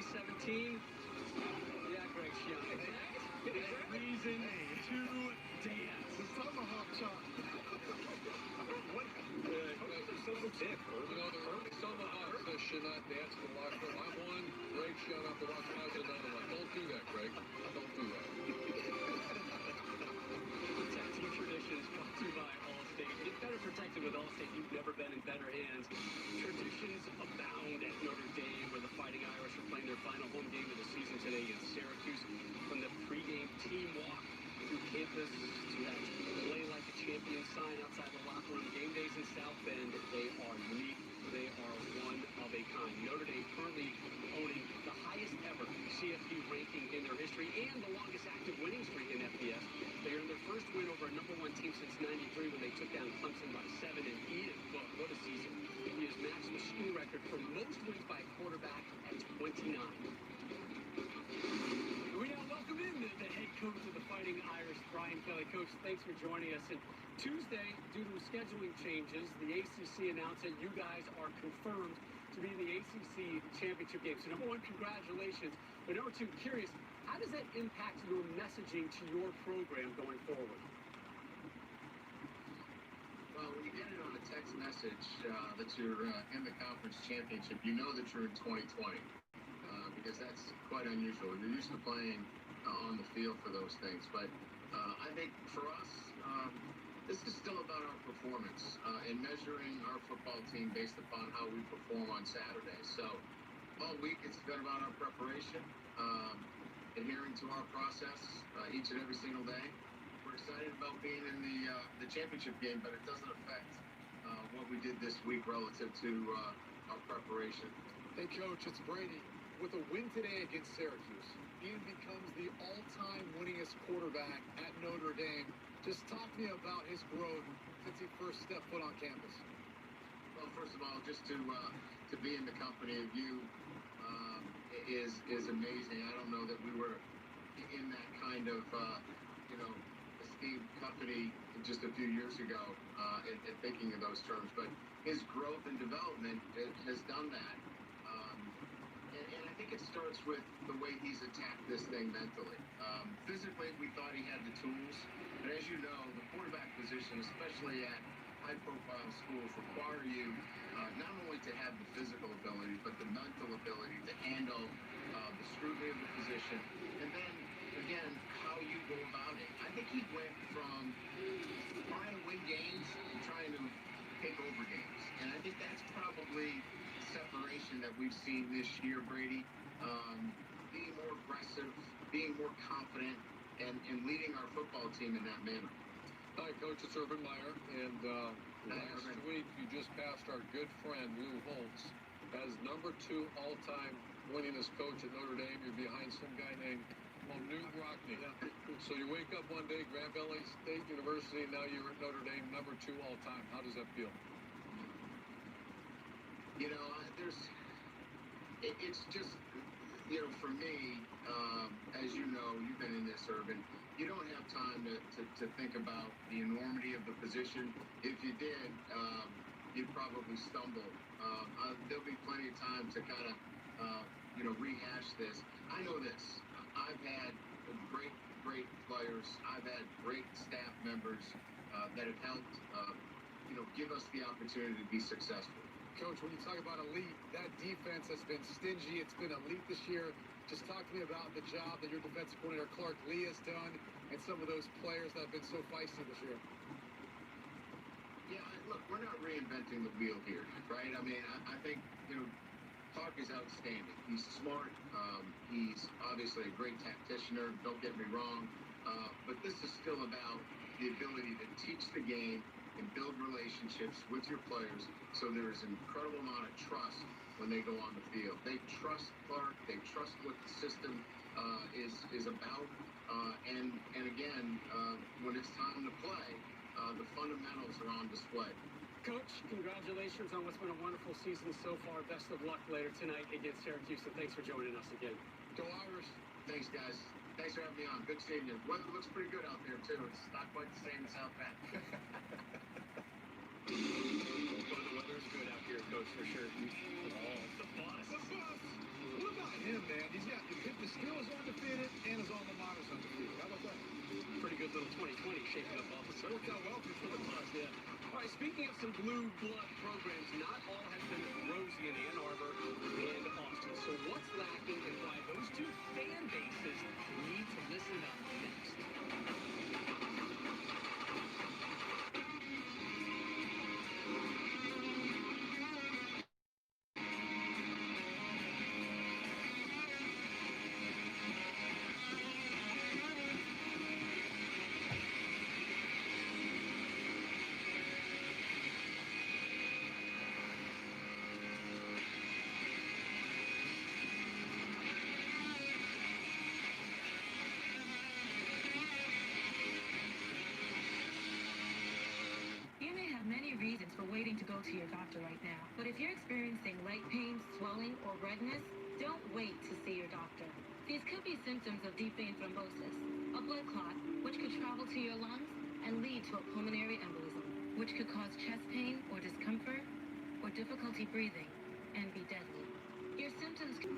2017. Yeah, Greg Schiano. Reason to dance. The tomahawk chop. What? So thick. You know, there are some of us that should not dance in the locker room. I'm one. Greg shut up the locker room. Another one. Don't do that, Greg. Don't do that. Protecting traditions brought to you by Allstate. Get better protected with Allstate. You've never been in better hands. Traditions abound at Notre Dame, where the Fighting Irish are playing their final home game of the season today against Syracuse. From the pregame team walk through campus to that play like a champion sign outside the locker room. Game days in South Bend, they are unique. They are one of a kind. Notre Dame currently owning the highest ever CFP ranking in their history and the longest active winning streak in FBS. They earned their first win over a number one team since '93 when they took down Clemson by 7. And Ian Book, what a season. He has matched the school record for most wins by a quarterback at 29. We now welcome in the head coach of the Fighting Irish, Brian Kelly. Coach, thanks for joining us. And Tuesday, due to scheduling changes, the ACC announced that you guys are confirmed to be in the ACC championship game. So number one, congratulations. But number two, curious, how does that impact your messaging to your program going forward? Well, when you get it on a text message that you're in the conference championship, you know that you're in 2020. Because that's quite unusual. You're used to playing on the field for those things. But I think for us, this is still about our performance and measuring our football team based upon how we perform on Saturday. So all week it's been about our preparation, adhering to our process each and every single day. We're excited about being in the championship game, but it doesn't affect what we did this week relative to our preparation. Hey, Coach, it's Brady. With a win today against Syracuse, Ian becomes the all-time winningest quarterback at Notre Dame. Just talk to me about his growth since he first stepped foot on campus. Well, first of all, just to be in the company of you is amazing. I don't know that we were in that kind of esteemed company just a few years ago and thinking in those terms. But his growth and development has done that. And I think it starts with the way he's attacked this thing mentally. Physically, we thought he had the tools. But as you know, the quarterback position, especially at high-profile schools, require you not only to have the physical ability, but the mental ability to handle the scrutiny of the position. And then, again, how you go about it. I think he went from trying to win games to trying to take over games. And I think that's probably separation that we've seen this year, Brady. Being more aggressive, being more confident, and leading our football team in that manner. Hi, Coach. It's Urban Meyer. And last week, you just passed our good friend, Lou Holtz, as number 2 all-time winningest coach at Notre Dame. You're behind some guy named Newt Rockne. Yeah. So you wake up one day, Grand Valley State University, and now you're at Notre Dame, number 2 all-time. How does that feel? You know, it's just, for me, as you know, you've been in this, Urban, you don't have time to think about the enormity of the position. If you did, you'd probably stumble. There'll be plenty of time to kind of, rehash this. I know this. I've had great players. I've had great staff members that have helped, give us the opportunity to be successful. Coach, when you talk about elite, that defense has been stingy. It's been elite this year. Just talk to me about the job that your defensive coordinator, Clark Lee, has done and some of those players that have been so feisty this year. Yeah, look, we're not reinventing the wheel here, right? I mean, I think, Clark is outstanding. He's smart. He's obviously a great tacticianer. Don't get me wrong. But this is still about the ability to teach the game and build relationships with your players, so there is an incredible amount of trust when they go on the field. They trust Clark. They trust what the system is about. And again, when it's time to play, the fundamentals are on display. Coach, congratulations on what's been a wonderful season so far. Best of luck later tonight against Syracuse, and thanks for joining us again. Go Irish. Thanks, guys. Thanks for having me on. Good seeing you. Weather looks pretty good out there, too. It's not quite the same as South Bend. Well, the weather's good out here, Coach, for sure. Oh, the bus. What about him, man? Yeah, the Steelers undefeated and his alma mater's undefeated. How about that? Pretty good little 2020 shaping up, officer. Worked out well for the Plus, yeah. All right, speaking of some blue blood programs, not all has been rosy in Ann Arbor and Austin. So what's lacking and why those two fan bases need to listen up next? You may have many reasons for waiting to go to your doctor right now, but if you're experiencing leg pain, swelling, or redness, don't wait to see your doctor. These could be symptoms of deep vein thrombosis, a blood clot, which could travel to your lungs and lead to a pulmonary embolism, which could cause chest pain or discomfort or difficulty breathing and be deadly. Your symptoms can...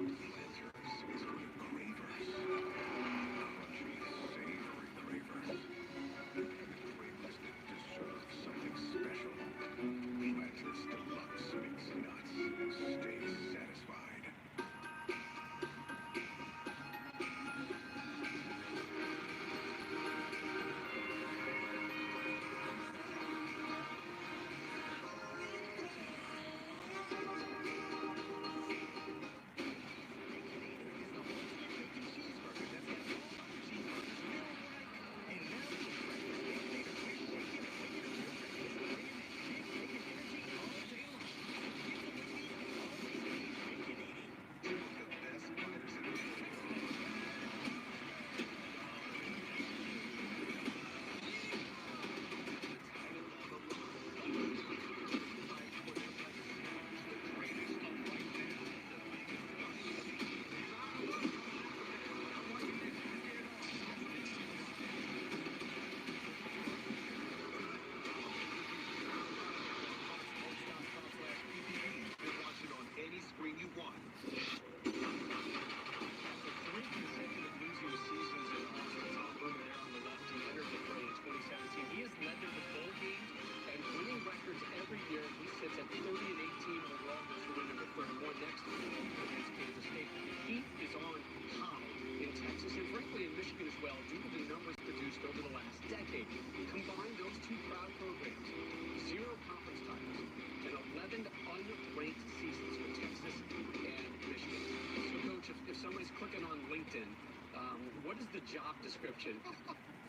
What is the job description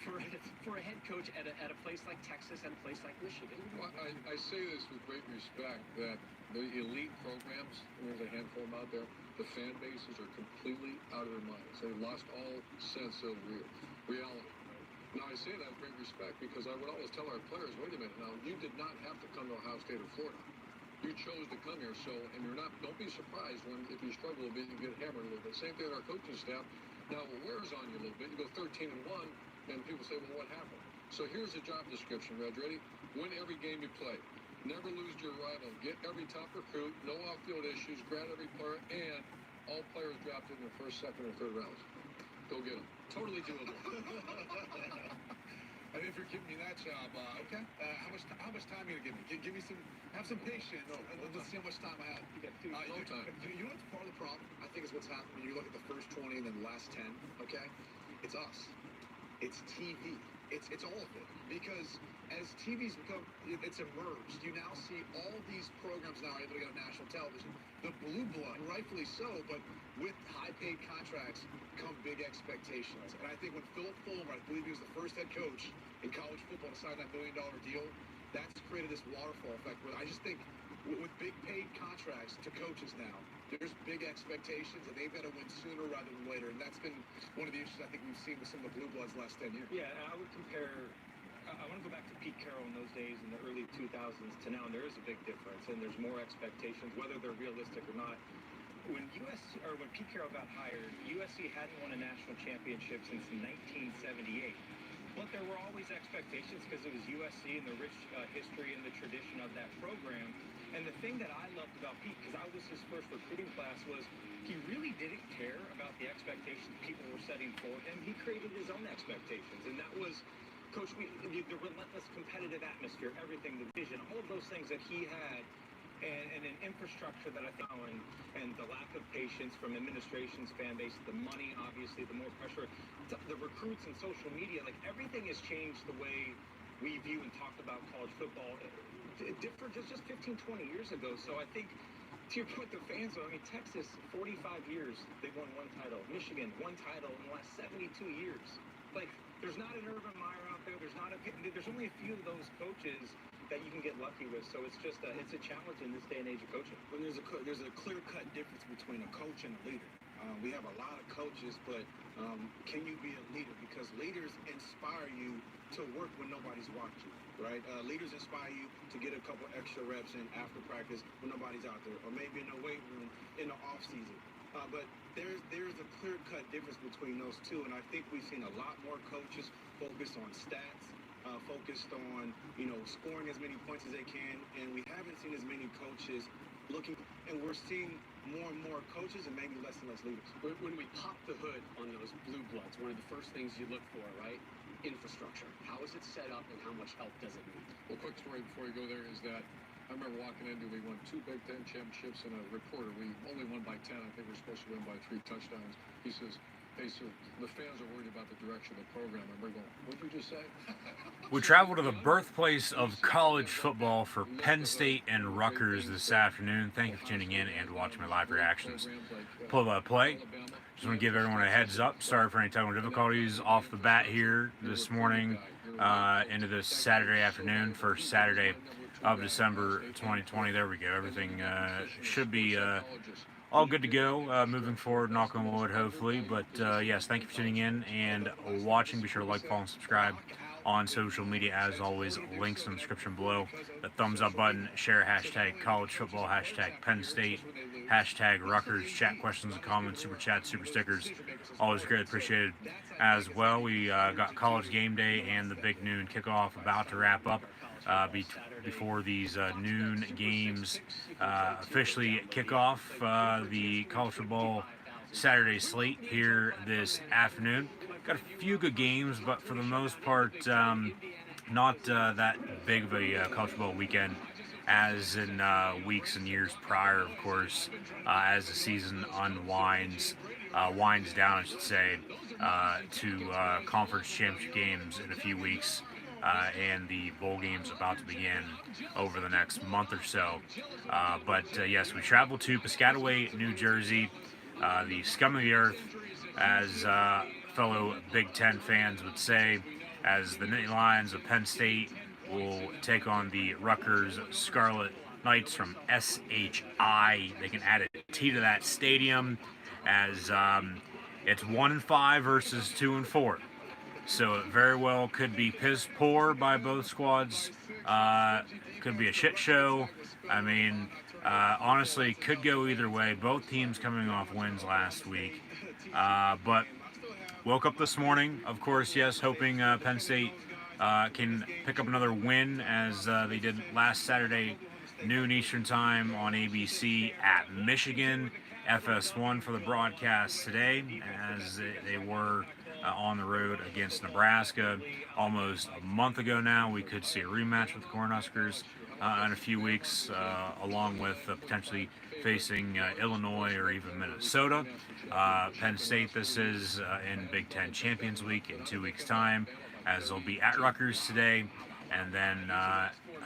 for a head coach at a place like Texas and a place like Michigan? Well, I say this with great respect that the elite programs, there's a handful of them out there, the fan bases are completely out of their minds. They've lost all sense of reality. Now, I say that with great respect because I would always tell our players, wait a minute, now, you did not have to come to Ohio State or Florida. You chose to come here, and don't be surprised if you struggle a bit, you get hammered a little bit. Same thing with our coaching staff. Now, it wears on you a little bit. You go 13-1, and people say, well, what happened? So here's the job description, Reg. Ready? Win every game you play. Never lose to your rival. Get every top recruit. No off-field issues. Grab every player. And all players drafted in the first, second, or third rounds. Go get them. Totally doable. And if you're giving me that job, okay. How much time are you gonna give me? Give me some. Have some patience. No, let's see how much time I have. You got no time. You know what's part of the problem? I think is what's happening. You look at the first 20 and then the last 10. Okay, it's us. It's TV. It's all of it. Because as TV's become, it's emerged. You now see all these programs now able to get on national television. The blue blood, rightfully so, but with high-paid contracts come big expectations. And I think when Philip Fulmer, I believe he was the first head coach in college football to sign that $1 billion deal, that's created this waterfall effect where I just think with big paid contracts to coaches now, there's big expectations, and they've got to win sooner rather than later. And that's been one of the issues I think we've seen with some of the Blue Bloods the last 10 years. Yeah, I would compare. I want to go back to Pete Carroll in those days in the early 2000s to now, and there is a big difference, and there's more expectations, whether they're realistic or not. When Pete Carroll got hired, USC hadn't won a national championship since 1978. But there were always expectations because it was USC and the rich history and the tradition of that program. And the thing that I loved about Pete, because I was his first recruiting class, was he really didn't care about the expectations. setting for him. He created his own expectations, and that was, Coach, the relentless competitive atmosphere, everything, the vision, all of those things that he had, and an infrastructure that I found, and the lack of patience from administration's fan base, the money, obviously, the more pressure, the recruits and social media, like everything has changed the way we view and talk about college football. Different just 15, 20 years ago. So I think, to your point, the fans, I mean, Texas, 45 years, they've won one title. Michigan, one title in the last 72 years. Like, there's not an Urban Meyer out there. There's only a few of those coaches that you can get lucky with. So it's just it's a challenge in this day and age of coaching. Well, there's a clear-cut difference between a coach and a leader. We have a lot of coaches, but can you be a leader? Because leaders inspire you to work when nobody's watching, right? Leaders inspire you to get a couple extra reps in after practice when nobody's out there, or maybe in the weight room in the off season. But there's a clear-cut difference between those two, and I think we've seen a lot more coaches focused on stats, focused on scoring as many points as they can, and we haven't seen as many coaches looking, and we're seeing more and more coaches and maybe less and less leaders. When we pop the hood on those blue bloods, one of the first things you look for, right? Infrastructure. How is it set up and how much help does it need? Well, quick story before you go there is that I remember walking into, we won 2 Big Ten championships, and a reporter, we only won by 10. I think we're supposed to win by 3 touchdowns. He says, hey, sir, the fans are worried about the direction of the program. And we're going, what did you just say? We travel to the birthplace of college football for Penn State and Rutgers this afternoon. Thank you for tuning in and watching my live reactions. Play. Just want to give everyone a heads up. Sorry for any technical difficulties off the bat here this morning into this Saturday afternoon, first Saturday of December 2020. There we go. Everything should be all good to go moving forward, knock on wood, hopefully. But yes, thank you for tuning in and watching. Be sure to like, follow, and subscribe on social media. As always, links in the description below. The thumbs up button, share hashtag college football, hashtag Penn State, hashtag Rutgers, chat questions and comments, super chats, super stickers. Always greatly appreciated as well. We got college game day and the big noon kickoff about to wrap up before these noon games officially kick off the college football Saturday slate here this afternoon. Got a few good games, but for the most part, not that big of a college football weekend as in weeks and years prior, of course, as the season winds down, I should say, to conference championship games in a few weeks. And the bowl games about to begin over the next month or so. But yes, we travel to Piscataway, New Jersey, the scum of the earth, as fellow Big Ten fans would say, as the Nittany Lions of Penn State will take on the Rutgers Scarlet Knights from SHI. They can add a T to that stadium, as it's 1-5 versus 2-4. So it very well could be piss poor by both squads. Could be a shit show. I mean, honestly, could go either way. Both teams coming off wins last week. But woke up this morning, of course, yes, hoping Penn State can pick up another win as they did last Saturday, noon Eastern time on ABC at Michigan. FS1 for the broadcast today, as they were on the road against Nebraska almost a month ago now. We could see a rematch with the Cornhuskers in a few weeks, along with potentially facing Illinois or even Minnesota. Penn State, this is in Big Ten Champions Week in 2 weeks' time, as they'll be at Rutgers today, and then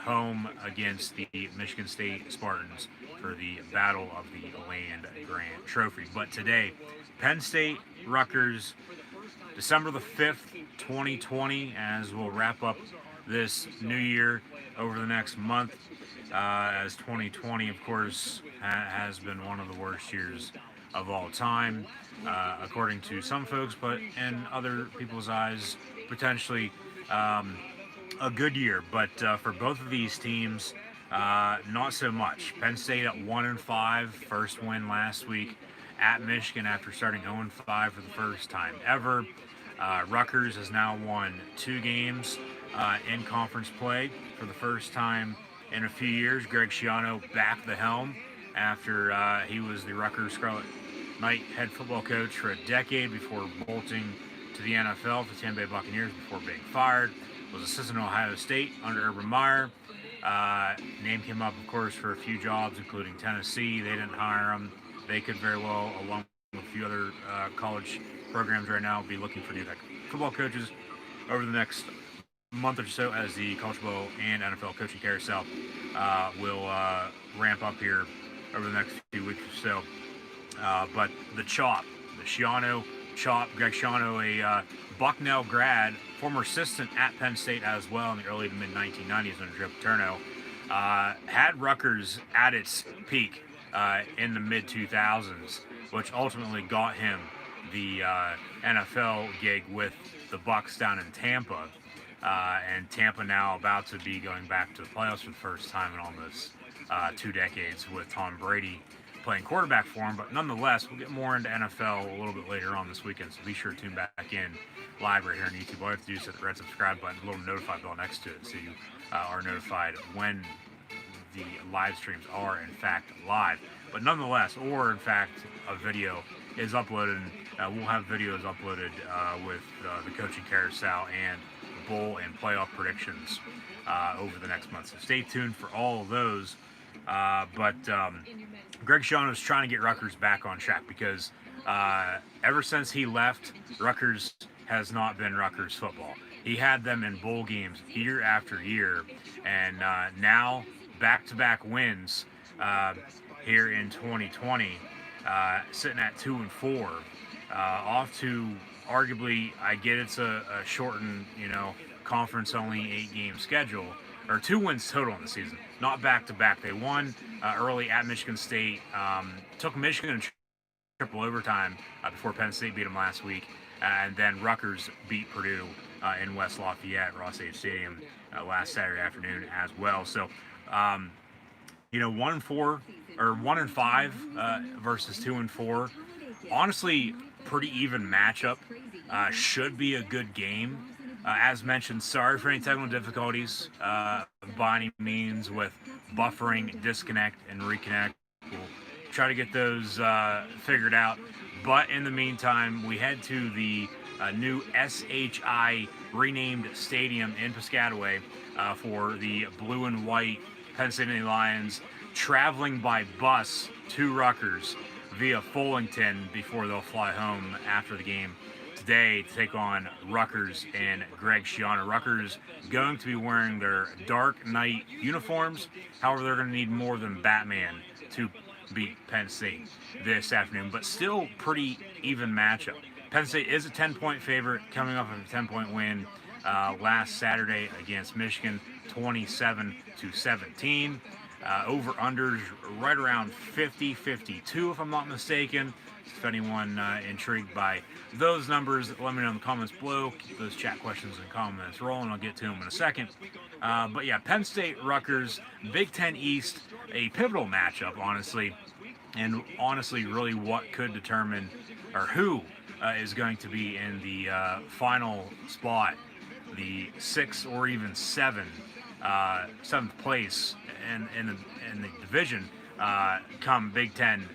home against the Michigan State Spartans for the Battle of the Land Grant Trophy. But today, Penn State, Rutgers, December the 5th, 2020, as we'll wrap up this new year over the next month, as 2020, of course, has been one of the worst years of all time, according to some folks, but in other people's eyes, potentially a good year. But for both of these teams, not so much. Penn State at 1-5, first win last week at Michigan after starting 0-5 for the first time ever. Rutgers has now won 2 games in conference play for the first time in a few years. Greg Schiano back the helm after he was the Rutgers Scarlet night head football coach for a decade before bolting to the NFL for the Tampa Bay Buccaneers before being fired. Was assistant at Ohio State under Urban Meyer. Name came up, of course, for a few jobs, including Tennessee. They didn't hire him. They could very well, along with a few other college programs right now, be looking for new football coaches over the next month or so as the college football and NFL coaching carousel will ramp up here over the next few weeks or so. But the Schiano Chop, Greg Schiano, a Bucknell grad, former assistant at Penn State as well in the early to mid 1990s under Joe Paterno, had Rutgers at its peak in the mid 2000s, which ultimately got him the NFL gig with the Bucs down in Tampa. And Tampa now about to be going back to the playoffs for the first time in almost 2 decades with Tom Brady playing quarterback for him. But nonetheless, we'll get more into NFL a little bit later on this weekend, so be sure to tune back in live right here on YouTube. All you have to do is hit the red subscribe button, a little notify bell next to it, so you are notified when the live streams are in fact live. But nonetheless, or in fact a video is uploaded, we'll have videos uploaded with the coaching carousel and bowl and playoff predictions over the next month. So stay tuned for all of those. But Greg Schiano is trying to get Rutgers back on track because ever since he left, Rutgers has not been Rutgers football. He had them in bowl games year after year, and now back-to-back wins here in 2020, sitting at 2-4, off to arguably, I get it's a shortened, conference only 8-game schedule, or 2 wins total in the season, not back-to-back. They won early at Michigan State, took Michigan in triple overtime before Penn State beat them last week, and then Rutgers beat Purdue in West Lafayette, Ross Age Stadium, last Saturday afternoon as well. So, 1-4 or 1-5 versus 2-4. Honestly, pretty even matchup. Should be a good game. As mentioned, sorry for any technical difficulties by any means with buffering, disconnect, and reconnect. We'll try to get those figured out. But in the meantime, we head to the new SHI renamed stadium in Piscataway for the blue and white Penn State Lions traveling by bus to Rutgers via Fullington before they'll fly home after the game today to take on Rutgers and Greg Schiano. Rutgers going to be wearing their dark night uniforms. However, they're going to need more than Batman to beat Penn State this afternoon, but still pretty even matchup. Penn State is a 10-point favorite coming off of a 10-point win last Saturday against Michigan, 27-17. Over-unders right around 50-52, if I'm not mistaken. If anyone intrigued by those numbers, let me know in the comments below. Keep those chat questions and comments rolling. I'll get to them in a second. But yeah, Penn State, Rutgers, Big Ten East, a pivotal matchup, honestly. And honestly, really what could determine, or who is going to be in the final spot, the 6th or even 7th place in the division come Big Ten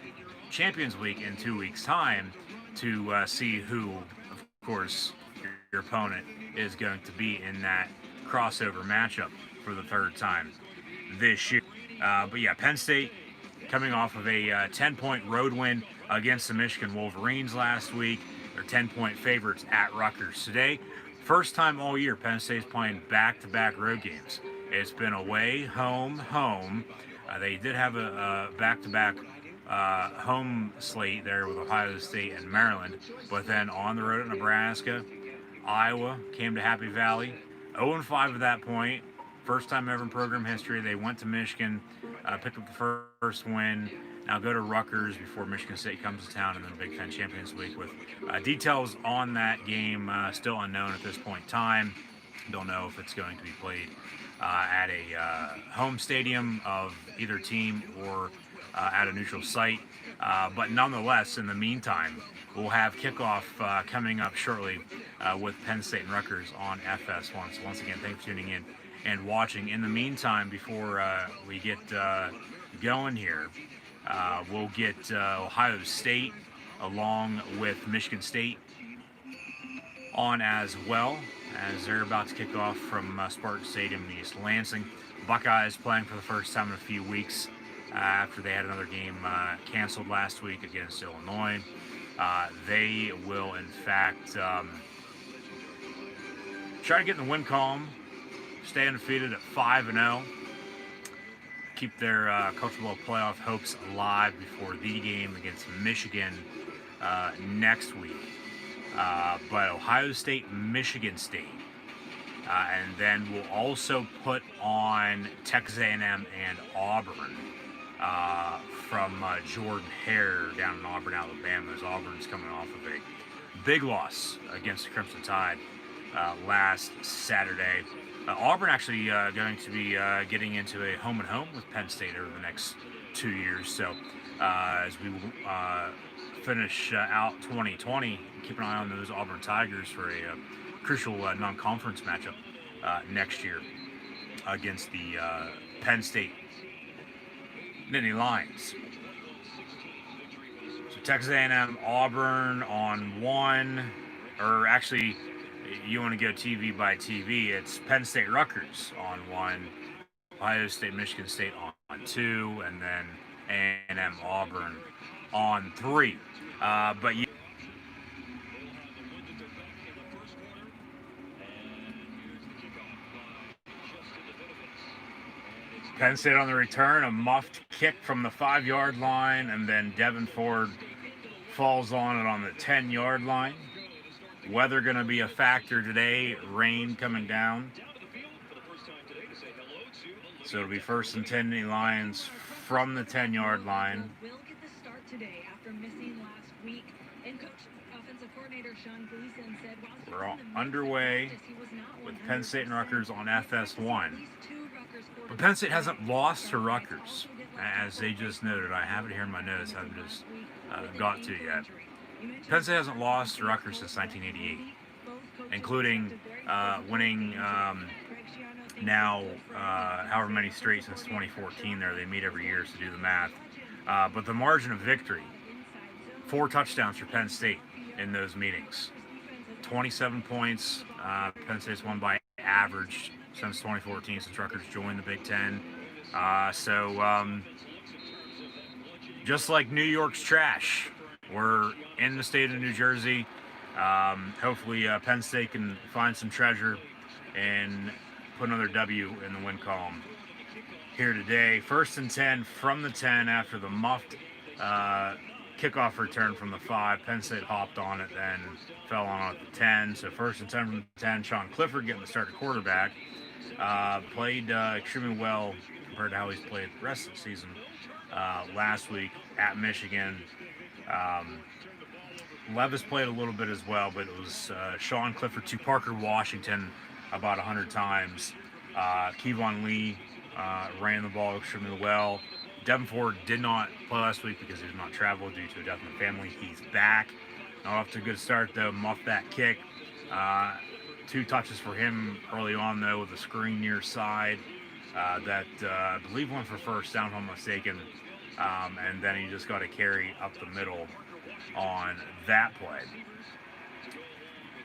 Champions Week in 2 weeks' time to see who, of course, your opponent is going to be in that crossover matchup for the 3rd time this year. But yeah, Penn State coming off of a 10-point road win against the Michigan Wolverines last week. They're 10-point favorites at Rutgers today. First time all year Penn State's playing back-to-back road games. It's been away, home, home. They did have a back-to-back home slate there with Ohio State and Maryland, but then on the road at Nebraska, Iowa came to Happy Valley, 0-5 at that point. First time ever in program history. They went to Michigan, picked up the first win. Now go to Rutgers before Michigan State comes to town, and then Big Ten Champions Week with details on that game still unknown at this point in time. Don't know if it's going to be played at a home stadium of either team or at a neutral site. But nonetheless, in the meantime, we'll have kickoff coming up shortly with Penn State and Rutgers on FS1. So once again, thanks for tuning in and watching. In the meantime, before we get going here, we'll get Ohio State along with Michigan State on as well, as they're about to kick off from Spartan Stadium in East Lansing. Buckeyes playing for the first time in a few weeks after they had another game canceled last week against Illinois. They will, in fact, try to get in the win column, stay undefeated at 5-0, keep their college football playoff hopes alive before the game against Michigan next week. But Ohio State, Michigan State, and then we'll also put on Texas A&M and Auburn from Jordan Hare down in Auburn, Alabama, as Auburn's coming off of a big loss against the Crimson Tide last Saturday. Auburn actually going to be getting into a home-and-home with Penn State over the next 2 years. So as we finish out 2020, keep an eye on those Auburn Tigers for a crucial non-conference matchup next year against the Penn State Nittany Lions. So Texas A&M, Auburn on one, or actually, you want to go TV by TV, it's Penn State, Rutgers on one, Ohio State, Michigan State on two, and then A&M, Auburn on three. But you Penn State on the return, a muffed kick from the 5-yard line, and then Devin Ford falls on it on the 10-yard line. Weather going to be a factor today, rain coming down. So it'll be 1st and 10 Nittany Lions from the 10-yard line. Will get the start today after missing last week. And coach offensive coordinator Sean Gleason said we're underway with Penn State and Rutgers on FS1. But Penn State hasn't lost to Rutgers, as they just noted. I have it here in my notes. I haven't just got to it yet. Penn State hasn't lost to Rutgers since 1988, including winning now however many straight since 2014 there. They meet every year, so do the math. But the margin of victory, 4 touchdowns for Penn State in those meetings. 27 points. Penn State's won by average since 2014, since Rutgers joined the Big Ten. Just like New York's trash, we're in the state of New Jersey. Hopefully Penn State can find some treasure and put another W in the win column here today. 1st and 10 from the 10 after the muffed kickoff return from the 5. Penn State hopped on it, then fell on it at the 10. So 1st and 10 from the 10. Sean Clifford getting the start at quarterback. Played extremely well compared to how he's played the rest of the season last week at Michigan. Levis played a little bit as well, but it was Sean Clifford to Parker Washington about 100 times. Kevon Lee ran the ball extremely well. Devin Ford did not play last week because he did not travel due to a death in the family. He's back. Not off to a good start, though. Muffed that kick. 2 touches for him early on, though, with a screen near side that I believe went for first down, if I'm mistaken. And then he just got a carry up the middle on that play.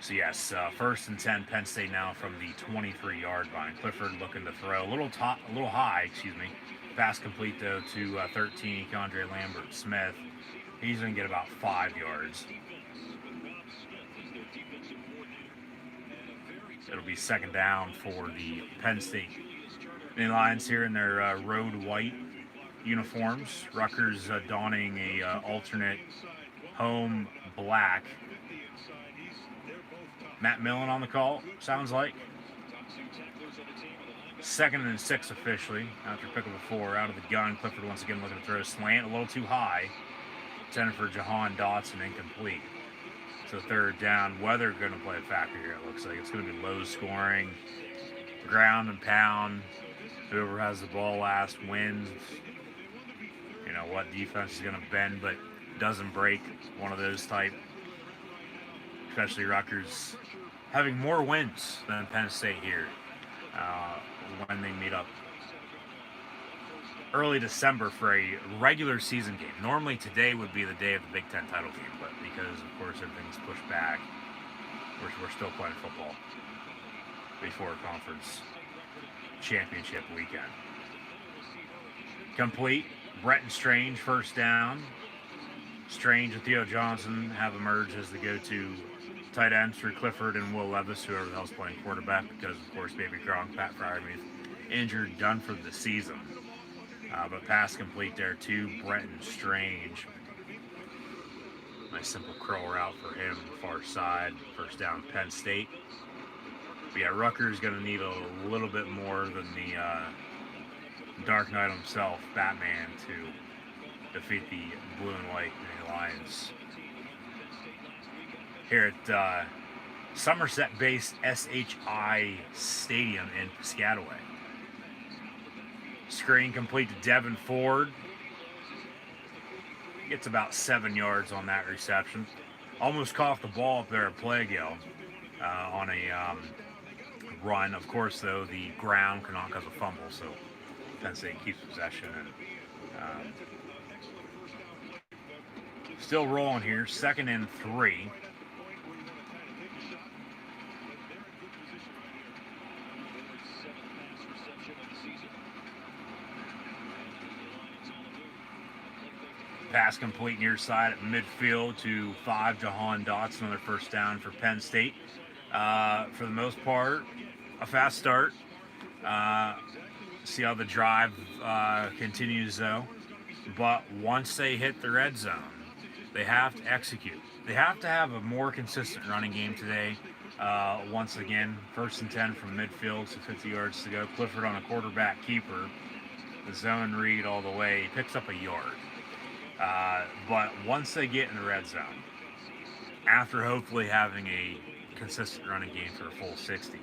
So yes, 1st and 10, Penn State now from the 23-yard line. Clifford looking to throw a little high. Pass complete though to 13, Keandre Lambert-Smith. He's going to get about 5 yards. It'll be 2nd down for the Penn State Lions here in their road white uniforms. Rutgers donning a alternate home black. Matt Millen on the call, sounds like. 2nd and 6 officially after pick of the 4. Out of the gun, Clifford once again looking to throw a slant, a little too high. Intended for Jahan Dotson, incomplete. So 3rd down. Weather going to play a factor here, it looks like. It's going to be low scoring, ground and pound. Whoever has the ball last wins. You know what defense is going to bend but doesn't break. One of those type. Especially Rutgers having more wins than Penn State here when they meet up. early December for a regular season game. Normally today would be the day of the Big Ten title game, but because, of course, everything's pushed back, we're still playing football before conference championship weekend. Complete. Bretton Strange, first down. Strange and Theo Johnson have emerged as the go-to tight ends for Clifford and Will Levis, whoever the hell's playing quarterback, because, of course, Baby Gronk, Pat Fryermuth, injured, done for the season. But pass complete there to Bretton Strange. Nice simple curl route for him, far side, first down Penn State. But yeah, Rutgers going to need a little bit more than the Dark Knight himself, Batman, to defeat the blue and white Lions. Here at Somerset-based SHI Stadium in Piscataway. Screen complete to Devin Ford. Gets about 7 yards on that reception. Almost coughed the ball up there at Plagiel on a run. Of course, though, the ground cannot cause a fumble, so Penn State keeps possession. And still rolling here, 2nd and 3. Pass complete near side at midfield to 5, Jahan Dotson, another first down for Penn State. For the most part, a fast start. See how the drive continues, though. But once they hit the red zone, they have to execute. They have to have a more consistent running game today. Once again, 1st and 10 from midfield, so 50 yards to go. Clifford on a quarterback keeper. The zone read all the way. He picks up a yard. But once they get in the red zone, after hopefully having a consistent running game for a full 60,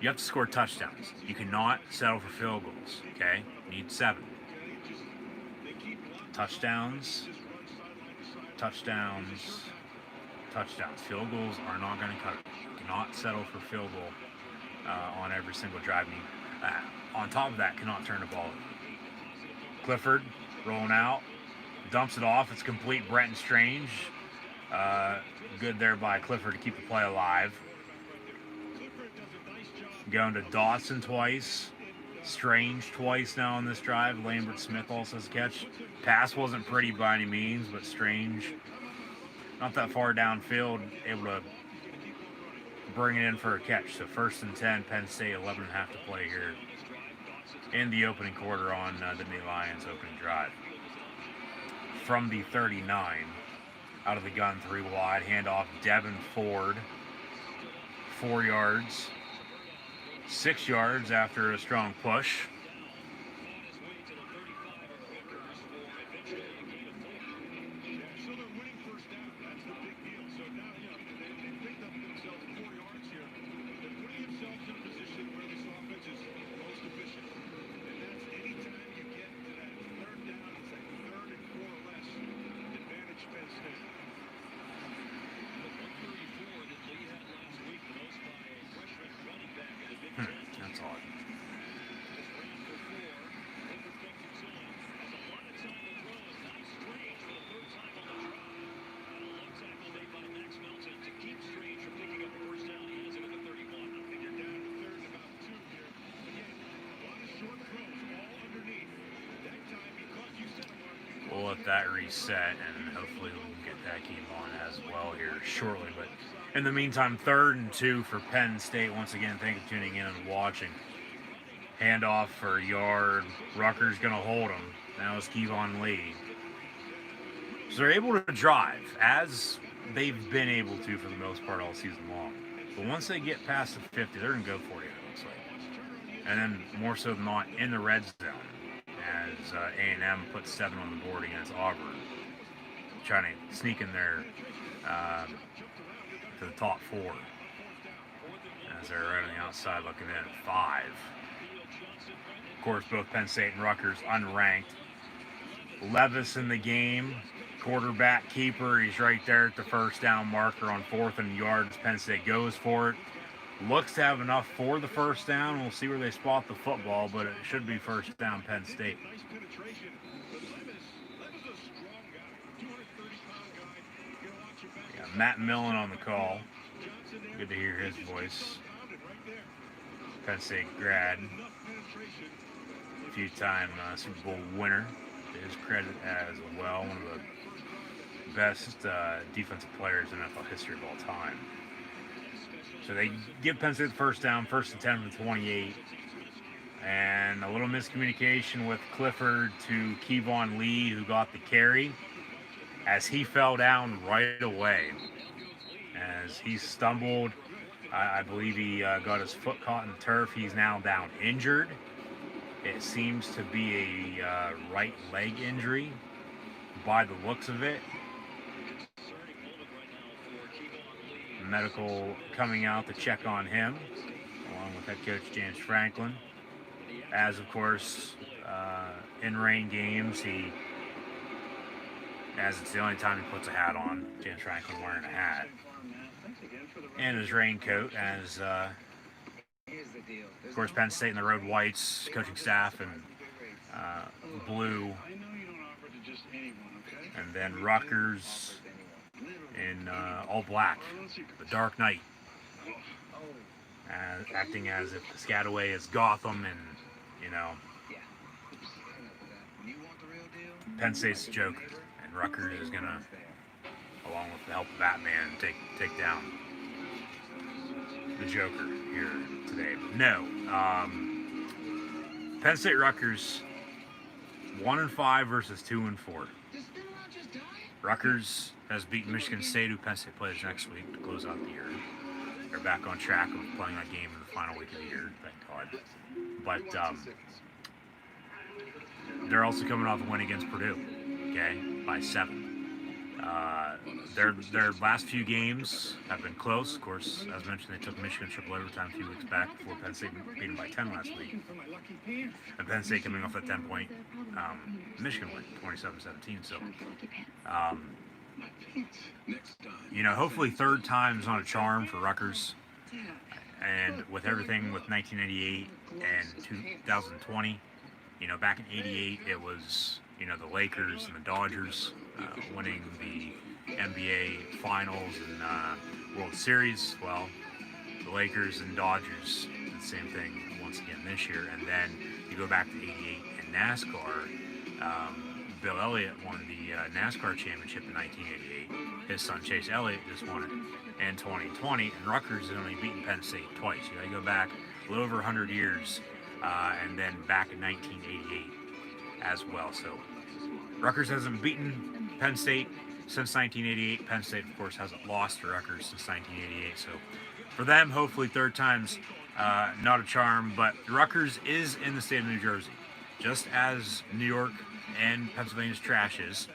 you have to score touchdowns. You cannot settle for field goals, okay? You need 7. Touchdowns. Field goals are not going to cut it. You cannot settle for field goal on every single drive. On top of that, cannot turn the ball over. Clifford rolling out. Dumps it off. It's complete. Bretton Strange. Good there by Clifford to keep the play alive. Going to Dawson twice. Strange twice now on this drive. Lambert Smith also has a catch. Pass wasn't pretty by any means, but Strange, not that far downfield, able to bring it in for a catch. So 1st and 10, Penn State, 11.5 to play here in the opening quarter on the Nittany Lions opening drive. From the 39, out of the gun, 3 wide, handoff, Devin Ford, 4 yards, 6 yards after a strong push. That's odd. We'll let that reset, and hopefully we can get that game on as well here shortly. But in the meantime, 3rd and 2 for Penn State. Once again, thank you for tuning in and watching. Handoff for a yard. Rutgers going to hold them. Now it's Kevon Lee. So they're able to drive, as they've been able to for the most part all season long. But once they get past the 50, they're going to go for it, it looks like. And then more so than not, in the red zone, as A&M puts 7 on the board against Auburn, trying to sneak in there to the top 4, as they're right on the outside looking in at 5. Of course, both Penn State and Rutgers unranked. Levis in the game, quarterback keeper. He's right there at the first down marker on 4th and yards. Penn State goes for it. looks to have enough for the first down. We'll see where they spot the football, but it should be first down Penn State. Nice penetration. But Levis a strong guy, 230-pound guy. You gotta watch your back. Yeah, Matt Millen on the call. Good to hear his voice. Penn State grad, few-time Super Bowl winner. To his credit as well, one of the best defensive players in NFL history of all time. So they give Penn State the first down, 1st and 10 from the 28. And a little miscommunication with Clifford to Kevon Lee, who got the carry, as he fell down right away. As he stumbled, I believe he got his foot caught in the turf. He's now down injured. It seems to be a right leg injury by the looks of it. Medical coming out to check on him, along with head coach James Franklin. As, of course, in rain games, as it's the only time he puts a hat on, James Franklin wearing a hat. And his raincoat, as, of course, Penn State and the Road Whites, coaching staff, and blue. And then Rutgers in all black, the Dark Knight, acting as if Piscataway is Gotham, and Penn State's the Joker, and Rutgers is gonna, along with the help of Batman, take down the Joker here today. No, Penn State Rutgers 1-5 versus 2-4. Rutgers has beaten Michigan State, who Penn State plays next week to close out the year. They're back on track of playing that game in the final week of the year, thank God. But they're also coming off a win against Purdue, okay, by 7. Their last few games have been close. Of course, as mentioned, they took Michigan triple overtime a few weeks back before Penn State beat them by 10 last week. And Penn State coming off that 10-point Michigan win, 27-17. So, hopefully third time's not a charm for Rutgers. And with everything with 1988 and 2020, back in 88, it was, the Lakers and the Dodgers winning the NBA Finals and World Series. Well, the Lakers and Dodgers did the same thing once again this year. And then you go back to 88 in NASCAR. Bill Elliott won the NASCAR championship in 1988. His son Chase Elliott just won it in 2020. And Rutgers has only beaten Penn State twice. You got to go back a little over 100 years, and then back in 1988 as well. So Rutgers hasn't beaten Penn State since 1988. Penn State, of course, hasn't lost to Rutgers since 1988. So for them, hopefully third time's not a charm. But Rutgers is in the state of New Jersey, just as New York and Pennsylvania's trash is.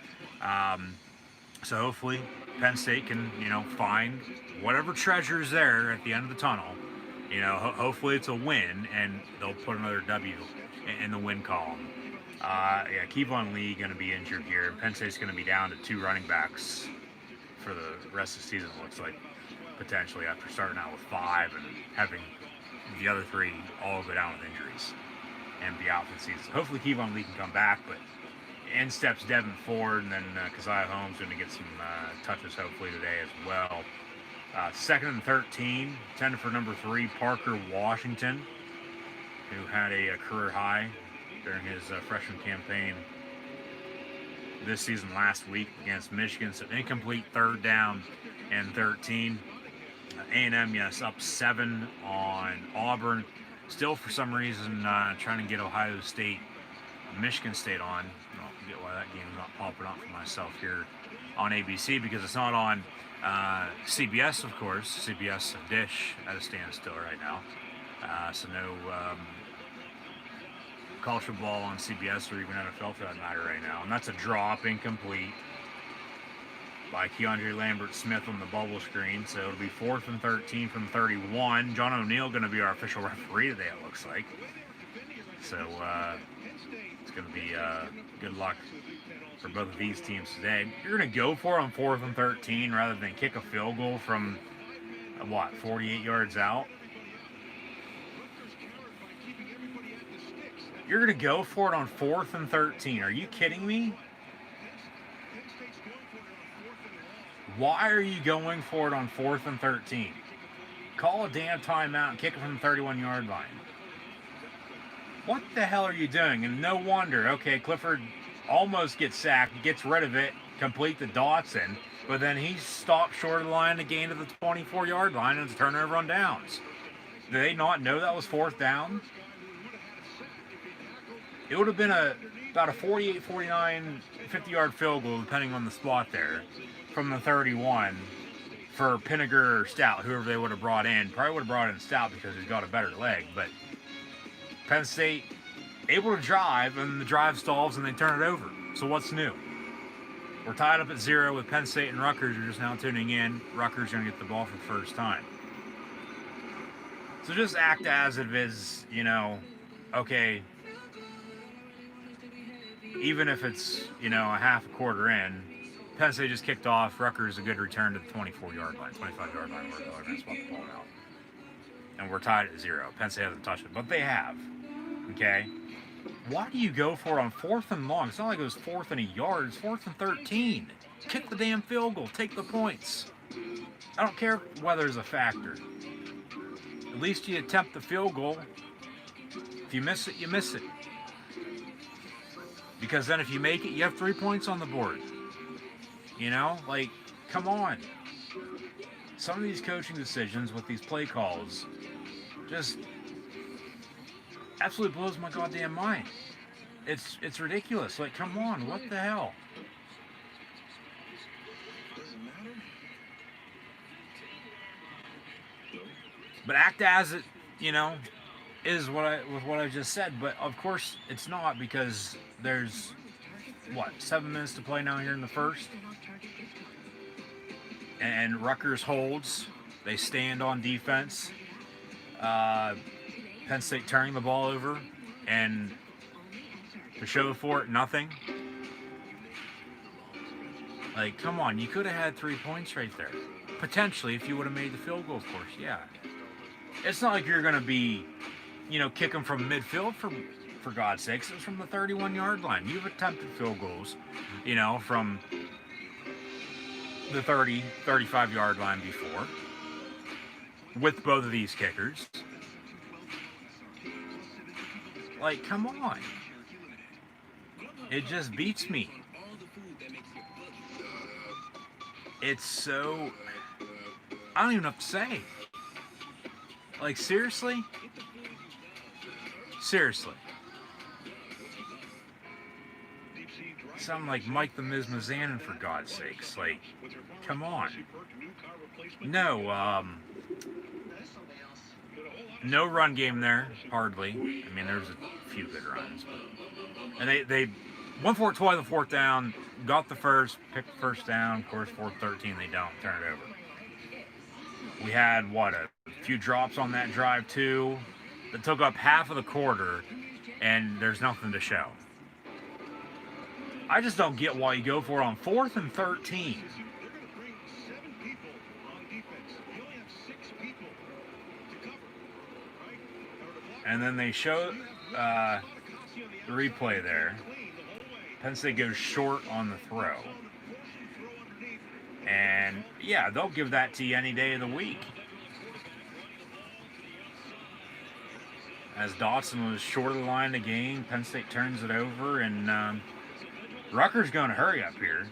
So hopefully Penn State can, find whatever treasure is there at the end of the tunnel. Hopefully it's a win, and they'll put another W in the win column. Kevon Lee going to be injured here. Penn State's going to be down to 2 running backs for the rest of the season, looks like, potentially, after starting out with 5 and having the other 3 all go down with injuries and be out for the season. Hopefully Kevon Lee can come back, but in steps Devin Ford, and then Keziah Holmes going to get some touches hopefully today as well. 2nd and 13, intended for number 3, Parker Washington, who had a career high during his freshman campaign this season last week against Michigan. So incomplete 3rd down and 13. A&M, yes, up 7 on Auburn. Still, for some reason, trying to get Ohio State, Michigan State on. I don't get why that game's not popping up for myself here on ABC, because it's not on CBS, of course. CBS and Dish at a standstill right now. So no college football on CBS or even NFL for that matter right now. And that's a drop, incomplete, by Keandre Lambert-Smith on the bubble screen. So it'll be 4th and 13 from 31. John O'Neill going to be our official referee today, it looks like. So it's going to be good luck for both of these teams today. You're going to go for it on 4th and 13 rather than kick a field goal from, 48 yards out. You're going to go for it on 4th and 13. Are you kidding me? Why are you going for it on 4th and 13? Call a damn timeout and kick it from the 31-yard line. What the hell are you doing? And no wonder, okay, Clifford almost gets sacked, gets rid of it, complete to Dotson, but then he stopped short of the line and gained to the 24-yard line, and it's a turnover on downs. Did they not know that was 4th down? It would have been about a 48, 49, 50-yard field goal, depending on the spot there, from the 31 for Pinniger or Stout, whoever they would have brought in. Probably would have brought in Stout because he's got a better leg, but Penn State able to drive, and the drive stalls, and they turn it over. So what's new? We're tied up at 0 with Penn State and Rutgers. You're just now tuning in. Rutgers going to get the ball for the first time. So just act as if it is, you know, okay, even if it's, you know, a half a quarter in, Penn State just kicked off. Rutgers a good return to the 24-yard line, 25-yard line, where they're going to swap the ball out. And we're tied at 0. Penn State hasn't touched it, but they have. Okay? Why do you go for it on 4th and long? It's not like it was 4th and a yard. It's 4th and 13. Kick the damn field goal. Take the points. I don't care if weather's a factor. At least you attempt the field goal. If you miss it, you miss it. Because then if you make it, you have 3 points on the board. You know? Like, come on. Some of these coaching decisions with these play calls just absolutely blows my goddamn mind. It's ridiculous. Like, come on, what the hell? But act as it, you know, is what I just said. But of course it's not, because there's what, 7 minutes to play now here in the first. And Rutgers holds. They stand on defense. Penn State turning the ball over, and to show for it, nothing. Like, come on, you could have had 3 points right there. Potentially, if you would have made the field goal, of course, yeah. It's not like you're going to be, you know, kicking from midfield, for God's sakes. It's from the 31-yard line. You've attempted field goals, you know, from the 30, 35-yard line before, with both of these kickers. Like, come on. It just beats me. It's so... I don't even know what to say. Like, seriously? Seriously. Sound like Mike the Miz Mizanin, for God's sakes. Like, come on. No, no run game there, hardly. I mean, there's a few good runs. But, and they went for it twice on 4th down, got the first, picked the first down. Of course, 4th 13, they don't turn it over. We had, what, a few drops on that drive, too, that took up half of the quarter, and there's nothing to show. I just don't get why you go for it on 4th and 13. And then they show the replay there. Penn State goes short on the throw. And, yeah, they'll give that to you any day of the week. As Dotson was short of the line to gain, Penn State turns it over, and Rutgers going to hurry up here.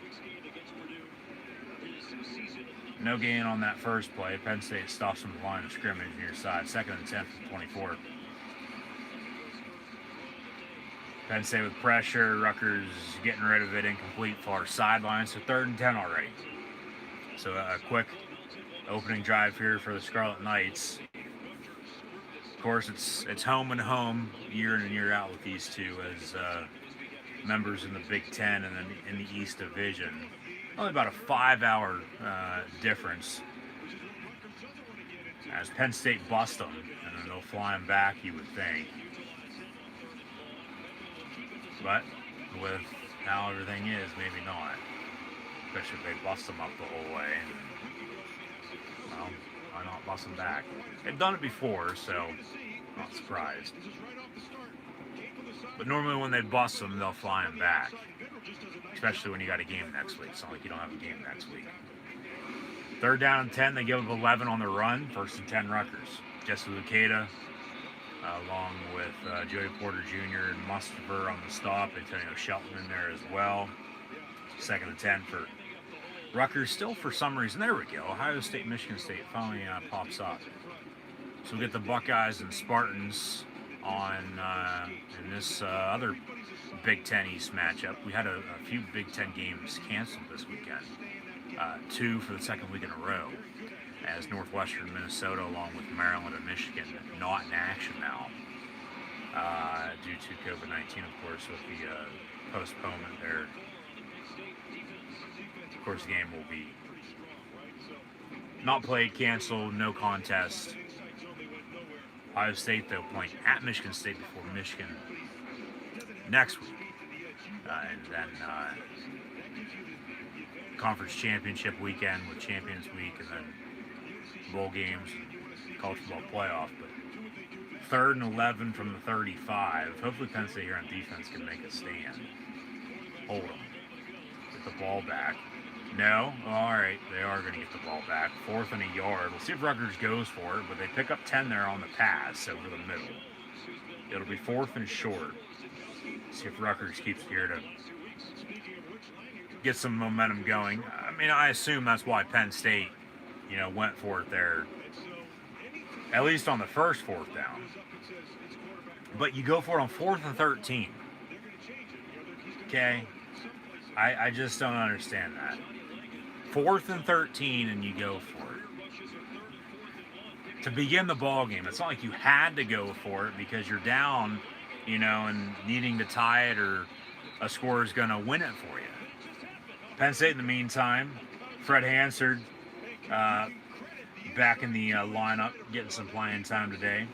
No gain on that first play. Penn State stops from the line of scrimmage near side. 2nd and 10 from 24. Penn State with pressure. Rutgers getting rid of it. Incomplete, far sideline. So 3rd and 10 already. So a quick opening drive here for the Scarlet Knights. Of course, it's home and home year in and year out with these two as members in the Big Ten and then in the East Division. Only about a 5-hour difference. As Penn State bust them, and then they'll fly them back, you would think. But with how everything is, maybe not. Especially if they bust them up the whole way. Well, why not bust them back? They've done it before, so I'm not surprised. But normally when they bust them, they'll fly them back. Especially when you got a game next week. It's not like you don't have a game next week. 3rd down and 10, they give up 11 on the run. 1st and 10 Rutgers. Jesse Luketa, along with Joey Porter Jr. and Mustafer on the stop. Antonio Shelton in there as well. 2nd and 10 for Rutgers. Still for some reason, there we go. Ohio State, Michigan State finally pops up. So we get the Buckeyes and Spartans on in this other Big Ten East matchup. We had a few Big Ten games canceled this weekend. 2 for the 2nd week in a row, as Northwestern Minnesota, along with Maryland and Michigan, not in action now due to COVID-19, of course, with the postponement there. Of course, the game will be not played, canceled, no contest. Ohio State, though, playing at Michigan State before Michigan next week. And then conference championship weekend with Champions Week, and then bowl games and college football playoff. But 3rd and 11 from the 35. Hopefully Penn State here on defense can make a stand. Hold them. Get the ball back. No? All right, they are going to get the ball back. 4th and a yard. We'll see if Rutgers goes for it, but they pick up 10 there on the pass over the middle. It'll be 4th and short. See if Rutgers keeps here to get some momentum going. I mean, I assume that's why Penn State, went for it there, at least on the first 4th down. But you go for it on 4th and 13. Okay? I just don't understand that. 4th and 13, and you go for it. To begin the ball game, it's not like you had to go for it because you're down, and needing to tie it, or a scorer is going to win it for you. Penn State, in the meantime, Fred Hansard back in the lineup, getting some playing time today.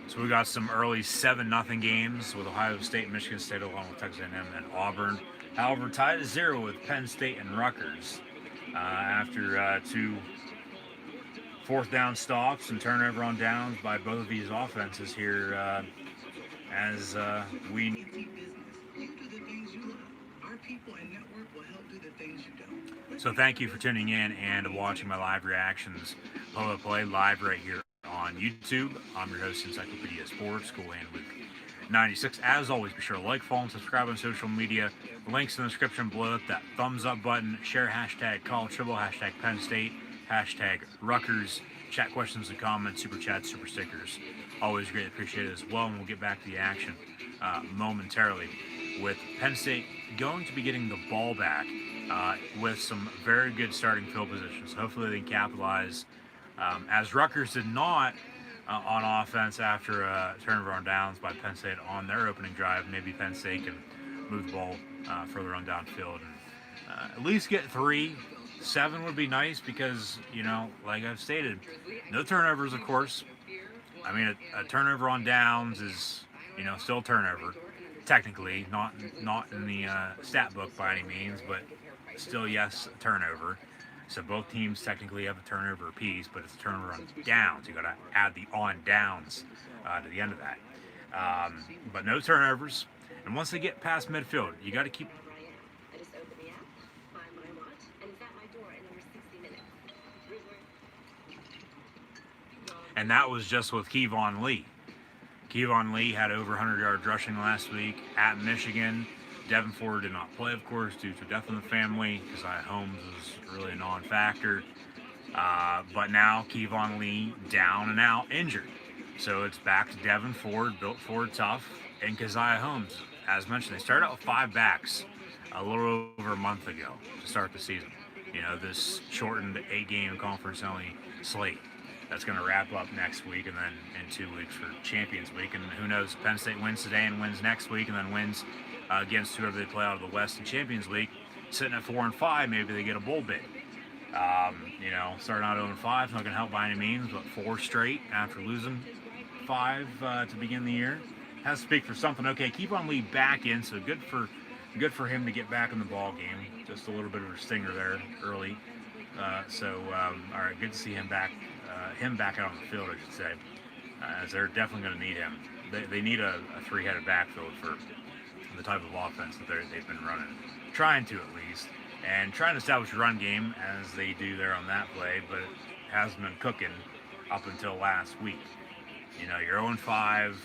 So we got some early 7-0 games with Ohio State, Michigan State, along with Texas A&M and Auburn. However, tied at 0 with Penn State and Rutgers after 2 4th down stops and turnover on downs by both of these offenses here as we... So thank you for tuning in and watching my live reactions. Play live right here on YouTube. I'm your host, Encyclopedia Sports, School and Week 96. As always, be sure to like, follow, and subscribe on social media. The links in the description below. Hit that thumbs up button. Share hashtag College Football, hashtag Penn State, hashtag Rutgers. Chat questions and comments, super chats, super stickers. Always greatly appreciated as well. And we'll get back to the action momentarily, with Penn State going to be getting the ball back with some very good starting field positions. Hopefully they can capitalize, as Rutgers did not on offense after a turnover on downs by Penn State on their opening drive. Maybe Penn State can move the ball further on downfield and at least get 3. 7 would be nice because, like I've stated, no turnovers, of course. I mean, a turnover on downs is, still a turnover. Technically, not in the stat book by any means, but still, yes, a turnover. So both teams technically have a turnover apiece, but it's a turnover on downs. You got to add the on downs to the end of that. But no turnovers. And once they get past midfield, you got to keep. And that was just with Kevon Lee. Kevon Lee had over 100 yards rushing last week at Michigan. Devin Ford did not play, of course, due to death in the family. Keziah Holmes is really a non-factor. But now Kevon Lee down and out, injured. So it's back to Devin Ford, built Ford tough, and Keziah Holmes. As mentioned, they started out with 5 backs a little over a month ago to start the season. This shortened 8-game conference-only slate. That's going to wrap up next week, and then in 2 weeks for Champions Week. And who knows, Penn State wins today and wins next week, and then wins against whoever they play out of the West in Champions League. Sitting at 4-5, maybe they get a bowl bid. Starting out 0-5, not going to help by any means, but 4 straight after losing 5 to begin the year has to speak for something. Okay, Kevon Lee back in, so good for him to get back in the ball game. Just a little bit of a stinger there early. All right, good to see him back. Him back out on the field, I should say, as they're definitely going to need him. they need a three-headed backfield for the type of offense that they've been running, trying to at least, and trying to establish a run game as they do there on that play, but it hasn't been cooking up until last week. You know, you're 0-5,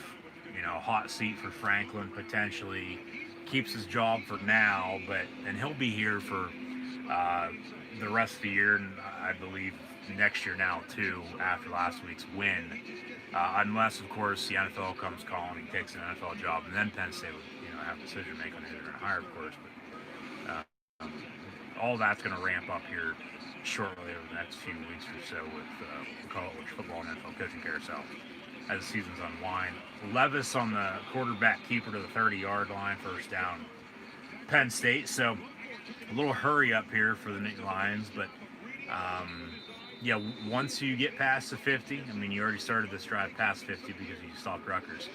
you know, hot seat for Franklin potentially, keeps his job for now, and he'll be here for the rest of the year, and I believe next year now too, after last week's win, unless of course the NFL comes calling, he takes an NFL job, and then Penn State would, you know, have a decision to make on who they're going to hire, of course. But all that's going to ramp up here shortly over the next few weeks or so with college football and NFL coaching carousel as the season's unwind. Levis on the quarterback keeper to the 30-yard line, first down, Penn State. So a little hurry up here for the Nittany Lions, but yeah, once you get past the 50, I mean, you already started this drive past 50 because you stopped Rutgers.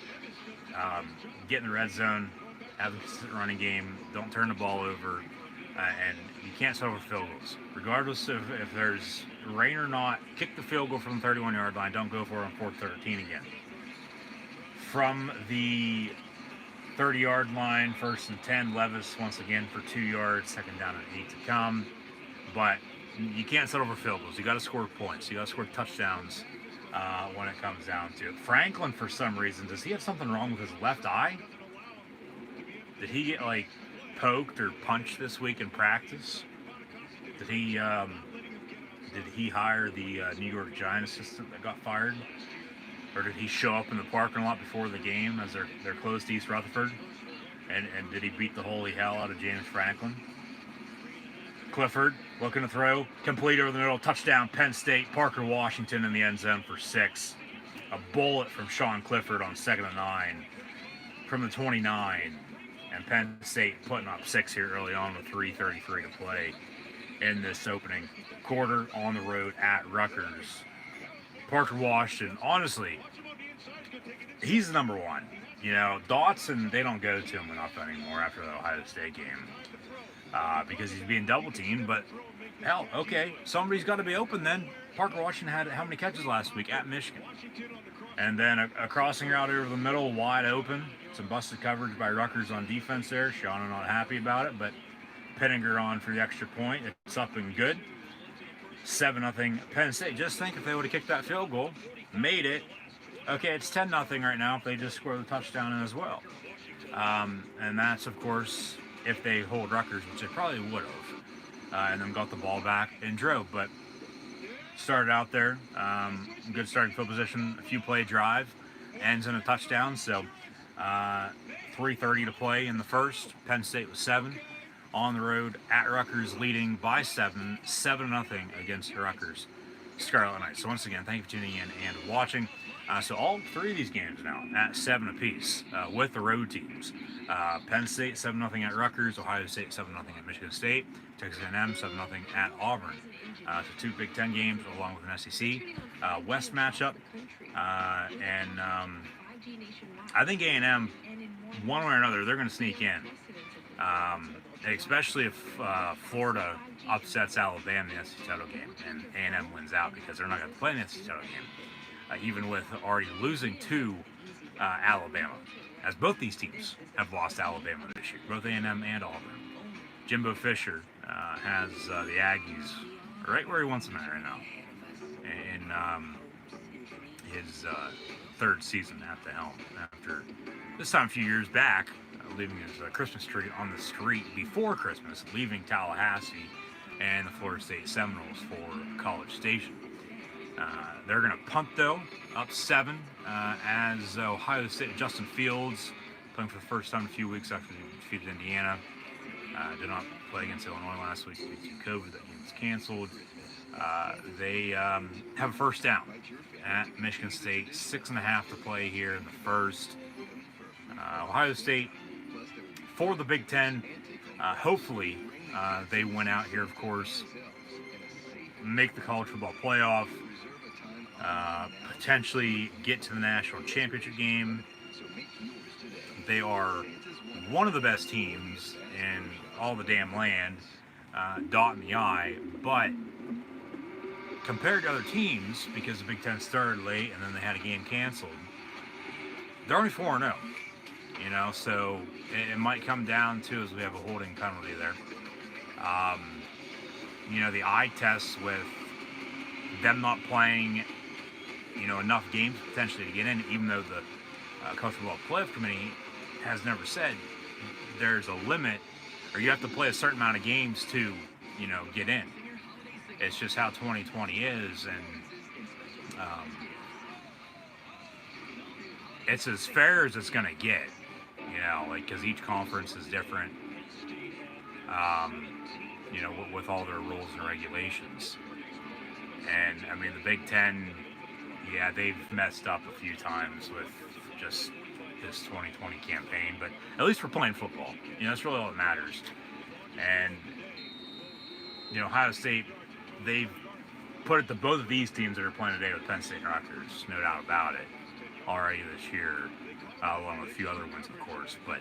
Get in the red zone, have a consistent running game, don't turn the ball over, and you can't settle for field goals. Regardless of if there's rain or not, kick the field goal from the 31-yard line, don't go for it on 4th-13 again. From the 30-yard line, 1st and 10, Levis once again for 2 yards, 2nd down and 8 to come. But you can't settle for field goals. You got to score points. You got to score touchdowns when it comes down to it. Franklin, for some reason, does he have something wrong with his left eye? Did he get like poked or punched this week in practice? Did he hire the New York Giant assistant that got fired? Or did he show up in the parking lot before the game as they're close to East Rutherford? And did he beat the holy hell out of James Franklin? Clifford looking to throw, complete over the middle, touchdown Penn State. Parker Washington in the end zone for 6. A bullet from Sean Clifford on 2nd and 9 from the 29. And Penn State putting up 6 here early on with 3:33 to play in this opening quarter on the road at Rutgers. Parker Washington, honestly, he's the number one. You know, Dotson, they don't go to him enough anymore after the Ohio State game because he's being double teamed. But hell, okay, somebody's got to be open then. Parker Washington had how many catches last week at Michigan? And then a crossing route over the middle, wide open. Some busted coverage by Rutgers on defense there. Shauna not happy about it, but Penninger on for the extra point. It's up and good. 7-0 Penn State. Just think if they would have kicked that field goal, made it. Okay, it's 10-0 right now if they just score the touchdown in as well. And that's, of course, if they hold Rutgers, which they probably would have, and then got the ball back and drove. But started out there, good starting field position, a few play drive, ends in a touchdown. So 3:30 to play in the first. Penn State was 7. On the road at Rutgers, leading by 7-0 against Rutgers Scarlet Knights. So once again, thank you for tuning in and watching. So all 3 of these games now at 7 apiece with the road teams. Penn State 7-0 at Rutgers, Ohio State 7-0 at Michigan State, Texas A&M 7-0 at Auburn. So 2 Big Ten games along with an SEC West matchup, and I think A&M, one way or another, they're going to sneak in. Especially if Florida upsets Alabama in the SEC title game and A&M wins out because they're not going to play in the SEC title game, even with already losing to Alabama, as both these teams have lost Alabama this year, both A&M and Auburn. Jimbo Fisher has the Aggies right where he wants them at right now in his 3rd season at the helm after this time a few years back, leaving his Christmas tree on the street before Christmas, leaving Tallahassee and the Florida State Seminoles for College Station. They're going to punt, though, up 7 as Ohio State, Justin Fields, playing for the first time in a few weeks after they defeated Indiana. Did not play against Illinois last week due to COVID. That game was canceled. They have a first down at Michigan State, 6.5 to play here in the first. Ohio State, for the Big Ten, hopefully they win out here, of course, make the college football playoff, potentially get to the national championship game. They are one of the best teams in all the damn land, dot in the I, but compared to other teams, because the Big Ten started late and then they had a game canceled, they're only 4-0. You know, so it might come down to, as we have a holding penalty there. You know, the eye test with them not playing, you know, enough games potentially to get in, even though the College Football Playoff Committee has never said there's a limit, or you have to play a certain amount of games to, you know, get in. It's just how 2020 is, and it's as fair as it's going to get, you know, like, because each conference is different, you know, with all their rules and regulations. And, I mean, the Big Ten, yeah, they've messed up a few times with just this 2020 campaign, but at least we're playing football. You know, that's really all that matters. And, you know, Ohio State, they've put it to both of these teams that are playing today with Penn State and Rutgers, no doubt about it, already this year, along with a few other wins, of course. But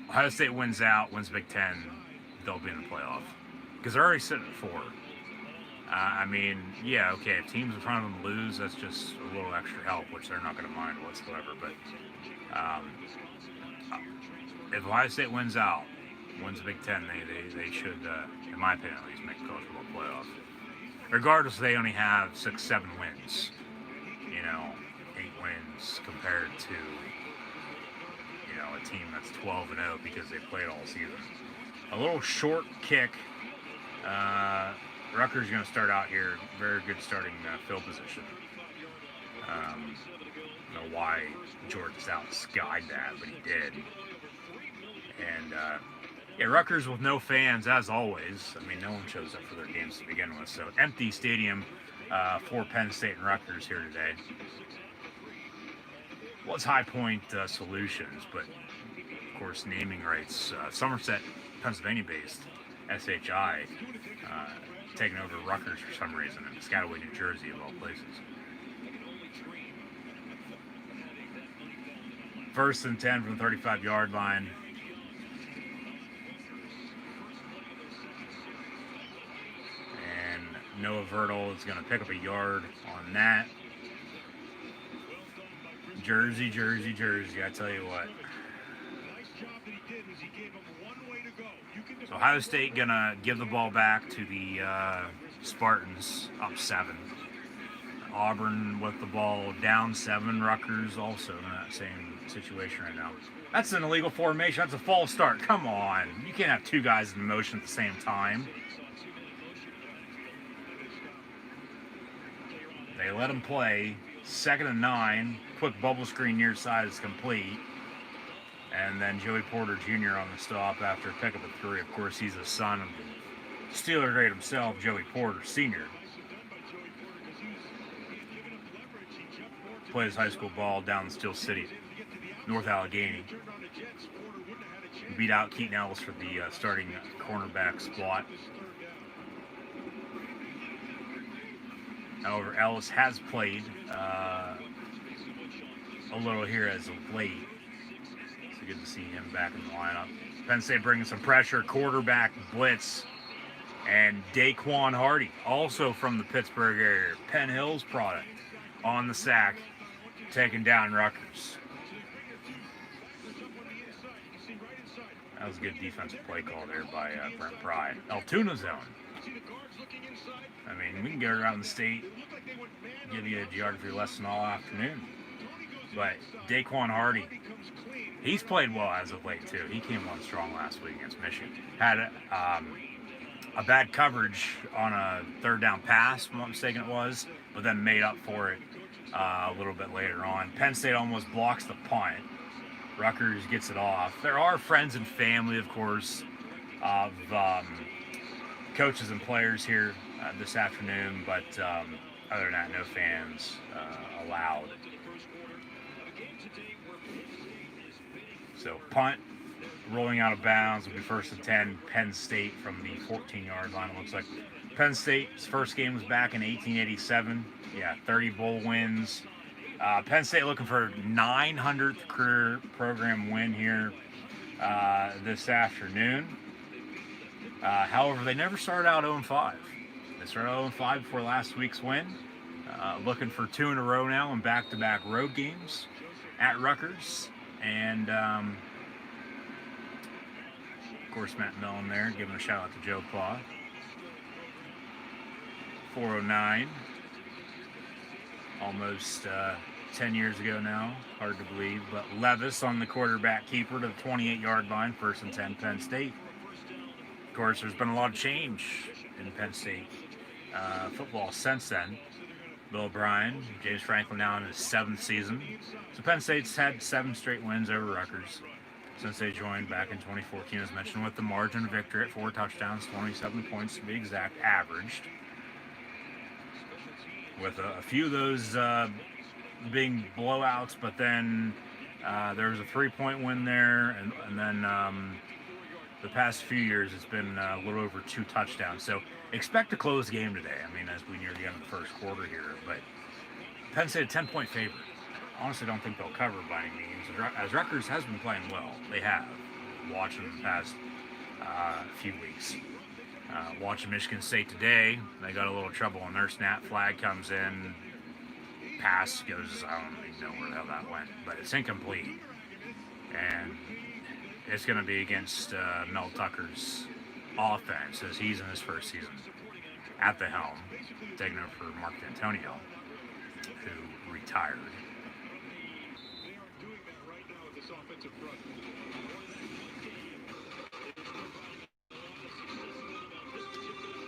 Ohio State wins out, wins Big Ten, they'll be in the playoff. Because they're already sitting at 4. I mean, yeah, okay, if teams in front of them lose, that's just a little extra help, which they're not going to mind whatsoever. But if Ohio State wins out, wins the Big Ten, they should, in my opinion at least, make the college football playoff. Regardless, they only have 6-7 wins. You know, 8 wins compared to, you know, a team that's 12-0 because they played all season. A little short kick. Rutgers is going to start out here. Very good starting field position. I don't know why George Stout skied that, but he did. And, yeah, Rutgers with no fans, as always. I mean, no one shows up for their games to begin with. So, empty stadium for Penn State and Rutgers here today. Well, it's High Point Solutions, but, of course, naming rights. Somerset, Pennsylvania-based SHI, taking over Rutgers for some reason in Piscataway, New Jersey, of all places. 1st and 10 from the 35-yard line. And Noah Vertle is going to pick up a yard on that. Jersey, I tell you what. So Ohio State gonna give the ball back to the Spartans, up 7. Auburn with the ball down 7. Rutgers also in that same situation right now. That's an illegal formation. That's a false start. Come on. You can't have 2 guys in motion at the same time. They let him play. 2nd and 9. Quick bubble screen near side is complete. And then Joey Porter Jr. on the stop after a pickup of 3. Of course, he's the son of the Steeler great himself, Joey Porter Sr. Plays high school ball down in Steel City, North Allegheny. Beat out Keaton Ellis for the starting cornerback spot. However, Ellis has played a little here as of late. So good to see him back in the lineup. Penn State bringing some pressure, quarterback blitz, and Daquan Hardy, also from the Pittsburgh area, Penn Hills product, on the sack, taking down Rutgers. That was a good defensive play call there by Brent Pry. Altoona zone. I mean, we can go around the state, give you a geography lesson all afternoon. But Daquan Hardy, he's played well as of late, too. He came on strong last week against Michigan. Had a bad coverage on a 3rd down pass, if I'm not mistaken it was, but then made up for it a little bit later on. Penn State almost blocks the punt. Rutgers gets it off. There are friends and family, of course, of coaches and players here this afternoon, but other than that, no fans allowed. So punt, rolling out of bounds, will be 1st and 10, Penn State from the 14-yard line. It looks like Penn State's first game was back in 1887. Yeah, 30 bowl wins. Penn State looking for 900th career program win here this afternoon. However, they never started out 0-5. They started 0-5 before last week's win. looking for 2 in a row now in back-to-back road games at Rutgers. And, of course, Matt Millen there, giving a shout-out to Joe Claw. 409. Almost 10 years ago now. Hard to believe. But Levis on the quarterback keeper to the 28-yard line. 1st and 10, Penn State. Of course, there's been a lot of change in Penn State football since then. Bill O'Brien, James Franklin now in his 7th season. So Penn State's had 7 straight wins over Rutgers since they joined back in 2014, as mentioned, with the margin of victory at 4 touchdowns, 27 points to be exact, averaged. With a few of those being blowouts, but then there was a 3-point win there, and then the past few years it's been a little over 2 touchdowns. So expect to close the game today. I mean, as we near the end of the first quarter here, but Penn State a 10-point favorite. Honestly, don't think they'll cover by any means. As Rutgers has been playing well, they have. Watching the past few weeks. Watching Michigan State today, they got a little trouble on their snap. Flag comes in, pass goes, I don't even know where the hell that went, but it's incomplete. And it's going to be against Mel Tucker's offense, as he's in his first season at the helm, taking over for Mark D'Antonio, who retired.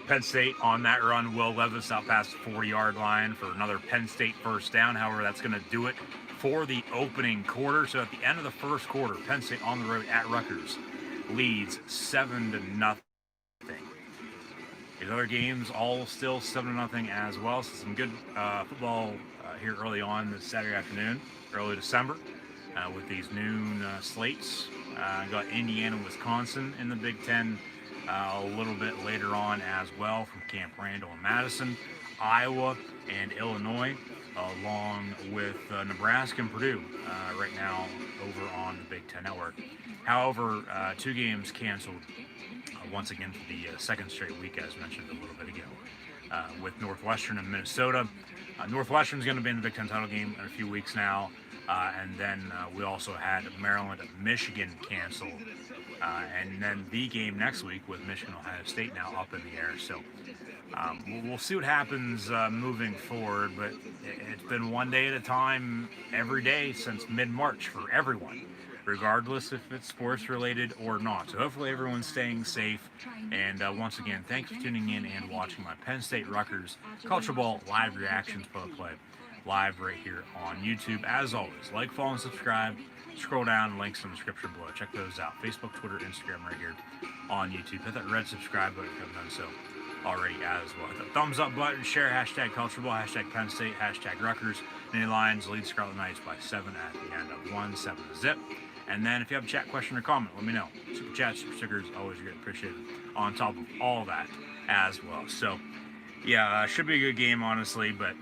Penn State on that run. Will Levis out past the 40-yard line for another Penn State first down. However, that's going to do it for the opening quarter. So at the end of the first quarter, Penn State on the road at Rutgers leads 7-0. These other games all still 7-0 as well. So some good football here early on this Saturday afternoon, early December, with these noon slates. Got Indiana, Wisconsin in the Big Ten a little bit later on as well, from Camp Randall and Madison, Iowa and Illinois, along with Nebraska and Purdue right now over on the Big Ten Network. However, 2 games canceled once again for the second straight week, as mentioned a little bit ago, with Northwestern and Minnesota. Northwestern's going to be in the Big Ten title game in a few weeks now, and then we also had Maryland and Michigan canceled. And then the game next week with Michigan, Ohio State now up in the air. So we'll see what happens moving forward. But it's been one day at a time every day since mid-March for everyone, regardless if it's sports related or not. So hopefully everyone's staying safe. And once again, thanks for tuning in and watching my Penn State Rutgers College Football live reactions play live right here on YouTube. As always, like, follow, and subscribe. Scroll down, links in the description below. Check those out. Facebook, Twitter, Instagram right here on YouTube. Hit that red subscribe button if you haven't done so already as well. Hit the thumbs up button. Share hashtag College Football, hashtag Penn State, hashtag Rutgers. Nittany Lions lead Scarlet Knights by 7 at the end of 1-7-0. And then if you have a chat, question, or comment, let me know. Super chat, super stickers, always great appreciated on top of all that as well. So, yeah, should be a good game, honestly, but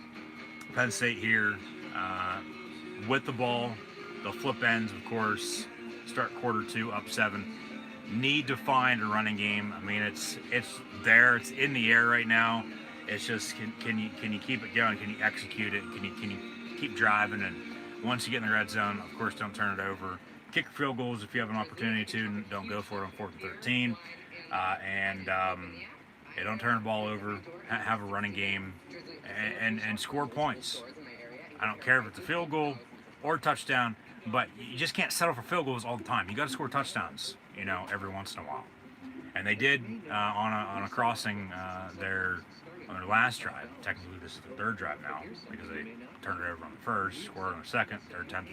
Penn State here with the ball. They'll flip ends, of course, start quarter 2 up 7. Need to find a running game. I mean, it's there. It's in the air right now. It's just, can you keep it going? Can you execute it? Can you keep driving? And once you get in the red zone, of course, don't turn it over. Kick field goals if you have an opportunity to. Don't go for it on 4th and 13. Don't turn the ball over. Have a running game and score points. I don't care if it's a field goal or touchdown, but you just can't settle for field goals all the time. You got to score touchdowns, every once in a while. And they did on a crossing on their last drive. Technically, this is the 3rd drive now because they turned it over on the first, scored on the second, third time,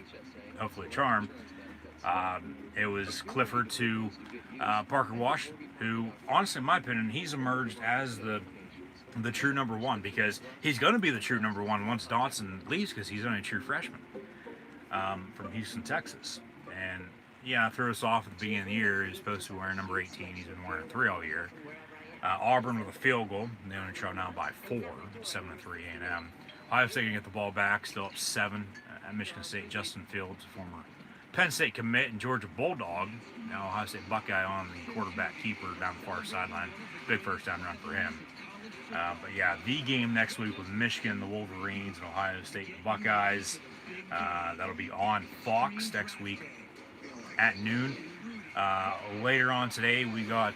hopefully a charm. It was Clifford to Parker Washington, who, honestly, in my opinion, he's emerged as the true number 1, because he's going to be the true number 1 once Dotson leaves, because he's only a true freshman from Houston, Texas. And yeah, threw us off at the beginning of the year. He's supposed to be wearing number 18. He's been wearing 3 all year. Auburn with a field goal. They only trail now by 4, 7-3 A&M. Ohio State can get the ball back, still up 7 at Michigan State. Justin Fields, former Penn State commit and Georgia Bulldog. Now Ohio State Buckeye on the quarterback keeper down the far sideline. Big first down run for him. But yeah, the game next week with Michigan, the Wolverines, and Ohio State, the Buckeyes. That'll be on Fox next week at noon. Later on today, we got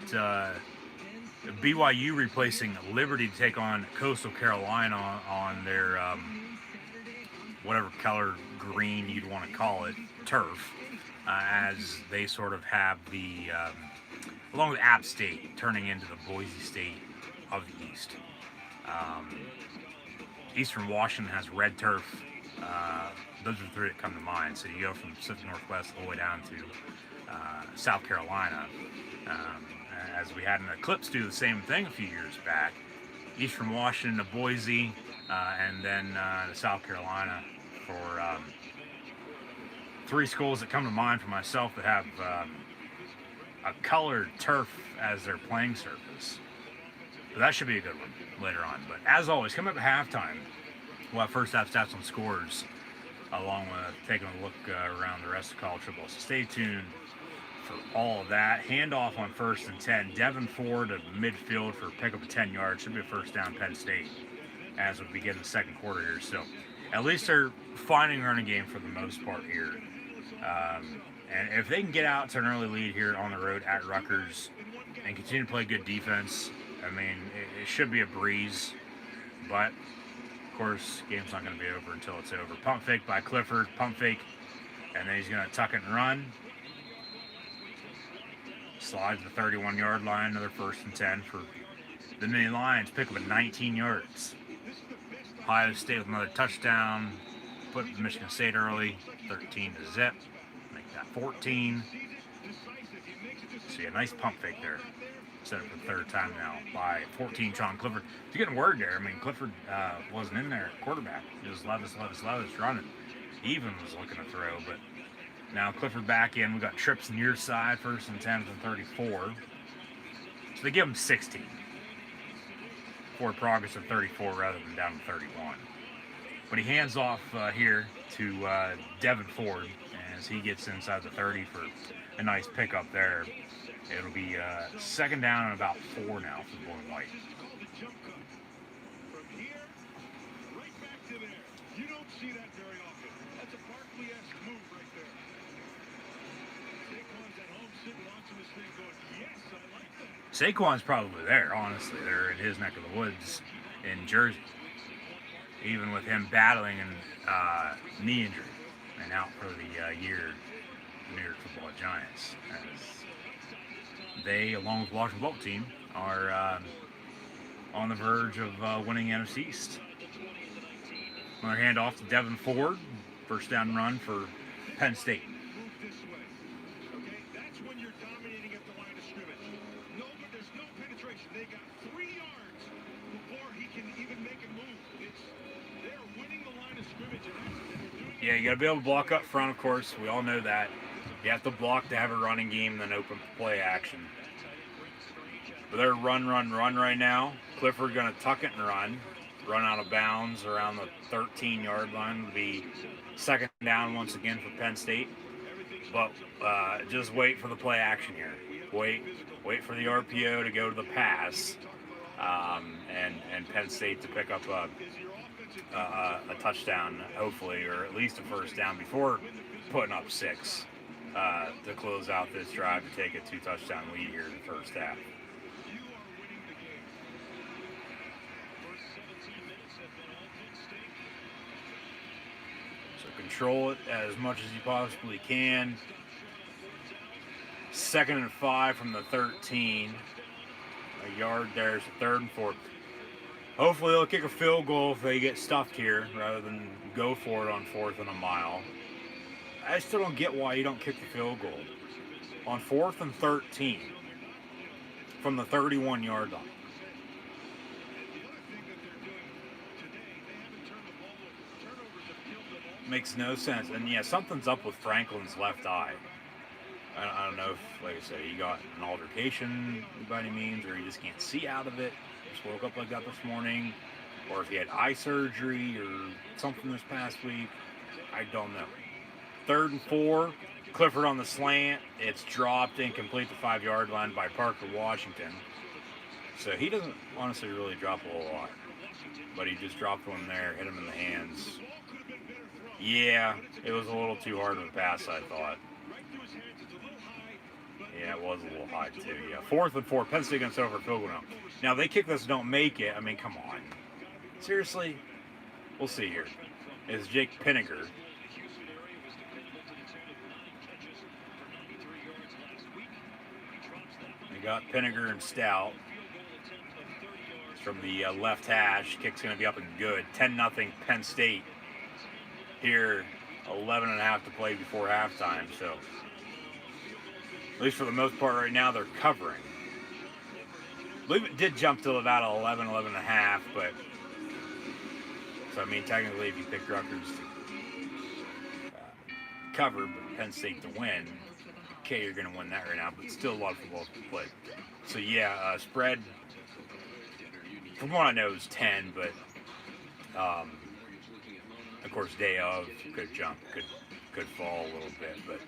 BYU replacing Liberty to take on Coastal Carolina on their whatever color green you'd want to call it, turf, as they sort of have the, along with App State, turning into the Boise State of the East. Eastern Washington has red turf. Those are the three that come to mind. So you go from Pacific Northwest all the way down to South Carolina. As we had an Eclipse do the same thing a few years back. Eastern Washington to Boise, and then to South Carolina for three schools that come to mind for myself that have a colored turf as their playing surface. So that should be a good one later on. But as always, coming up at halftime, we'll have first half stats on scores, along with taking a look around the rest of college football. So stay tuned for all of that. Handoff on 1st and 10. Devin Ford to midfield for a pickup of 10 yards. Should be a first down Penn State as we begin the second quarter here. So at least they're finding a running game for the most part here. And if they can get out to an early lead here on the road at Rutgers and continue to play good defense, I mean, it should be a breeze. But, of course, game's not going to be over until it's over. Pump fake by Clifford. Pump fake. And then he's going to tuck it and run. Slide to the 31-yard line. Another 1st and 10 for the Mini Lions. Pick up at 19 yards. Ohio State with another touchdown. Put Michigan State early. 13 to zip. Make that 14. See a nice pump fake there. Set it for the third time now by 14, Sean Clifford. If you're getting word there, I mean, Clifford wasn't in there at quarterback. It was Levis running. Even was looking to throw, but now Clifford back in. We got trips near side, 1st and 10 from 34. So they give him 16. Forward progress of 34 rather than down to 31. But he hands off here to Devin Ford as he gets inside the 30 for a nice pickup there. It'll be second down and about 4 now for Blue and White. From here, right back to there. You don't see that very often. That's a Barkley-esque move right there. Saquon's at home sitting watching this thing going, yes, I like that. Saquon's probably there, honestly. They're in his neck of the woods in Jersey. Even with him battling a knee injury and out for the year, the New York Football Giants. As they, along with Washington football team, are on the verge of winning the NFC East. Another handoff to Devin Ford. First down run for Penn State. Move this way. Okay, that's when you're dominating at the line of scrimmage. No, but there's no penetration. They got 3 yards before he can even make a move. They're winning the line of scrimmage, and they're doing it. Yeah, you got to be able to block up front, of course. We all know that. You have to block to have a running game, then open for play action. But they're run right now. Clifford going to tuck it and run out of bounds around the 13-yard line. It'll be second down once again for Penn State. But just wait for the play action here. Wait for the RPO to go to the pass, and Penn State to pick up a touchdown, hopefully, or at least a first down before putting up 6 to close out this drive to take a 2-touchdown lead here in the first half. Control it as much as you possibly can. 2nd and 5 from the 13. A yard there is 3rd and 4. Hopefully they'll kick a field goal if they get stuffed here rather than go for it on 4th and a mile. I still don't get why you don't kick the field goal. On 4th and 13 from the 31-yard line. Makes no sense. And yeah, something's up with Franklin's left eye. I don't know if, like I said, he got an altercation by any means, or he just can't see out of it. Just woke up like that this morning. Or if he had eye surgery or something this past week. I don't know. 3rd and 4. Clifford on the slant. It's dropped incomplete the 5-yard line by Parker Washington. So he doesn't honestly really drop a whole lot. But he just dropped one there, hit him in the hands. Yeah, it was a little too hard of a pass, I thought. Yeah, it was a little high, too. Yeah, 4th and 4. Penn State gets over field goal now. Now, they kick this, don't make it. I mean, come on. Seriously? We'll see here. It's Jake Penninger. They got Penninger and Stout. From the left hash. Kick's going to be up and good. 10-0 Penn State. Here, 11.5 to play before halftime. So, at least for the most part right now, they're covering. I believe it did jump to about 11.5, but... So, I mean, technically, if you pick Rutgers to cover, but Penn State to win, okay, you're going to win that right now, but still a lot of football to play. So, yeah, spread... From what I know, is 10, but of course, day of could jump, could fall a little bit, but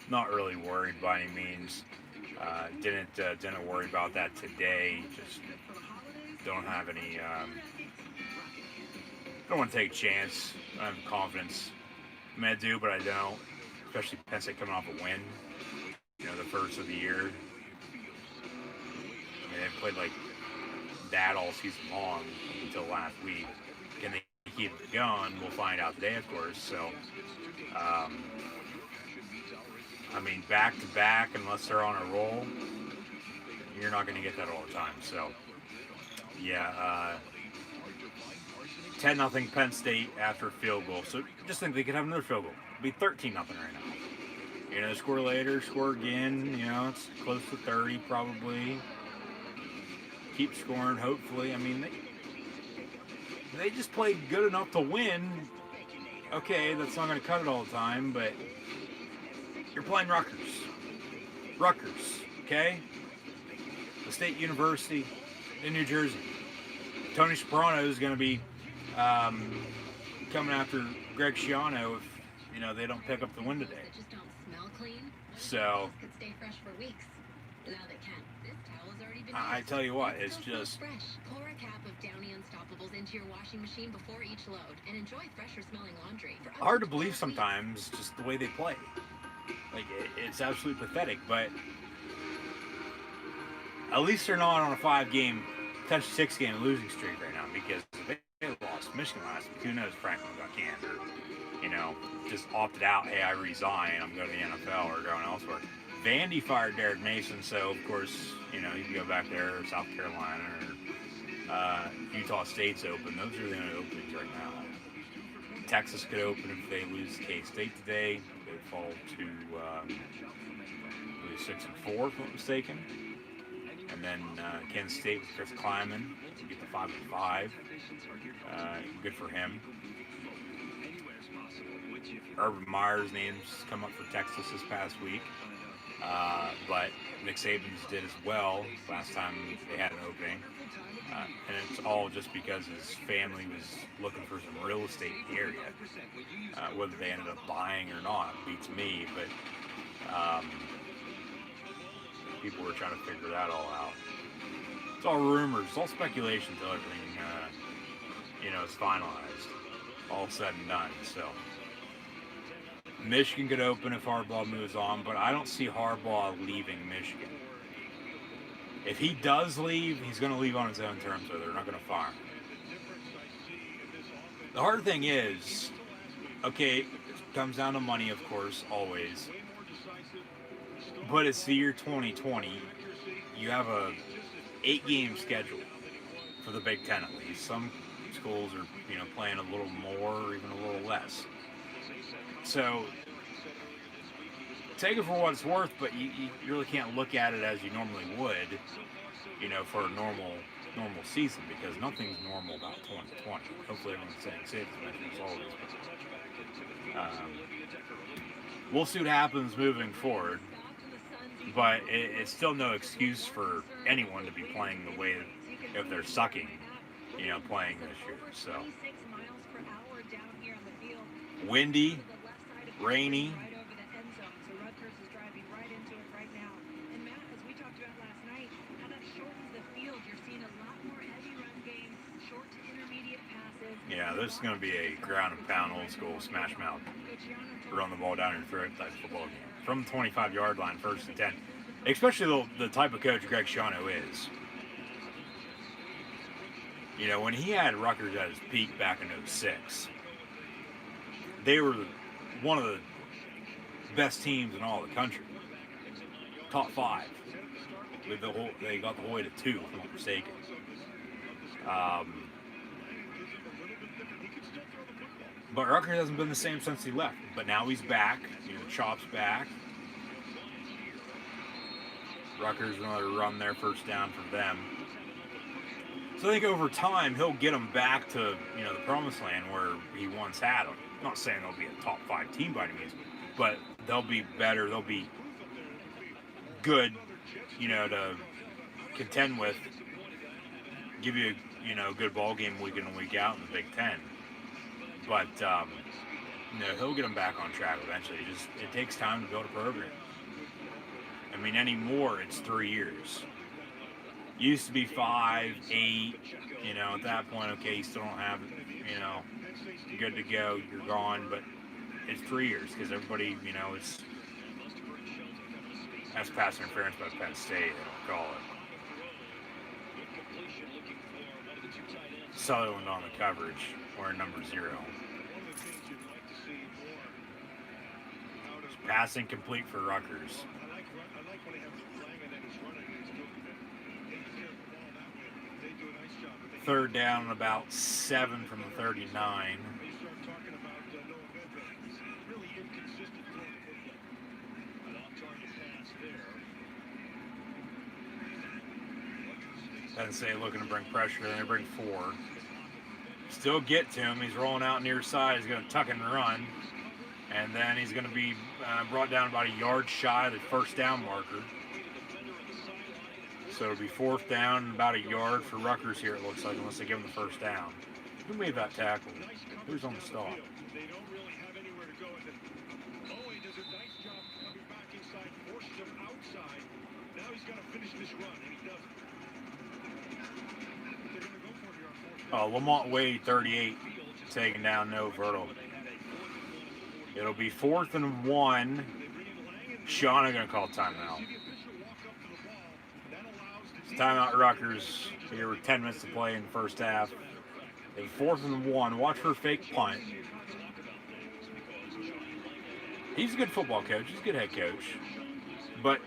not really worried by any means. Didn't worry about that today. Just don't have any. Don't want to take a chance. I don't have confidence. I mean, I do, but I don't. Especially Penn State coming off a win. You know, the first of the year. I mean, they played like that all season long until last week. Can they keep it going? We'll find out today, of course. So, I mean, back to back, unless they're on a roll, you're not going to get that all the time. So, yeah, 10-0 Penn State after a field goal. So just think they could have another field goal. It'd be 13-0 right now. You know, score later, score again. You know, it's close to 30 probably. Keep scoring, hopefully. I mean, they just played good enough to win. Okay, that's not going to cut it all the time, but you're playing Rutgers. Rutgers, okay? The State University in New Jersey. Tony Soprano is going to be coming after Greg Schiano if, you know, they don't pick up the win today. So, I tell you what, it's just Pour a cap of Downy Unstoppables into your washing machine before each load and enjoy fresher smelling laundry. Hard to believe sometimes, just the way they play. Like, it's absolutely pathetic, but at least they're not on a 5-game, potentially 6-game losing streak right now, because if they lost Michigan last week, who knows, Franklin got canned, or, you know, just opted out, hey, I resign, I'm going to the NFL or going elsewhere. Vandy fired Derek Mason, so, of course, you know, you can go back there, or South Carolina, or Utah State's open. Those are the only openings right now. Texas could open if they lose K-State today. They fall to 6-4, if I'm not mistaken. And then Kansas State with Chris Kleiman to get to 5-5. Good for him. Urban Meyer's names come up for Texas this past week. But Nick Saban's did as well last time they had an opening. And it's all just because his family was looking for some real estate in the area. Whether they ended up buying or not beats me, but people were trying to figure that all out. It's all rumors, it's all speculation until everything, you know, is finalized. All said and done, so. Michigan could open if Harbaugh moves on, but I don't see Harbaugh leaving Michigan. If he does leave, he's going to leave on his own terms, so they're not going to fire him. The hard thing is, okay, it comes down to money, of course, always. But it's the year 2020. You have a 8-game schedule for the Big Ten, at least. Some schools are, you know, playing a little more or even a little less. So, take it for what it's worth, but you really can't look at it as you normally would, you know, for a normal season, because nothing's normal about 2020. Hopefully everyone's staying safe as much as always. We'll see what happens moving forward, but it's still no excuse for anyone to be playing the way that, if they're sucking, you know, playing this year. So, windy, rainy. throughout last night, how that shortens the field. You're seeing a lot more heavy run game, short to intermediate passes. Yeah, this is going to be a ground and pound, old school smash mouth, run the ball down your throat type football game. From the 25-yard line, 1st and 10. Especially the type of coach Greg Schiano is. You know, when he had Rutgers at his peak back in 06, they were one of the best teams in all the country. Top 5. They got the whole way to 2, if I'm not mistaken. But Rutgers hasn't been the same since he left. But now he's back. You know, Chop's back. Rutgers another run their first down for them. So I think over time he'll get them back to, you know, the promised land where he once had them. I'm not saying they'll be a top 5 team by any means, but they'll be better. They'll be good, you know, to contend with. Give you a, you know, good ball game week in and week out in the Big Ten. But you know, he'll get them back on track eventually. It takes time to build a program. I mean, anymore it's 3 years. Used to be 5, 8. You know, at that point, okay, you still don't have, you know, good to go. You're gone, but it's 3 years because everybody, you know, that's pass interference by Penn State. They'll call it. Sutherland on the coverage, wearing number 0. Passing complete for Rutgers. Third down and about 7 from the 39. Penn State looking to bring pressure, then they bring 4. Still get to him. He's rolling out near side. He's going to tuck and run. And then he's going to be brought down about a yard shy of the first down marker. So it'll be 4th down and about a yard for Rutgers here, it looks like, unless they give him the first down. Who made that tackle? Who's on the stop? They don't really have anywhere to go. Owe does a nice job coming back inside, forces him outside. Now he's got to finish this run, and he doesn't. They're going to go for it here on 4th down. Lamont Wade, 38, taking down No Vertle. It'll be 4th and 1. Shauna going to call timeout. Timeout Rutgers. Here with 10 minutes to play in the first half. And 4th and 1. Watch for a fake punt. He's a good football coach. He's a good head coach. But,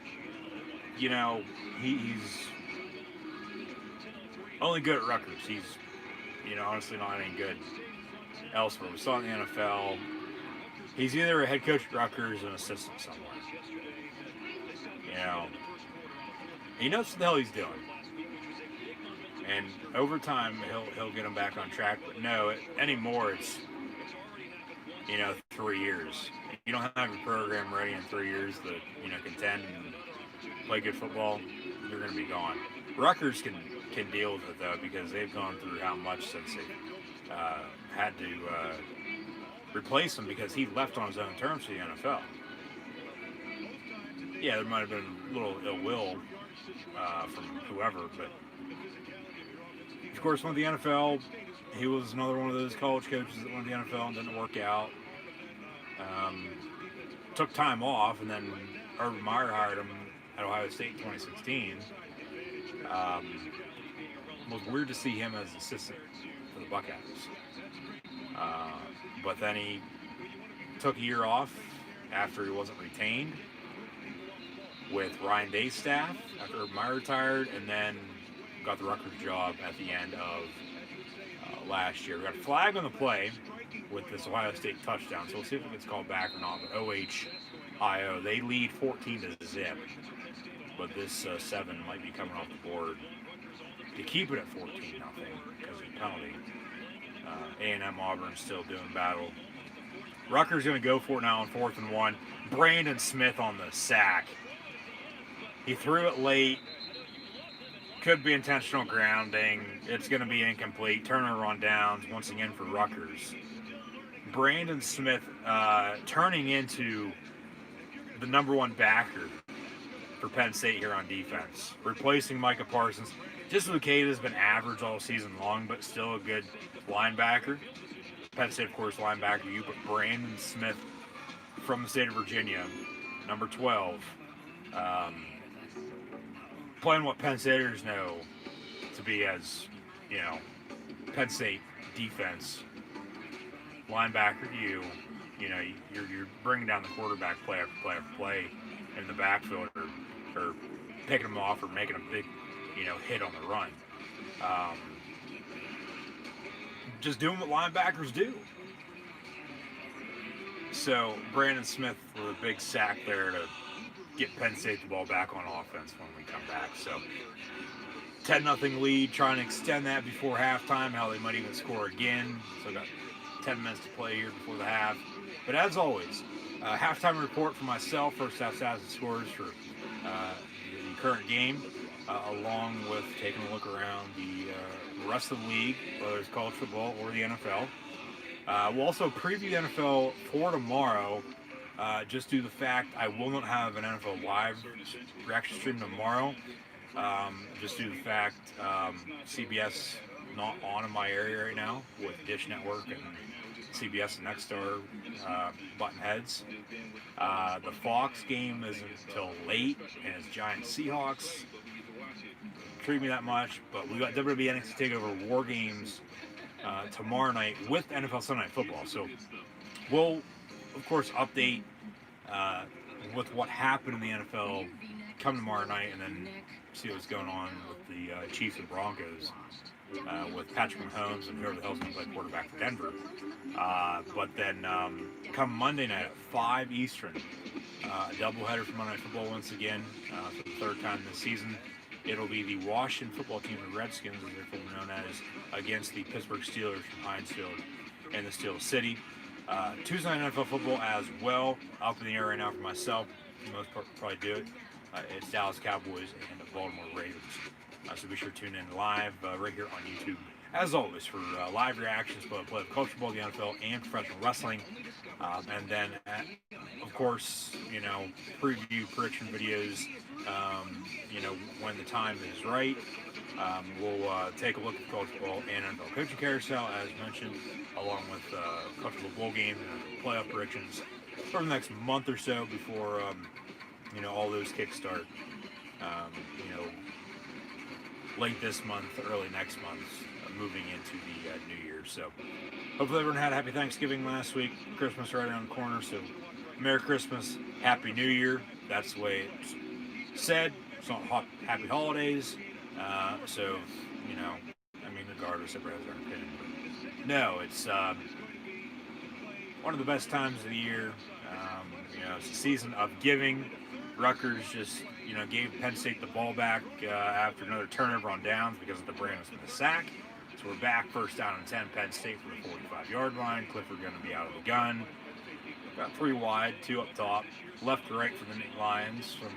you know, he's only good at Rutgers. He's, you know, honestly not any good elsewhere. We saw it in the NFL. He's either a head coach at Rutgers or an assistant somewhere. You know, he knows what the hell he's doing. And over time, he'll get him back on track. But no, anymore it's, you know, 3 years. You don't have your program ready in 3 years to, you know, contend and play good football, you're going to be gone. Rutgers can deal with it, though, because they've gone through how much since they had to replace him because he left on his own terms to the NFL. Yeah, there might have been a little ill will from whoever, but of course, went to the NFL. He was another one of those college coaches that went to the NFL and didn't work out. Took time off, and then Urban Meyer hired him at Ohio State in 2016. It was weird to see him as assistant for the Buckeyes. But then he took a year off after he wasn't retained with Ryan Day's staff after Urban Meyer retired, and then got the Rutgers job at the end of last year. We got a flag on the play with this Ohio State touchdown, so we'll see if it gets called back or not. But OHIO, they lead 14-0, but this 7 might be coming off the board to keep it at 14-0 because of the penalty. A&M Auburn still doing battle. Rutgers going to go for it now on 4th and 1. Brandon Smith on the sack. He threw it late. Could be intentional grounding. It's going to be incomplete. Turnover on downs once again for Rutgers. Brandon Smith turning into the number 1 backer for Penn State here on defense. Replacing Micah Parsons. Just Lucada has been average all season long, but still a good linebacker. Penn State, of course, linebacker. You put Brandon Smith from the state of Virginia, number 12. Playing what Penn Staters know to be as, Penn State defense. Linebacker, you're bringing down the quarterback play after play after play in the backfield, or picking them off or making a big, hit on the run. Just doing what linebackers do. So Brandon Smith with a big sack there to get Penn State the ball back on offense when we come back. So 10-0 lead, trying to extend that before halftime. How they might even score again. So got 10 minutes to play here before the half. But as always, halftime report for myself, first half stats and scores for the current game, along with taking a look around the rest of the league, whether it's college football or the NFL. We'll also preview the NFL for tomorrow, just due to the fact I will not have an NFL Live reaction stream tomorrow. Just due to the fact CBS not on in my area right now with Dish Network and CBS and Nexstar button heads. The Fox game isn't until late, and it's Giants Seahawks. Treat me that much, but we got WWE NXT TakeOver War Games tomorrow night with NFL Sunday Night Football. So we'll, of course, update with what happened in the NFL come tomorrow night, and then see what's going on with the Chiefs and Broncos with Patrick Mahomes and whoever the hell's going to play quarterback for Denver. But then come Monday night at 5 Eastern, a doubleheader for Monday Night Football once again for the third time this season. It'll be the Washington football team, the Redskins, as they're known as, against the Pittsburgh Steelers from Heinz Field in the Steel City. Tuesday night NFL football as well. Up in the air right now for myself. For the most part, probably do it. It's Dallas Cowboys and the Baltimore Ravens. So be sure to tune in live right here on YouTube. As always, for live reactions, play of college football, the NFL, and professional wrestling. And then, of course, preview prediction videos, when the time is right. We'll take a look at college football and NFL coaching carousel, as mentioned, along with college football bowl games and playoff predictions for the next month or so before, all those kickstart, late this month, early next month, moving into the new year. So hopefully everyone had a happy Thanksgiving last week. Christmas right around the corner. So Merry Christmas, Happy New Year. That's the way it's said. It's not Happy Holidays. Regardless, everybody has their opinion. No, it's one of the best times of the year. It's a season of giving. Rutgers just, gave Penn State the ball back after another turnover on downs because of the Brandon Smith sack. So we're back, first down and 10, Penn State for the 45-yard line. Clifford going to be out of the gun. Got 3 wide, 2 up top. Left to right for the Lions from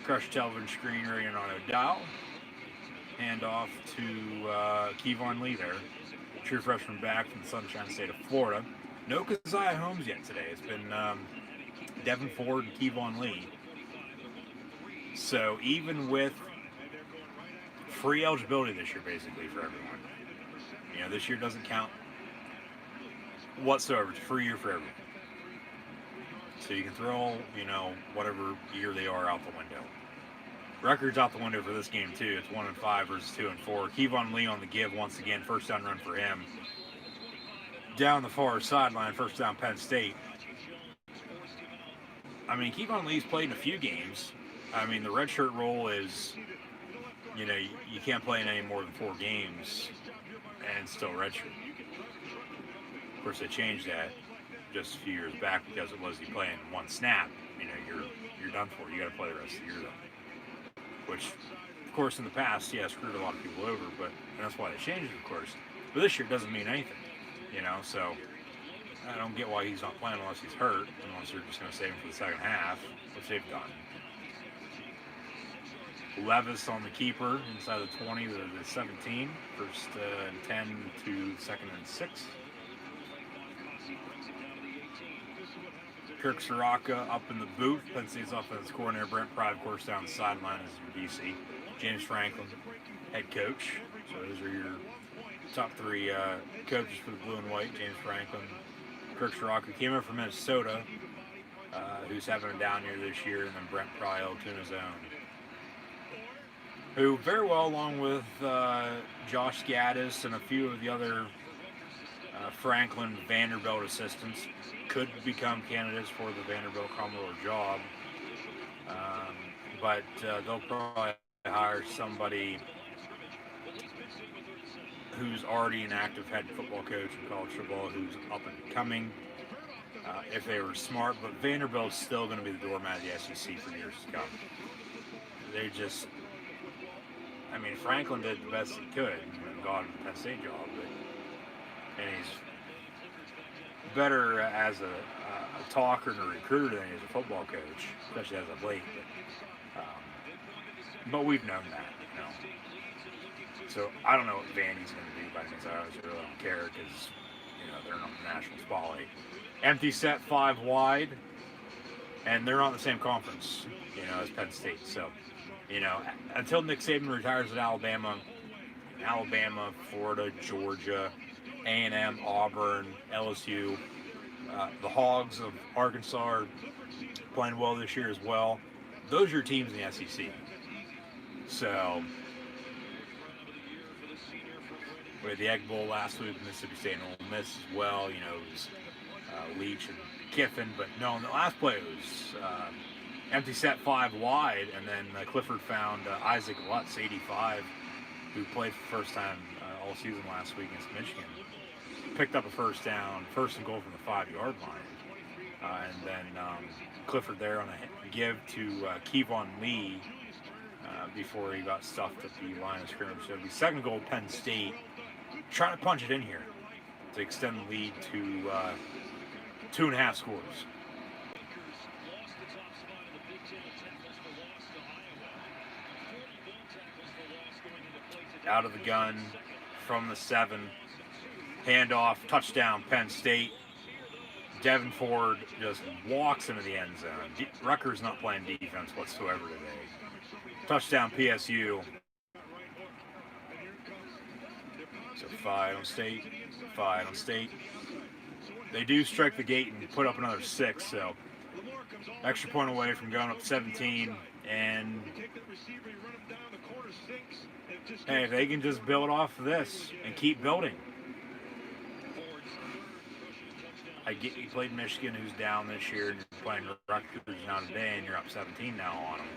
Crush Television screen right on O'Dowd. Hand off to Kevon Lee there. True freshman back from the Sunshine State of Florida. No Keziah Holmes yet today. It's been Devin Ford and Kevon Lee. So even with free eligibility this year, basically, for everyone. This year doesn't count whatsoever. It's a free year for everyone. So you can throw, whatever year they are out the window. Records out the window for this game, too. It's 1-5 versus 2-4. Kevon Lee on the give once again. First down run for him. Down the far sideline, first down Penn State. Kevon Lee's played in a few games. The redshirt rule is, you can't play in any more than 4 games and still redshirt. Of course, they changed that just a few years back because it was you playing 1 snap. You're done for. You got to play the rest of the year, though. Which, of course, in the past, screwed a lot of people over, and that's why they changed it, of course. But this year it doesn't mean anything, so I don't get why he's not playing unless he's hurt, unless they're just going to save him for the second half, which they've done. Levis on the keeper inside the 20 to the 17, first and 10 to second and 6. Kirk Soraka up in the booth. Penn State's offensive coordinator. Brent Pry, of course, down the sideline as your DC. James Franklin, head coach. So those are your top three coaches for the blue and white. James Franklin, Kirk Soraka came in from Minnesota, who's having a down year this year, and then Brent Pry, Tuna's own, who very well, along with Josh Gaddis and a few of the other Franklin Vanderbilt assistants, could become candidates for the Vanderbilt Commodore job. But they'll probably hire somebody who's already an active head football coach in college football, who's up and coming, if they were smart. But Vanderbilt's still going to be the doormat of the SEC for years to come. They just, I mean, Franklin did the best he could and got the Penn State job, and he's better as a talker and a recruiter than he is a football coach, especially as of late. But we've known that, you know. So I don't know what Vandy's going to do by means. I really don't care because, you know, they're not the national spotlight. Empty set 5 wide, and they're not in the same conference, you know, as Penn State. So, you know, until Nick Saban retires at Alabama, Florida, Georgia, A&M, Auburn, LSU, the Hogs of Arkansas are playing well this year as well. Those are your teams in the SEC. So, we had the Egg Bowl last week, Mississippi State and Ole Miss as well. You know, it was Leach and Kiffin. But no, in the last play it was empty set 5 wide, and then Clifford found Isaac Lutz, 85, who played for the first time all season last week against Michigan. Picked up a first down, first and goal from the 5-yard line. And then Clifford there on a give to Kevon Lee before he got stuffed at the line of scrimmage. So it'll be second goal, Penn State. Trying to punch it in here to extend the lead to 2.5 scores. Out of the gun from the 7. Handoff, touchdown, Penn State. Devin Ford just walks into the end zone. Rutgers not playing defense whatsoever today. Touchdown, PSU. So 5 on State, 5 on State. They do strike the gate and put up another 6, so extra point away from going up 17. And hey, if they can just build off of this and keep building. I get you played Michigan, who's down this year, and you're playing Rutgers now today, and you're up 17 now on them.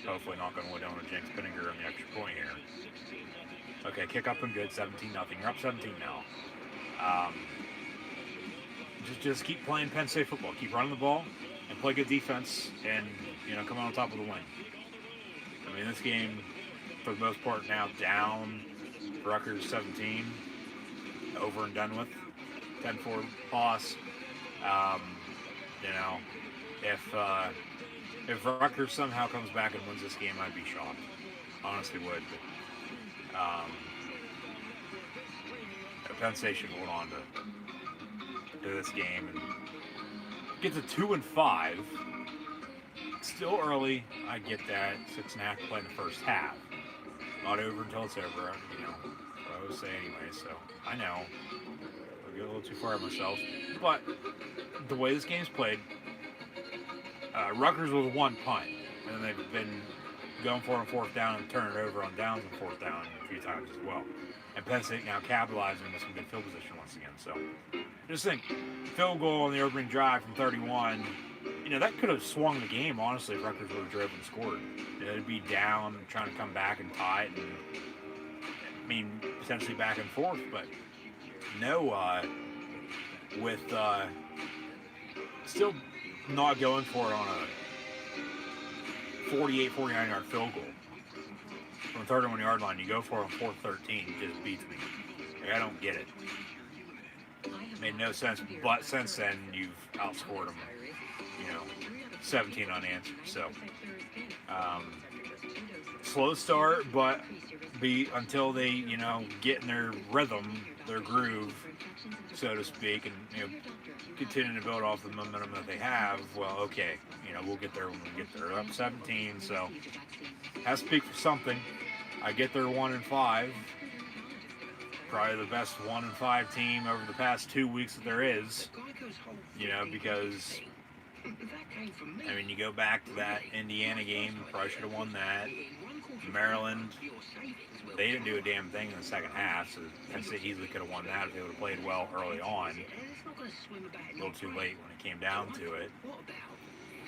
Hopefully not going to wood down with Jinx Pinninger on the extra point here. Okay, kick up and good, 17-0. You're up 17 now. Just keep playing Penn State football. Keep running the ball and play good defense, and you know, come out on top of the win. I mean, this game, for the most part, now down. Rutgers 17, over and done with. 10-4 loss. You know, if Rutgers somehow comes back and wins this game, I'd be shocked. Honestly would. But Penn State should hold on to this game and get to 2-5. Still early, I get that. 6.5 to play in the first half. Not over until it's over. You know, what I always say anyway. So I know. Get a little too far of myself, but the way this game's played, Rutgers was 1 punt, and then they've been going for it on 4th down and turning it over on downs on 4th down a few times as well. And Penn State now capitalizing with some good field position once again. So just think, field goal on the opening drive from 31, you know, that could have swung the game, honestly, if Rutgers would have driven and scored. You know, it'd be down, trying to come back and tie it, and I mean, potentially back and forth, but no, with still not going for it on a 48, 49-yard field goal. From the 31-yard line, you go for it on 4th 13, it just beats me. Like, I don't get it. Made no sense, but since then, you've outscored them, you know, 17 unanswered. So, slow start, but until they, you know, get in their rhythm their groove, so to speak, and continue to build off the momentum that they have, well, okay, we'll get there when we get there. They're up 17, so has to speak for something. I get their 1-5, probably the best 1-5 team over the past 2 weeks that there is, because you go back to that Indiana game, probably should have won that. Maryland, they didn't do a damn thing in the second half, so Penn State easily could have won that if they would have played well early on. A little too late when it came down to it.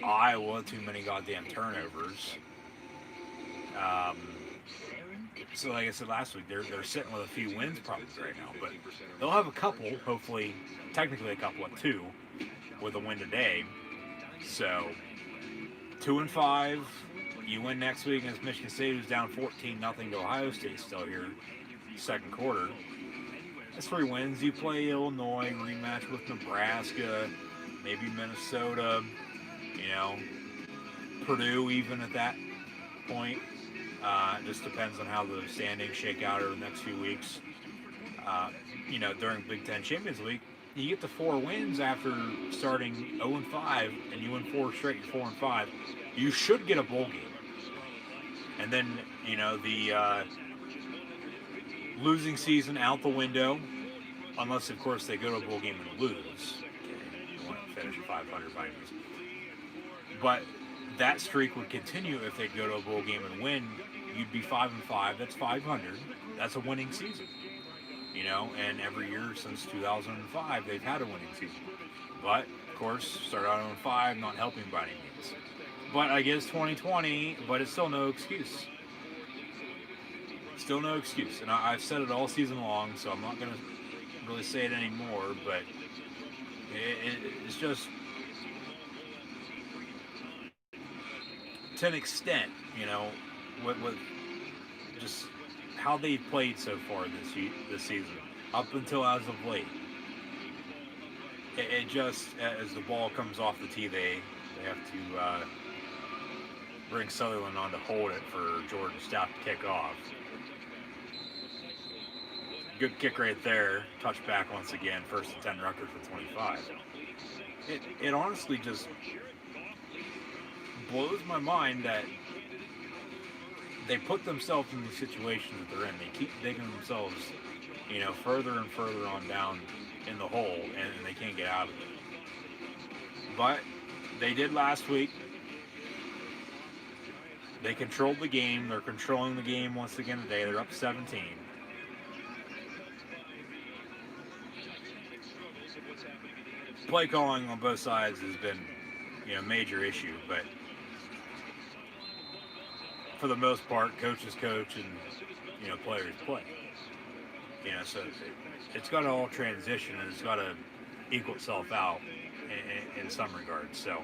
Iowa, too many goddamn turnovers. So like I said last week, they're sitting with a few wins probably right now, but they'll have a couple, hopefully, technically a couple of 2 with a win today. So 2-5. You win next week against Michigan State, who's down 14-0 to Ohio State still here, second quarter. That's 3 wins. You play Illinois, rematch with Nebraska, maybe Minnesota, Purdue even at that point. It just depends on how the standings shake out over the next few weeks. During Big Ten Champions League, you get to 4 wins after starting 0-5, and you win 4 straight, 4-5. You should get a bowl game. And then, the losing season out the window, unless, of course, they go to a bowl game and lose. Okay, they want to finish at 500 by means. But that streak would continue if they go to a bowl game and win. You'd be 5-5. That's 500. That's a winning season. And every year since 2005, they've had a winning season. But, of course, started out on 5, not helping by any means. But I guess 2020, but it's still no excuse. Still no excuse. And I've said it all season long, so I'm not going to really say it anymore, but it's just, to an extent, with just how they've played so far this season, up until as of late. It just, as the ball comes off the tee, they have to bring Sutherland on to hold it for Jordan Stout to kick off. Good kick right there. Touchback once again. 1st and 10 Rutgers for 25. It honestly just blows my mind that they put themselves in the situations that they're in. They keep digging themselves, further and further on down in the hole, and they can't get out of it. But they did last week. They controlled the game. They're controlling the game once again today. They're up 17. Play calling on both sides has been, a major issue, but for the most part, coaches coach and, players play. So it's got to all transition, and it's got to equal itself out in some regards. So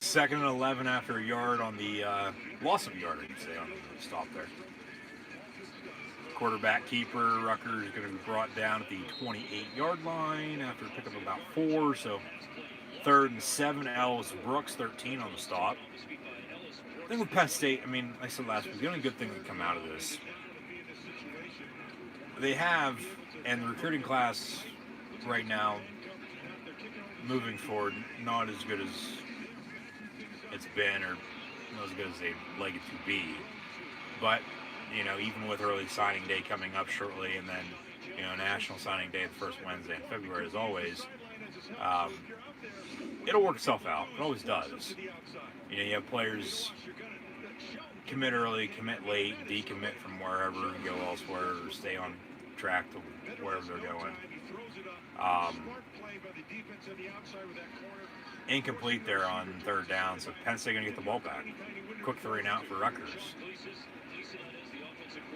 2nd and 11 after a yard on the loss of a yard, I could say, on the stop there. Quarterback keeper, Rutgers is going to be brought down at the 28-yard line after a pickup of about 4. So 3rd and 7, Ellis Brooks, 13 on the stop. I think with Penn State, like I said last week, the only good thing that come out of this, they have, and the recruiting class right now, moving forward, not as good as it's been, or not as good as they'd like it to be. But, even with early signing day coming up shortly, and then, National Signing Day, the first Wednesday in February, as always, it'll work itself out. It always does. You have players commit early, commit late, decommit from wherever and go elsewhere, or stay on track to wherever they're going. Incomplete there on 3rd down, so Penn State going to get the ball back. Quick 3 and out for Rutgers.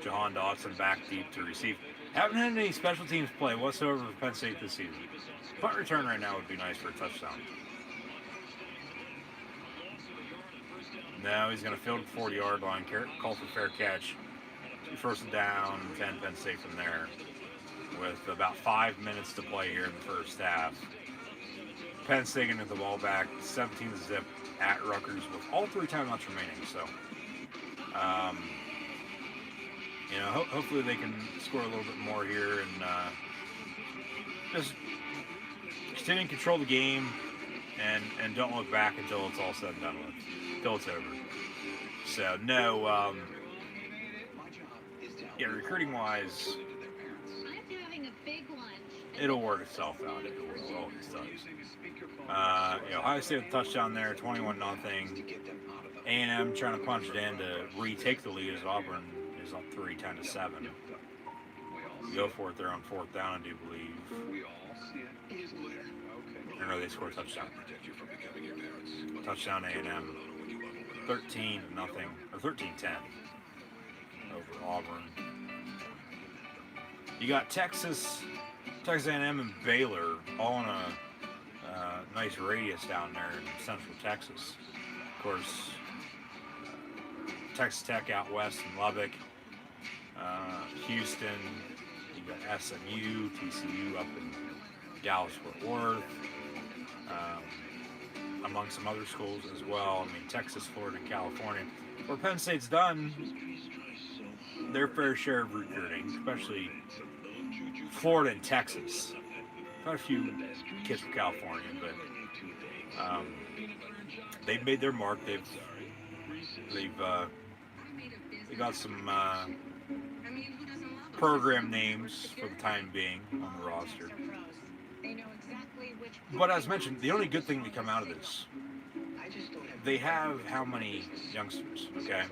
Jahan Dawson back deep to receive. Haven't had any special teams play whatsoever for Penn State this season. Punt return right now would be nice for a touchdown. Now he's going to field the 40-yard line, call for fair catch. 1st and down, 10 Penn State from there. With about 5 minutes to play here in the first half. Penn State getting the ball back, 17-zip at Rutgers with all 3 timeouts remaining. So, hopefully they can score a little bit more here and just continue to control the game and don't look back until it's all said and done with, until it's over. So no, recruiting wise, it'll work itself out. It always does. Ohio State with a touchdown there, 21-0. A&M trying to punch it in to retake the lead as Auburn is up 3, 10-7. Go for it there on 4th down, I do believe. Or no, they scored a touchdown. Touchdown A&M, 13-0 or 13-10 over Auburn. You got Texas A&M, and Baylor all in a nice radius down there in Central Texas. Of course, Texas Tech out west in Lubbock, Houston. You got SMU, TCU up in Dallas-Fort Worth, among some other schools as well. I mean, Texas, Florida, and California. Where Penn State's done their fair share of recruiting, especially Florida and Texas. Got a few kids from California, but they've made their mark. They got some program names for the time being on the roster. But as mentioned, the only good thing to come out of this, they have how many youngsters? Okay,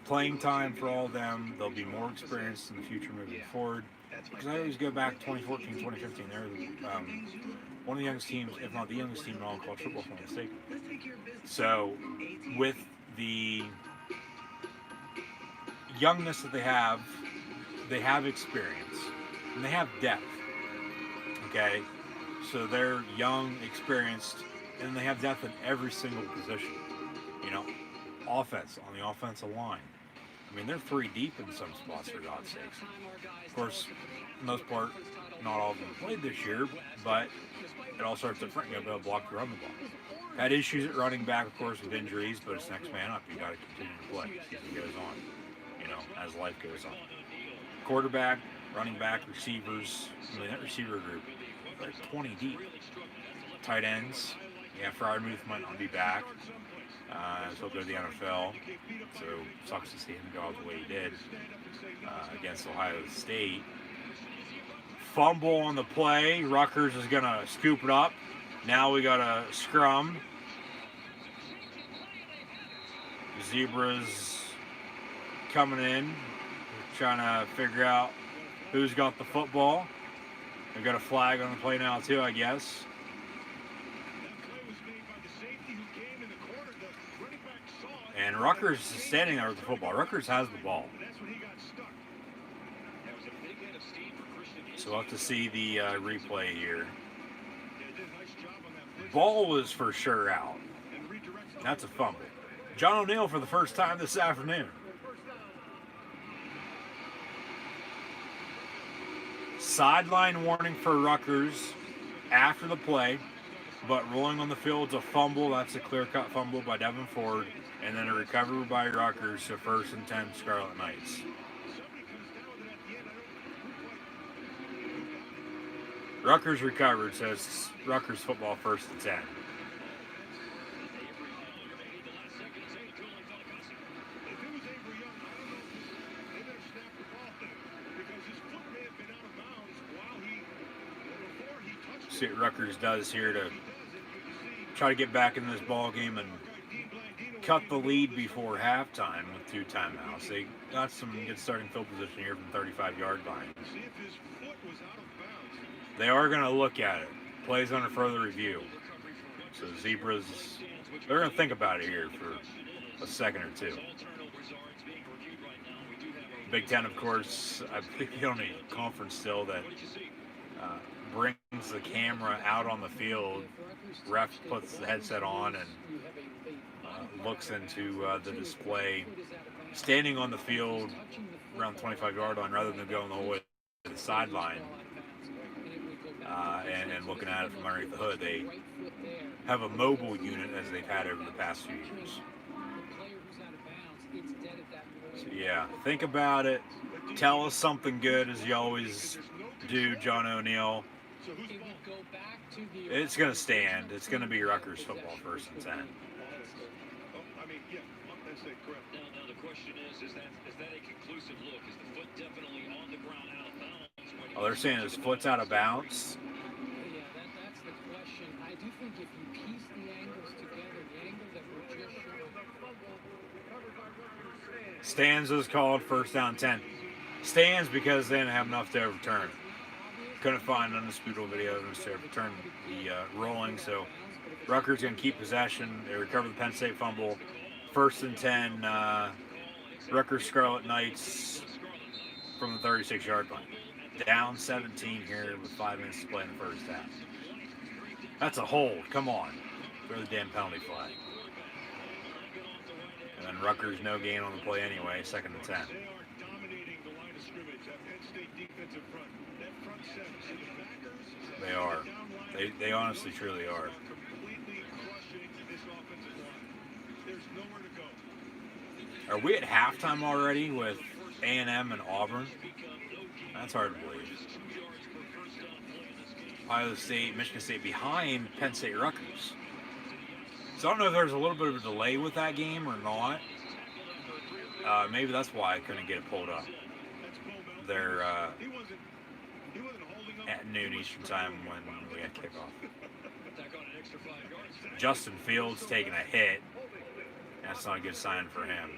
playing time for all of them. They'll be more experienced in the future moving forward. Because I always go back 2014, 2015. They're one of the youngest teams, if not the youngest team in all college football, if I'm not mistaken. So, with the youngness that they have experience, and they have depth. Okay, so they're young, experienced, and they have depth in every single position. Offense on the offensive line. I mean, they're 3 deep in some spots, for God's sakes. Of course, for the most part, not all of them played this year, but it all starts up front. You got to be able to block the run the ball. Had issues at running back, of course, with injuries, but it's next man up. You got to continue to play as it goes on, as life goes on. Quarterback, running back, receivers. I mean, that receiver group, like 20 deep. Tight ends. Yeah, Fryermuth might not be back. So he'll go to the NFL. So sucks to see him go out the way he did against Ohio State. Fumble on the play. Rutgers is going to scoop it up. Now we got a scrum. Zebras coming in, trying to figure out who's got the football. They've got a flag on the play now too, I guess. And Rutgers is standing there with the football. Rutgers has the ball. So we'll have to see the replay here. Ball was for sure out. That's a fumble. John O'Neill for the first time this afternoon. Sideline warning for Rutgers after the play, but rolling on the field is a fumble. That's a clear-cut fumble by Devin Ford, and then a recovery by Rutgers, so 1st and 10 Scarlet Knights. Rutgers recovered, so it's Rutgers football 1st and 10. See what Rutgers does here to try to get back in this ball game and cut the lead before halftime with 2 timeouts. They got some good starting field position here from 35-yard line. They are going to look at it. Plays under further review. So Zebras, they're going to think about it here for a second or two. Big Ten, of course, I think the only conference still that brings the camera out on the field. Ref puts the headset on and looks into the display, standing on the field around 25-yard line rather than going the whole way to the sideline and looking at it from underneath the hood. They have a mobile unit as they've had over the past few years. So, yeah, think about it. Tell us something good, as you always do, John O'Neill. So who's If we ball? go back to the It's going to stand. It's going to be Rutgers football, first and 10. Oh, I mean, yeah, that's it, correct. Now the question is that a conclusive look? Is the foot definitely on the ground out of bounds? Oh, they're saying his foot's out of bounds. Yeah, that's the question. I do think if you piece the angles together, the angle that we're just showing. Stands was called, first down 10. Stands because they didn't have enough to overturn. Couldn't find undisputable video evidence to overturn the rolling, so Rutgers going to keep possession. They recover the Penn State fumble. First and 10, Rutgers Scarlet Knights from the 36-yard line. Down 17 here with 5 minutes to play in the first half. That's a hold. Come on. Throw the damn penalty flag. And then Rutgers no gain on the play anyway, second and 10. They are dominating the line of scrimmage. That Penn State defensive front. That front seven. So the backers. They are. They honestly, truly are. Completely crushing this offensive line. There's nowhere to go. Are we at halftime already with A&M and Auburn? That's hard to believe. Ohio State, Michigan State behind Penn State Rutgers. So I don't know if there's a little bit of a delay with that game or not. Maybe that's why I couldn't get it pulled up. They're at noon Eastern time when we had kickoff. Justin Fields taking a hit. That's not a good sign for him.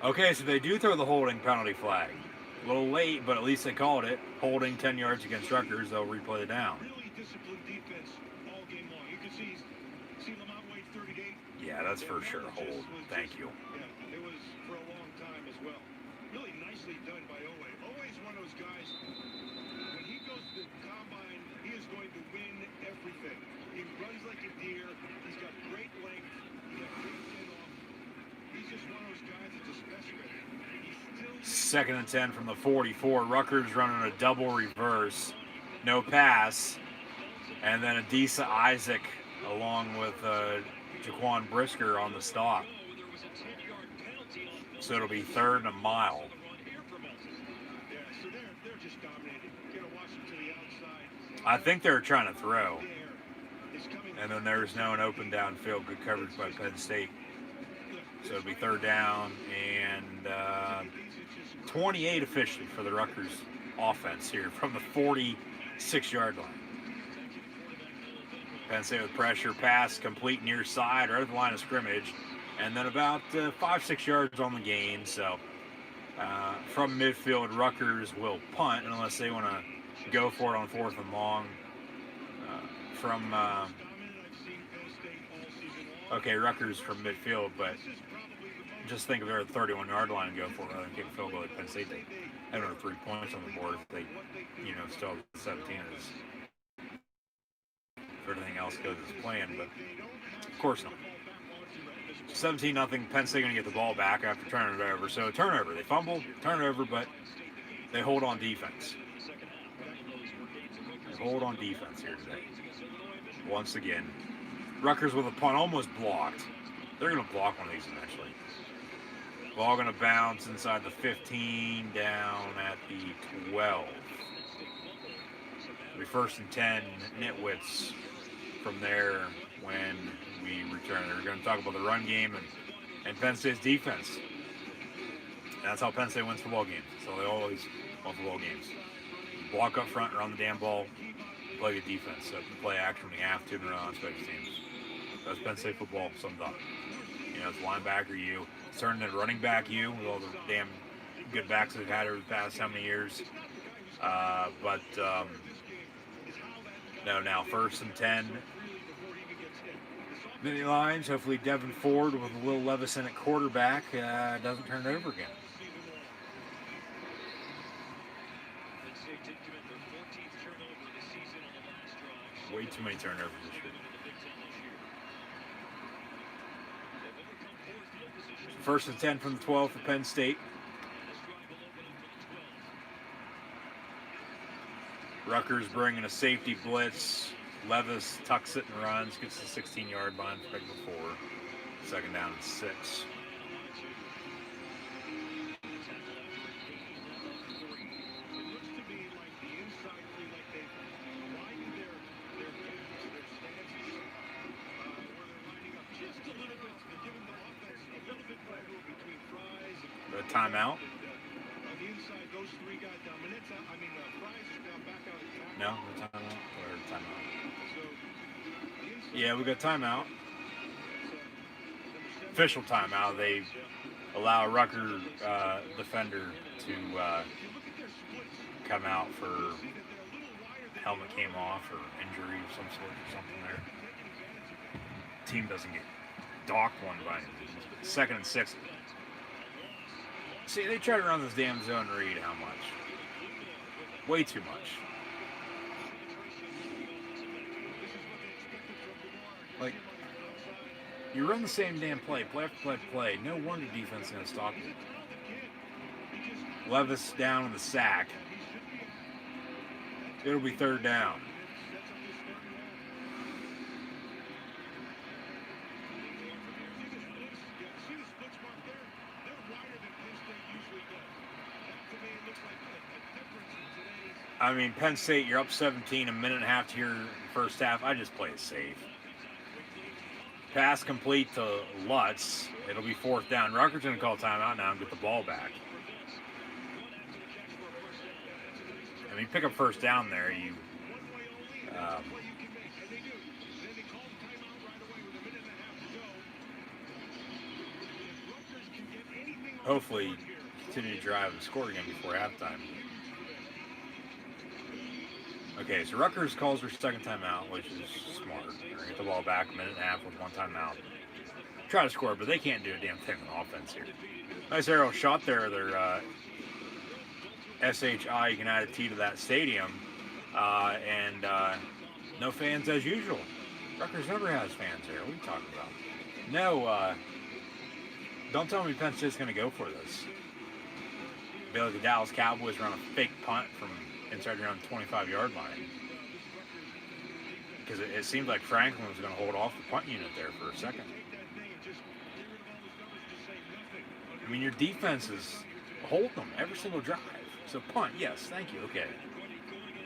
Okay, so they do throw the holding penalty flag. A little late, but at least they called it. Holding 10 yards against Rutgers. They'll replay it down. Really disciplined defense all game long. You can see Lamont Wade 38. Yeah, that's for sure. Hold. Thank you. Yeah, it was for a long time as well. Really nicely done by Owe. Owe's one of those guys, when he goes to the combine, he is going to win everything. He runs like a deer. He's got great length. He's got great spin off. He's just one of those guys that's a specimen. Second and 10 from the 44. Rutgers running a double reverse. No pass. And then Adisa Isaac along with Jaquan Brisker on the stop. So it'll be third and a mile. Yeah, so they're just dominating. You're going to watch them to the outside. I think they're trying to throw. And then there's no an open downfield. Good coverage by Penn State. So it'll be third down and 28 officially for the Rutgers offense here from the 46-yard line. Penn State with pressure, pass complete near side, right at the line of scrimmage, and then about 5-6 yards on the gain. So from midfield, Rutgers will punt unless they want to go for it on fourth and long. Rutgers from midfield, but just think if they're at the 31-yard line and go for it rather than kick a field goal at Penn State. They have another 3 points on the board if they, still have 17 as if everything else goes as planned, but of course not. 17-0, Penn State going to get the ball back after turning it over. So a turnover. They fumble, turnover, but they hold on defense. They hold on defense here today. Once again. Rutgers with a punt almost blocked. They're going to block one of these eventually. Ball going to bounce inside the 15, down at the 12. It'll be first and 10, Nitwits from there when we return. We're going to talk about the run game and Penn State's defense. And that's how Penn State wins football games. So they always win football games. Block up front, run the damn ball, play good defense. So play action when you have to and run on special teams. That's Penn State football summed up. It's linebacker you. It's turned into running back you with all the damn good backs they've had over the past how many years. Now first and 10. Mini lines. Hopefully Devin Ford with Will Levison at quarterback doesn't turn it over again. Way too many turnovers this year. First and 10 from the 12 for Penn State. Rutgers bringing a safety blitz. Levis tucks it and runs, gets the 16-yard line for picking 4. Second down and 6. timeout. On the inside, those three guys down. Fries is now back out of No, timeout or timeout. So, the inside Yeah, we got timeout. number 7. Official timeout. They allow a Rutgers defender to If you look at their splits, come out for you see that they're a little wider than helmet they came are. off or injury of some sort or something there. Taking advantage of that. Team doesn't get docked one by 2nd and 6. See, they try to run this damn zone read how much? Way too much. Like, you run the same damn play after play after play. No wonder defense is going to stop you. Levis down in the sack. It'll be 3rd down. I mean, Penn State, you're up 17, a minute and a half to your first half. I just play it safe. Pass complete to Lutz. It'll be 4th down. Rutgers going to call timeout now and get the ball back. I mean, pick up 1st down there. You hopefully continue to drive and score again before halftime. Okay, so Rutgers calls their 2nd timeout, which is smart. They're going to get the ball back, a minute and a half with 1 timeout. Try to score, but they can't do a damn thing on offense here. Nice aerial shot there. They're SHI, you can add a T to that stadium. And no fans as usual. Rutgers never has fans here. What are you talking about? No, don't tell me Penn State's going to go for this. Be like the Dallas Cowboys run a fake punt from inside around the 25-yard line. Because it seemed like Franklin was going to hold off the punt unit there for a second. I mean, your defense is holding them every single drive. So punt, yes, thank you, okay.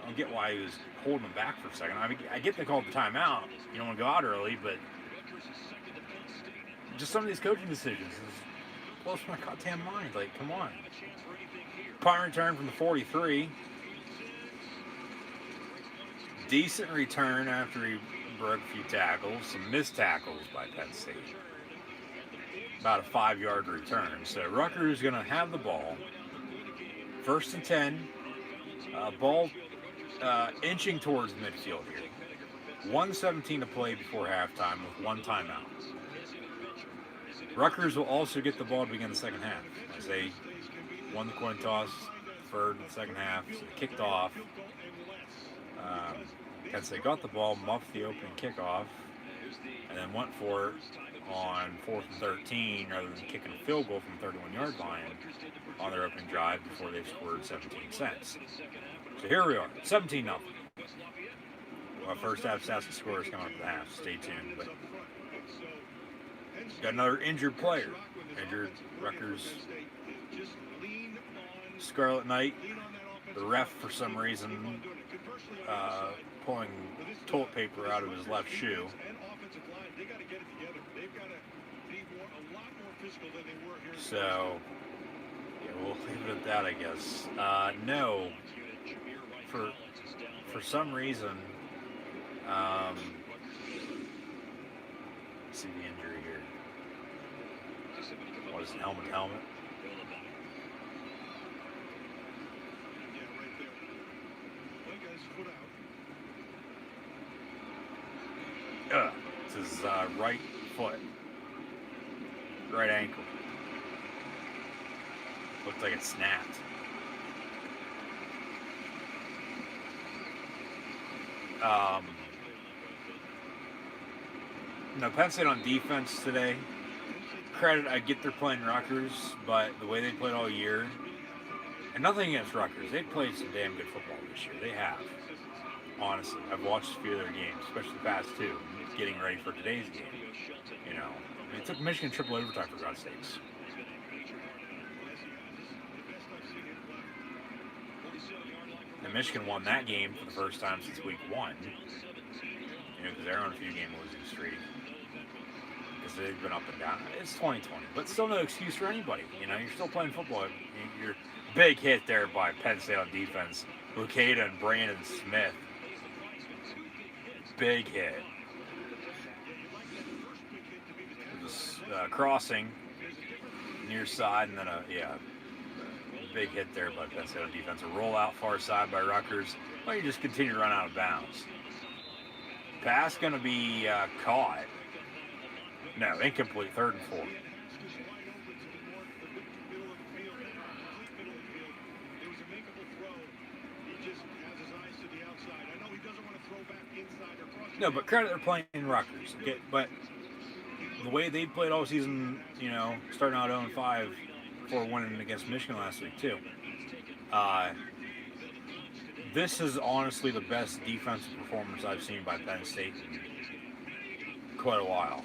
I don't get why he was holding them back for a second. I mean, I get they called the timeout. You don't want to go out early, but just some of these coaching decisions blows my goddamn mind. Like, come on. Punt return from the 43. Decent return after he broke a few tackles. Some missed tackles by Penn State. About a 5-yard return. So Rutgers is going to have the ball. 1st and 10. Ball inching towards midfield here. 1:17 to play before halftime with 1 timeout. Rutgers will also get the ball to begin the second half as they won the coin toss, 3rd and 2nd half. So they kicked off. Penn State got the ball, muffed the opening kickoff, and then went for it on 4th and 13 rather than kicking a field goal from the 31-yard line on their opening drive before they scored 17 cents. So here we are, 17-0. Well, first half stats and scores coming up at the half. Stay tuned. But got another injured player. Injured Rutgers Scarlet Knight. The ref, for some reason, pulling toilet paper out of his left shoe. So, yeah, we'll leave it at that, I guess. No, for some reason, let's see the injury here. What is it, helmet? It's his right foot, right ankle. Looked like it snapped. No, Penn State on defense today. Credit, I get they're playing Rutgers, but the way they played all year, and nothing against Rutgers, they've played some damn good football this year. They have. Honestly, I've watched a few of their games, especially the past 2, getting ready for today's game. You know, I mean, it took Michigan triple overtime, for God's sakes. And Michigan won that game for the first time since week 1. You know, because they're on a few game losing streak. because they've been up and down. It's 2020, but still no excuse for anybody. You know, you're still playing football. You're big hit there by Penn State on defense. Lukeda and Brandon Smith. Big hit. It was crossing near side, and then big hit there by Penn State on defense. A rollout far side by Rutgers. Well, you just continue to run out of bounds. Pass going to be caught. No, incomplete. 3rd and 4. No, but credit they're playing in Rutgers. Okay, but the way they played all season, you know, starting out 0-5 before winning against Michigan last week too. This is honestly the best defensive performance I've seen by Penn State in quite a while.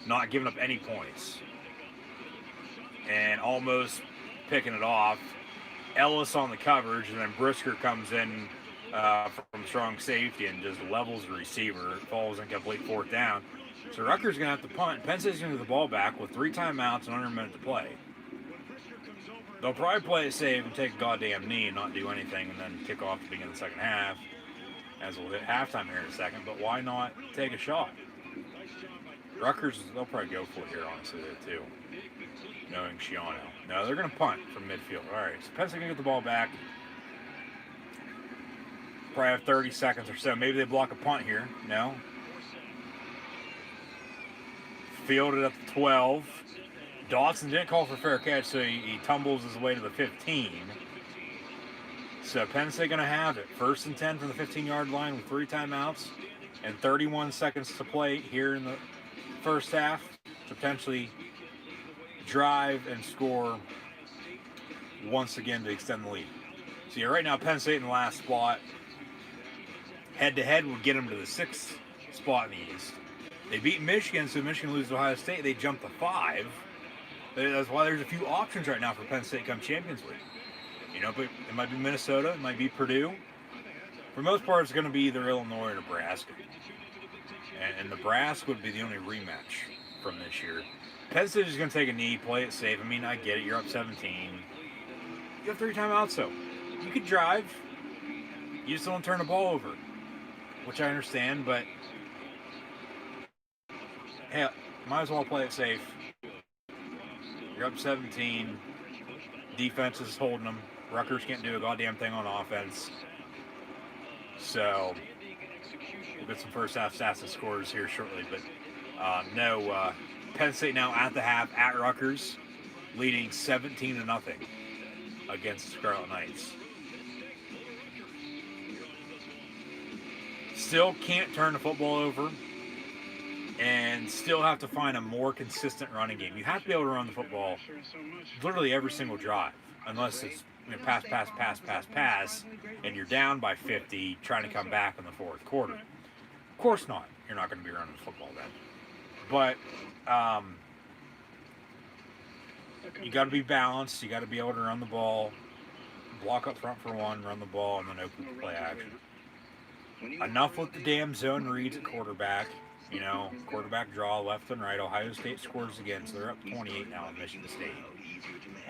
Not giving up any points. And almost picking it off. Ellis on the coverage, and then Brisker comes in from strong safety and just levels the receiver. It falls incomplete, 4th down. So Rutgers going to have to punt. Penn State's going to get the ball back with 3 timeouts and under a minute to play. They'll probably play it safe and take a goddamn knee and not do anything and then kick off to begin the second half, as we'll hit halftime here in a second. But why not take a shot? Rutgers, they'll probably go for it here, honestly, too, knowing Shiano. No, they're going to punt from midfield. All right, so Penn State going to get the ball back. Probably have 30 seconds or so. Maybe they block a punt here. No. Fielded at the 12. Dawson didn't call for fair catch, so he tumbles his way to the 15. So Penn State going to have it. 1st and 10 from the 15-yard line with 3 timeouts and 31 seconds to play here in the first half to potentially drive and score once again to extend the lead. So right now Penn State in the last spot. Head-to-head will get them to the 6th spot in the East. They beat Michigan, so Michigan loses to Ohio State. They jump to 5. That's why there's a few options right now for Penn State come Champions League. You know, but it might be Minnesota, it might be Purdue. For the most part, it's going to be either Illinois or Nebraska. And Nebraska would be the only rematch from this year. Penn State is going to take a knee, play it safe. I mean, I get it. You're up 17. You have 3 timeouts, though. You could drive. You just don't turn the ball over, which I understand, but hey, might as well play it safe. You're up 17. Defense is holding them. Rutgers can't do a goddamn thing on offense. So we'll get some first half stats and scores here shortly. But Penn State now at the half at Rutgers, leading 17-0 against the Scarlet Knights. Still can't turn the football over. And still have to find a more consistent running game. You have to be able to run the football literally every single drive, unless it's pass, and you're down by 50 trying to come back in the 4th quarter. Of course not. You're not going to be running the football then. But you got to be balanced. You got to be able to run the ball, block up front for one, run the ball, and then open the play action. Enough with the damn zone reads at quarterback. You know, quarterback draw left and right. Ohio State scores again, so they're up 28 now in Michigan State.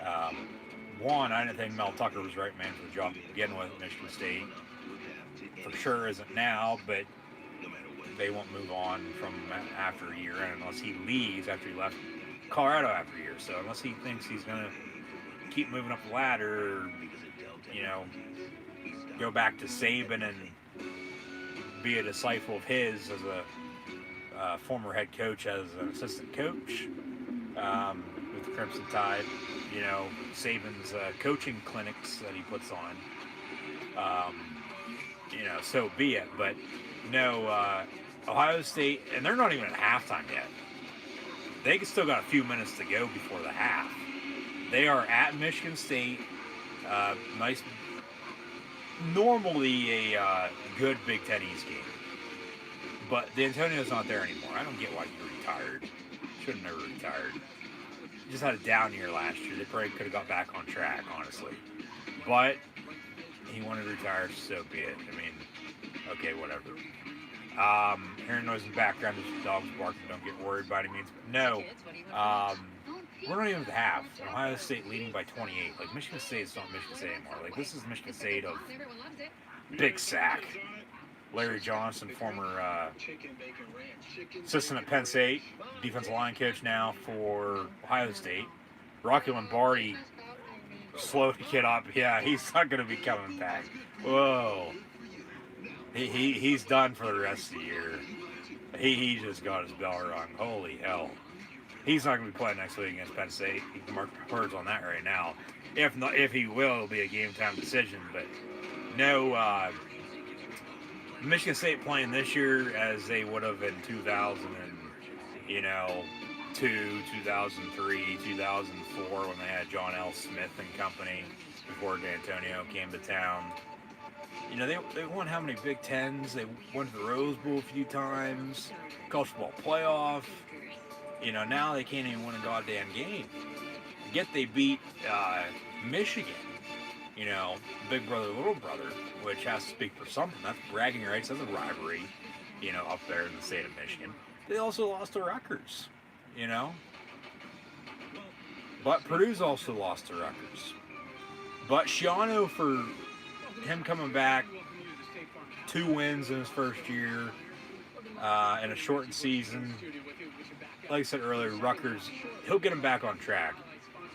I didn't think Mel Tucker was right man for the job to begin with at Michigan State. For sure isn't now, but they won't move on from after a year unless he leaves after he left Colorado after a year. So unless he thinks he's going to keep moving up the ladder, or, you know, go back to Saban and be a disciple of his as a former head coach, as an assistant coach with the Crimson Tide. You know, Saban's coaching clinics that he puts on. You know, so be it. But no, Ohio State, and they're not even at halftime yet. They still got a few minutes to go before the half. They are at Michigan State. Nice, normally a good Big Ten East game. But D'Antonio's not there anymore. I don't get why he retired. Should have never retired. He just had a down year last year. They probably could have got back on track, honestly. But he wanted to retire, so be it. I mean, okay, whatever. Hearing noise in the background, there's dogs barking. Don't get worried by any means. No. We're not even at the half. Ohio State leading by 28. Like, Michigan State is not Michigan State anymore. Like, this is Michigan State of big sack. Larry Johnson, former assistant at Penn State, defensive line coach now for Ohio State. Rocky Lombardi slowed the kid up. Yeah, he's not going to be coming back. Whoa. He's done for the rest of the year. He just got his bell rung. Holy hell. He's not going to be playing next week against Penn State. You can mark words on that right now. If he will, it'll be a game-time decision. But no, Michigan State playing this year as they would have in 2002, 2003, 2004 when they had John L. Smith and company before D'Antonio came to town. They won how many Big Tens? They went to the Rose Bowl a few times. College football playoff. Now they can't even win a goddamn game. Yet they beat Michigan. Big brother, little brother, which has to speak for something. That's bragging rights. That's a rivalry, up there in the state of Michigan. They also lost to Rutgers, But Purdue's also lost to Rutgers. But Shiano, for him coming back, 2 wins in his first year, in a shortened season. Like I said earlier, Rutgers, he'll get him back on track.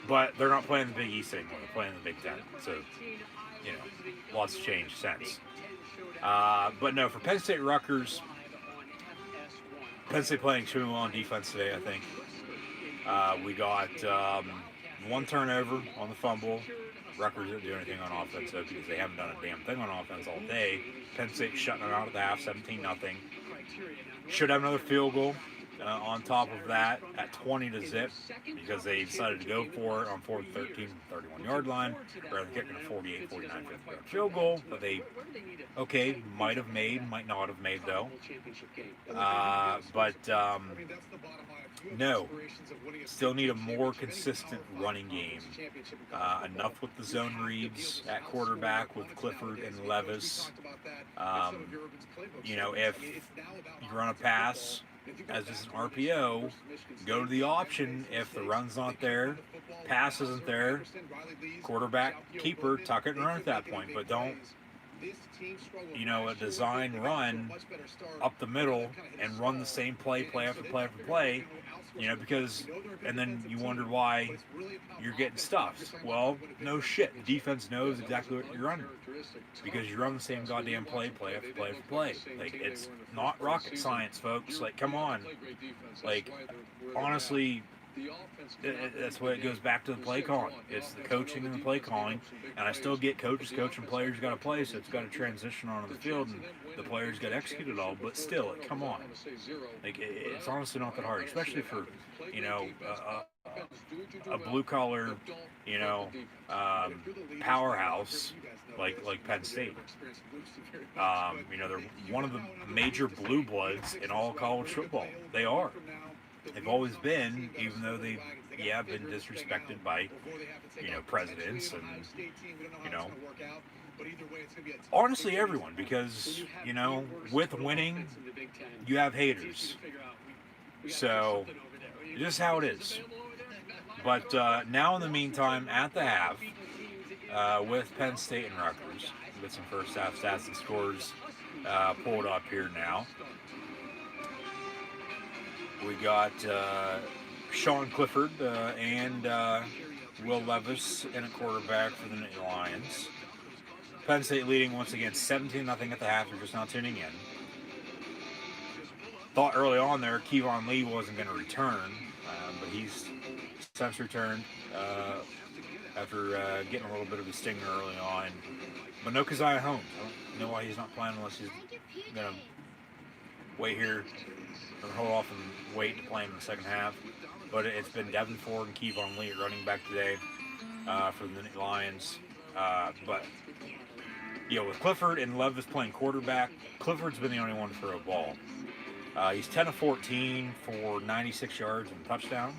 But they're not playing the Big East anymore. They're playing the Big Ten. So, lots of change since. But no, for Penn State Rutgers, Penn State playing extremely well on defense today, I think. We got 1 turnover on the fumble. Rutgers didn't do anything on offense, though, because they haven't done a damn thing on offense all day. Penn State shutting them out at the half, 17-0. Should have another field goal on top of that at 20-0 because they decided to go for it on 4th and 13, 31-yard line, rather than kicking a 48, 49, 50-yard field goal that they, might have made, might not have made, though. No, still need a more consistent running game. Enough with the zone reads at quarterback with Clifford and Levis. If you run a pass as just an RPO, go to the option. If the run's not there, pass isn't there, quarterback, keeper, tuck it and run at that point. But don't, a design run up the middle and run the same play after play after play, because, and then you wonder why you're getting stuffed. Well, no shit. The defense knows exactly what you're running because you run the same goddamn play after play after play. Like, it's not rocket science, folks. Like, come on. Like, honestly, that's what it goes back to the play calling. It's the coaching and the play calling, and I still get coaches coaching players got to play, so it's got to transition onto the field, and the players got to execute it all. But still, come on, like it's honestly not that hard, especially for a blue collar, powerhouse like Penn State. They're one of the major blue bloods in all college football. They are. They've always been, even though they've, been disrespected by, presidents and, honestly everyone, because, with winning, you have haters. So, just how it is. But now in the meantime, at the half, with Penn State and Rutgers, with some first half stats and scores pulled up here now. We got Sean Clifford and Will Levis in a quarterback for the Nittany Lions. Penn State leading once again 17-0 at the half. They're just now tuning in. Thought early on there Kevon Lee wasn't going to return, but he's since returned after getting a little bit of a stinger early on. But no Keziah Holmes. I don't know why he's not playing unless he's going to wait here or hold off and wait to play him in the second half. But it's been Devin Ford and Kevon Lee running back today for the Nittany Lions. But with Clifford and Levis playing quarterback, Clifford's been the only one to throw a ball. He's 10 of 14 for 96 yards and a touchdown.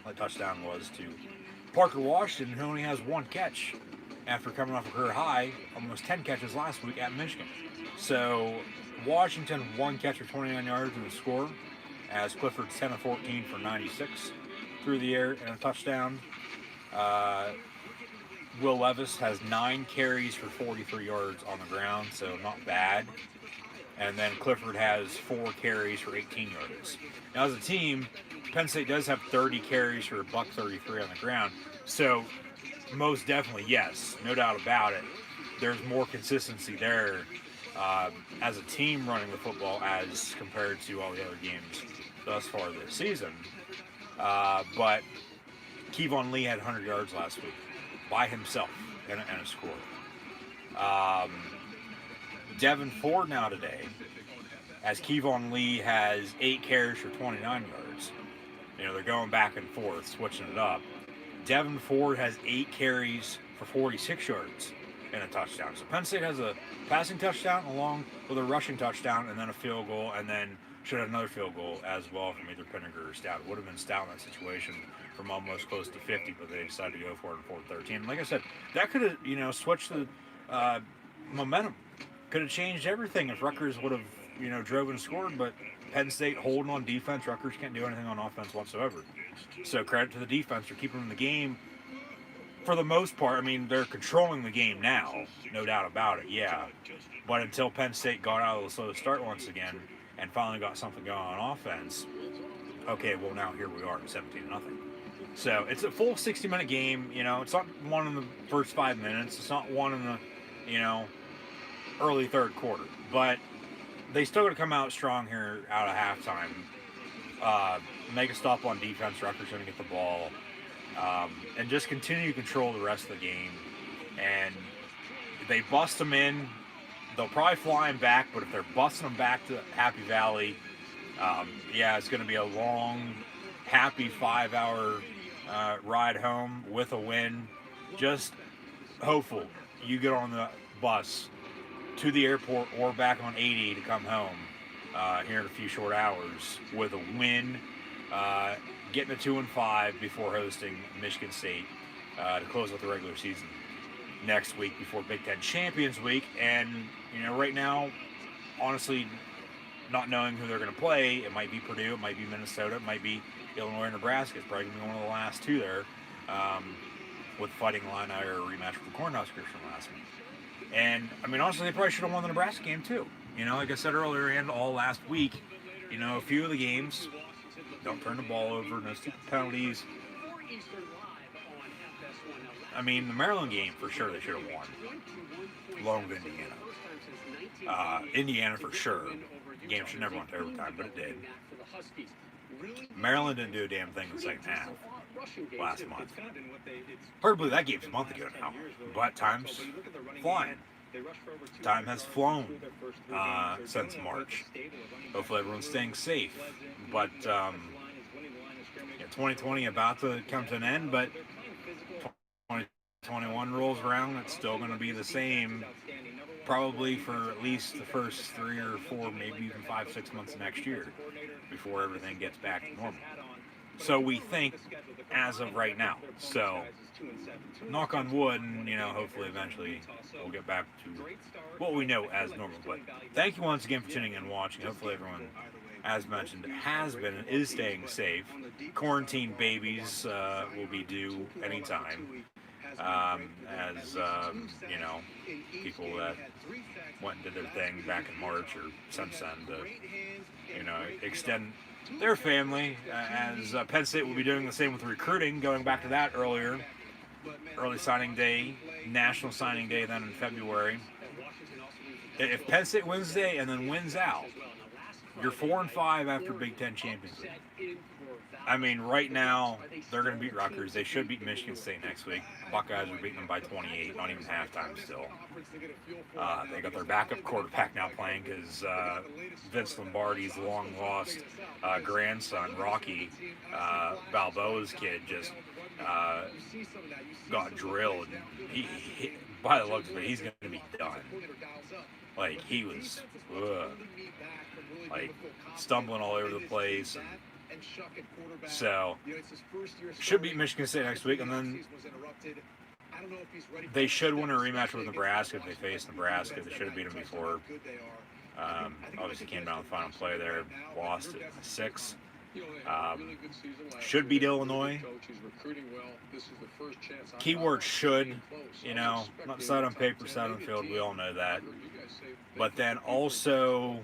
That touchdown was to Parker Washington, who only has 1 catch after coming off a career high, almost 10 catches last week at Michigan. So Washington 1 catch for 29 yards and a score, as Clifford's 10 of 14 for 96 through the air and a touchdown. Will Levis has 9 carries for 43 yards on the ground, so not bad. And then Clifford has 4 carries for 18 yards. Now, as a team, Penn State does have 30 carries for $133 on the ground. So, most definitely, yes, no doubt about it. There's more consistency there as a team running the football as compared to all the other games thus far this season. But Kevon Lee had 100 yards last week by himself and a score. Devin Ford now today, as Kevon Lee has 8 carries for 29 yards. They're going back and forth, switching it up. Devin Ford has 8 carries for 46 yards and a touchdown. So Penn State has a passing touchdown along with a rushing touchdown and then a field goal, and then should have another field goal as well from either Pinniger or Stout. It would have been Stout in that situation from almost close to 50, but they decided to go for it in 4-13. And like I said, that could have, switched the momentum. Could have changed everything if Rutgers would have, drove and scored, but Penn State holding on defense. Rutgers can't do anything on offense whatsoever. So credit to the defense for keeping them in the game for the most part. I mean, they're controlling the game now, no doubt about it, yeah. But until Penn State got out of the slow start once again and finally got something going on offense, okay, well, now here we are, 17-0. So it's a full 60-minute game. It's not one in the first 5 minutes. It's not one in the, early third quarter. But they still got to come out strong here out of halftime. Make a stop on defense. Rutgers going to get the ball. And just continue to control the rest of the game. And if they bust them in, they'll probably fly them back. But if they're busting them back to Happy Valley, it's going to be a long, happy 5-hour ride home with a win. Just hopeful you get on the bus to the airport or back on 80 to come home here in a few short hours with a win, getting a 2-5 before hosting Michigan State to close out the regular season next week before Big Ten Champions Week. And right now, honestly, not knowing who they're going to play, it might be Purdue, it might be Minnesota, it might be Illinois or Nebraska. It's probably going to be one of the last two there, with Fighting Illini or a rematch with the Cornhuskers from last week. And, honestly, they probably should have won the Nebraska game, too. Like I said earlier, and all last week, a few of the games, don't turn the ball over, no stupid penalties. The Maryland game, for sure, they should have won, along with Indiana. Indiana, for sure. The game should never went to overtime, but it did. Maryland didn't do a damn thing in the second half last month. Hard to believe that game's a month ago now, but time's flying. Time has flown since March. Hopefully everyone's staying safe. But 2020 about to come to an end, but 2021 rolls around, it's still going to be the same, probably for at least the first 3 or 4, maybe even 5-6 months next year before everything gets back to normal. So we think as of right now. So knock on wood, and hopefully eventually we'll get back to what we know as normal. But thank you once again for tuning in and watching. Hopefully everyone, as mentioned, has been and is staying safe. Quarantine babies will be due anytime. People that went and did their thing back in March or since then to, extend their family, as Penn State will be doing the same with recruiting, going back to that early signing day, national signing day then in February. If Penn State wins today and then wins out, you're 4-5 after Big Ten Champions League. Right now, they're going to beat Rutgers. They should beat Michigan State next week. Buckeyes are beating them by 28, not even halftime still. They got their backup quarterback now playing because Vince Lombardi's long-lost grandson, Rocky Balboa's kid, just got drilled. He, by the looks of it, he's going to be done. He was stumbling all over the place. And so, should beat Michigan State next week, and then I don't know if he's ready. They should win a rematch with Nebraska if they face Nebraska. They should have beat them before. Obviously came down the final play there, lost at 6. Should beat Illinois. Keyword should, not side on paper, side on field. We all know that. But then also,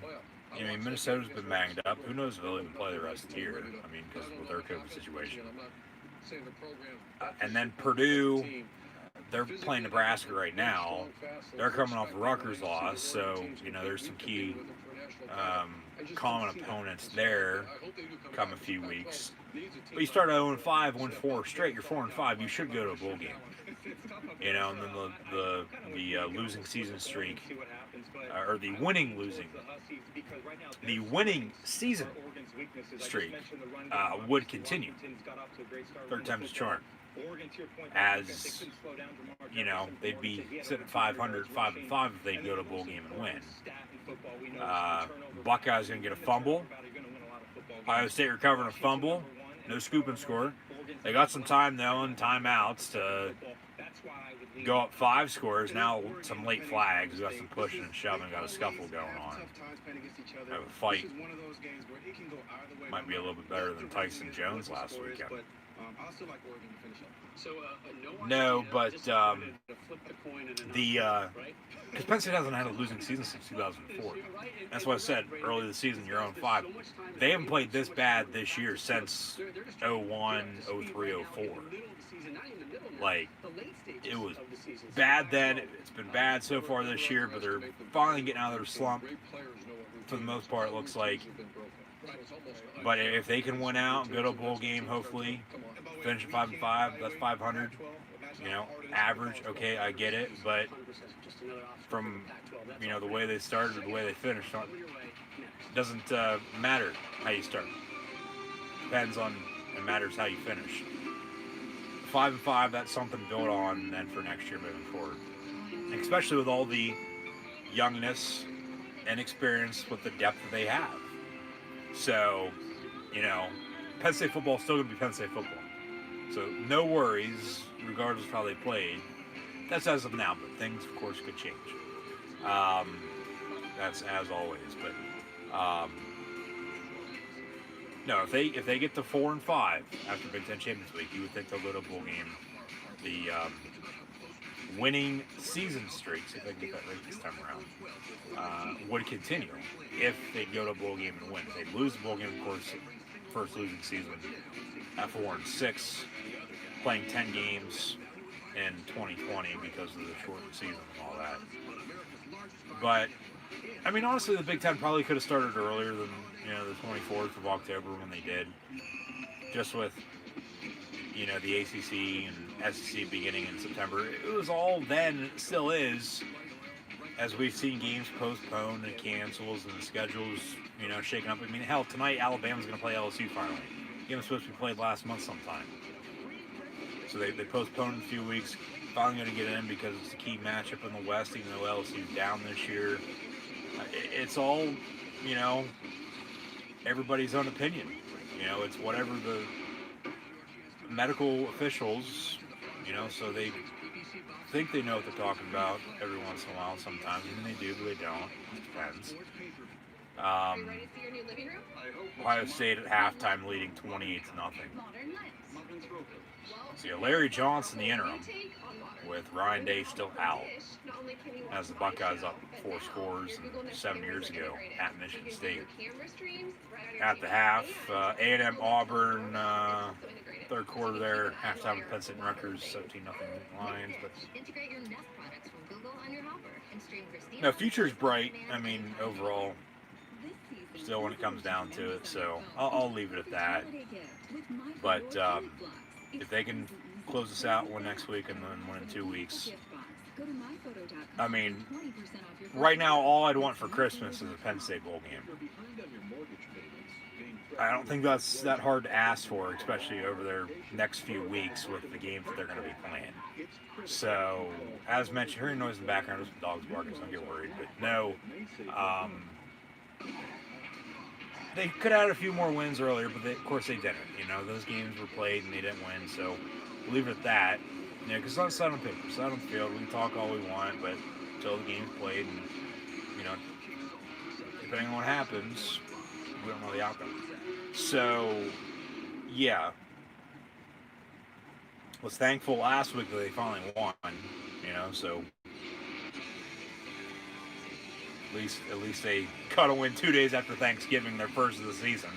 Minnesota's been banged up. Who knows if they'll even play the rest of the year? Because with their COVID situation. And then Purdue, they're playing Nebraska right now. They're coming off a Rutgers loss, so there's some key common opponents there come a few weeks. But you start 0-5, win 4 straight, you're 4-5. You should go to a bowl game. And then the losing season streak, or the winning season streak would continue. Third time's a charm. As they'd be sitting at 500, 5-5 if they'd go to a bowl game and win. Buckeyes gonna get a fumble. Ohio State recovering a fumble. No scoop and score. They got some time though and timeouts to go up 5 scores. Now some late flags. Got some pushing and shoving. Got a scuffle going on. Have a fight. Might be a little bit better than Tyson Jones last weekend. No, but because Penn State hasn't had a losing season since 2004. That's what I said early this season. You're 0-5. They haven't played this bad this year since 01, 03, 04. Like, it was bad then. It's been bad so far this year, but they're finally getting out of their slump. For the most part, it looks like. But if they can win out and go to a bowl game, hopefully, finish at 5-5, that's 500. Average, okay, I get it, but from the way they started to the way they finished, it doesn't matter how you start. Depends on, it matters how you finish. 5-5, that's something to build on then for next year moving forward, especially with all the youngness and experience with the depth that they have. So, Penn State football is still going to be Penn State football. So no worries, regardless of how they played. That's as of now, but things, of course, could change. That's as always. But no, if they get to 4-5 after Big Ten Champions Week, you would think they'll go to a bowl game. The winning season streaks, if they can get that right this time around, would continue if they go to a bowl game and win. If they lose the bowl game, of course, first losing season at 4-6, playing 10 games in 2020 because of the shortened season and all that. But honestly, the Big Ten probably could have started earlier than the 24th of October when they did, just with the ACC and SEC beginning in September. It was all then, it still is, as we've seen games postponed and cancels and the schedules shaken up. Hell, tonight Alabama's going to play LSU finally. The game was supposed to be played last month sometime. So they postponed a few weeks. Finally going to get in because it's a key matchup in the West, even though LSU's down this year. It's all, everybody's own opinion. It's whatever the medical officials, so they think they know what they're talking about every once in a while sometimes. They do, but they don't. It depends. Ohio State at halftime leading 28-0. So Larry Johnson, the interim, with Ryan Day still out, as the Buckeyes up 4 scores 7 years ago at Michigan State. At the half, A&M Auburn, third quarter there, halftime with Penn State and Rutgers, 17-0 Lions. But no, future's bright. Overall, still when it comes down to it. So I'll leave it at that. But if they can close this out one next week and then one in 2 weeks, right now all I'd want for Christmas is a Penn State bowl game. I don't think that's that hard to ask for, especially over their next few weeks with the games that they're going to be playing. So, as mentioned, hearing noise in the background is the dogs barking, so don't get worried. But no, they could have had a few more wins earlier, but of course they didn't. Those games were played and they didn't win, so we'll leave it at that. Yeah, because it's not set on paper. It's set on the field. We can talk all we want, but until the game's played, and depending on what happens, we don't know the outcome. So, yeah, was thankful last week that they finally won. So at least they got a win 2 days after Thanksgiving, their first of the season.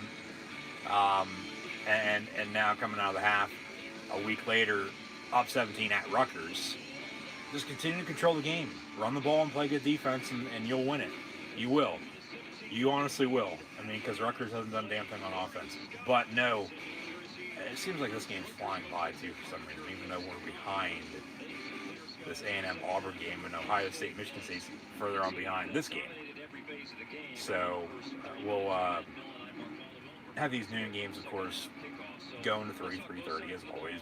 And now coming out of the half a week later, up 17 at Rutgers. Just continue to control the game, run the ball, and play good defense, and you'll win it. You will. You honestly will. I mean, because Rutgers hasn't done a damn thing on offense. But no, it seems like this game's flying by too for some reason, even though we're behind this A&M Auburn game, and Ohio State Michigan State's further on behind this game. So we'll have these noon games, of course, going to 3:30 as always.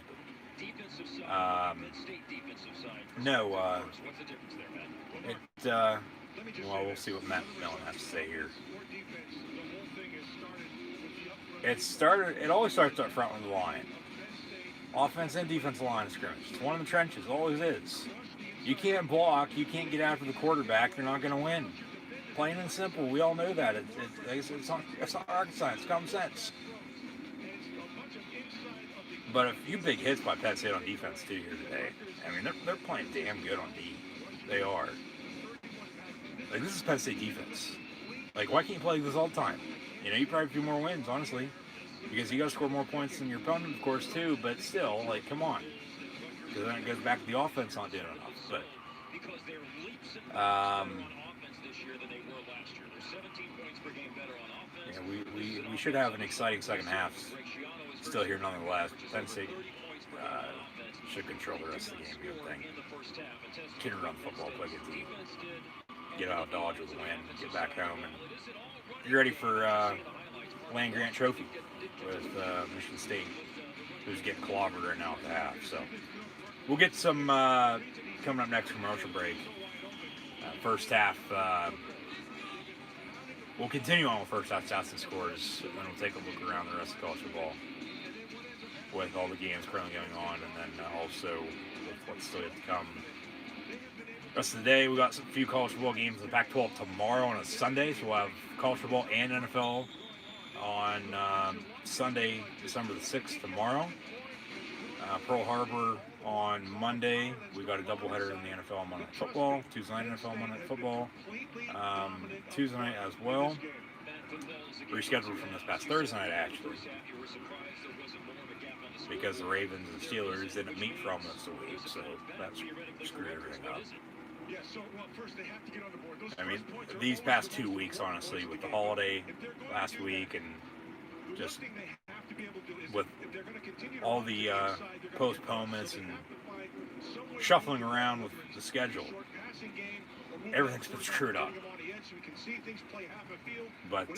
Well, we'll see what Matt Millen has to say here. It always starts up front with the line. Offense and defensive line of scrimmage. It's one of the trenches, always is. You can't block, you can't get after the quarterback, you're not going to win. Plain and simple, we all know that. It's not rocket science, it's common sense. But a few big hits by Penn State on defense too here today. I mean, they're playing damn good on D. They are. Like, this is Penn State defense. Like, why can't you play like this all the time? You probably have a few more wins, honestly, because you got to score more points than your opponent, of course, too. But still, like, come on, because then it goes back to the offense not doing enough. But yeah, we should have an exciting second half still here nonetheless. Penn State should control the rest of the game, good thing. Can run football, play good team, get out of Dodge with a win, get back home, and get ready for Land Grant Trophy with Michigan State, who's getting clobbered right now at the half. So we'll get some coming up next commercial break. First half, we'll continue on with first half stats and scores, and then we'll take a look around the rest of college football with all the games currently going on, and then also with what's still yet to come. Rest of the day, we got a few college football games in the Pac-12 tomorrow on a Sunday, so we'll have college football and NFL on Sunday, December the 6th tomorrow. Pearl Harbor on Monday. We got a doubleheader in the NFL Monday Night Football. Tuesday night NFL Monday Night Football. Tuesday night as well. Rescheduled from this past Thursday night, actually, because the Ravens and Steelers didn't meet for almost a week, so that's screwed everything up. I mean, these past 2 weeks, honestly, with the holiday last week and just with all the postponements and shuffling around with the schedule, everything's been screwed up. But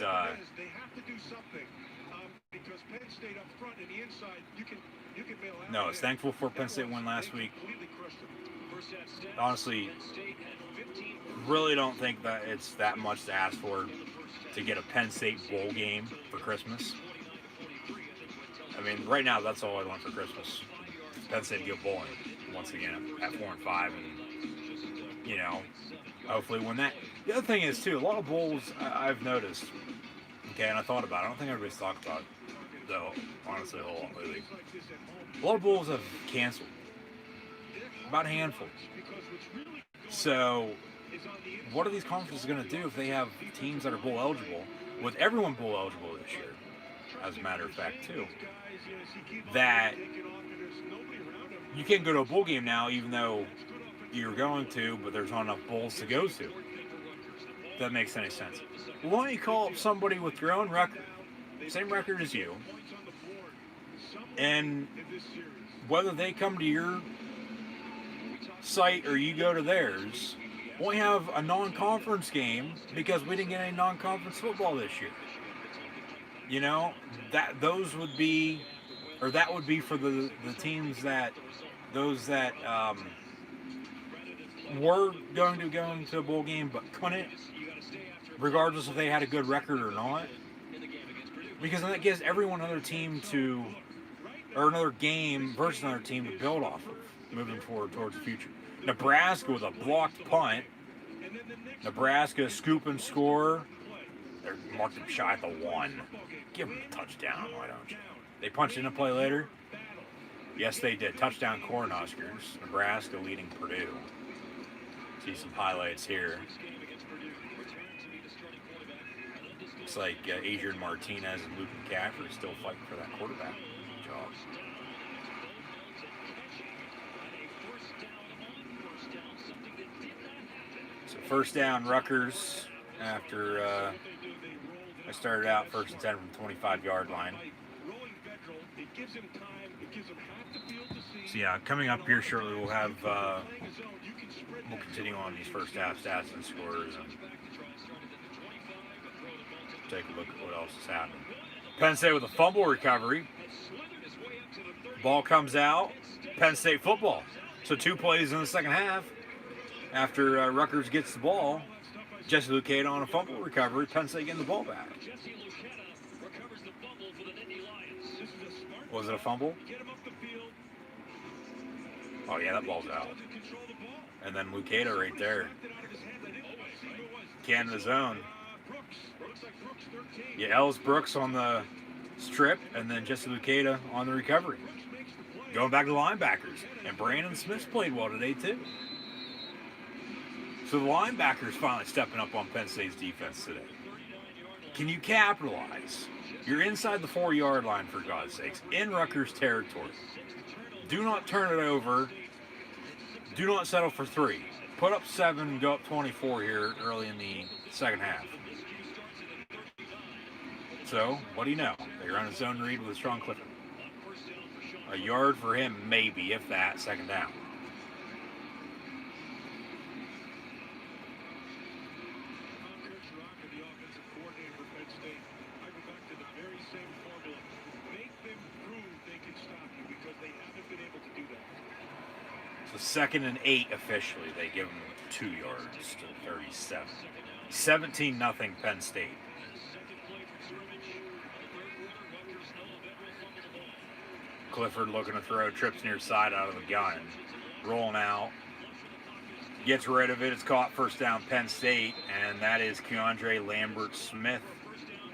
no, it's thankful for Penn State win last week. Honestly, really don't think that it's that much to ask for to get a Penn State bowl game for Christmas. I mean, right now that's all I want for Christmas. Penn State to go bowling once again at 4-5, and hopefully win that. The other thing is too, a lot of bowls I've noticed. Okay, and I thought about it. I don't think everybody's talked about it, though. Honestly, a whole lot lately. A lot of bowls have canceled. About a handful. So, what are these conferences going to do if they have teams that are bowl eligible, with everyone bowl eligible this year, as a matter of fact, too, that you can't go to a bowl game now, even though you're going to, but there's not enough bowls to go to. If that makes any sense. Why don't you call up somebody with your own record, same record as you, and whether they come to your site or you go to theirs, we have a non-conference game because we didn't get any non-conference football this year. That would be for the teams that were going to go into a bowl game but couldn't, regardless if they had a good record or not, because then that gives everyone another team or another game versus another team to build off of. moving forward towards the future. Nebraska with a blocked punt. Nebraska scoop and score. They're marked them shy at the 1. Give them a touchdown, why don't you? They punched in a play later? Yes, they did. Touchdown Cornhuskers. Nebraska leading Purdue. See some highlights here. Looks like Adrian Martinez and Luke McCaffrey still fighting for that quarterback job. So first down, Rutgers, after I started out 1st and 10 from the 25-yard line. So yeah, coming up here shortly, we'll have we'll continue on these first half stats and scores and take a look at what else is happening. Penn State with a fumble recovery. Ball comes out. Penn State football. So 2 plays in the second half. After Rutgers gets the ball, Jesse Lucchetta on a fumble recovery. Penn State getting the ball back. Was it a fumble? Oh yeah, that ball's out. And then Lucchetta right there. Canada zone. Yeah, Ellis Brooks on the strip, and then Jesse Lucchetta on the recovery. Going back to the linebackers. And Brandon Smith's played well today, too. So the linebackers finally stepping up on Penn State's defense today. Can you capitalize? You're inside the 4-yard line, for God's sakes, in Rutgers territory. Do not turn it over. Do not settle for 3. Put up 7 and go up 24 here early in the second half. So, what do you know? They run a zone read with a strong Clifford. A yard for him, maybe, if that, second down. So 2nd and 8 officially. They give them 2 yards to 37. 17-0 Penn State. Clifford looking to throw, trips near side out of the gun. Rolling out. Gets rid of it. It's caught, first down Penn State. And that is Keandre Lambert-Smith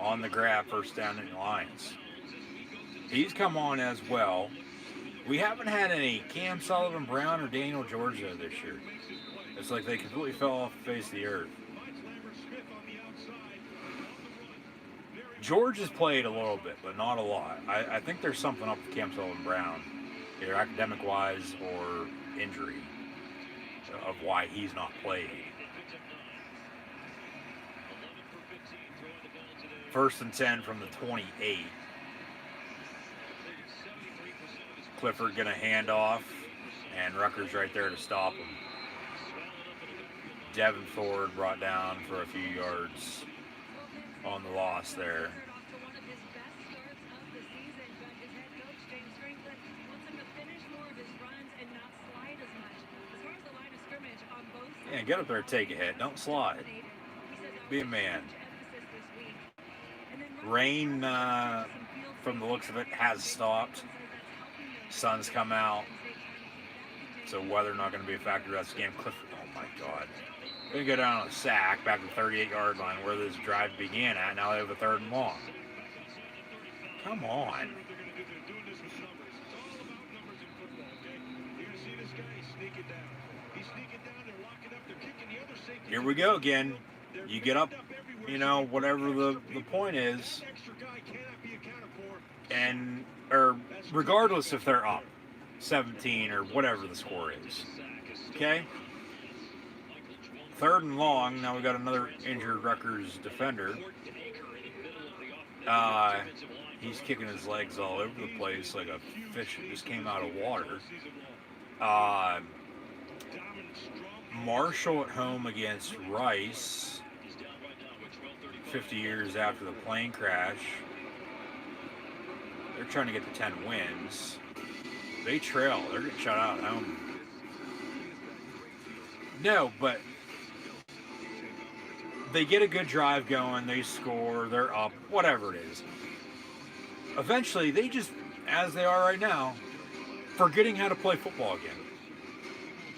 on the grab, first down in the Lions. He's come on as well. We haven't had any Cam Sullivan-Brown or Daniel Georgia this year. It's like they completely fell off the face of the earth. George has played a little bit, but not a lot. I think there's something up with Cam Sullivan-Brown, either academic-wise or injury, of why he's not played. 1st and 10 from the 28. Clifford going to hand off, and Rutgers right there to stop him. Devin Ford brought down for a few yards on the loss there. Yeah, get up there and take a hit. Don't slide. Be a man. Rain, from the looks of it, has stopped. Sun's come out. So weather not going to be a factor. That's the game. Clifford, oh my God. They're going to go down on a sack back to the 38-yard line where this drive began at. Now they have a 3rd and long. Come on. Here we go again. You get up, whatever the point is. And, or regardless if they're up 17 or whatever the score is. Okay? 3rd and long. Now we got another injured Rutgers defender. He's kicking his legs all over the place like a fish that just came out of water. Marshall at home against Rice. 50 years after the plane crash. They're trying to get to 10 wins. They trail. They're getting shut out at home. No, but they get a good drive going. They score. They're up. Whatever it is. Eventually, they just, as they are right now, forgetting how to play football again.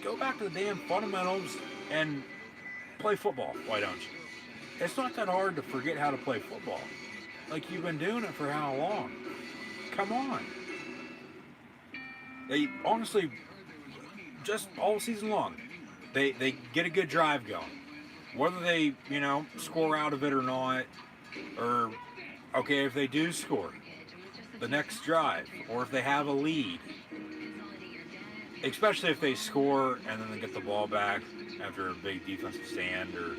go back to the damn fundamentals and play football. Why don't you? It's not that hard to forget how to play football. Like, you've been doing it for how long? Come on. They honestly, just all season long, they get a good drive going. Whether they, score out of it or not, or, okay, if they do score, the next drive, or if they have a lead, especially if they score and then they get the ball back after a big defensive stand or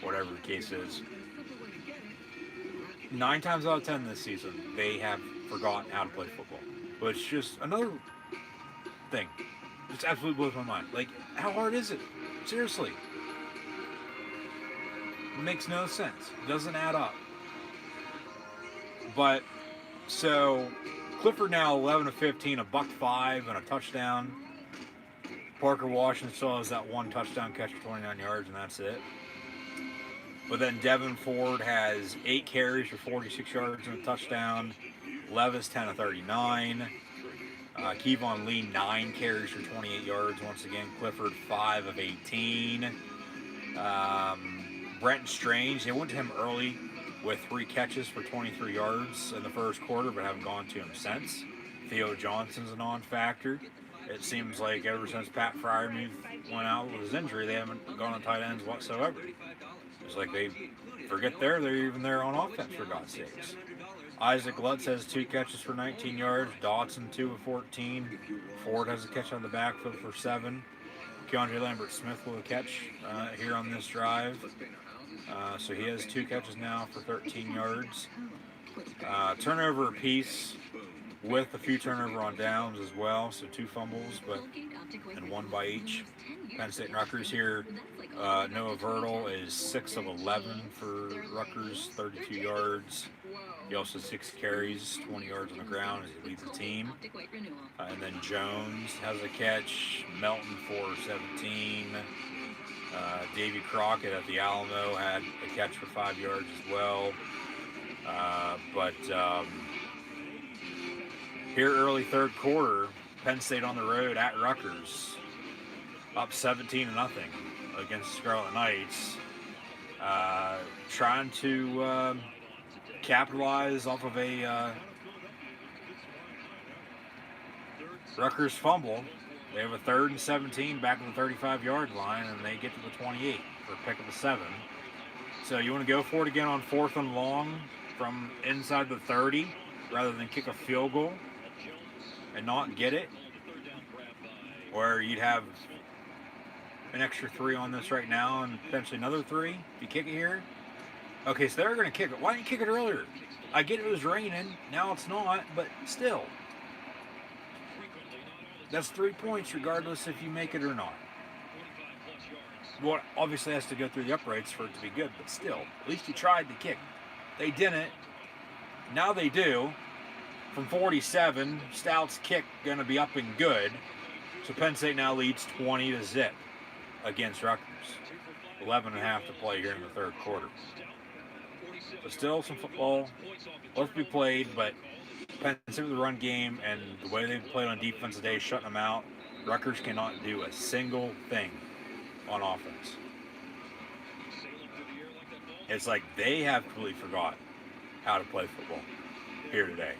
whatever the case is. 9 times out of 10 this season, they have forgotten how to play football. But it's just another thing. Just absolutely blows my mind. Like, how hard is it? Seriously. It makes no sense. It doesn't add up. But, so, Clifford now 11 of 15, a $105 and a touchdown. Parker Washington still has that one touchdown catch for 29 yards, and that's it. But then Devin Ford has 8 carries for 46 yards and a touchdown. Levis 10 of 39. Kevon Lee 9 carries for 28 yards. Once again, Clifford 5 of 18. Brenton Strange, they went to him early with 3 catches for 23 yards in the first quarter, but haven't gone to him since. Theo Johnson's a non-factor. It seems like ever since Pat Fryermuth went out with his injury, they haven't gone on tight ends whatsoever. It's like they forget they're even there on offense, for God's sakes. Isaac Lutz has 2 catches for 19 yards. Dotson 2 of 14. Ford has a catch on the backfield for 7. Keandre Lambert-Smith with a catch here on this drive. So he has 2 catches now for 13 yards. Turnover apiece with a few turnover on downs as well. So 2 fumbles, and 1 by each. Penn State and Rutgers here. Noah Vertle is 6 of 11 for Rutgers, 32 yards. He also has 6 carries, 20 yards on the ground as he leads the team. And then Jones has a catch. Melton 4 of 17. Davy Crockett at the Alamo had a catch for 5 yards as well. Here early third quarter, Penn State on the road at Rutgers, up 17-0 against Scarlet Knights, trying to capitalize off of a Rutgers fumble. They have a 3rd and 17 back at the 35-yard line, and they get to the 28 for a pick of the 7. So you want to go for it again on 4th and long from inside the 30 rather than kick a field goal and not get it, where you'd have an extra 3 on this right now and potentially another 3 if you kick it here. Okay, so they're going to kick it. Why didn't you kick it earlier? I get it was raining. Now it's not, but still. That's 3 points regardless if you make it or not. Well, obviously has to go through the uprights for it to be good, but still, at least you tried to kick. They didn't. Now they do. From 47, Stout's kick going to be up and good. So Penn State now leads 20-0 against Rutgers. 11.5 to play here in the third quarter. So still some football left to be played, but Penn State with the run game and the way they've played on defense today, shutting them out, Rutgers cannot do a single thing on offense. It's like they have completely forgot how to play football here today.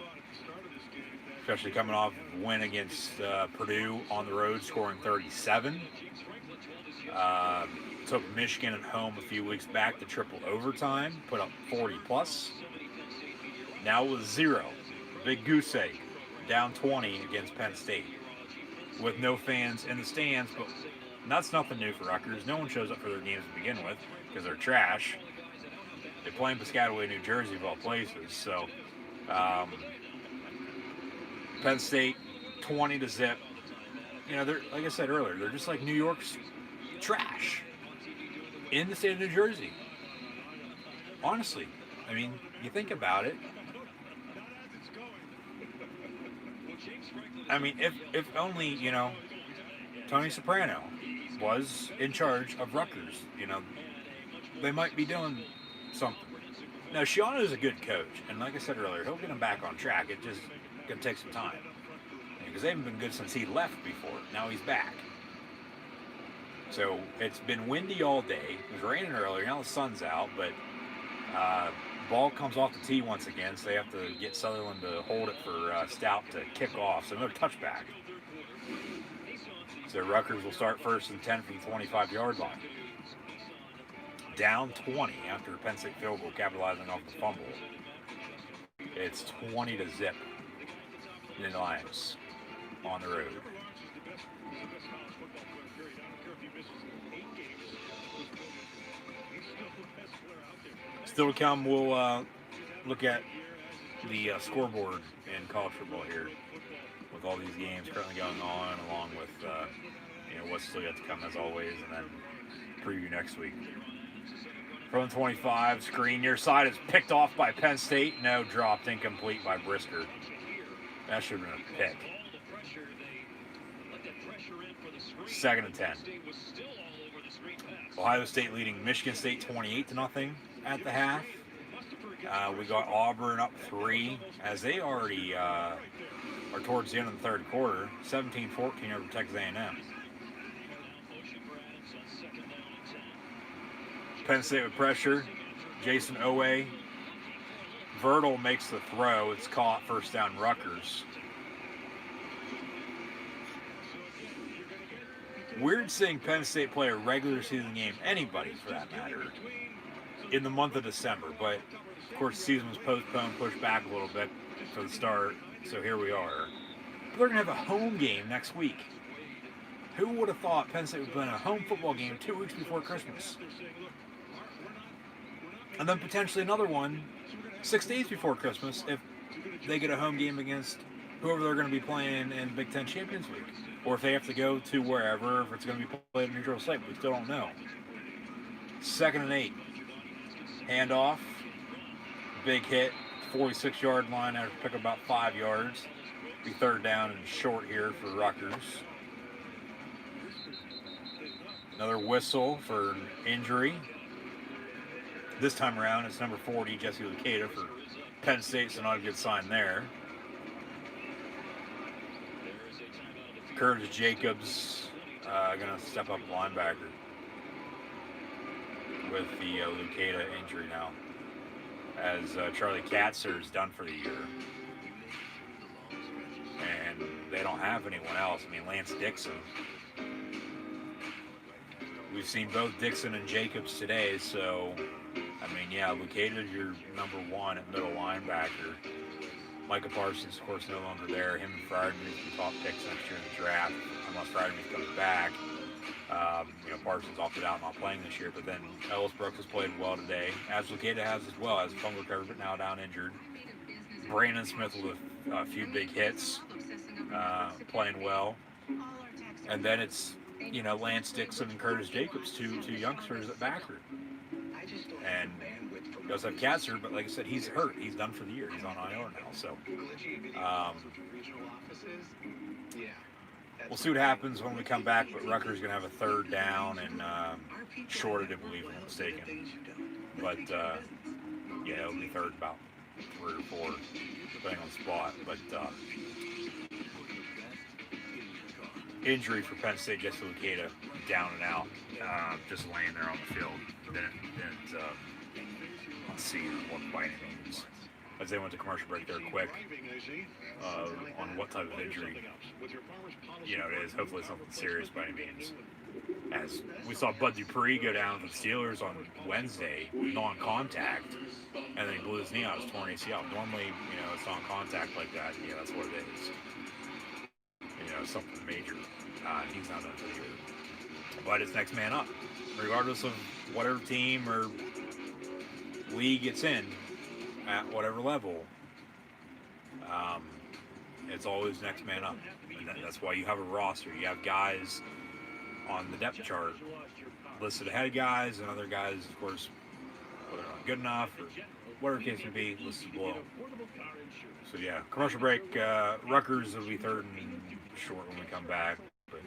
Especially coming off a win against Purdue on the road, scoring 37. Took Michigan at home a few weeks back to triple overtime, put up 40 plus. Now with 0, big goose egg, down 20 against Penn State with no fans in the stands, but that's nothing new for Rutgers. No one shows up for their games to begin with because they're trash. They play in Piscataway, New Jersey, of all places. So Penn State 20-0. They're, like I said earlier, they're just like New York's trash in the state of New Jersey. Honestly, I mean, you think about it. I mean, if only, Tony Soprano was in charge of Rutgers, they might be doing something. Now, Shiano's a good coach, and like I said earlier, he'll get them back on track. It just going to take some time because they haven't been good since he left before. Now he's back. So it's been windy all day. It was raining earlier. Now the sun's out, but ball comes off the tee once again, so they have to get Sutherland to hold it for Stout to kick off. So another touchback. So Rutgers will start first and 10 from the 25-yard line. Down 20 after a Penn State field goal, capitalizing off the fumble. It's 20 to zip. The Lions on the road. Still to come, we'll look at the scoreboard in college football here with all these games currently going on, along with what's still yet to come as always, and then preview next week. From 25, screen near side is picked off by Penn State. No, dropped, incomplete by Brisker. That should have been a pick. 2nd and 10. Ohio State leading Michigan State 28-0 at the half. We got Auburn up 3 as they already are towards the end of the third quarter. 17-14 over Texas A&M. Penn State with pressure. Jason Owe. Vertle makes the throw. It's caught, first down Rutgers. Weird seeing Penn State play a regular season game, anybody for that matter, in the month of December. But, of course, the season was postponed, pushed back a little bit for the start, so here we are. But they're going to have a home game next week. Who would have thought Penn State would play a home football game 2 weeks before Christmas? And then potentially another one 6 days before Christmas if they get a home game against whoever they're going to be playing in Big Ten Champions League. Or if they have to go to wherever, if it's going to be played in neutral site, we still don't know. 2nd and 8. Handoff. Big hit. 46-yard line after pick up about 5 yards. Be 3rd down and short here for Rutgers. Another whistle for an injury. This time around, it's number 40, Jesse Luketa for Penn State, so not a good sign there. Curtis Jacobs going to step up linebacker with the Luketa injury now, as Charlie Katzer is done for the year. And they don't have anyone else. I mean, Lance Dixon. We've seen both Dixon and Jacobs today, so, I mean, yeah, Luketa is your number 1 at middle linebacker. Micah Parsons, of course, no longer there. Him and Friedrich can top picks next year in the draft, unless Friedrich comes back. Parsons opted out, not playing this year, but then Ellis Brooks has played well today, as Luketa has as well, as fumble recovered, but now down injured. Brandon Smith with a few big hits, playing well. And then it's, Lance Dixon and Curtis Jacobs, two youngsters at backer. And he does have Katzer, but like I said, he's hurt. He's done for the year. He's on IR now. So we'll see what happens when we come back. But Rutgers is going to have a 3rd down and shorted, I believe, if I'm mistaken. But, it'll be 3rd about 3 or 4, depending on the spot. But injury for Penn State, Jesse Luketa, down and out, just laying there on the field. Didn't see what by any means. As they went to commercial break there quick, on what type of injury, it is. Hopefully it's nothing serious by any means. As we saw Bud Dupree go down for the Steelers on Wednesday, non-contact, and then he blew his knee out, his torn ACL. Normally, it's non-contact like that. Yeah, that's what it is. Something major. He's not done for the year. But it's next man up. Regardless of whatever team or league it's in, at whatever level, it's always next man up. And that's why you have a roster. You have guys on the depth chart listed ahead of guys, and other guys, of course, whether they're not good enough or whatever the case may be, listed below. So yeah, commercial break. Rutgers will be 3rd and short when we come back. But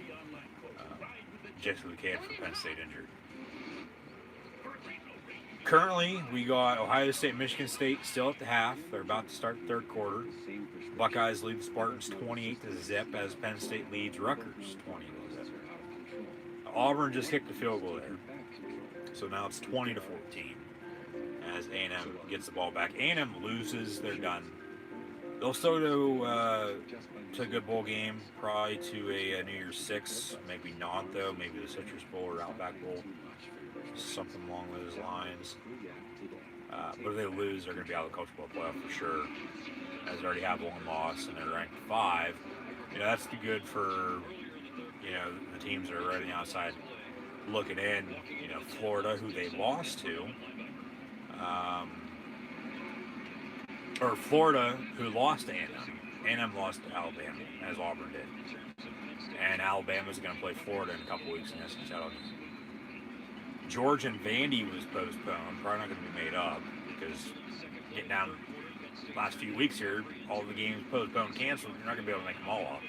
Jesse Luketa for Penn State injured. Currently, we got Ohio State, Michigan State still at the half. They're about to start the 3rd quarter. Buckeyes lead the Spartans 28 to zip as Penn State leads Rutgers 20 to zip. Auburn just kicked the field goal there. So now it's 20-14 as A&M gets the ball back. A&M loses, they're done. They'll still go to a good bowl game, probably to a New Year's Six. Maybe not, though. Maybe the Citrus Bowl or Outback Bowl. Something along those lines. But if they lose, they're going to be out of the College Football Playoff for sure. As they already have one loss and they're ranked 5. That's good for, the teams that are right on the outside looking in. Florida, who they lost to. Or Florida, who lost to A&M. A&M lost to Alabama, as Auburn did. And Alabama's going to play Florida in a couple weeks in the SEC title game. Georgia and Vandy was postponed, probably not going to be made up, because getting down the last few weeks here, all the games postponed, canceled, you're not going to be able to make them all up.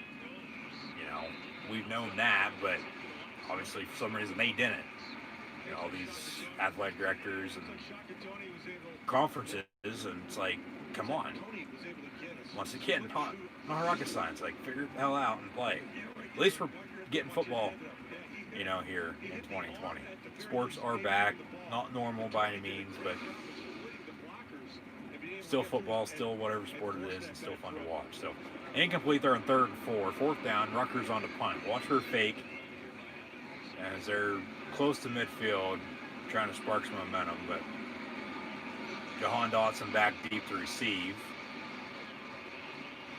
We've known that, but obviously for some reason they didn't. All these athletic directors and conferences, and it's like, come on. Once again, not rocket science, like figure it the hell out and play. At least we're getting football, here in 2020. Sports are back, not normal by any means, but still football, still whatever sport it is, and still fun to watch. So, incomplete there on 3rd and 4. 4th down, Rutgers on the punt. Watch her fake as they're close to midfield, trying to spark some momentum, but Jahan Dotson back deep to receive.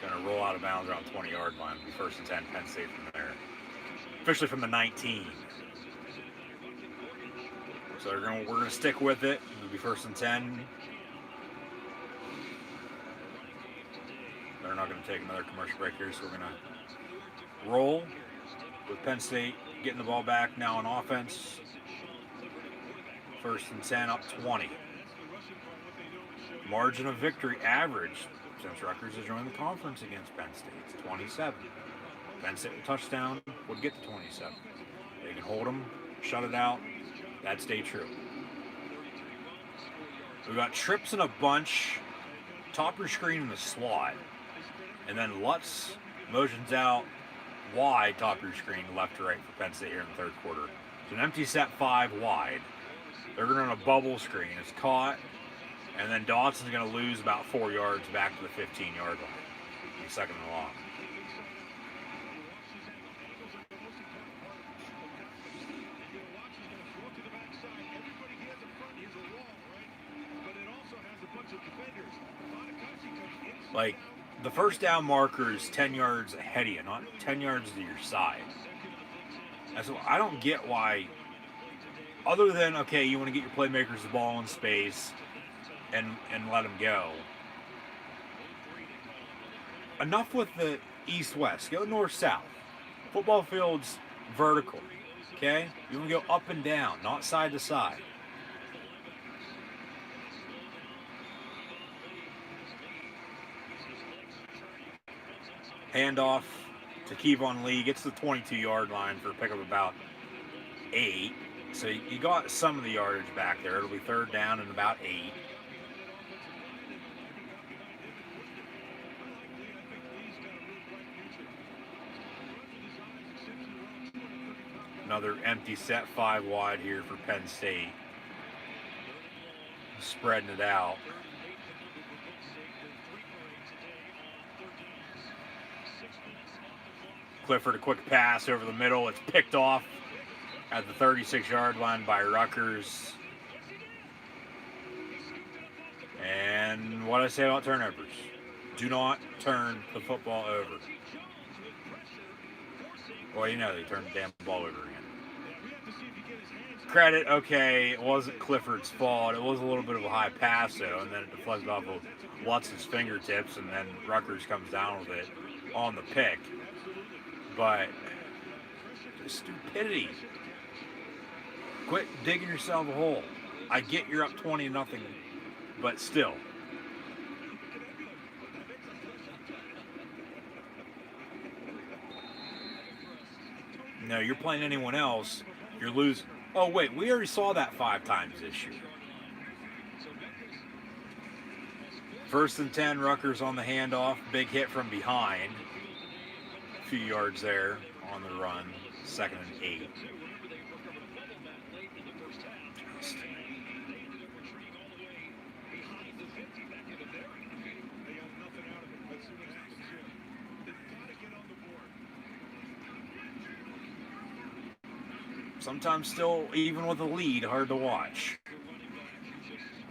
Going to roll out of bounds around 20-yard line. It'll be 1st and 10, Penn State from there. Officially from the 19. So we're going to stick with it. It'll be 1st and 10. They're not going to take another commercial break here, so we're going to roll with Penn State getting the ball back now on offense. 1st and 10, up 20. Margin of victory average since Rutgers has joined the conference against Penn State. It's 27. Penn State with touchdown would get to 27. They can hold them, shut it out. That'd stay true. We got trips in a bunch, top of your screen in the slot, and then Lutz motions out wide, top of your screen, left to right for Penn State here in the 3rd quarter. It's an empty set 5 wide. They're going to run a bubble screen. It's caught, and then Dotson's going to lose about 4 yards back to the 15-yard line. He's 2nd and long. Like, the 1st down marker is 10 yards ahead of you, not 10 yards to your side. That's what I don't get why, other than, okay, you want to get your playmakers the ball in space and let them go. Enough with the east-west. Go north-south. Football field's vertical, okay? You want to go up and down, not side to side. Handoff to Kevon Lee. Gets to the 22-yard line for a pickup about 8. So you got some of the yardage back there. It'll be 3rd down and about 8. Another empty set 5 wide here for Penn State. Spreading it out. Clifford, a quick pass over the middle. It's picked off at the 36-yard line by Rutgers. And what I say about turnovers. Do not turn the football over. Well, they turned the damn ball over again. Credit, okay, it wasn't Clifford's fault. It was a little bit of a high pass, though, and then it deflected off of Lutz's fingertips, and then Rutgers comes down with it on the pick. But stupidity. Quit digging yourself a hole. I get you're up 20-0, but still. No, you're playing anyone else, you're losing. Oh, wait, we already saw that 5 times this year. 1st and 10, Rutgers on the handoff. Big hit from behind. A few yards there on the run. 2nd and 8. sometimes still, even with a lead, hard to watch.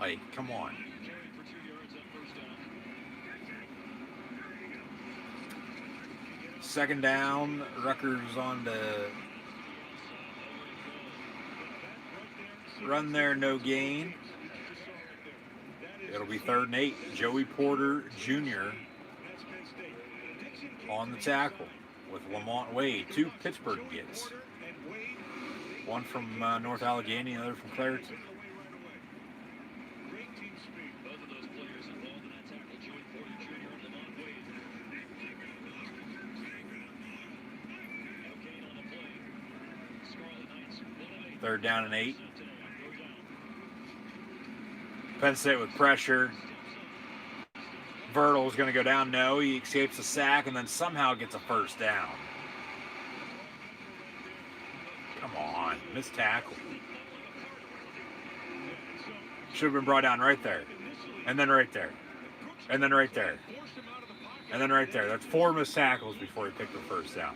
Like, come on. Second down, Rutgers on to run there, no gain. It'll be 3rd and 8. Joey Porter Jr. on the tackle with Lamont Wade. 2 Pittsburgh kids. One from North Allegheny, another from Clareton. Both of those players involved in that tackle, Joey Porter Jr. and Lamont Wade. No gain on the play. Scarlet Knights, 1 of 8. 3rd down and 8. Penn State with pressure. Vertil's going to go down. No, he escapes a sack and then somehow gets a 1st down. Come on, missed tackle. Should have been brought down right there. And then right there. And then right there. And then right there. That's 4 missed tackles before he picked the 1st down.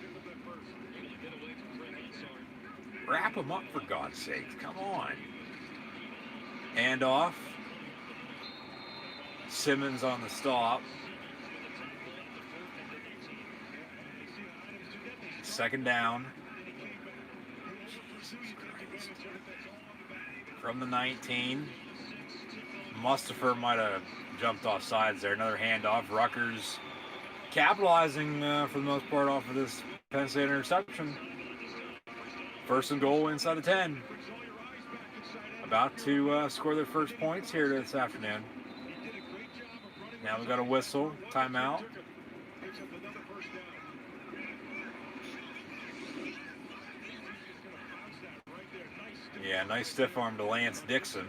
Wrap him up, for God's sake. Come on. And off. Simmons on the stop. 2nd down. From the 19. Mustafer might have jumped off sides there. Another handoff. Rutgers capitalizing for the most part off of this Penn State interception. 1st and goal inside the 10. About to score their first points here this afternoon. Now we've got a whistle, timeout. Yeah, nice stiff arm to Lance Dixon.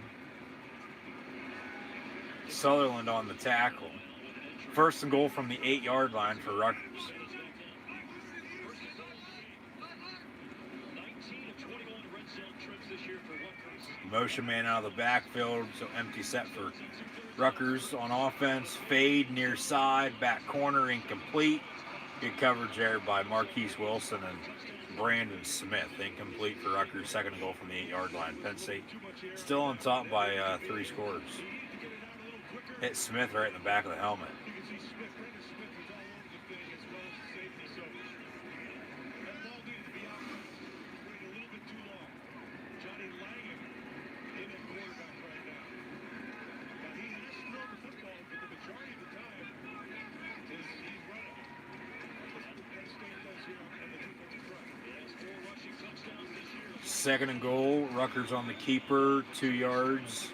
Sutherland on the tackle. 1st and goal from the 8-yard line for Rutgers. 19 of 21 red zone trips this year for Rutgers. Motion man out of the backfield, so empty set for Rutgers on offense. Fade near side, back corner, incomplete. Good coverage there by Marquise Wilson and Brandon Smith. Incomplete for Rutgers. 2nd goal from the 8-yard line. Penn State still on top by 3 scores. Hit Smith right in the back of the helmet. Second and goal. Rutgers on the keeper, 2 yards.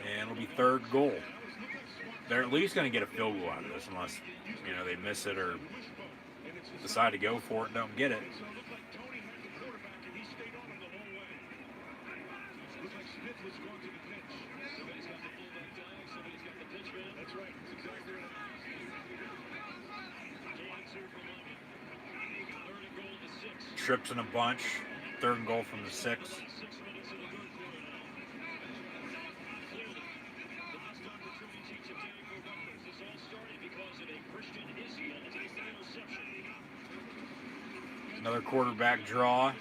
And it'll be 3rd goal. They're at least going to get a field goal out of this unless, they miss it or decide to go for it and don't get it. Trips in a bunch. 3rd and goal from the 6. Another quarterback draw.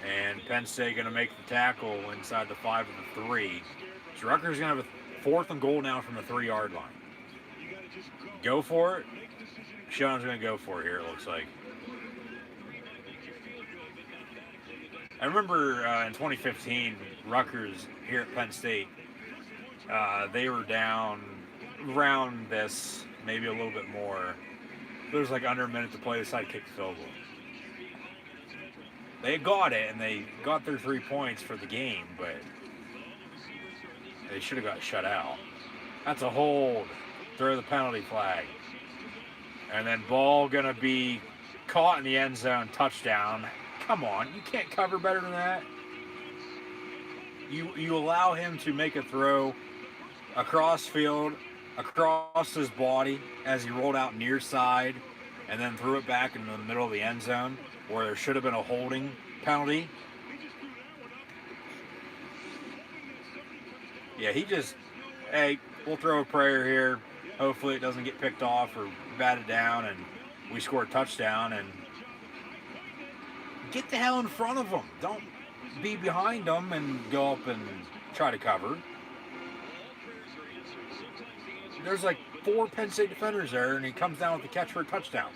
And Penn State going to make the tackle inside the 5 of the 3. So Rutgers going to have a 4th and goal now from the 3-yard line. Go for it. Sean's going to go for it here, it looks like. I remember in 2015, Rutgers here at Penn State, they were down around this, maybe a little bit more. There was like under a minute to play, the side kicked field goal. They got it, and they got their 3 points for the game, but they should have got shut out. That's a hold. Throw the penalty flag. And then ball going to be caught in the end zone, touchdown. Come on, you can't cover better than that. You allow him to make a throw across field, across his body as he rolled out near side, and then threw it back into the middle of the end zone where there should have been a holding penalty. Yeah, hey, we'll throw a prayer here. Hopefully it doesn't get picked off or batted down, and we score a touchdown. And get the hell in front of them. Don't be behind them and go up and try to cover. There's like 4 Penn State defenders there, and he comes down with the catch for a touchdown.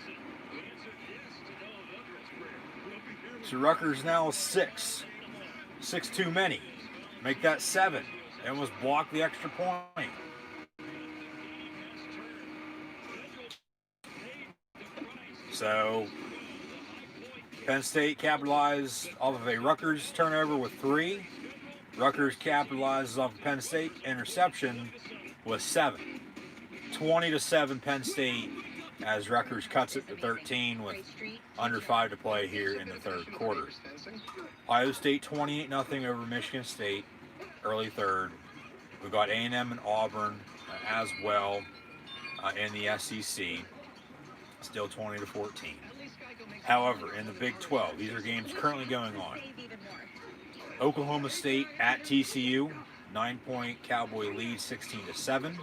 So Rutgers now 6. 6 too many. Make that 7. They almost block the extra point. So Penn State capitalized off of a Rutgers turnover with 3. Rutgers capitalizes off of Penn State interception with 7. 20-7 Penn State as Rutgers cuts it to 13 with under 5 to play here in the third quarter. Ohio State 28-0 over Michigan State, early third. We've got A&M and Auburn as well in the SEC, still 20-14. However, in the Big 12, these are games currently going on. Oklahoma State at TCU, 9-point Cowboy lead, 16-7.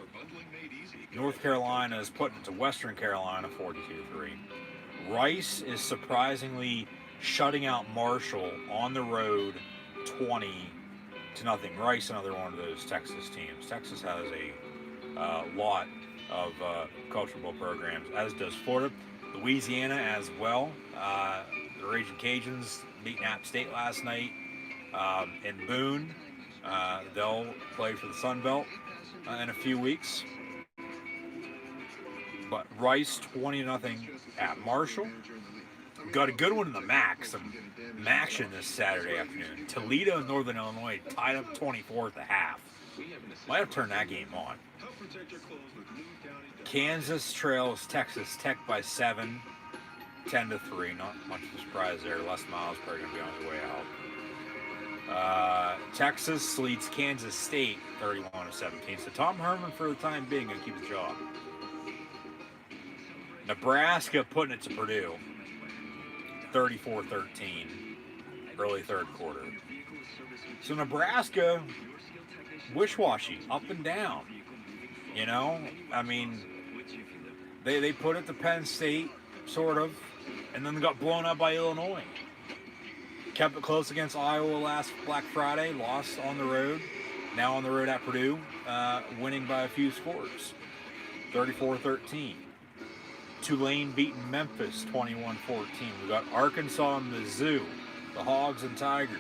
North Carolina is putting it to Western Carolina, 42-3. Rice is surprisingly shutting out Marshall on the road, 20-0. Rice, another one of those Texas teams. Texas has a lot of cultural bowl programs, as does Florida. Louisiana as well. The Raging Cajuns beating App State last night in Boone. They'll play for the Sun Belt in a few weeks. But Rice 20-0 at Marshall. Got a good one in the MAC. Some action this Saturday afternoon. Toledo and Northern Illinois tied up 24 at the half. Might have turned that game on. Kansas trails Texas Tech by 7, 10-3. Not much of a surprise there. Les Miles probably going to be on his way out. Texas leads Kansas State 31-17. So Tom Herman, for the time being, going to keep his job. Nebraska putting it to Purdue 34-13, early third quarter. So Nebraska, wish-washy, up and down. You know, I mean, they put it to Penn State, sort of, and then they got blown up by Illinois. Kept it close against Iowa last Black Friday, lost on the road. Now on the road at Purdue, winning by a few scores, 34-13. Tulane beating Memphis 21-14. We got Arkansas and Mizzou, the Hogs and Tigers.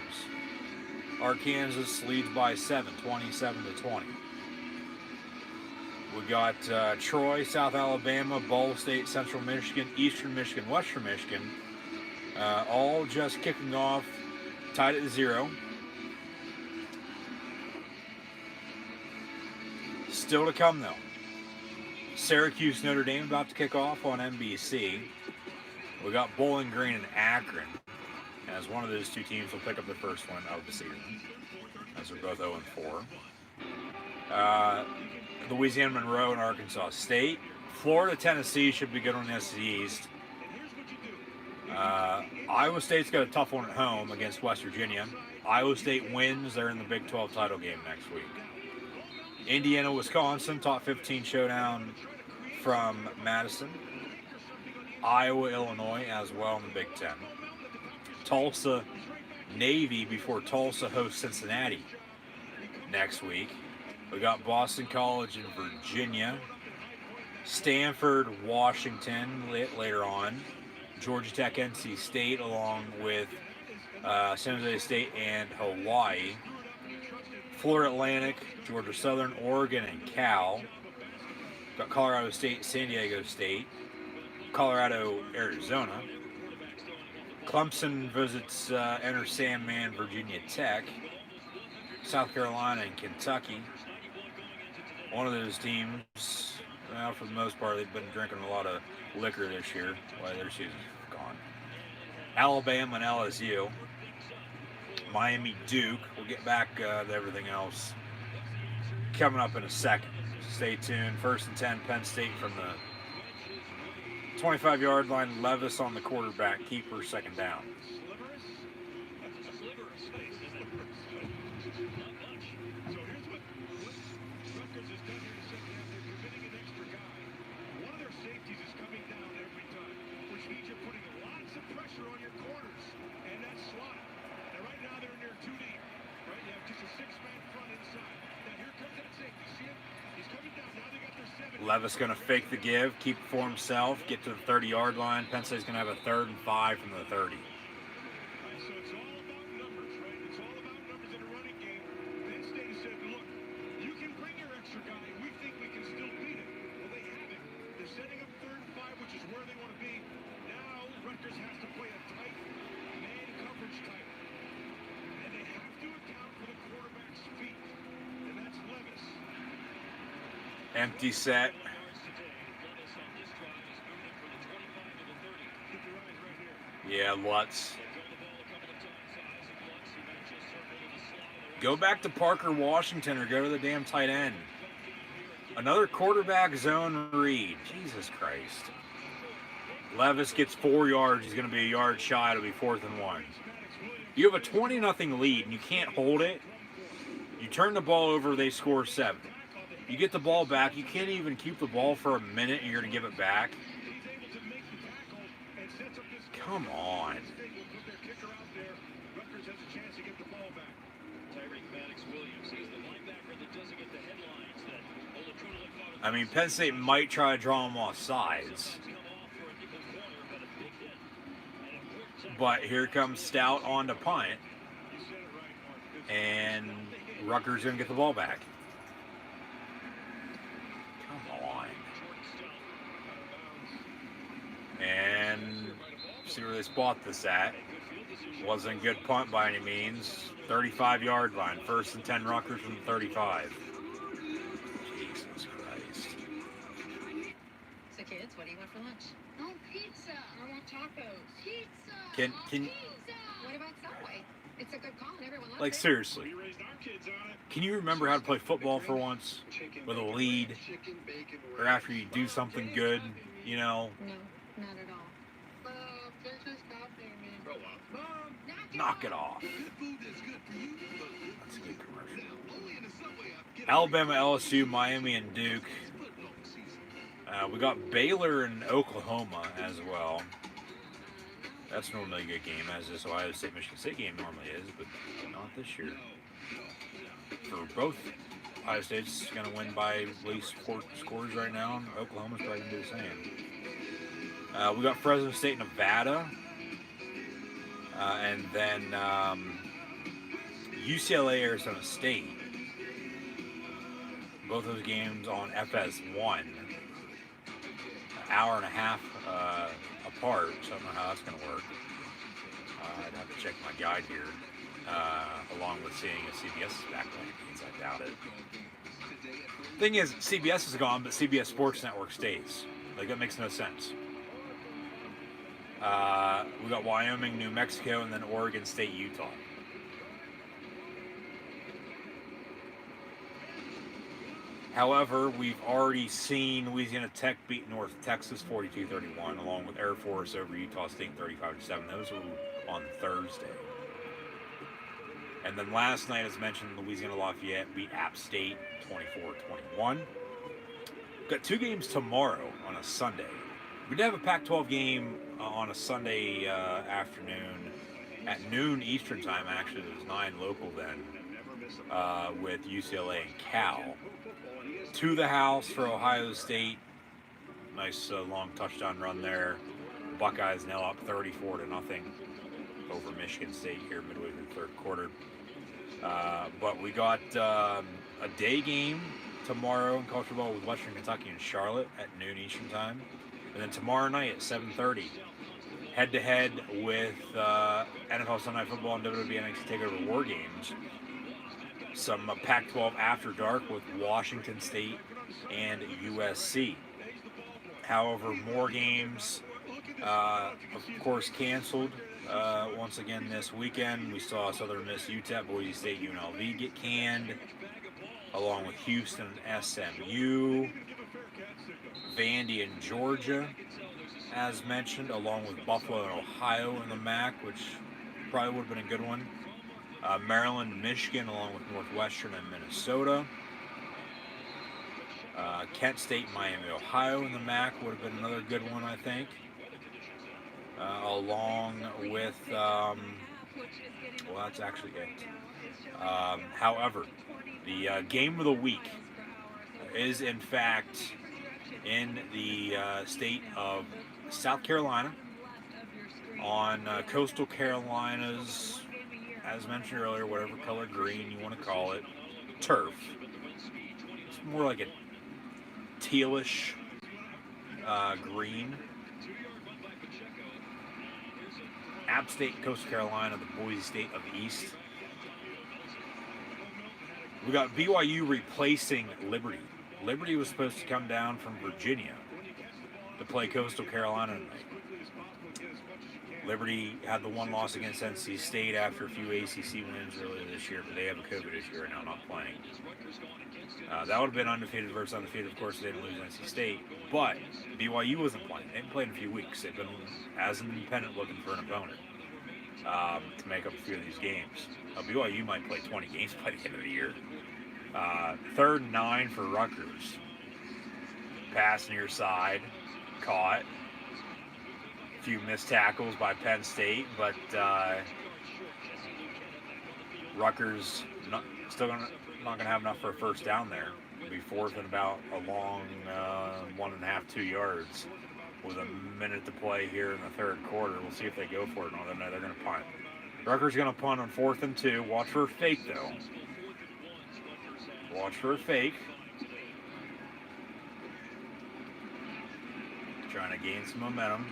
Arkansas leads by 7, 27-20. We got Troy, South Alabama, Ball State, Central Michigan, Eastern Michigan, Western Michigan, all just kicking off, tied at 0. Still to come though. Syracuse, Notre Dame about to kick off on NBC. We got Bowling Green and Akron, as one of those two teams will pick up the first one of the season, as they're both 0-4. Louisiana Monroe and Arkansas State. Florida, Tennessee should be good on the SEC East. Iowa State's got a tough one at home against West Virginia. Iowa State wins. They're in the Big 12 title game next week. Indiana, Wisconsin, top 15 showdown from Madison. Iowa, Illinois as well in the Big 10. Tulsa, Navy before Tulsa hosts Cincinnati next week. We got Boston College and Virginia. Stanford, Washington later on. Georgia Tech, NC State, along with San Jose State and Hawaii. Florida Atlantic, Georgia Southern, Oregon, and Cal. Got Colorado State, San Diego State. Colorado, Arizona. Clemson visits Enter Sandman, Virginia Tech. South Carolina and Kentucky. One of those teams, well, for the most part, they've been drinking a lot of liquor this year. Why their season's gone. Alabama and LSU. Miami, Duke. We'll get back to everything else coming up in a second. Stay tuned. 1st and 10, Penn State from the 25-yard line. Levis on the quarterback. Keeper, second down. Safeties is coming down every time, which means you're putting lots of pressure on your corners. And now just a six-man front inside. Now here comes that safety. See him? He's coming down. Now they got their seven. Levis going to fake the give, keep it for himself, get to the 30-yard line. Penn State's going to have a 3rd and 5 from the 30. So it's all about numbers, right? It's all about numbers in a running game. Penn State has said, look, you can bring your extra guy. We think we can still beat it. Well, they haven't. They're setting up 3rd and 5, which is where they want to be. Now Rutgers has to play a tight man coverage type. And they have to account for the quarterback's feet. And that's Levis. Empty set. Yeah, Lutz. Go back to Parker Washington or go to the damn tight end. Another quarterback zone read. Jesus Christ. Levis gets 4 yards. He's going to be a yard shy. It'll be 4th and 1. You have a 20-0 lead and you can't hold it. You turn the ball over, they score 7. You get the ball back. You can't even keep the ball for a minute and you're going to give it back. Come on. I mean, Penn State might try to draw him off sides. But here comes Stout on to punt. And Rutgers going to get the ball back. Come on. And see where they spot this at. Wasn't a good punt by any means. 35-yard line. 1st and 10 Rutgers from the 35. Jesus Christ. So kids, what do you want for lunch? Oh, pizza. I want tacos. Pizza. Can Pizza. What about Subway? It's a good call and everyone loves like it. seriously, can you remember how to play football for once with a lead, or after you do something good, you know? No, not at all. They're just copying me. Grow up. Mom, Knock it off. Good food is good for you, but That's a good commercial. now only in the Subway app. Get Alabama, LSU, Miami, and Duke. We got Baylor and Oklahoma as well. That's normally a good game, as this Ohio State Michigan State game normally is, but not this year. For both, Ohio State's going to win by at least 4 scores right now, and Oklahoma's probably going to do the same. We got Fresno State, Nevada, and then UCLA, Arizona State. Both those games on FS1. An hour and a half apart, so I don't know how that's going to work. I'd have to check my guide here, along with seeing if CBS is back on the games. I doubt it. Thing is, CBS is gone, but CBS Sports Network stays. Like, that makes no sense. We got Wyoming, New Mexico, and then Oregon State, Utah. However, we've already seen Louisiana Tech beat North Texas 42-31, along with Air Force over Utah State 35-7. Those were on Thursday. And then last night, as mentioned, Louisiana Lafayette beat App State 24-21. Got 2 games tomorrow on a Sunday. We did have a Pac-12 game on a Sunday afternoon at noon Eastern time. Actually, it was 9 local then, with UCLA and Cal. To the house for Ohio State. Nice long touchdown run there. Buckeyes now up 34-0 over Michigan State here midway through the 3rd quarter. But we got a day game tomorrow in college football with Western Kentucky and Charlotte at noon Eastern time. And then tomorrow night at 7:30, head-to-head with NFL Sunday Night Football and WWE NXT TakeOver War Games. Some Pac-12 After Dark with Washington State and USC. However, more games, of course, canceled once again this weekend. We saw Southern Miss UTEP, Boise State, UNLV get canned, along with Houston and SMU, Vandy and Georgia, as mentioned, along with Buffalo and Ohio in the MAC, which probably would have been a good one. Maryland, Michigan, along with Northwestern and Minnesota. Kent State, Miami, Ohio in the MAC would have been another good one, I think. Along with, well, that's actually it. However, the game of the week is in fact in the state of South Carolina on coastal Carolina's, as mentioned earlier, whatever color green you want to call it, turf. It's more like a tealish green. App State, Coastal Carolina, the Boise State of the East. We got BYU replacing Liberty. Liberty was supposed to come down from Virginia to play Coastal Carolina tonight. Liberty had the one loss against NC State after a few ACC wins earlier this year, but they have a COVID issue right now, not playing. That would have been undefeated versus undefeated. Of course, they didn't lose NC State, but BYU wasn't playing. They haven't played in a few weeks. They've been, as an independent, looking for an opponent to make up a few of these games. BYU might play 20 games by the end of the year. 3rd and 9 for Rutgers. Pass near side, caught. A few missed tackles by Penn State, but Rutgers still not going to have enough for a first down there. It'll be 4th and about a long 1.5, 2 yards with a minute to play here in the 3rd quarter. We'll see if they go for it or not. No, they're going to punt. Rutgers going to punt on 4th and 2. Watch for a fake, though. Watch for a fake. Trying to gain some momentum.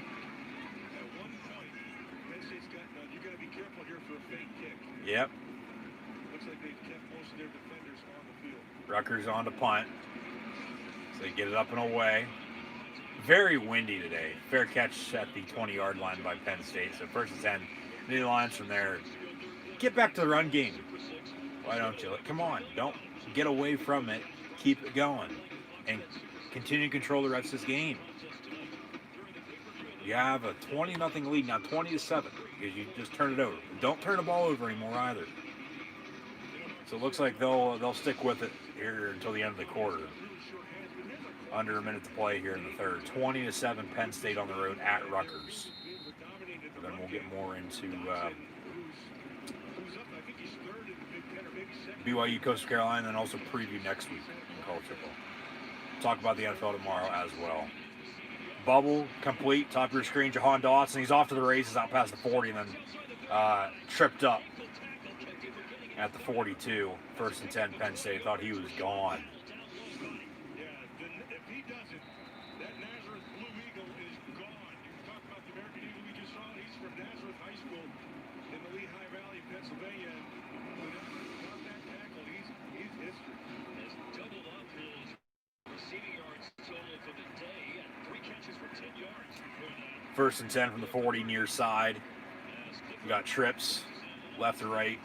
Yep. Looks like they've kept most of their defenders on the field. Rutgers on to punt. So they get it up and away. Very windy today. Fair catch at the 20-yard line by Penn State. So 1st and 10. Need lines from there. Get back to the run game. Why don't you? Come on. Don't get away from it. Keep it going. And continue to control the rest of this game. You have a 20-0 lead, now 20-7, because you just turn it over. Don't turn the ball over anymore either. So it looks like they'll stick with it here until the end of the quarter. Under a minute to play here in the 3rd. 20-7, Penn State on the road at Rutgers. And then we'll get more into BYU, Coastal Carolina, and then also preview next week in college football. Talk about the NFL tomorrow as well. Bubble complete, top of your screen, Jahan Dawson. He's off to the races out past the 40 and then tripped up at the 42. 1st and 10, Penn State. Thought he was gone. Yeah, if he doesn't, that Nazareth Blue Eagle is gone. You talk about the American Eagle we just saw. He's from Nazareth High School in the Lehigh Valley, Pennsylvania. Without that tackle, he's history. Has doubled up his receiving yards total for the day. He had 3 catches for 10 yards before that. 1st and 10 from the 40 near side. We got trips left to right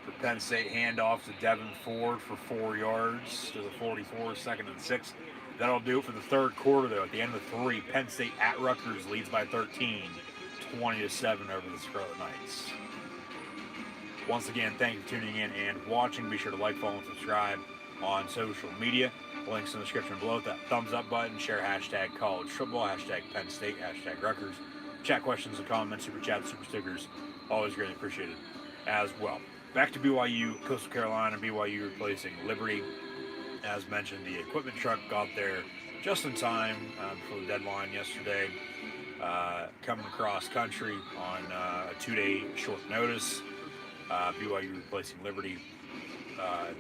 for Penn State. Handoff to Devin Ford for 4 yards to the 44. 2nd and 6. That'll do it for the 3rd quarter, though. At the end of 3, Penn State at Rutgers leads by 13, 20-7 over the Scarlet Knights. Once again, thank you for tuning in and watching. Be sure to like, follow, and subscribe on social media. Links in the description below. That thumbs up button. Share hashtag college football, hashtag Penn State, hashtag Rutgers. Chat questions and comments, super chats, super stickers. Always greatly appreciated as well. Back to BYU, Coastal Carolina. BYU replacing Liberty. As mentioned, the equipment truck got there just in time before the deadline yesterday. Coming across country on a 2-day short notice. BYU replacing Liberty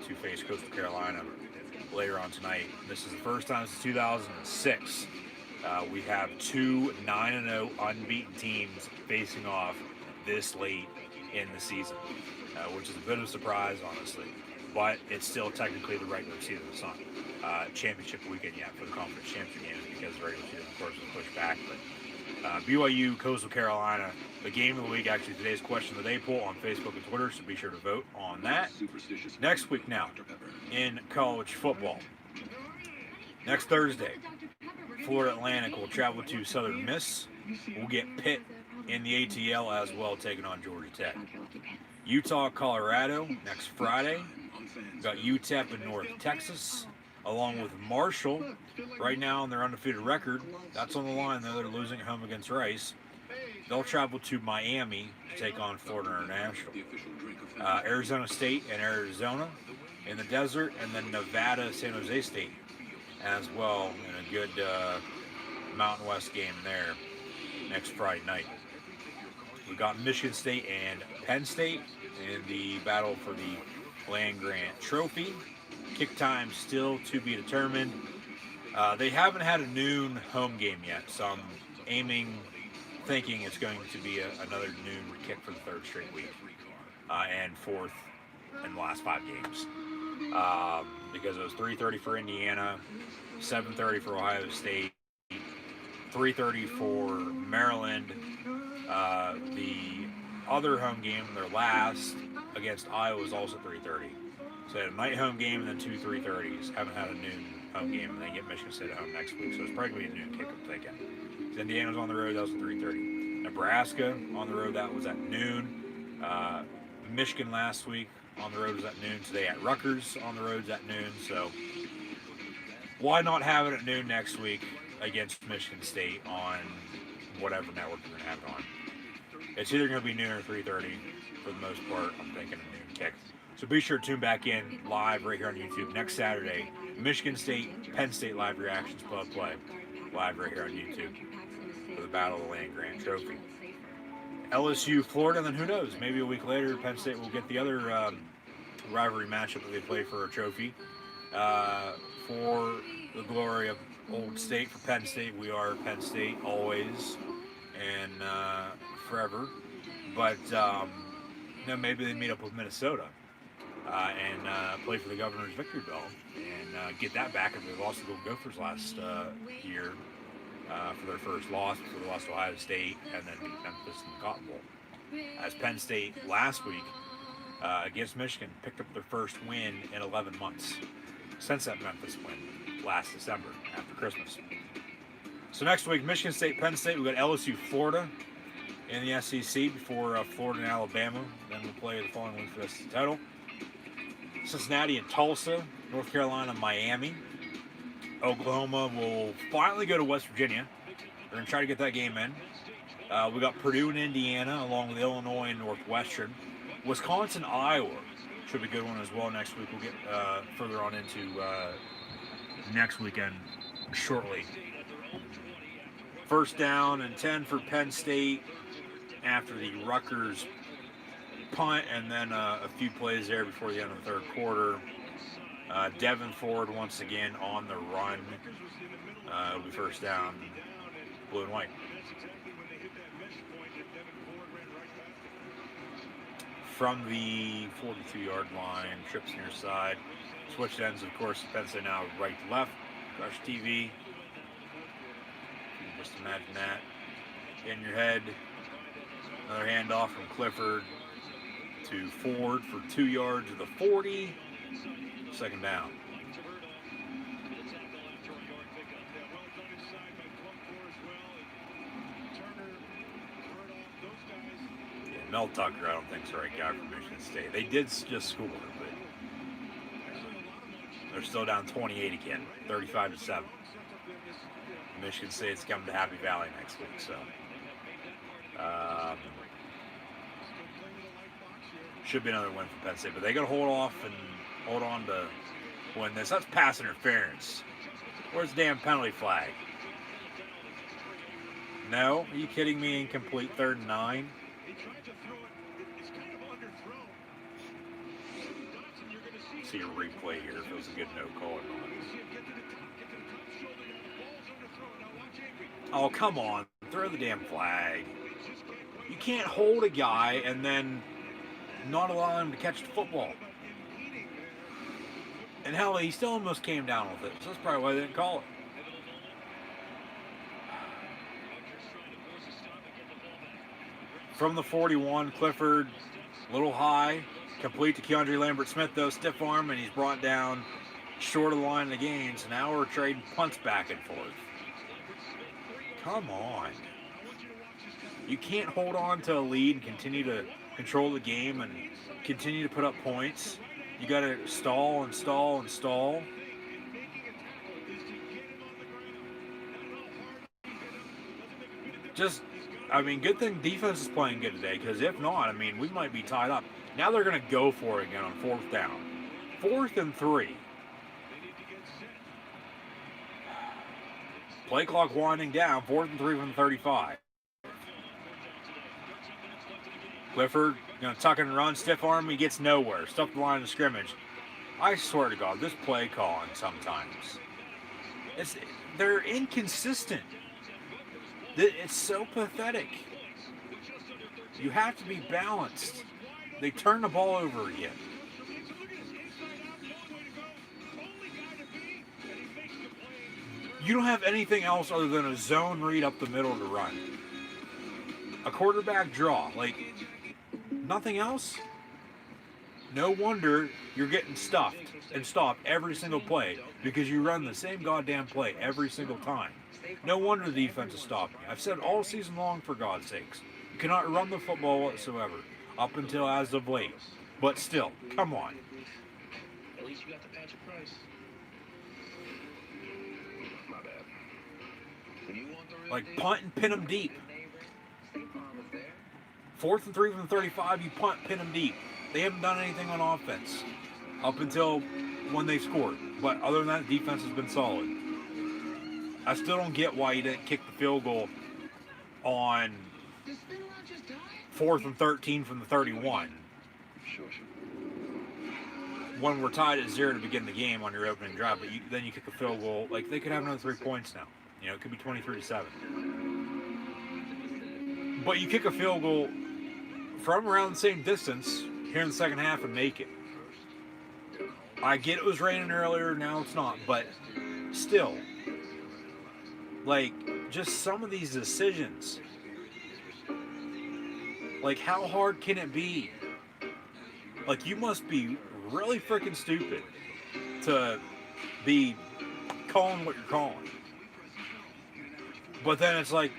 to face Coastal Carolina later on tonight. This is the first time since 2006 we have 2 9-0 unbeaten teams facing off this late in the season, which is a bit of a surprise, honestly. But it's still technically the regular season. It's not championship weekend yet for the conference championship games because the regular season, of course, was pushed back. But BYU, Coastal Carolina, the game of the week, actually today's question of the day poll on Facebook and Twitter, so be sure to vote on that. Next week now in college football. Next Thursday, Florida Atlantic will travel to Southern Miss. We'll get Pitt in the ATL as well, taking on Georgia Tech. Utah, Colorado next Friday. We've got UTEP in North Texas, along with Marshall. Right now on their undefeated record, that's on the line, though. They're losing at home against Rice. they'll travel to Miami to take on Florida International. Arizona State and Arizona in the desert, and then Nevada, San Jose State as well in a good Mountain West game there next Friday night. We got Michigan State and Penn State in the battle for the Land Grant Trophy. Kick time still to be determined. They haven't had a noon home game yet, so I'm thinking it's going to be another noon kick for the third straight week, and fourth in the last 5 games. Because it was 3:30 for Indiana, 7:30 for Ohio State, 3:30 for Maryland. The other home game, their last against Iowa, was also 3:30. So they had a night home game and then 2 3:30s. Haven't had a noon home game, and then get Michigan State at home next week. So it's probably going to be a noon kick, I'm thinking. Indiana's on the road, that was at 3:30. Nebraska on the road, that was at noon. Michigan last week on the road was at noon. Today at Rutgers on the road is at noon. So why not have it at noon next week against Michigan State on whatever network we're going to have it on? It's either going to be noon or 3:30 for the most part. I'm thinking a noon kick. So be sure to tune back in live right here on YouTube next Saturday. Michigan State, Penn State live reactions, play live right here on YouTube for the Battle of the Land Grant Trophy. LSU, Florida, and then who knows? Maybe a week later, Penn State will get the other rivalry matchup that they play for a trophy. For the glory of Old State, for Penn State, we are Penn State always and forever. But maybe they meet up with Minnesota and play for the Governor's Victory Bell and get that back after they lost to the Gophers last year. For their first loss before they lost to Ohio State and then beat Memphis in the Cotton Bowl. As Penn State last week against Michigan picked up their first win in 11 months since that Memphis win last December after Christmas. So next week, Michigan State, Penn State, we've got LSU, Florida in the SEC before Florida and Alabama. Then we'll play the following week for the SEC title. Cincinnati and Tulsa, North Carolina, Miami. Oklahoma will finally go to West Virginia. They're going to try to get that game in. We got Purdue and Indiana, along with Illinois and Northwestern. Wisconsin, Iowa should be a good one as well next week. We'll get further on into next weekend shortly. First down and 10 for Penn State after the Rutgers punt, and then a few plays there before the end of the third quarter. Devin Ford once again on the run. It'll be first down, blue and white. From the 42-yard line, trips near side. Switch ends, of course, Penn State now right to left. Crush TV. Just imagine that in your head. Another handoff from Clifford to Ford for 2 yards of the 40. Second down. Yeah, Mel Tucker, I don't think is the right guy for Michigan State. They did just score, but they're still down 28 again, 35-7. Michigan State's coming to Happy Valley next week, so should be another win for Penn State. But they got to hold on to win this. That's pass interference. Where's the damn penalty flag? No? Are you kidding me? Incomplete, 3rd and 9. See a replay here if it was a good no call or not. Oh, come on. Throw the damn flag. You can't hold a guy and then not allow him to catch the football. And hell, he still almost came down with it. So that's probably why they didn't call it. From the 41, Clifford, a little high. Complete to Keandre Lambert-Smith, though. Stiff arm, and he's brought down short of the line of the gain. So now we're trading punts back and forth. Come on. You can't hold on to a lead and continue to control the game and continue to put up points. You got to stall and stall and stall. Just, I mean, good thing defense is playing good today, because if not, I mean, we might be tied up. Now they're going to go for it again on 4th down. 4th and 3. Play clock winding down. 4th and 3 from the 35. Clifford going to tuck and run, stiff arm. He gets nowhere. Stuff the line of scrimmage. I swear to God, this play calling sometimes, they're inconsistent. It's so pathetic. You have to be balanced. They turn the ball over again. You don't have anything else other than a zone read up the middle to run. A quarterback draw. Like, nothing else? No wonder you're getting stuffed and stopped every single play, because you run the same goddamn play every single time. No wonder the defense is stopping. I've said all season long, for God's sakes, you cannot run the football whatsoever, up until as of late. But still, come on. At least you got the patch of price. My bad. When you want the real Like, deal, punt and pin them deep. 4th and 3 from the 35, you punt, pin them deep. They haven't done anything on offense up until when they scored. But other than that, defense has been solid. I still don't get why you didn't kick the field goal on 4th and 13 from the 31. When we're tied at 0 to begin the game on your opening drive, but then you kick a field goal. Like, they could have another 3 points now. You know, it could be 23-7. But you kick a field goal from around the same distance here in the second half and make it. I get it was raining earlier, now it's not, but still. Like, just some of these decisions. Like, how hard can it be? Like, you must be really freaking stupid to be calling what you're calling. But then it's like,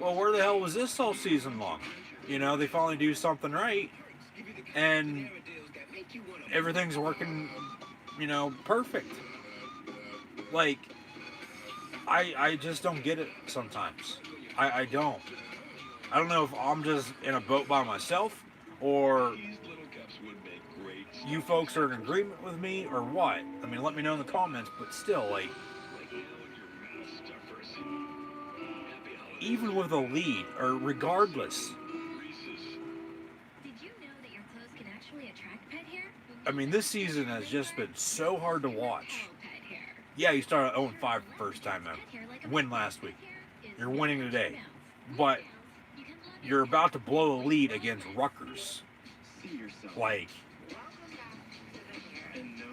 well, where the hell was this all season long? You know, they finally do something right, and everything's working, you know, perfect. Like, I just don't get it sometimes. I don't. I don't know if I'm just in a boat by myself, or you folks are in agreement with me, or what. I mean, let me know in the comments, but still, like, even with a lead, or regardless. Did you know that your clothes can actually attract pet hair? I mean, this season has just been so hard to watch. Pet hair. Yeah, you started 0-5 the first time, though. Win last week. You're winning today. But you're about to blow a lead against Rutgers. Like,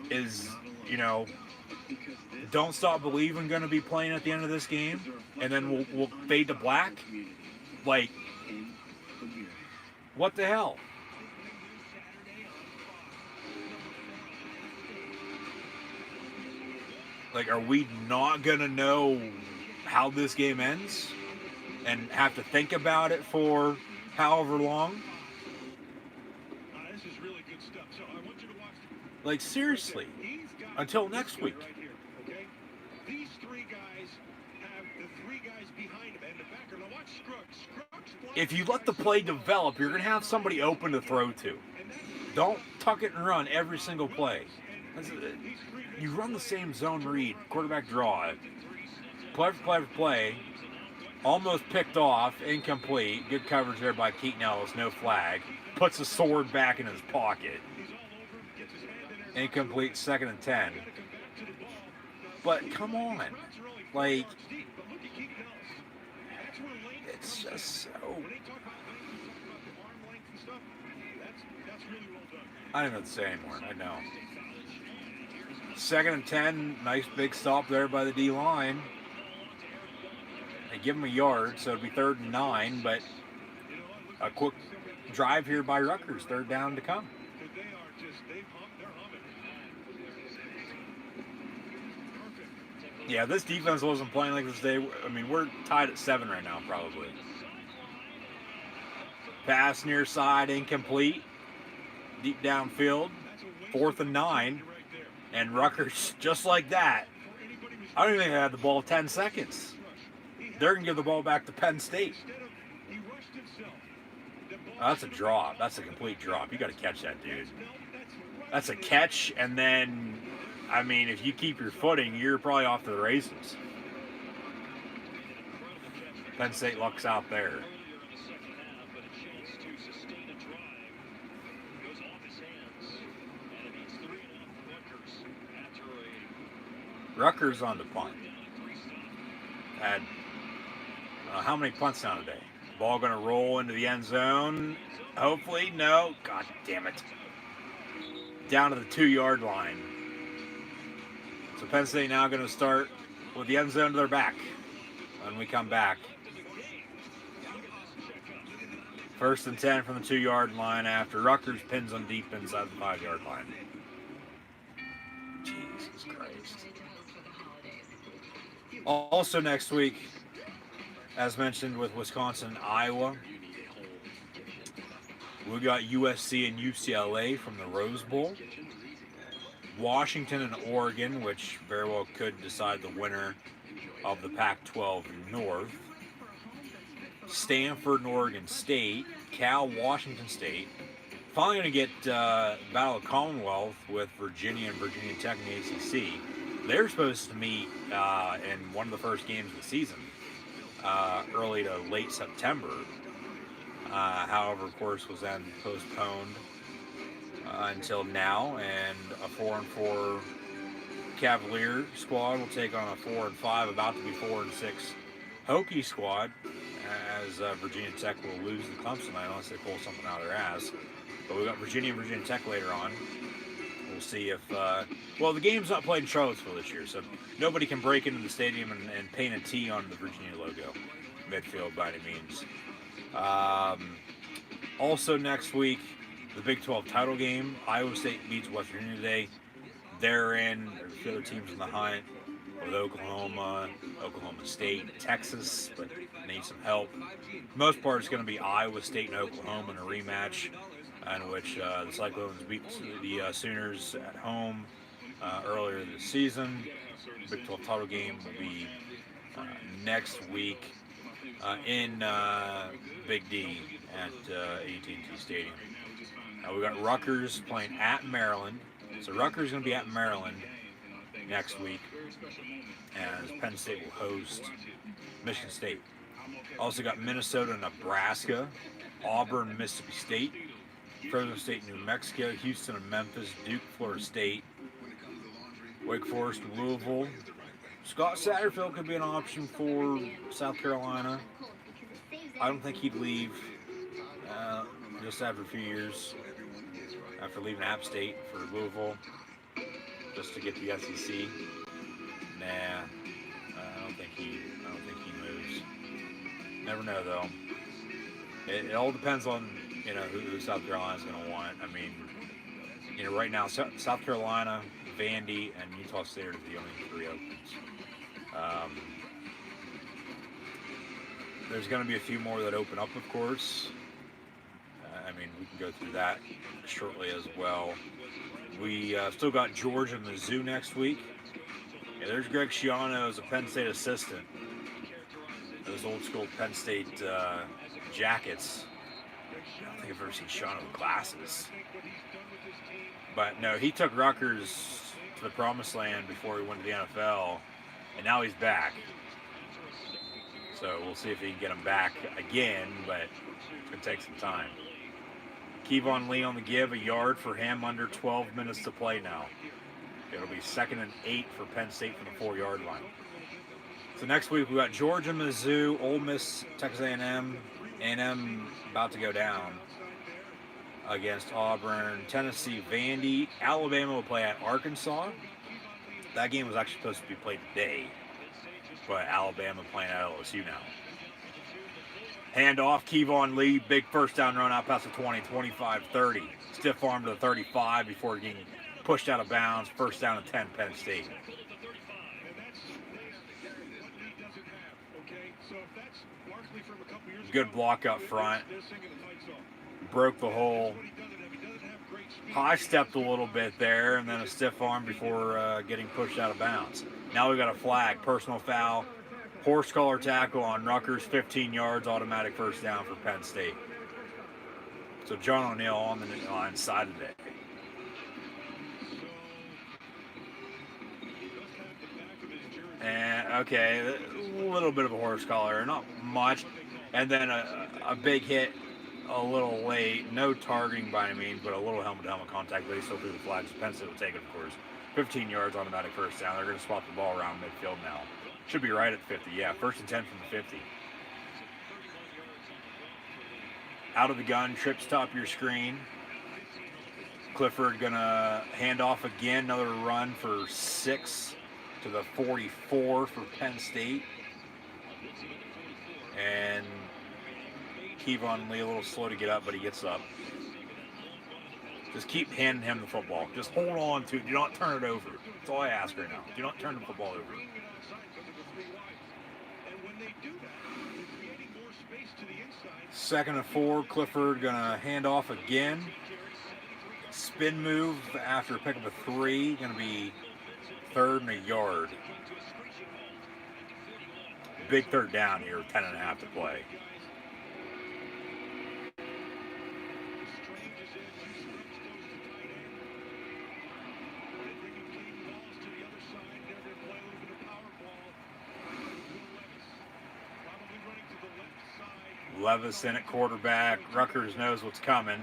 is, you know, Don't Stop Believing going to be playing at the end of this game? And then we'll fade to black? Like, what the hell? Like, are we not going to know how this game ends? And have to think about it for however long? This is really good stuff. So I want you to watch. Like, seriously. Until next week. Right here, okay? These three guys have the three guys behind him and the backer. Now watch Scruggs. If you let the play develop, you're going to have somebody open to throw to. Don't tuck it and run every single play. You run the same zone read, quarterback draw, play for play, almost picked off, incomplete, good coverage there by Keaton Ellis, no flag, puts the sword back in his pocket, incomplete, 2nd and 10. But come on, like, it's just so... I don't know what to say anymore, I know. 2nd and 10, nice big stop there by the D-line. They give him a yard, so it'll be 3rd and 9, but a quick drive here by Rutgers, 3rd down to come. Yeah, this defense wasn't playing like this day. I mean, we're tied at 7 right now, probably. Pass near side, incomplete. Deep downfield, 4th and 9. And Rutgers, just like that, I don't even think they had the ball 10 seconds. They're going to give the ball back to Penn State. That's a drop. That's a complete drop. You got to catch that, dude. That's a catch, and then, I mean, if you keep your footing, you're probably off to the races. Penn State lucks out there. Rutgers on the punt. Had how many punts now today? Ball going to roll into the end zone. Hopefully, no. God damn it. Down to the 2-yard line. So Penn State now going to start with the end zone to their back when we come back. 1st and 10 from the 2-yard line after Rutgers pins them deep inside the 5-yard line. Jesus Christ. Also next week, as mentioned with Wisconsin and Iowa, we got USC and UCLA from the Rose Bowl. Washington and Oregon, which very well could decide the winner of the Pac-12 North. Stanford and Oregon State. Cal, Washington State. Finally going to get Battle of Commonwealth with Virginia and Virginia Tech in the ACC. They were supposed to meet in one of the first games of the season, early to late September. However, of course, was then postponed until now, and a 4-4 Cavalier squad will take on a 4-5, about to be 4-6 Hokie squad, as Virginia Tech will lose to Clemson unless they pull something out of their ass. But we got Virginia and Virginia Tech later on. We'll see if, well, the game's not played in Charlottesville this year, so nobody can break into the stadium and paint a T on the Virginia logo, midfield by any means. Also next week, the Big 12 title game. Iowa State beats West Virginia today. They're in. There's a few other teams in the hunt with Oklahoma, Oklahoma State, Texas, but need some help. For the most part, it's going to be Iowa State and Oklahoma in a rematch, in which the Cyclones beat the Sooners at home earlier this season. Big 12 title game will be next week in Big D at AT&T Stadium. We got Rutgers playing at Maryland. So Rutgers is going to be at Maryland next week, as Penn State will host Michigan State. Also got Minnesota, Nebraska, Auburn, Mississippi State, Fresno State, New Mexico, Houston and Memphis, Duke, Florida State, Wake Forest, Louisville. Scott Satterfield could be an option for South Carolina. I don't think he'd leave just after a few years, after leaving App State for Louisville, just to get the SEC. Nah, I don't think he moves. Never know though. It all depends on who South Carolina's going to want. I mean, right now South Carolina, Vandy, and Utah State are the only 3 opens. There's going to be a few more that open up, of course. I mean, we can go through that shortly as well. We still got Georgia and Mizzou next week. Yeah, there's Greg Schiano as a Penn State assistant. Those old school Penn State jackets. I don't think I've ever seen Schiano with glasses. But no, he took Rutgers to the promised land before he went to the NFL, and now he's back. So we'll see if he can get him back again, but it's going to take some time. Kevon Lee on the give, a yard for him, under 12 minutes to play now. It'll be 2nd and 8 for Penn State from the 4-yard line. So next week we got Georgia, Mizzou, Ole Miss, Texas A&M. A&M about to go down against Auburn, Tennessee, Vandy. Alabama will play at Arkansas. That game was actually supposed to be played today, but Alabama playing at LSU now. Handoff, Kevon Lee, big first down run out past the 20, 25-30. Stiff arm to the 35 before getting pushed out of bounds. First down and 10, Penn State. Good block up front. Broke the hole. High stepped a little bit there, and then a stiff arm before getting pushed out of bounds. Now we got a flag, personal foul. Horse collar tackle on Rutgers, 15 yards, automatic first down for Penn State. So John O'Neill on the line side today. And okay, a little bit of a horse collar, not much, and then a big hit a little late. No targeting by any means, but a little helmet-to-helmet contact. But he still threw the flag. So Penn State will take it, of course. 15 yards automatic first down. They're going to swap the ball around midfield now. Should be right at 50. Yeah, 1st and 10 from the 50. Out of the gun, trips top of your screen. Clifford going to hand off again. Another run for 6 to the 44 for Penn State. And Kevon Lee a little slow to get up, but he gets up. Just keep handing him the football. Just hold on to it. Do not turn it over. That's all I ask right now. Do not turn the football over. 2nd and 4. Clifford gonna hand off again. Spin move after a pickup of 3. Gonna be 3rd and a yard. Big 3rd down here. 10.5 to play. Levis in at quarterback. Rutgers knows what's coming.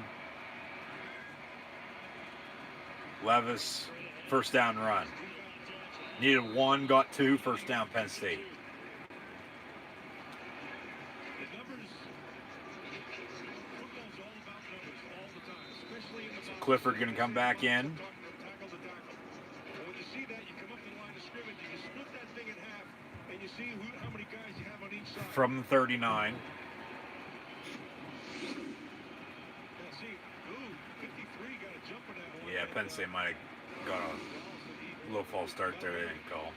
Levis, 1st down run. Needed 1, got 2, 1st down Penn State. So Clifford going to come back in. From the 39. Yeah, Penn State might have got a little false start there. They didn't call.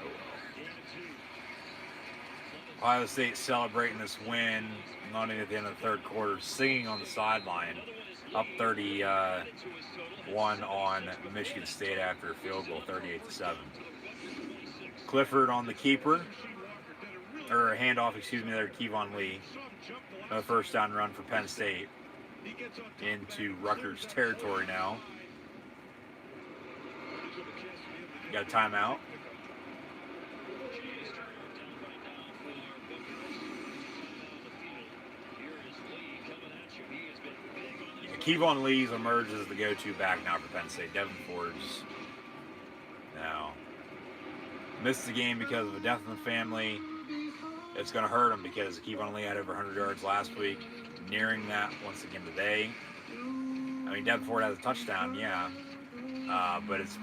Oh well. Ohio State celebrating this win, not even at the end of the 3rd quarter, singing on the sideline, up 31 on Michigan State after a field goal, 38-7. Clifford on the keeper, or handoff, excuse me, there to Kevon Lee. Another 1st down run for Penn State into Rutgers territory now. Got a timeout. Kevon Lee's emerged as the go-to back now for Penn State. Devin Ford's now missed the game because of a death in the family. It's going to hurt him because Kevon Lee had over 100 yards last week. Nearing that once again today. I mean, Devin Ford has a touchdown, yeah. But it's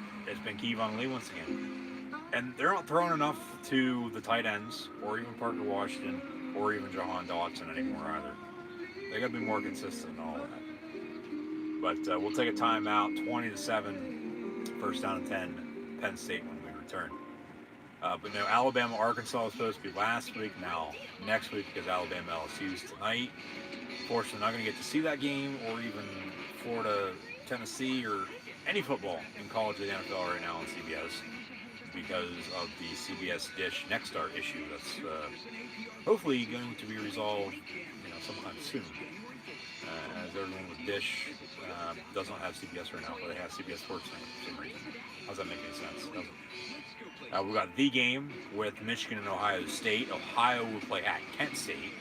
been Kevon Lee once again. And they're not throwing enough to the tight ends, or even Parker Washington, or even Jahan Dotson anymore either. They got to be more consistent and all that. But we'll take a timeout, 20-7, 1st down and 10, Penn State when we return. But no, Alabama, Arkansas was supposed to be last week. Now, next week, because Alabama, LSU's tonight. Fortunately, not going to get to see that game, or even Florida, Tennessee, or any football in college or the NFL right now on CBS because of the CBS Dish Nexstar issue that's hopefully going to be resolved, sometime soon. As everyone with Dish does not have CBS right now, but they have CBS Sports now for some reason. How does that make any sense? Doesn't. We've got the game with Michigan and Ohio State. Ohio will play at Kent State.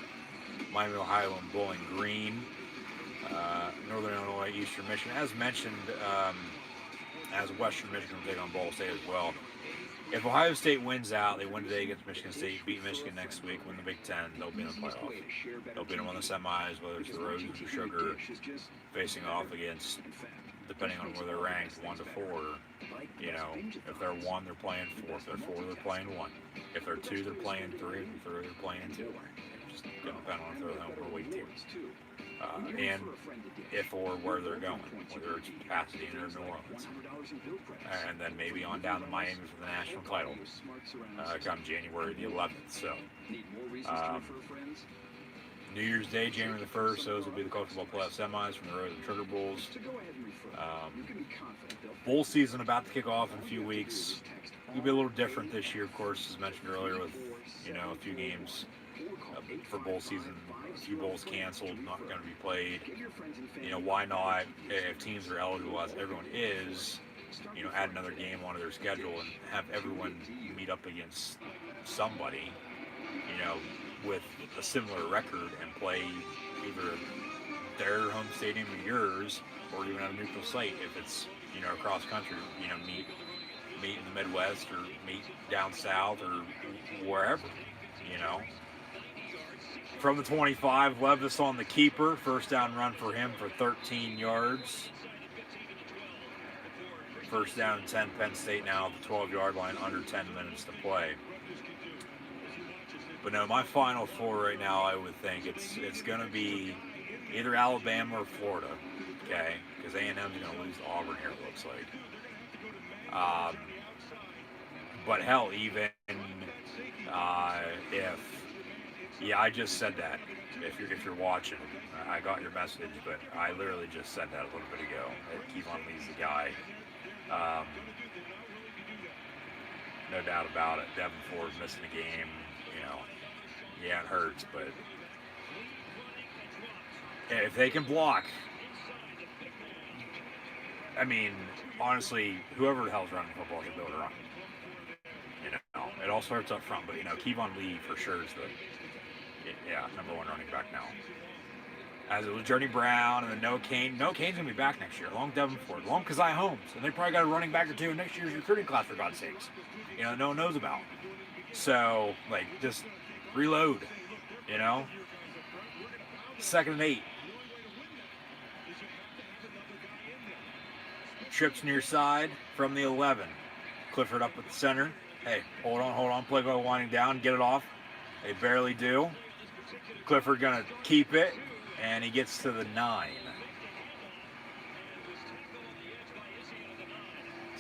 Miami, Ohio, and Bowling Green. Northern Illinois, Eastern Michigan. As mentioned, as Western Michigan will take on Ball State as well. If Ohio State wins out, they win today against Michigan State, beat Michigan next week, win the Big Ten, they'll be in the playoff. They'll beat them on the semis, whether it's the Roses or Sugar, facing off against, depending on where they're ranked, 1 to 4. If they're 1, they're playing 4. If they're 4, they're playing 1. If they're 2, they're playing 3. If they're 3, they're playing 2. Just going to depend on if they're home or week teams. And if or where they're going, whether it's Pasadena or New Orleans. And then maybe on down to Miami for the national title come January the 11th. So, New Year's Day, January the 1st, those will be the college football playoff semis from the Rose and Sugar Bowls. Bowl season about to kick off in a few weeks. It'll be a little different this year, of course, as mentioned earlier, with a few games for bowl season. A few bowls canceled, not going to be played. Why not, if teams are eligible, as everyone is, add another game onto their schedule and have everyone meet up against somebody, with a similar record and play either their home stadium or yours, or even at a neutral site if it's, across country, meet in the Midwest or meet down south or wherever, From the 25, Levis on the keeper. First down run for him for 13 yards. First down and 10, Penn State now at the 12-yard line, under 10 minutes to play. But no, my Final Four right now, I would think it's going to be either Alabama or Florida, okay? Because A&M's going to lose to Auburn here, it looks like. But hell, even if, I just said that. If you're watching, I got your message, but I literally just said that a little bit ago. Kevon Lee's the guy. No doubt about it. Devin Ford missing the game, it hurts, but if they can block, I mean, honestly, whoever the hell's running football can be able to run. It all starts up front, but Kevon Lee for sure is number one running back now. As it was Journey Brown and then Noah Kane. Noah Kane's going to be back next year, along with Devin Ford, along with Keziah Holmes. And they probably got a running back or two in next year's recruiting class, for God's sakes. No one knows about. So, just reload, 2nd and 8. Trips near side from the 11. Clifford up at the center. Hey, hold on. Play go winding down. Get it off. They barely do. Clifford going to keep it. And he gets to the 9.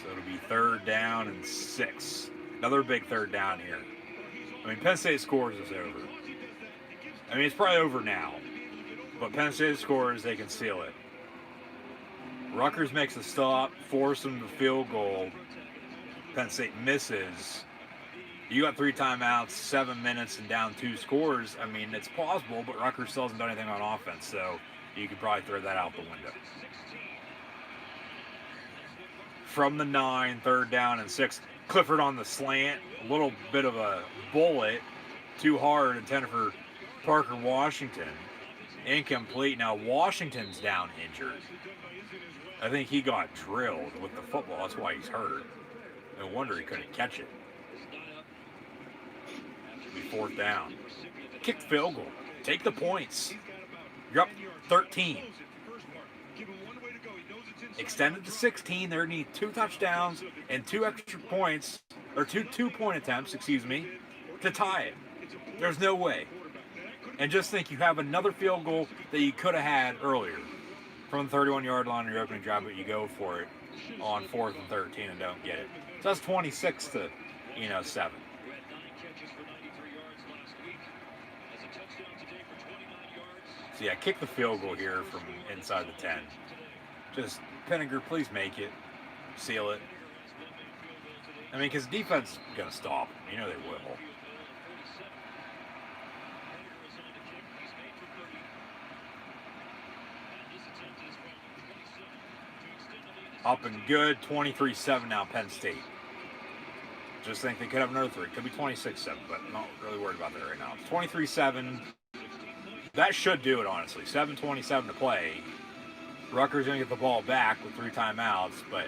So it'll be 3rd down and 6. Another big 3rd down here. I mean, Penn State scores is over. I mean, it's probably over now. But Penn State scores, they can seal it. Rutgers makes a stop, force them to field goal. Penn State misses. You got 3 timeouts, 7 minutes, and down 2 scores. I mean, it's plausible, but Rutgers still hasn't done anything on offense, so you could probably throw that out the window. From the 9, 3rd down and 6. Clifford on the slant, a little bit of a bullet, too hard, intended for Parker Washington. Incomplete. Now Washington's down injured. I think he got drilled with the football. That's why he's hurt. No wonder he couldn't catch it. Be 4th down. Kick the field goal. Take the points. You're up 13. Extended to 16. They need 2 touchdowns and 2 extra points, or 2 point attempts, to tie it. There's no way. And just think, you have another field goal that you could have had earlier from the 31-yard line on your opening drive, but you go for it on 4th and 13 and don't get it. So that's 26 to 7. So yeah, kick the field goal here from inside the 10. Just, Penninger, please make it. Seal it. I mean, because defense is going to stop. They will. Up and good, 23-7 now, Penn State. Just think they could have another 3. Could be 26-7, but I'm not really worried about that right now. 23-7. That should do it, honestly. 7:27 to play. Rutgers going to get the ball back with 3 timeouts, but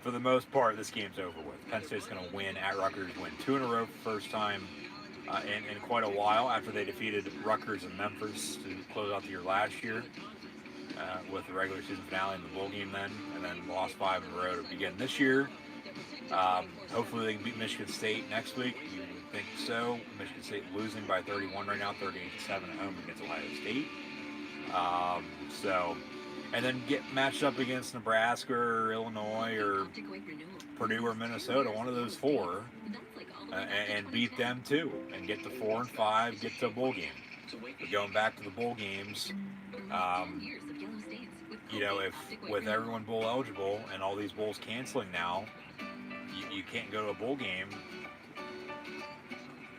for the most part, this game's over with. Penn State's going to win at Rutgers, win 2 in a row for the first time in quite a while, after they defeated Rutgers and Memphis to close out the year last year with the regular season finale and the bowl game then, and then lost 5 in a row to begin this year. Hopefully they can beat Michigan State next week. You would think so. Michigan State losing by 31 right now, 38-7 at home against Ohio State. And then get matched up against Nebraska or Illinois or Purdue or Minnesota, one of those 4, and beat them too, and get to 4 and 5, get to a bowl game. But going back to the bowl games, if with everyone bowl eligible and all these bowls canceling now, you can't go to a bowl game,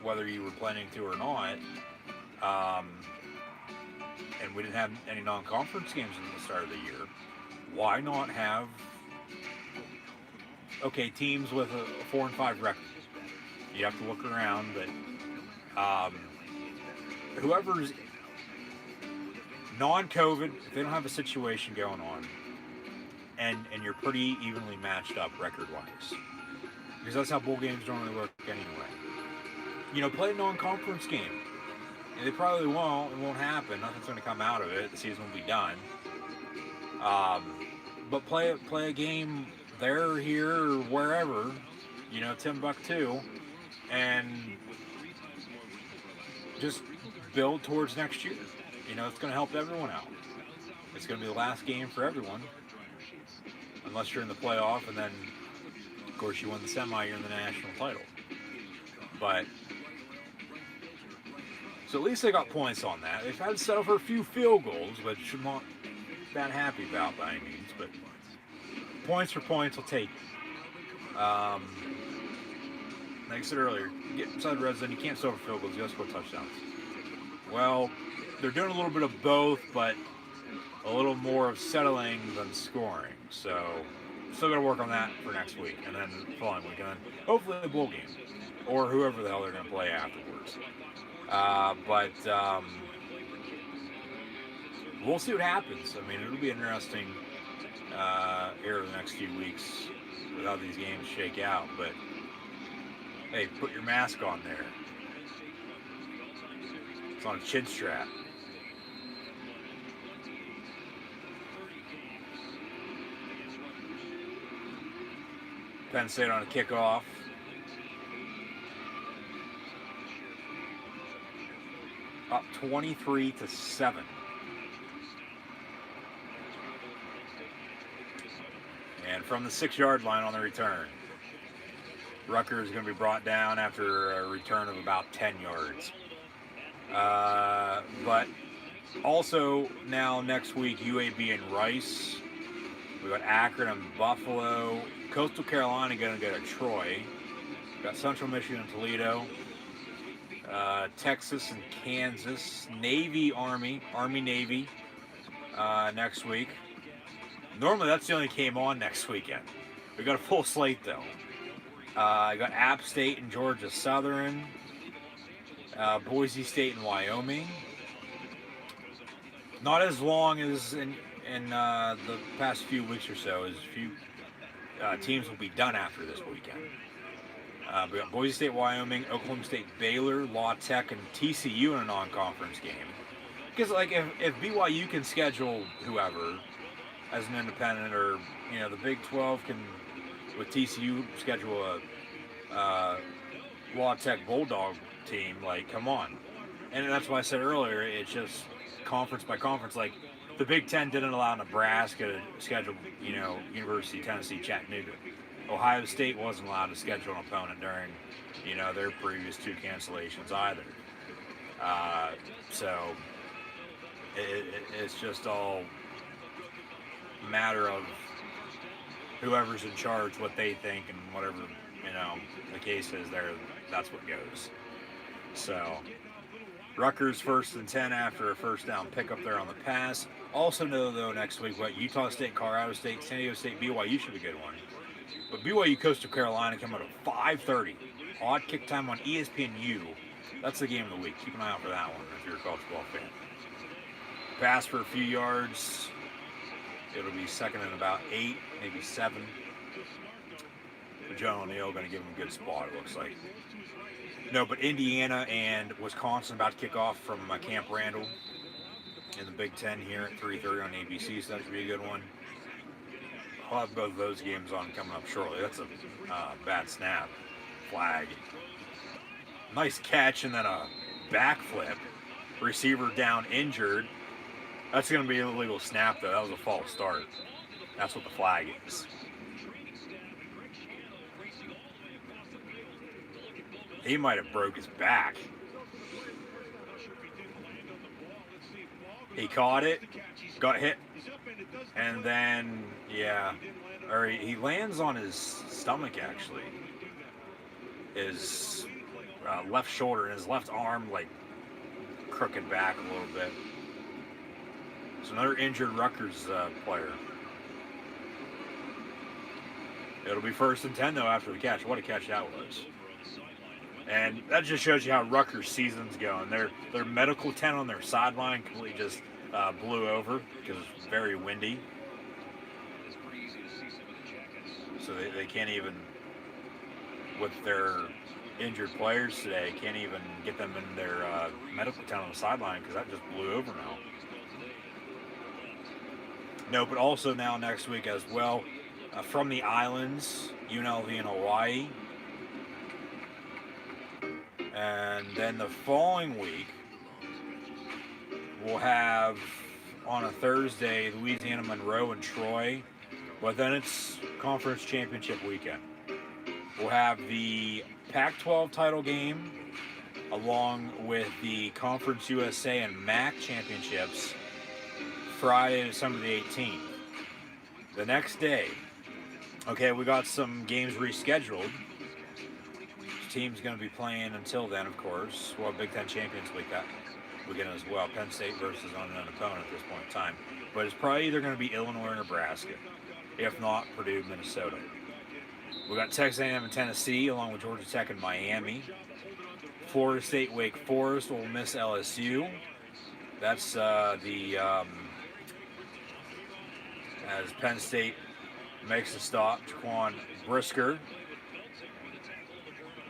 whether you were planning to or not, and we didn't have any non-conference games at the start of the year, why not have, teams with a 4-5 record? You have to look around, but whoever's non-COVID, if they don't have a situation going on, and you're pretty evenly matched up record-wise, because that's how bowl games normally work anyway. Play a non-conference game. And they probably won't. It won't happen. Nothing's going to come out of it. The season will be done. But play a game there, here, or wherever. Timbuktu, and just build towards next year. It's going to help everyone out. It's going to be the last game for everyone, unless you're in the playoff, and then, of course, you win the semi. You're in the national title. But so at least they got points on that. They've had to settle for a few field goals, which I'm not that happy about by any means. But points for points, I'll take. Like I said earlier, you get inside the red zone, you can't settle for field goals. You got to score touchdowns. Well, they're doing a little bit of both, but a little more of settling than scoring. So still got to work on that for next week, and then the following week, and then hopefully the bowl game, or whoever the hell they're going to play afterwards. But we'll see what happens. I mean, it'll be interesting here in the next few weeks with how these games shake out. But hey, put your mask on there. It's on a chin strap. Penn State on a kickoff. Up 23-7. And from the 6-yard line on the return, Rutgers is going to be brought down after a return of about 10 yards. But also now next week, UAB and Rice. We've got Akron and Buffalo. Coastal Carolina going to go to Troy. We've got Central Michigan and Toledo. Texas and Kansas. Navy, Army, Navy next week. Normally that's the only game on next weekend. We got a full slate though. I got App State and Georgia Southern. Boise State and Wyoming. Not as long as in the past few weeks or so, as few teams will be done after this weekend. We got Boise State, Wyoming, Oklahoma State, Baylor, La Tech, and TCU in a non-conference game. Because like if BYU can schedule whoever as an independent, or the Big 12 can with TCU schedule a La Tech Bulldog team, like come on. And that's why I said earlier, it's just conference by conference. Like the Big 10 didn't allow Nebraska to schedule, University of Tennessee, Chattanooga. Ohio State wasn't allowed to schedule an opponent during, their previous 2 cancellations either. So it's just all a matter of whoever's in charge, what they think, and whatever, the case is there, that's what goes. So Rutgers 1st and 10 after a first down pickup there on the pass. Also know, though, next week, Utah State, Colorado State, San Diego State, BYU should be a good one. But BYU Coastal Carolina come out at 5:30. Odd kick time on ESPNU. That's the game of the week. Keep an eye out for that one if you're a college football fan. Pass for a few yards. It'll be second and about 8, maybe 7. But John O'Neill going to give him a good spot, it looks like. No, but Indiana and Wisconsin about to kick off from Camp Randall in the Big Ten here at 3:30 on ABC, so that should be a good one. I'll have both of those games on coming up shortly. That's a bad snap. Flag. Nice catch and then a backflip. Receiver down injured. That's going to be an illegal snap, though. That was a false start. That's what the flag is. He might have broke his back. He caught it, got hit, and then, or he lands on his stomach, actually. His left shoulder and his left arm, crooked back a little bit. It's another injured Rutgers player. It'll be 1st and 10 though after the catch. What a catch that was! And that just shows you how Rutgers' season's going. Their medical tent on their sideline completely just blew over because it's very windy. So they can't even, with their injured players today, can't even get them in their medical tent on the sideline because that just blew over now. No, but also now next week as well, from the islands, UNLV in Hawaii. And then the following week, we'll have on a Thursday, Louisiana Monroe and Troy. But then it's conference championship weekend. We'll have the Pac-12 title game along with the Conference USA and MAC championships Friday, December the 18th. The next day, okay, we got some games rescheduled. Team's going to be playing until then, of course. We'll have Big Ten Champions Week that weekend as well. Penn State versus unknown opponent at this point in time. But it's probably either going to be Illinois or Nebraska. If not, Purdue, Minnesota. We got Texas A&M and Tennessee, along with Georgia Tech and Miami. Florida State, Wake Forest, Ole Miss, LSU. That's as Penn State makes a stop. Jaquan Brisker,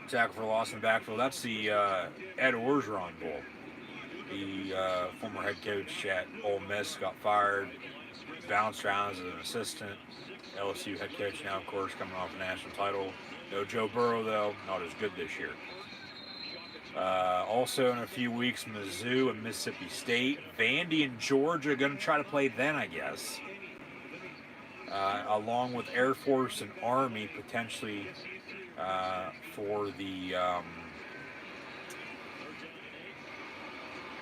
tackle for loss in backfield. That's the Ed Orgeron Bowl. The former head coach at Ole Miss got fired, bounced around as an assistant. LSU head coach now, of course, coming off a national title. No Joe Burrow, though, not as good this year. Also in a few weeks, Mizzou and Mississippi State. Vandy and Georgia going to try to play then, I guess. Along with Air Force and Army, potentially for the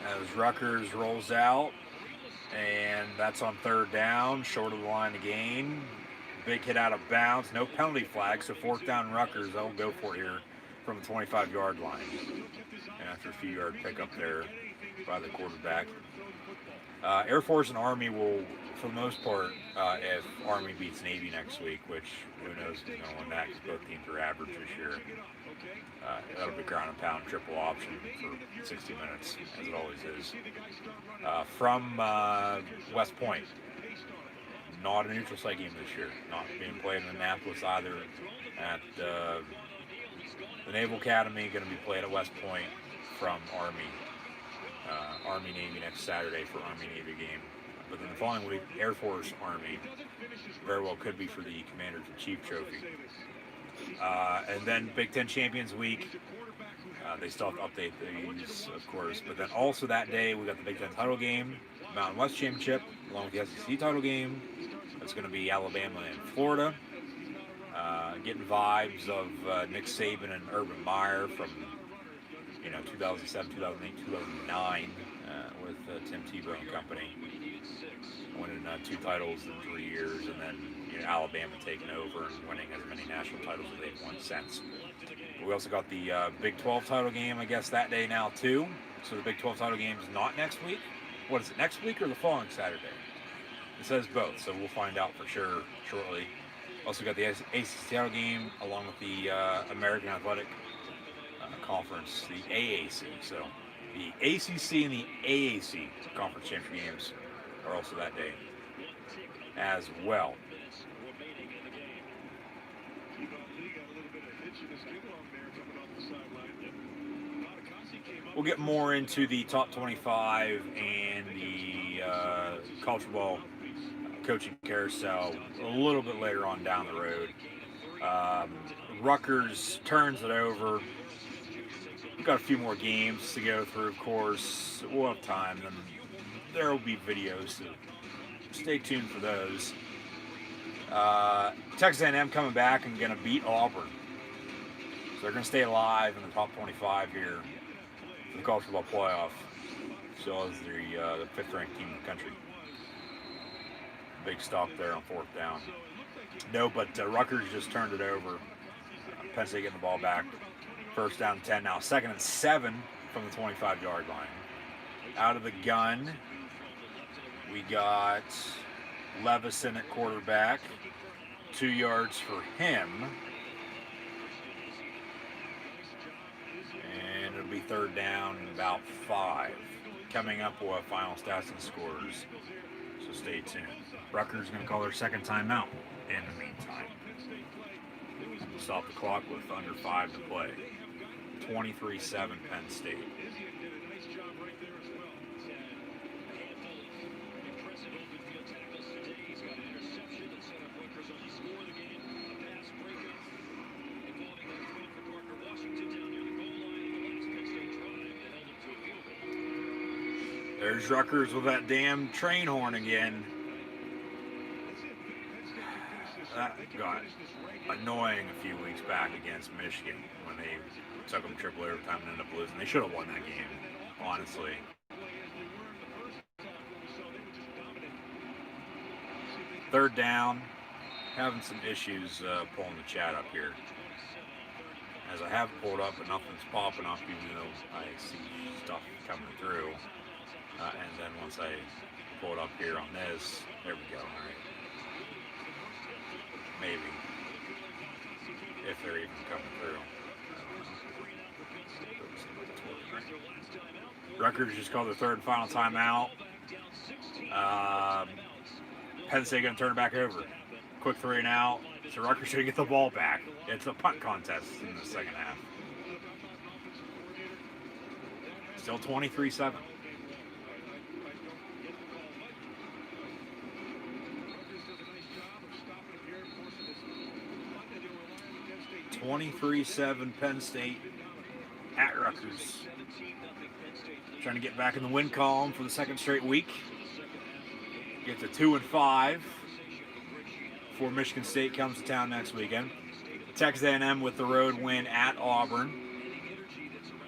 as Rutgers rolls out, and that's on 3rd down, short of the line to gain. Big hit out of bounds, no penalty flag, so 4th down Rutgers. They'll go for it here from the 25-yard line. And after a few yard pickup there by the quarterback. Air Force and Army will, for the most part, if Army beats Navy next week, which who knows who's going to win that because both teams are average this year. That'll be ground and pound triple option for 60 minutes, as it always is. From West Point, not a neutral site game this year. Not being played in Annapolis either. At the Naval Academy, going to be played at West Point from Army. Army-Navy next Saturday for Army-Navy game. But then the following week, Air Force Army very well could be for the Commander-in-Chief trophy. And then Big Ten Champions Week, they still have to update these, of course. But then also that day, we got the Big Ten title game, Mountain West Championship, along with the SEC title game. That's going to be Alabama and Florida. Getting vibes of Nick Saban and Urban Meyer from 2007, 2008, 2009 with Tim Tebow and company, winning 2 titles in 3 years, and then Alabama taking over and winning as many national titles as they've won since. We also got the Big 12 title game, I guess, that day now too. So the Big 12 title game is not next week. What is it, next week or the following Saturday? It says both, so we'll find out for sure shortly. Also got the ACC title game along with the American Athletic Conference, the AAC. So the ACC and the AAC conference championship games are also that day as well. We'll get more into the top 25 and the college football coaching carousel a little bit later on down the road. Rutgers turns it over. We've got a few more games to go through, of course. We'll have time, and there will be videos, so stay tuned for those. Texas A&M coming back and going to beat Auburn. So they're going to stay alive in the top 25 here for the college football playoff. Still as the 5th-ranked team in the country. Big stop there on 4th down. No, but Rutgers just turned it over. Penn State getting the ball back. 1st down 10 now. 2nd and 7 from the 25-yard line. Out of the gun, we got Levison at quarterback. 2 yards for him. And it'll be third down and about 5. Coming up, we'll have final stats and scores. So stay tuned. Rutgers is going to call their second timeout in the meantime. Stop the clock with under 5 to play. 23-7 Penn State. There's Rutgers with that damn train horn again. That got annoying a few weeks back against Michigan when they took them triple overtime and ended up losing. They should have won that game, honestly. Third down. Having some issues pulling the chat up here. As I have pulled up, but nothing's popping up, even though I see stuff coming through. And then once I pull it up here on this, there we go. All right. Maybe. If they're even coming through. Rutgers just called their third and final timeout. Penn State going to turn it back over. Quick 3 and out. So Rutgers should get the ball back. It's a punt contest in the second half. Still 23-7. 23-7 Penn State at Rutgers. Trying to get back in the win column for the second straight week. Get to 2-5 before Michigan State comes to town next weekend. Texas A&M with the road win at Auburn.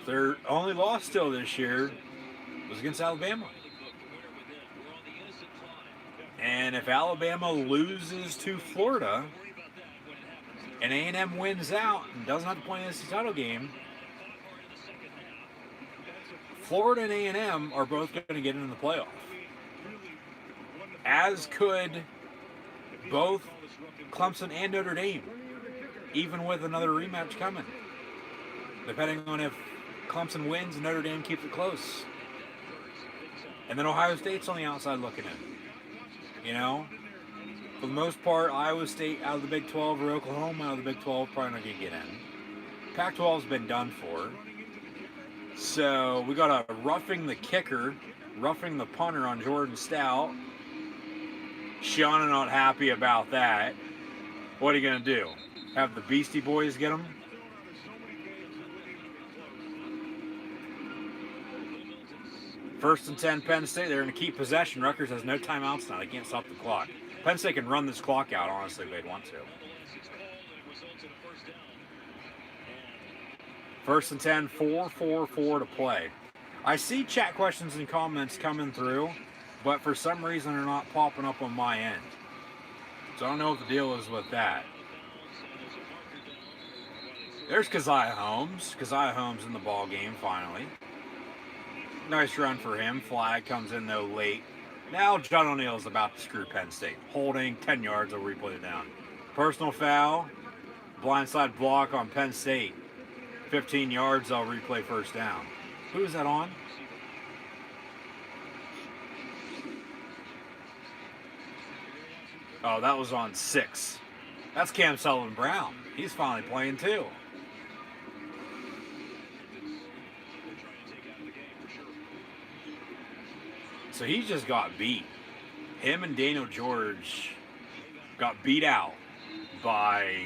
Their only loss still this year was against Alabama. And if Alabama loses to Florida and A&M wins out and doesn't have to play in the SEC title game, Florida and A&M are both going to get into the playoff. As could both Clemson and Notre Dame, even with another rematch coming, depending on if Clemson wins and Notre Dame keeps it close. And then Ohio State's on the outside looking in. You know? For the most part, Iowa State out of the Big 12 or Oklahoma out of the Big 12 probably not going to get in. Pac-12's been done for. So we got a roughing the kicker, roughing the punter on Jordan Stout. Shauna not happy about that. What are you going to do? Have the Beastie Boys get him? First and 10 Penn State. They're going to keep possession. Rutgers has no timeouts now. They can't stop the clock. Penn State can run this clock out, honestly, if they'd want to. First and 10, 4-4-4 to play. I see chat questions and comments coming through, but for some reason they're not popping up on my end. So I don't know what the deal is with that. There's Keziah Holmes. Keziah Holmes in the ball game finally. Nice run for him. Flag comes in though late. Now John O'Neill is about to screw Penn State. Holding 10 yards, I'll replay it down. Personal foul. Blindside block on Penn State. 15 yards, I'll replay first down. Who is that on? Oh, that was on 6. That's Cam Sullivan-Brown. He's finally playing too. So he just got beat. Him and Daniel George got beat out by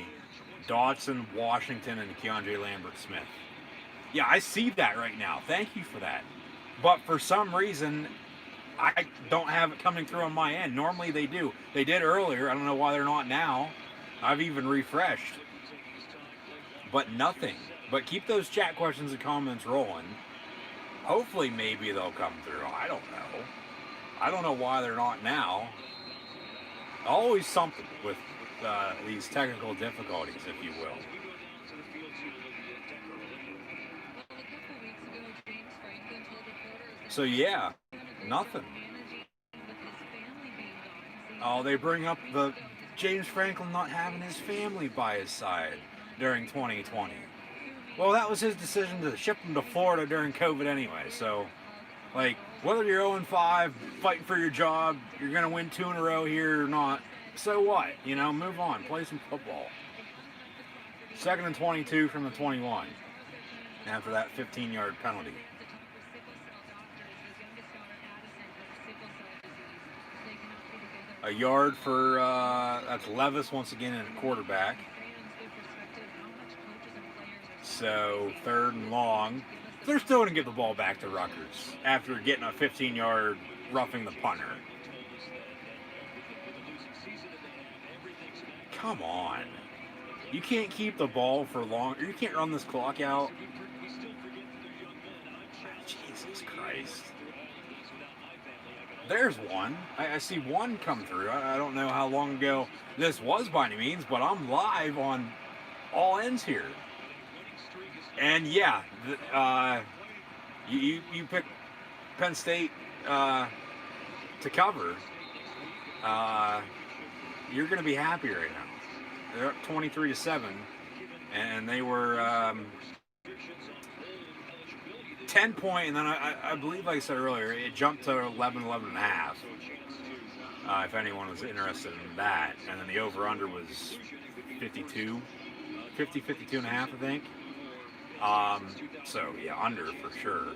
Dodson, Washington, and Keandre Lambert-Smith. Yeah, I see that right now. Thank you for that. But for some reason, I don't have it coming through on my end. Normally they do. They did earlier. I don't know why they're not now. I've even refreshed. But nothing. But keep those chat questions and comments rolling. Hopefully maybe they'll come through. I don't know. I don't know why they're not now. Always something with these technical difficulties, if you will. A couple weeks ago, James Franklin told reporters So yeah, nothing. Oh, they bring up the James Franklin not having his family by his side during 2020. Well, that was his decision to ship him to Florida during COVID anyway. So, like, whether you're 0-5, fighting for your job, you're going to win 2 in a row here or not, so what? You know, move on, play some football. 2nd and 22 from the 21 after that 15-yard penalty. A yard for, that's Levis once again in a quarterback. So 3rd and long. They're still going to give the ball back to Rutgers after getting a 15-yard roughing the punter. Come on. You can't keep the ball for long. You can't run this clock out. Jesus Christ. There's one. I see one come through. I don't know how long ago this was by any means, but I'm live on all ends here. And yeah, you pick Penn State to cover. You're going to be happy right now. They're up 23-7, and they were 10-point, and then I believe, like I said earlier, it jumped to 11.5. If anyone was interested in that, and then the over/under was 52 and a half, I think. So yeah, under for sure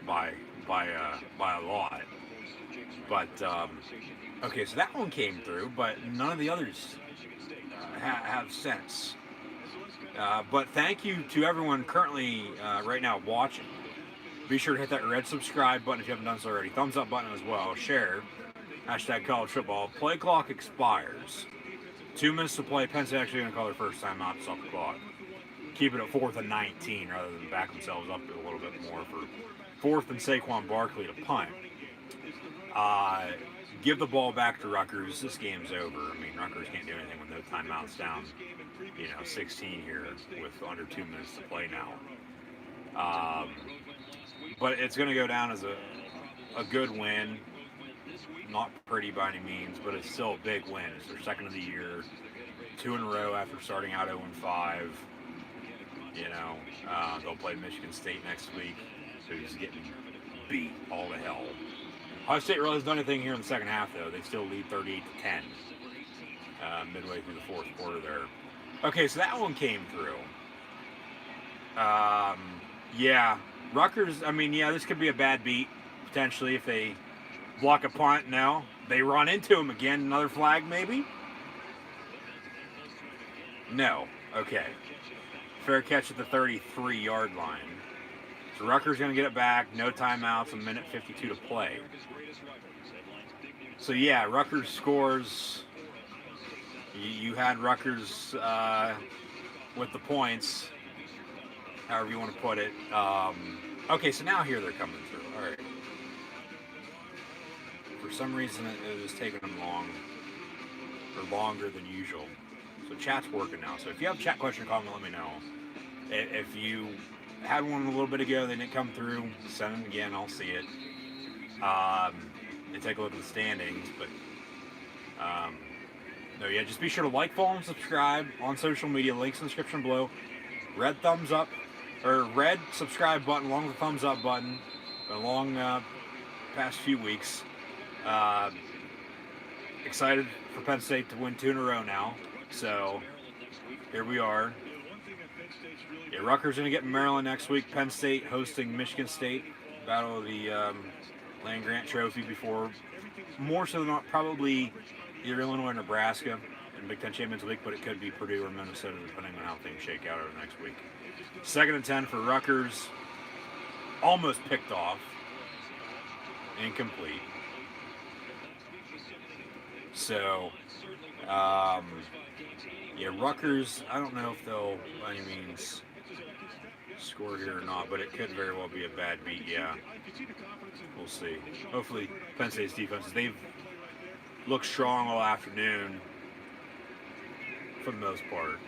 by a lot. But okay, so that one came through, but none of the others have sense. But thank you to everyone currently right now watching. Be sure to hit that red subscribe button if you haven't done so already. Thumbs up button as well. Share. Hashtag college football. Play clock expires. 2 minutes to play. Penn's actually going to call their first time out. Stop the clock. Keep it at 4th and 19 rather than back themselves up a little bit more for 4th and Saquon Barkley to punt. Give the ball back to Rutgers. This game's over. I mean, Rutgers can't do anything with no timeouts down, 16 here with under 2 minutes to play now. But it's going to go down as a good win. Not pretty by any means, but it's still a big win. It's their 2nd of the year. 2 in a row after starting out 0-5. They'll play Michigan State next week, so he's getting beat all to hell. Ohio State really hasn't done anything here in the second half, though. They still lead 38-10 midway through the 4th quarter there. Okay, so that one came through. Yeah, Rutgers, this could be a bad beat, potentially, if they block a punt. No, they run into him again. Another flag, maybe? No. Okay. Fair catch at the 33-yard line. So Rutgers going to get it back. No timeouts. 1:52 to play. So yeah, Rutgers scores. You had Rutgers with the points, however you want to put it. Okay, so now here they're coming through. All right. For some reason, it was taking them longer than usual. So chat's working now. So if you have a chat question or comment, let me know. If you had one a little bit ago, they didn't come through, send them again. I'll see it. And take a look at the standings. But no, yeah, just be sure to like, follow, and subscribe on social media. Links in the description below. Red thumbs up, or red subscribe button along with the thumbs up button. Been a long past few weeks. Excited for Penn State to win 2 in a row now. So here we are. Yeah, Rutgers going to get Maryland next week. Penn State hosting Michigan State. Battle of the Land-Grant Trophy before. More so than not, probably either Illinois or Nebraska in Big Ten Champions League, but it could be Purdue or Minnesota depending on how things shake out over the next week. 2nd and 10 for Rutgers. Almost picked off. Incomplete. So, yeah, Rutgers, I don't know if they'll, by any means, score here or not, but it could very well be a bad beat, yeah. We'll see. Hopefully, Penn State's defenses, they've looked strong all afternoon, for the most part.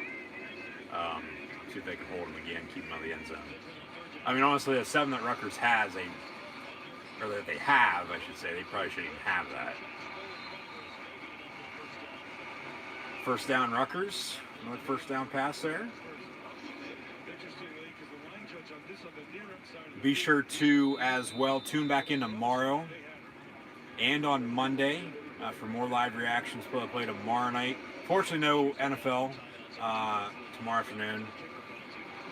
See if they can hold them again, keep them out of the end zone. Honestly, the 7 that Rutgers has, or that they have, I should say. They probably shouldn't even have that. First down, Rutgers. Another first down pass there. Be sure to, as well, tune back in tomorrow and on Monday for more live reactions. Play tomorrow night. Fortunately, no NFL tomorrow afternoon.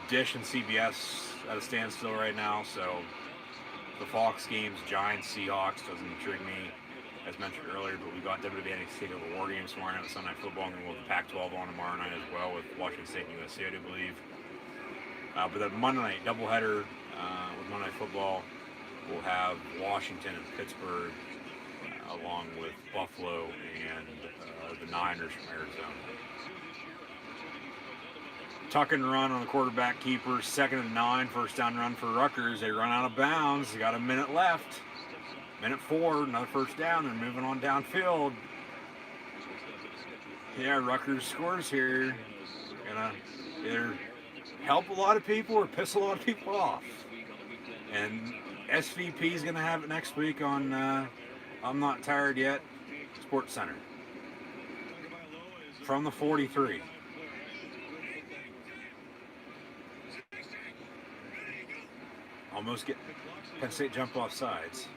Dish and CBS at a standstill right now, so the Fox games, Giants, Seahawks, doesn't intrigue me, as mentioned earlier, but we got WNBA State of the War games tomorrow night with Sunday Night Football, and then we'll have the Pac-12 on tomorrow night as well with Washington State and USC, I do believe. But the Monday night doubleheader with Monday Night Football, we'll have Washington and Pittsburgh, along with Buffalo and the Niners from Arizona. Tuck and run on the quarterback keeper, 2nd and 9, first down run for Rutgers. They run out of bounds. They got a minute left. Minute 4, another first down. They're moving on downfield. Yeah, Rutgers scores here. Gonna either help a lot of people or piss a lot of people off. And SVP is gonna have it next week on I'm Not Tired Yet Sports Center. From the 43. Almost get Penn State jump off sides.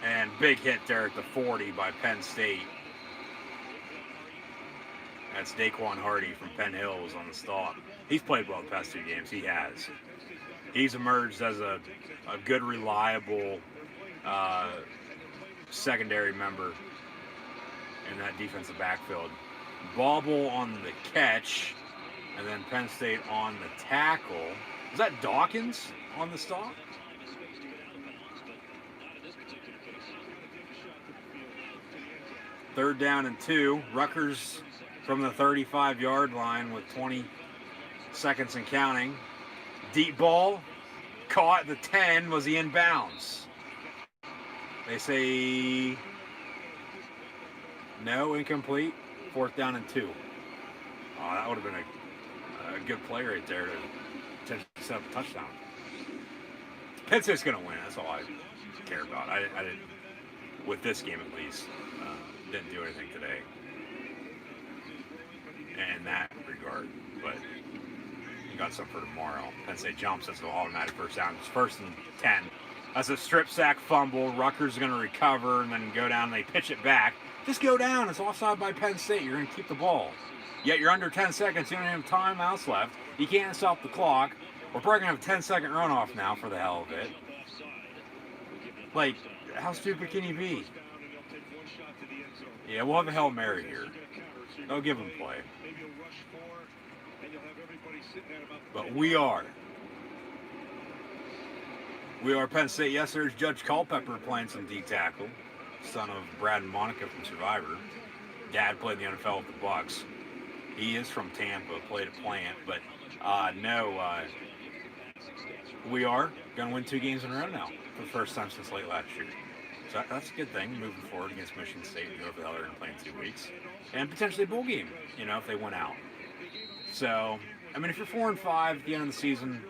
And big hit there at the 40 by Penn State. That's Daquan Hardy from Penn Hills on the stop. He's played well the past 2 games. He has. He's emerged as a good, reliable secondary member in that defensive backfield. Bobble on the catch, and then Penn State on the tackle. Is that Dawkins on the stop? Third down and 2. Rutgers from the 35-yard line with 20 seconds and counting. Deep ball, caught at the 10. Was he in bounds? They say no, incomplete. 4th down and 2. Oh, that would have been a good play right there to set up a touchdown. Penn State's going to win. That's all I care about. I didn't, with this game at least, didn't do anything today in that regard. But you got some for tomorrow. Penn State jumps. That's an automatic first down. It's 1st and 10. That's a strip sack fumble. Rutgers is going to recover and then go down. They pitch it back. Just go down. It's offside by Penn State. You're going to keep the ball. Yet you're under 10 seconds. You don't have timeouts left. You can't stop the clock. We're probably going to have a 10-second runoff now for the hell of it. Like, how stupid can you be? Yeah, we'll have a Hail Mary here. They'll give him play. But we are Penn State. Yes, there's Judge Culpepper playing some D-tackle, son of Brad and Monica from Survivor. Dad played in the NFL with the Bucks. He is from Tampa, played at Plant, but we are going to win 2 games in a row now for the first time since late last year. So that's a good thing moving forward against Michigan State and whoever the hell they're going to play in 2 weeks. And potentially a bowl game, if they win out. So, I mean, if you're 4-5 at the end of the season,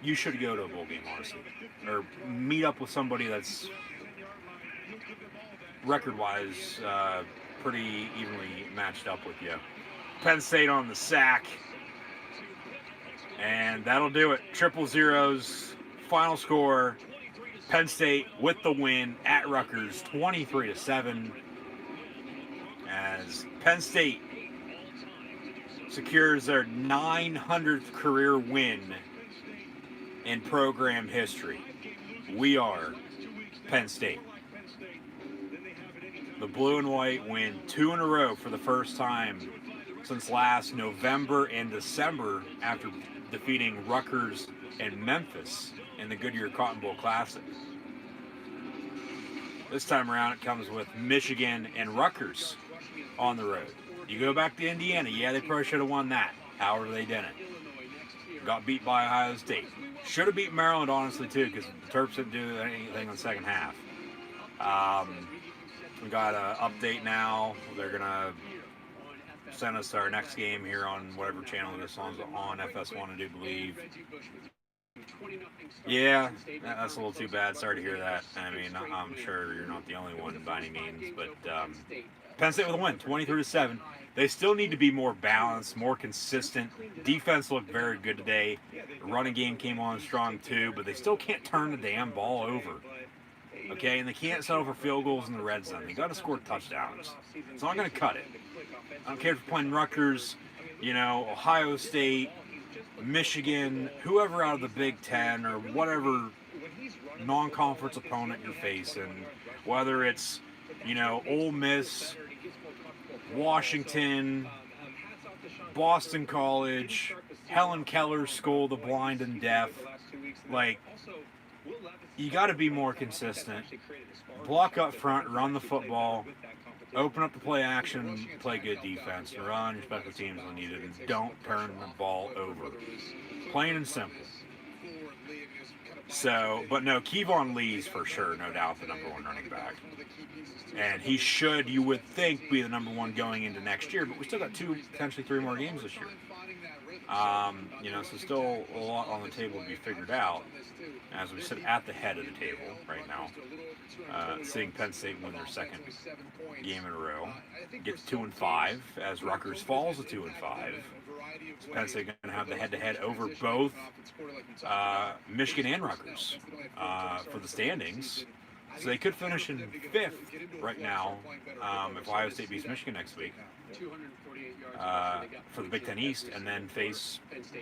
you should go to a bowl game, honestly. Or meet up with somebody that's record-wise pretty evenly matched up with you. Penn State on the sack. And that'll do it. 0-0s. Final score. Penn State with the win at Rutgers, 23-7. As Penn State secures their 900th career win in program history. We are Penn State. The blue and white win 2 in a row for the first time since last November and December after defeating Rutgers and Memphis in the Goodyear Cotton Bowl Classic. This time around, it comes with Michigan and Rutgers on the road. You go back to Indiana, yeah, they probably should have won that. However, they didn't. Got beat by Ohio State. Should have beat Maryland, honestly, too, because the Terps didn't do anything in the second half. We got an update now. They're going to send us our next game here on whatever channel this one's on, FS1, I do believe. Yeah, that's a little too bad. Sorry to hear that. I mean, I'm sure you're not the only one by any means, but Penn State with a win, 23-7. They still need to be more balanced, more consistent. Defense looked very good today. The running game came on strong too, but they still can't turn the damn ball over. Okay, and they can't settle for field goals in the red zone. They got to score touchdowns. It's not going to cut it. I don't care if you're playing Rutgers, Ohio State, Michigan, whoever out of the Big Ten or whatever non-conference opponent you're facing, whether it's, Ole Miss, Washington, Boston College, Helen Keller's School, the blind and deaf, you got to be more consistent. Block up front, run the football, open up the play action, play good defense, and run your special teams when needed, and don't turn the ball over. Plain and simple. So, but no, Kevon Lee's for sure, no doubt, the number one running back. And he should, you would think, be the number one going into next year, but we still got 2, potentially 3 more games this year. So still a lot on the table to be figured out as we sit at the head of the table right now. Seeing Penn State win their second game in a row. Gets 2-5 as Rutgers falls to 2-5. Penn State going to have the head-to-head over both Michigan and Rutgers for the standings. So they could finish in 5th right now if Ohio State beats Michigan next week for the Big Ten East, and then face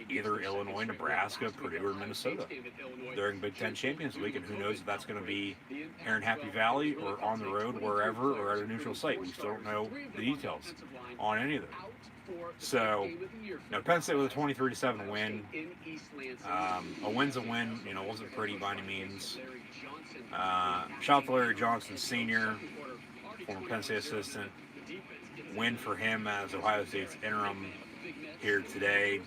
either Illinois, Nebraska, Purdue, or Minnesota during Big Ten Champions Week. And who knows if that's going to be here in Happy Valley or on the road, wherever, or at a neutral site. We still don't know the details on any of them. So, Penn State with a 23-7 win. A win's a win. Wasn't pretty by any means. Shout out to Larry Johnson Sr., former Penn State assistant. Win for him as Ohio State's interim here today.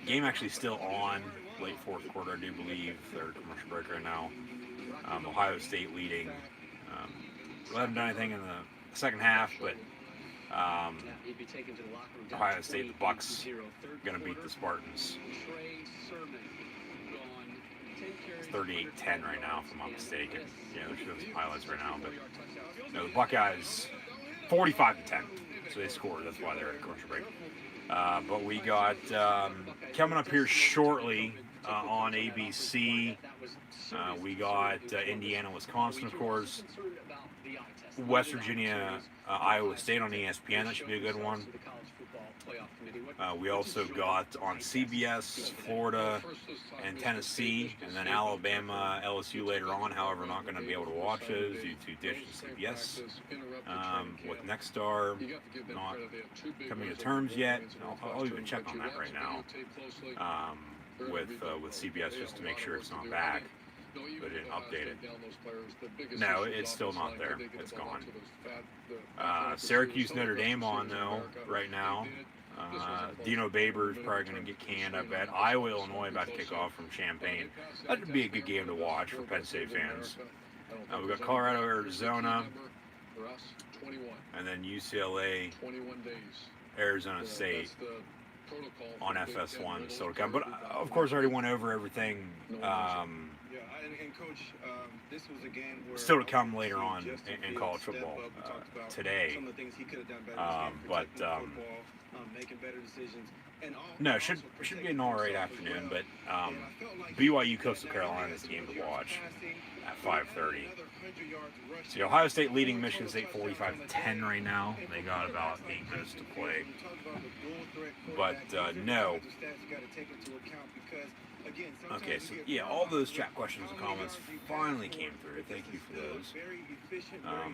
Game actually still on, late fourth quarter, I do believe. They're commercial break right now. Ohio State leading. We haven't done anything in the second half, but Ohio State, the Bucks, going to beat the Spartans. It's 38-10 right now, if I'm not mistaken. Yeah, they're showing some highlights right now, but the Buckeyes 45-10. So they scored. That's why they're at commercial break. But we got coming up here shortly on ABC. We got Indiana, Wisconsin, of course. West Virginia, Iowa State on ESPN. That should be a good one. We also got on CBS, Florida, and Tennessee, and then Alabama, LSU later on. However, not going to be able to watch those due to Dish and CBS. With Nexstar not coming to terms yet. I'll even check on that right now with CBS just to make sure it's not back. They didn't update it. No, it's still not there. It's gone. Syracuse, Notre Dame on, though, right now. Dino Babers probably going to get canned, I bet. Iowa, Illinois about to kick off from Champaign. That would be a good game to watch for Penn State fans. We've got Colorado, Arizona, and then UCLA, Arizona State on FS1 still to come. But, of course, I already went over everything. And Coach, this was a game where still to come later on in college football today. Some of the things he could have done better making better decisions. No, should be an alright afternoon, but BYU Coastal Carolina is the game to watch at 5:30. So Ohio State leading Michigan State 45-10 right now. They got about 8 minutes to play. But no. Okay, so yeah, all those chat questions and comments finally came through. Thank you for those.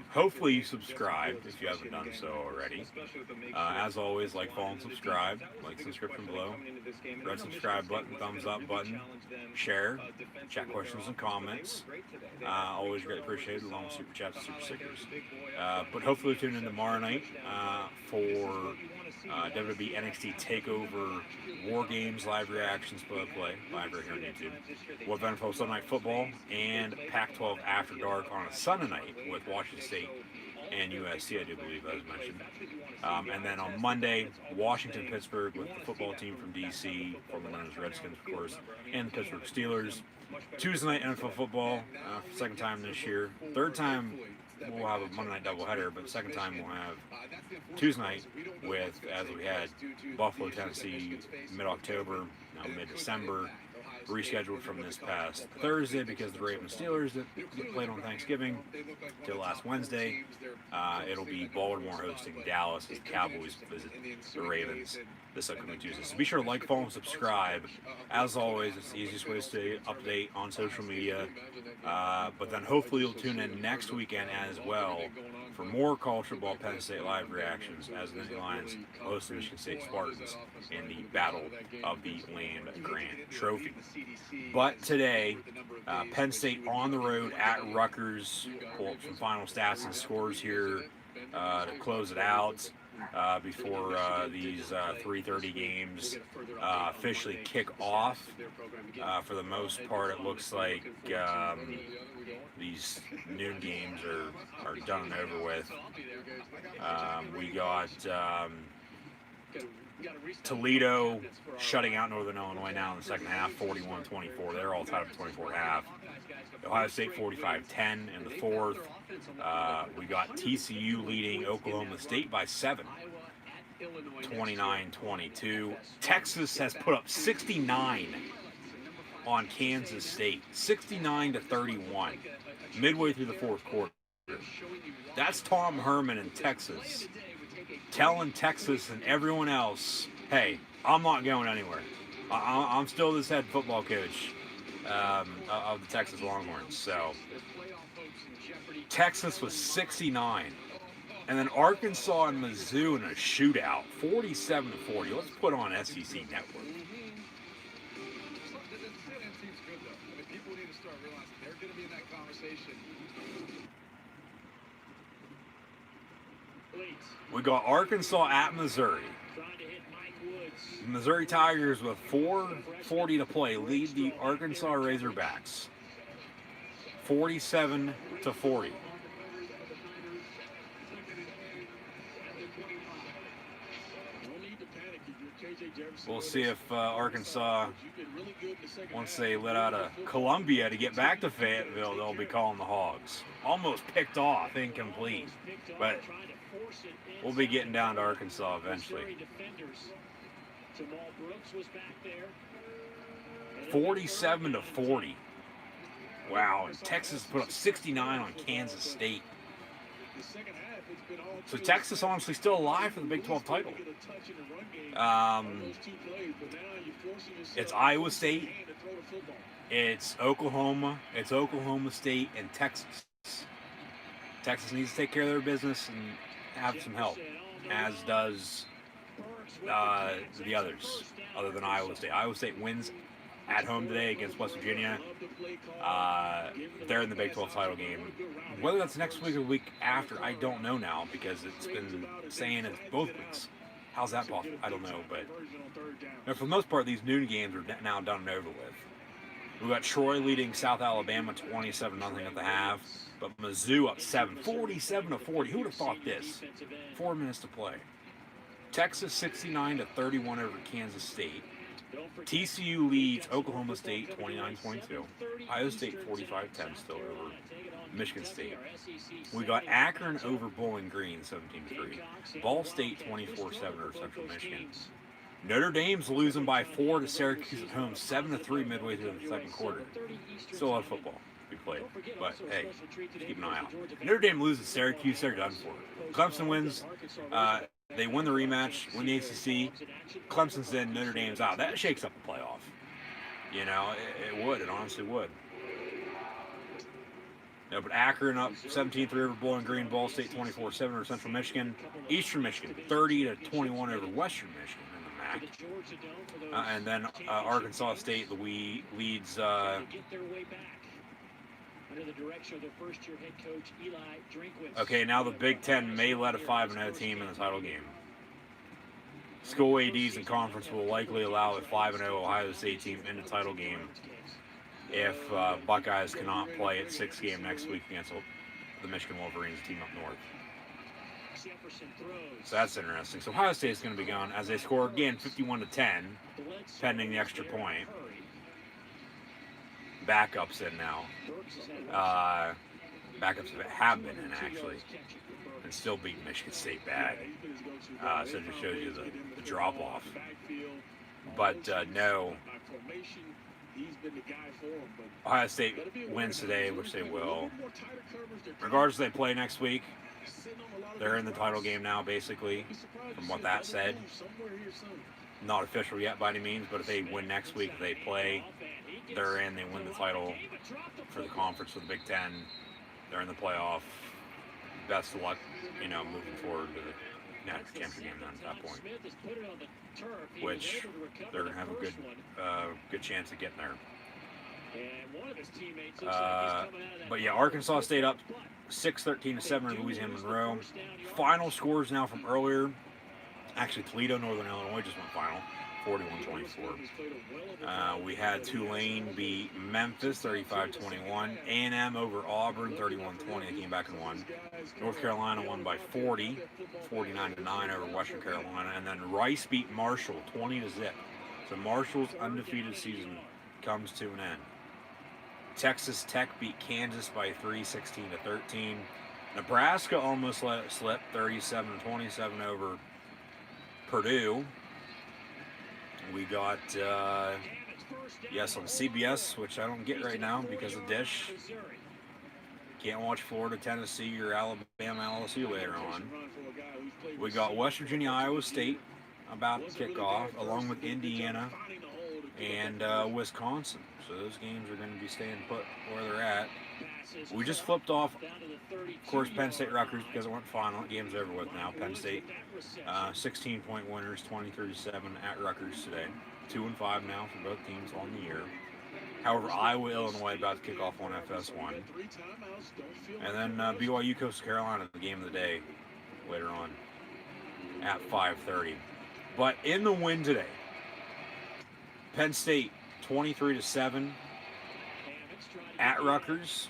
Hopefully you subscribed if you haven't done so already. As always, like, follow, and subscribe. Like the description below. Red subscribe button, thumbs up button, share, chat questions and comments. Always greatly appreciated, along with super chats and super stickers. But hopefully tune in tomorrow night for WWE NXT TakeOver War Games live reactions, play live right here on YouTube. We'll have Sunday Night Football and Pac-12 After Dark on a Sunday night with Washington State and USC, I do believe, as mentioned. And then on Monday, Washington, Pittsburgh with the football team from DC, formerly known as Redskins, of course, and the Pittsburgh Steelers. Tuesday night NFL football, second time this year. Third time we'll have a Monday night doubleheader, but second time we'll have Tuesday night with, as we had Buffalo, Tennessee, mid-October, now mid-December, rescheduled from this past Thursday because the Ravens Steelers that played on Thanksgiving till last Wednesday. It'll be Baltimore hosting Dallas as the Cowboys visit the Ravens this upcoming Tuesday. So be sure to like, follow, and subscribe. As always, it's the easiest way to stay update on social media. But then hopefully you'll tune in next weekend as well for more college football Penn State live reactions as the Nittany Lions host the Michigan State Spartans in the Battle of the Land Grant Trophy. But today, Penn State on the road at Rutgers. Pull up some final stats and scores here to close it out before these 3:30 games officially kick off. For the most part, it looks like these noon games are done and over with. We got Toledo shutting out Northern Illinois now in the second half, 41-24. They're all tied up 24 at half. Ohio State 45-10 in the fourth. We got TCU leading Oklahoma State by 7, 29-22. Texas has put up 69 on Kansas State, 69-31, midway through the fourth quarter. That's Tom Herman in Texas, telling Texas and everyone else, hey, I'm not going anywhere. I'm still this head football coach of the Texas Longhorns. So Texas was 69. And then Arkansas and Mizzou in a shootout, 47-40. Let's put on SEC Network. We got Arkansas at Missouri. Missouri Tigers with 4:40 to play lead the Arkansas Razorbacks 47-40. We'll see if Arkansas, once they let out of Columbia to get back to Fayetteville, they'll be calling the Hogs. Almost picked off, incomplete. But we'll be getting down to Arkansas eventually. 47-40. Wow, and Texas put up 69 on Kansas State. So Texas honestly still alive for the Big 12 title. It's Iowa State, it's Oklahoma State, and Texas. Texas needs to take care of their business and have some help, as does the others, other than Iowa State. Iowa State wins at home today against West Virginia. They're in the Big 12 title game. Whether that's next week or the week after, I don't know now, because it's been saying it's both weeks. How's that possible? I don't know, but for the most part, these noon games are now done and over with. We got Troy leading South Alabama 27-0 at the half, but Mizzou up 7, 47-40. Who would have thought this? 4 minutes to play. Texas 69-31 over Kansas State. TCU leads Oklahoma State 29-22. Iowa State 45-10 still over Michigan State. We got Akron over Bowling Green 17-3. Ball State 24-7 over Central Michigan. Notre Dame's losing by 4 to Syracuse at home 7-3 midway through the second quarter. Still a lot of football to be played, but hey, keep an eye out. Notre Dame loses Syracuse, they're done for. Clemson wins. They win the rematch, win the ACC. Clemson's in, Notre Dame's out. That shakes up the playoff. You know, it would. It honestly would. No, but Akron up 17-3 over Bowling Green. Ball State 24-7 over Central Michigan. Eastern Michigan 30-21 over Western Michigan in the MAC. And then Arkansas State leads. Okay, now the Big Ten may let a 5-0 team in the title game. School ADs and conference will likely allow a 5-0 Ohio State team in the title game if Buckeyes cannot play at 6 game next week against the Michigan Wolverines team up north. So that's interesting. So Ohio State is going to be gone as they score again 51-10, pending the extra point. Backups in now. Backups have been in, actually, and still beat Michigan State bad. So it just shows you the drop-off. But no, Ohio State wins today, which they will. Regardless, they play next week. They're in the title game now, basically, from what that said. Not official yet by any means, but if they win next week, they play, they're in, they win the title for the conference for the Big Ten. They're in the playoff. Best of luck, moving forward to the next championship game then at that point. Which they're going to have a good chance of getting there. But yeah, Arkansas stayed up 6-13-7 in Louisiana Monroe. Final scores now from earlier. Actually, Toledo, Northern Illinois just went final, 41-24. We had Tulane beat Memphis 35-21. A&M over Auburn 31-20. They came back and won. North Carolina won by 40, 49-9 over Western Carolina. And then Rice beat Marshall 20-0. So Marshall's undefeated season comes to an end. Texas Tech beat Kansas by 3, 16-13. Nebraska almost let it slip, 37-27 over Purdue. We got, yes, on CBS, which I don't get right now because of Dish. Can't watch Florida, Tennessee, or Alabama, LSU later on. We got West Virginia, Iowa State about to kick off, along with Indiana and Wisconsin. So those games are going to be staying put where they're at. We just flipped off, of course, Penn State Rutgers because it went final. The game's over with now. Penn State, 16-point winners, 23-7 at Rutgers today. 2-5 now for both teams on the year. However, Iowa, Illinois about to kick off on FS1. And then BYU, Coastal Carolina, the game of the day later on at 5:30. But in the win today, Penn State 23-7 at Rutgers.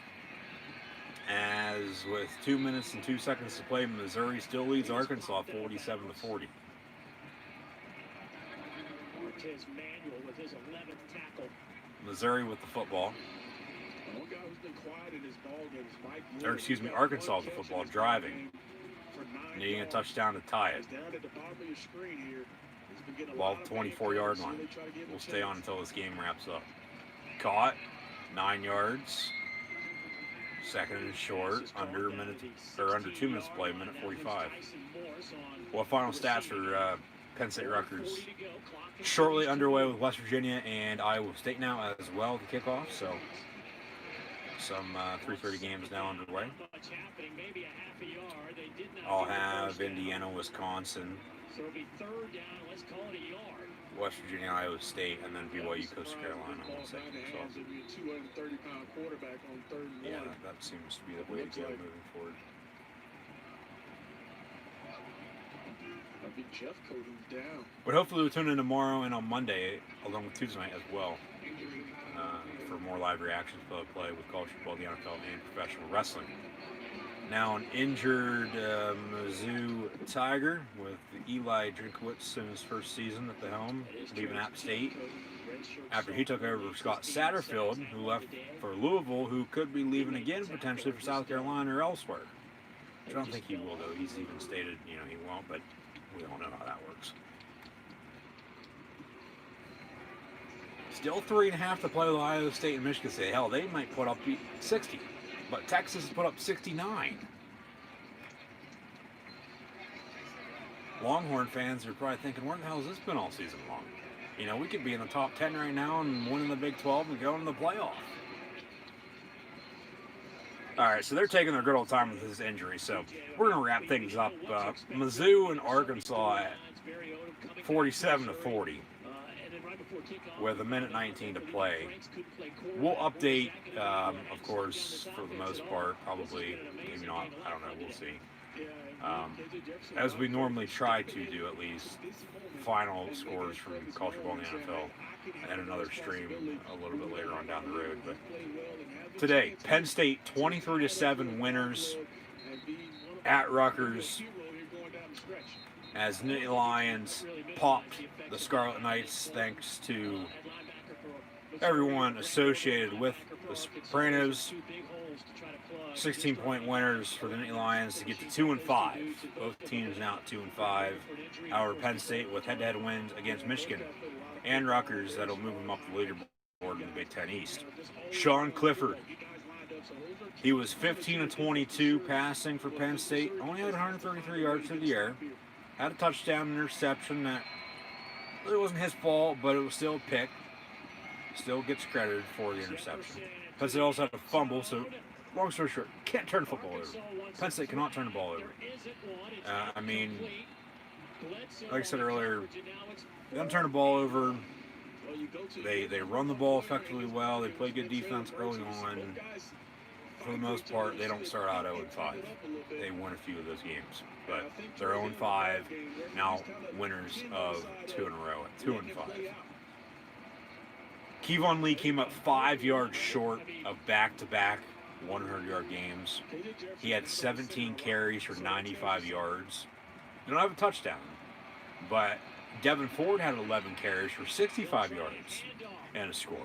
As with 2 minutes and 2 seconds to play, Missouri still leads Arkansas 47-40. Missouri with the football. Or excuse me, Arkansas with the football, driving, needing a touchdown to tie it. Ball 24-yard line. We'll stay on until this game wraps up. Caught, 9 yards. Second and short, under 2 minutes to play, minute 45. Well, final stats for Penn State Rutgers. Shortly underway with West Virginia and Iowa State now as well to kick off. So some 3:30 games now underway. I'll have Indiana, Wisconsin, West Virginia, Iowa State, and then BYU, Coastal Carolina on the second. So, yeah, that seems to be the way to go moving forward. But hopefully we'll tune in tomorrow and on Monday, along with Tuesday night as well, for more live reactions, play with college football, the NFL, and professional wrestling. Now an injured Mizzou Tiger with Eli Drinkowitz in his first season at the helm, leaving App State. After he took over Scott Satterfield, who left for Louisville, who could be leaving again potentially for South Carolina or elsewhere. I don't think he will, though. He's even stated, he won't, but we all know how that works. Still 3.5 to play with Iowa State and Michigan State. Hell, they might put up 60. But Texas put up 69. Longhorn fans are probably thinking, where the hell has this been all season long? We could be in the top 10 right now and winning the Big 12 and going to the playoff. All right, so they're taking their good old time with this injury. So we're going to wrap things up. Mizzou and Arkansas at 47-40. With 1:19 to play. We'll update, of course, for the most part, probably, maybe not, I don't know, we'll see. As we normally try to do, at least, final scores from college football in the NFL, and another stream a little bit later on down the road. But today, Penn State 23-7 winners at Rutgers. as Nittany Lions popped the Scarlet Knights thanks to everyone associated with the Sopranos. 16-point winners for the Nittany Lions to get to 2-5. Both teams now at 2-5. However, Penn State with head-to-head wins against Michigan and Rutgers that'll move them up the leaderboard in the Big Ten East. Sean Clifford, he was 15 of 22 passing for Penn State. Only had 133 yards through the air. Had a touchdown interception that really wasn't his fault, but it was still a pick. Still gets credited for the interception. Penn State also had a fumble, so long story short, can't turn the football over. Penn State cannot turn the ball over. I mean, like I said earlier, they don't turn the ball over. They run the ball effectively well. They play good defense early on. For the most part, they don't start out 0-5. They win a few of those games. But they're 0-5, now winners of 2 in a row at 2-5. Kevon Lee came up 5 yards short of back-to-back 100-yard games. He had 17 carries for 95 yards. They don't have a touchdown, but Devin Ford had 11 carries for 65 yards and a score,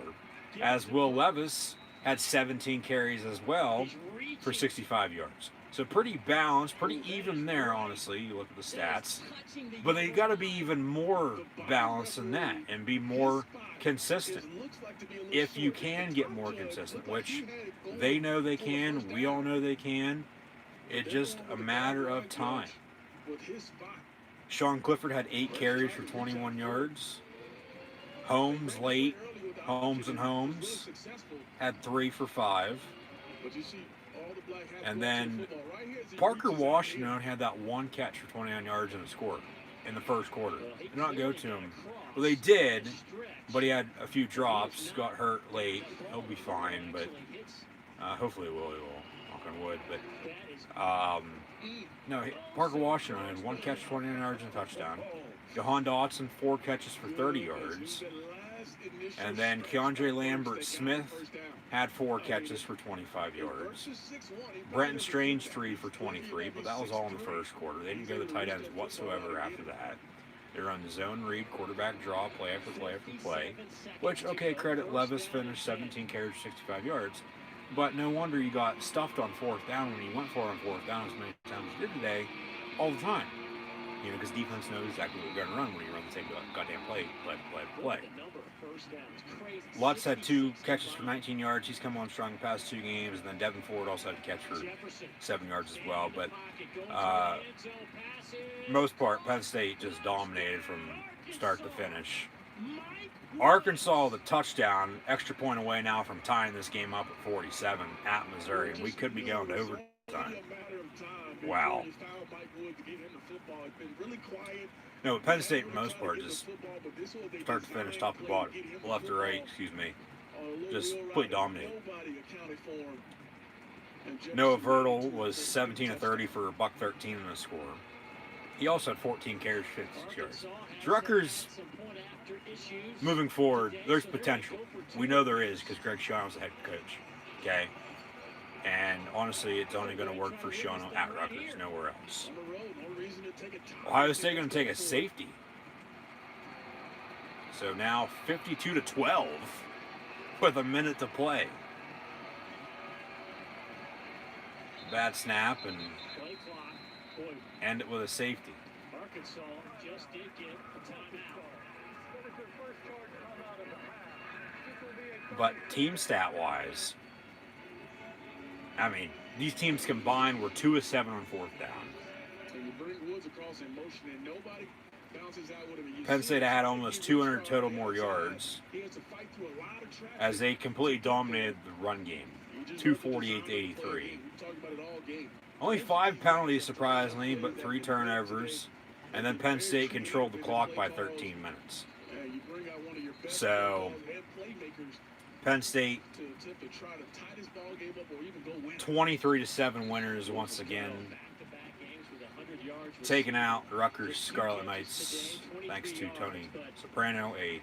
as Will Levis had 17 carries as well for 65 yards. So pretty balanced, pretty even there, honestly. You look at the stats. But they got to be even more balanced than that and be more consistent. If you can get more consistent, which they know they can, we all know they can, it's just a matter of time. Sean Clifford had 8 carries for 21 yards. Holmes late. Holmes had 3 for 5. And then Parker Washington had that one catch for 29 yards and a score in the first quarter. Did not go to him. Well, they did, but he had a few drops, got hurt late. He'll be fine, but hopefully he will. Knock on wood. But no, Parker Washington had 1 catch, 29 yards and a touchdown. Jahan Dotson, 4 catches for 30 yards. And then Keandre Lambert-Smith had 4 catches for 25 yards. Brenton Strange 3 for 23, but that was all in the first quarter. They didn't go to the tight ends whatsoever after that. They run the zone read, quarterback draw, play after play after play. Which, okay, credit Levis finished 17 carries, 65 yards. But no wonder you got stuffed on 4th down when you went for it on 4th down as many times as you did today, all the time. You know, because defense knows exactly what you're going to run when you run the same goddamn play. Lutz had 2 catches for 19 yards. He's come on strong the past 2 games. And then Devin Ford also had a catch for 7 yards as well. But most part, Penn State just dominated from start to finish. Arkansas, the touchdown, extra point away now from tying this game up at 47 at Missouri. And we could be going to overtime. Wow. No, Penn State, for the most part, just start to finish, top to bottom, left to right, just completely dominated. Noah Vertel was 17 of 30 for a $113 and a score. He also had 14 carries, 56 yards. Rutgers, moving forward, there's potential. We know there is because Greg Schiano's the head coach. Okay? And honestly, it's only going to work for Schiano at Rutgers, nowhere else. Ohio State going to take a safety. So now 52-12 with a minute to play. Bad snap and end it with a safety. Arkansas just did get a timeout. But team stat wise, I mean, these teams combined were 2 of 7 on 4th down. Penn State had almost 200 total more yards as they completely dominated the run game, 248-83. Only 5 penalties, surprisingly, but 3 turnovers. And then Penn State controlled the clock by 13 minutes. So, Penn State 23-7 winners once again. Taking out Rutgers Scarlet Knights thanks to Tony Soprano, a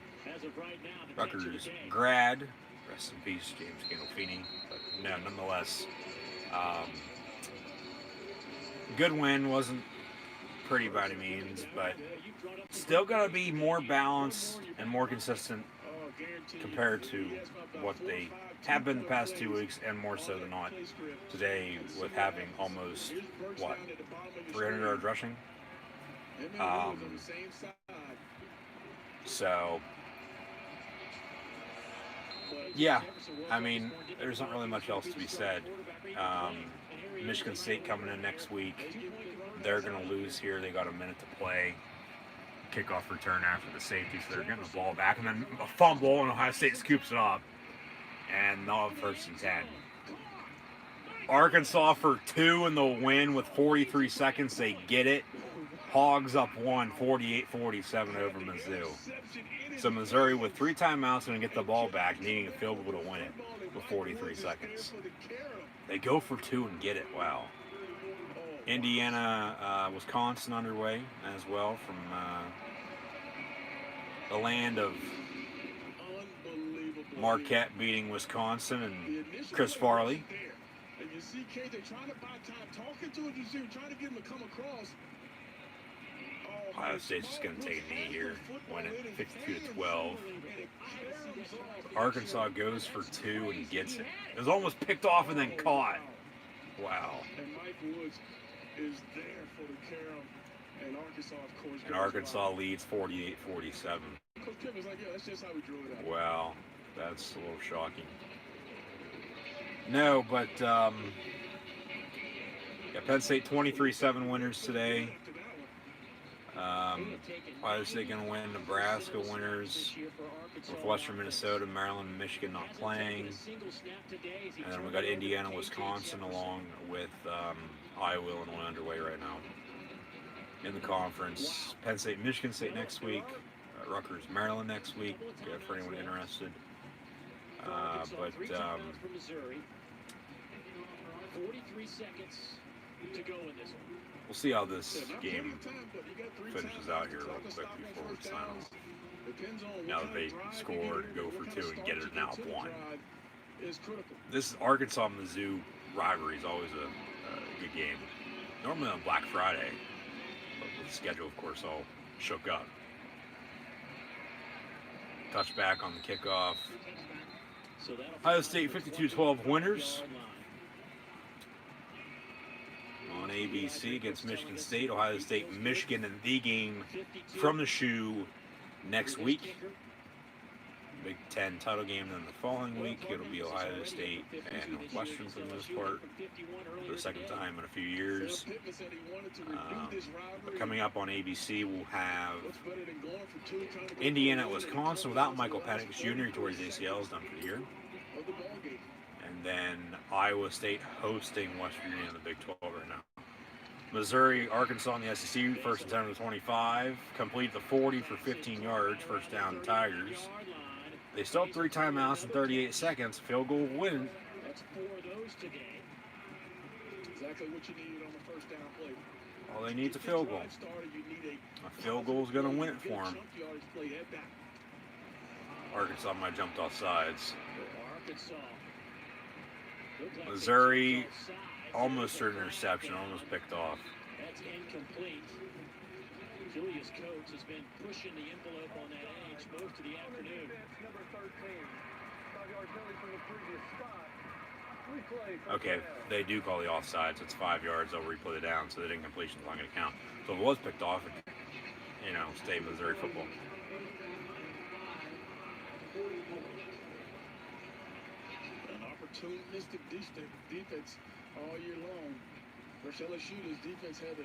Rutgers grad. Rest in peace, James Gandolfini. But no, nonetheless, good win. Wasn't pretty by any means, but still got to be more balanced and more consistent compared to what they have been the past 2 weeks, and more so than not today, with having almost, 300 yards rushing? So, yeah, I mean, there's not really much else to be said. Michigan State coming in next week. They're going to lose here. They got a minute to play. Kickoff return after the safety, so they're getting the ball back. And then a fumble, and Ohio State scoops it up. And they'll have 1st and 10. Arkansas for 2 in the win with 43 seconds. They get it. Hogs up 1, 48-47 over Mizzou. So Missouri with 3 timeouts going to get the ball back, needing a field goal to win it with 43 seconds. They go for 2 and get it. Wow. Indiana, Wisconsin underway as well from the land of Marquette beating Wisconsin and Chris Farley. And you see KJ trying to buy time, talking to his receiver, trying to get him to come across. Ohio State's just going to take a knee here, win it 52-12. Arkansas goes for 2 and gets it. It was almost picked off and then caught. Wow. And Mike Woods is there for the Carroll. And Arkansas, of course. And Arkansas leads 48-47. Coach Kim was like, yeah, that's just how we drew it out. Wow, that's a little shocking. No, but yeah, Penn State 23-7 winners today. Ohio State going to win. Nebraska winners. Northwestern, Minnesota, Maryland, and Michigan not playing. And then we got Indiana, Wisconsin, along with Iowa, Illinois underway right now in the conference. Penn State, Michigan State next week. Rutgers, Maryland next week, for anyone interested. But 43 seconds to go in this one. We'll see how this game finishes out here real quick before we sign off. Now that they scored, go for 2 and get it now up 1. This Arkansas-Mizzou rivalry is always a good game. Normally on Black Friday, but with the schedule, of course, all shook up. Touchback on the kickoff. Ohio State 52-12 winners. On ABC against Michigan State. Ohio State, Michigan in the game from the shoe next week. Big Ten title game then the following week. It'll be Ohio State and Northwestern for the most part for the second time in a few years. But coming up on ABC, we'll have Indiana at Wisconsin without Michael Penix Jr. He tore his ACLs done for the year. And then Iowa State hosting West Virginia in the Big 12 right now. Missouri, Arkansas in the SEC, 1st and 10 to 25. Complete the 40 for 15 yards, 1st down Tigers. They still have 3 timeouts and 38 seconds. Field goal win. That's 4 of those today. Exactly what you needed on the 1st down play. All they need is a field goal. A field goal is going to win it for them. Arkansas might have jumped off sides. Missouri almost threw an interception, almost picked off. That's incomplete. Julius Coates has been pushing the envelope on that edge most of the afternoon. Okay, they do call the offsides. It's 5 yards. They'll replay it down, so that incompletion's not going to count. So if it was picked off, stay Missouri football. An opportunistic defense all year long. Versus LSU's defense had to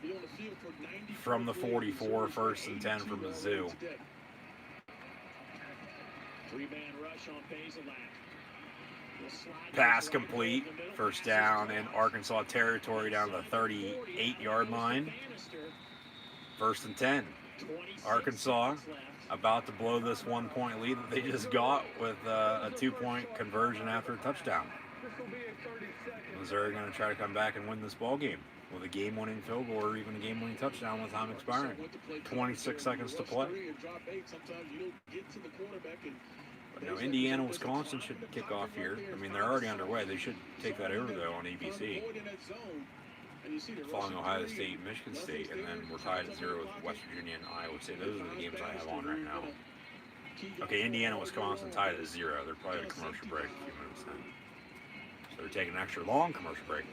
be on the field for 90. From the 44, 1st and 10 for Mizzou. 3-man rush on Bazelak. Pass complete, 1st down in Arkansas territory down to the 38-yard line. 1st and 10. Arkansas about to blow this 1-point lead that they just got with a 2-point conversion after a touchdown. Missouri going to try to come back and win this ball game with a game-winning field goal or even a game-winning touchdown with time expiring. 26 seconds to play. But Indiana, Wisconsin should kick off here. I mean, they're already underway. They should take that over, though, on ABC. And you see the following rushing Ohio three, State, Michigan State, and then we're tied at 0 with West Virginia and Iowa State. Those are the games I have on right now. Okay, Indiana, Wisconsin tied at 0. They're probably at a commercial break a few minutes then. So they're taking an extra long commercial break,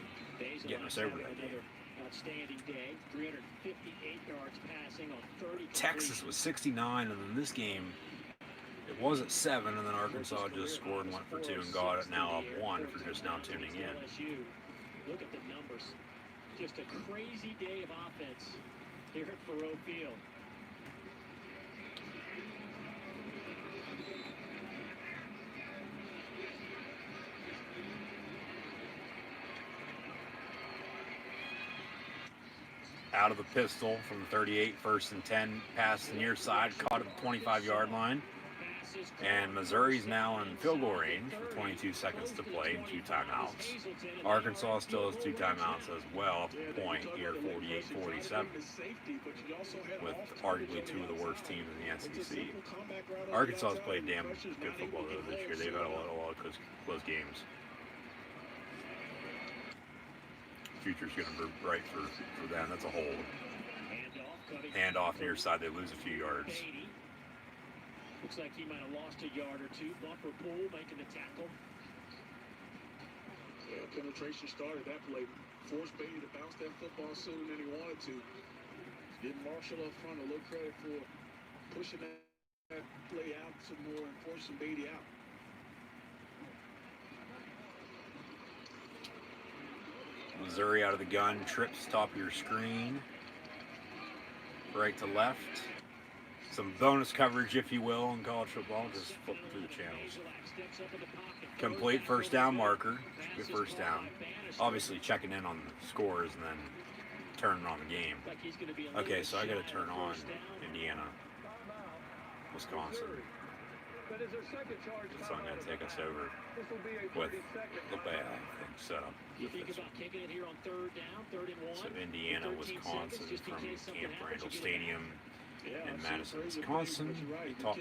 getting us over that game. Outstanding day, 358 yards passing on 30. Texas was 69, and then this game, it was at 7, and then Arkansas just scored and went for 2 and got it now up 1 if you're just now tuning in. Look at the numbers. Just a crazy day of offense here at Faurot Field. Out of the pistol from 38, 1st and 10, pass the near side, caught at the 25-yard line. And Missouri's now in field goal range with 22 seconds to play and 2 timeouts. Arkansas still has 2 timeouts as well, up to point here, 48-47, with arguably 2 of the worst teams in the SEC. Arkansas has played damn good football though this year. They've had a lot of close games. Future's going to be bright for them. That's a hold. Hand off near side. They lose a few yards. Looks like he might have lost a yard or 2. Bumper Pool making the tackle. Yeah, penetration started that play. Forced Beatty to bounce that football sooner than he wanted to. Give Marshall up front a little credit for pushing that play out some more and forcing Beatty out. Missouri out of the gun, trips top of your screen, right to left. Some bonus coverage, if you will, in college football. Just flip through the channels. Complete first down marker. Good first down. Obviously checking in on the scores and then turning on the game. Okay, so I got to turn on Indiana, Wisconsin. So I'm going to take us over with the bad thing set up. So Indiana, Wisconsin from Camp Randall Stadium in Madison, Wisconsin. Top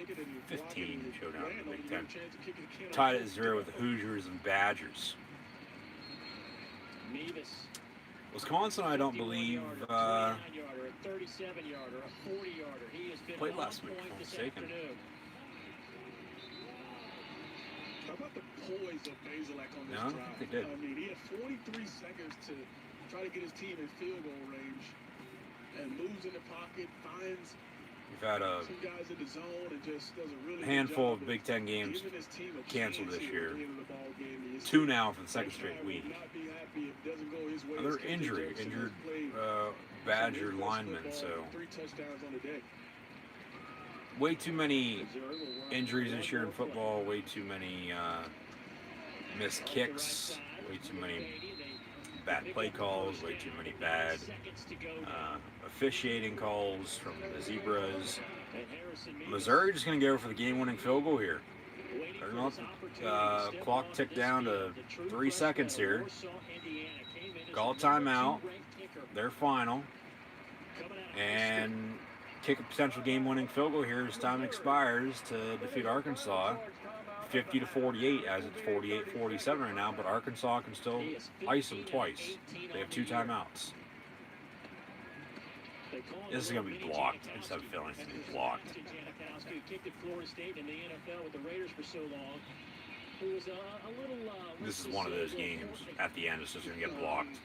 15 showdown in the Big Ten. Tied at 0 with the Hoosiers and Badgers. Wisconsin, I don't believe, played last week, if I'm mistaken. How about the poise of Bazelak on this drive? I think they did. I mean, he had 43 seconds to try to get his team in field goal range and moves in the pocket, finds We've had a some guys in the zone and just does a really handful good job of Big Ten games giving his team a canceled chance this here year. at the end of the ball game. 2 now for the second straight week. Would not be happy if it doesn't go his way. Another As injured Jackson has played Badger some of his lineman, best so football, 3 touchdowns on the day. way too many injuries this year in football, way too many missed kicks, way too many bad play calls, way too many bad officiating calls from the Zebras. Missouri just going to go for the game-winning field goal here. They're going to clock tick down to 3 seconds here. Call timeout. Their final. And kick a potential game-winning field goal here as time expires to defeat Arkansas. 50-48 as it's 48-47 right now, but Arkansas can still ice them twice. They have 2 timeouts. This is going to be blocked. I just have a feeling it's going to be blocked. This is one of those games at the end it's just going to get blocked.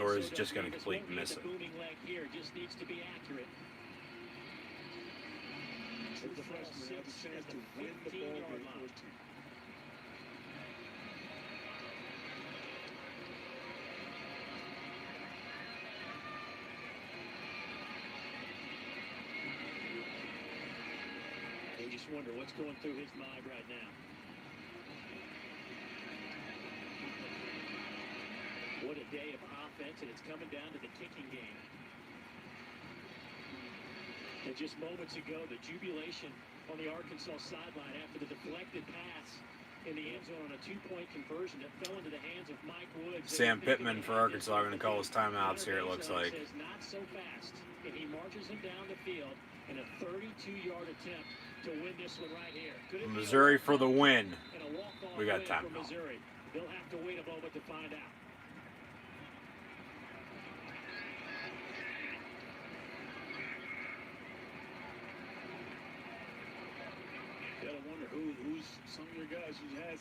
Or is it just going to completely miss it? The freshman has a chance to win the ball game for his team. You just wonder what's going through his mind right now. What a day of offense, and it's coming down to the kicking game. And just moments ago, the jubilation on the Arkansas sideline after the deflected pass in the end zone on a 2-point conversion that fell into the hands of Mike Woods. Sam Pittman for Arkansas are going to call his timeouts here, it looks like. Says not so fast, and he marches him down the field in a 32-yard attempt to win this one right here. Missouri for the win. We got timeout. They'll have to wait a moment to find out. who's some of your guys who had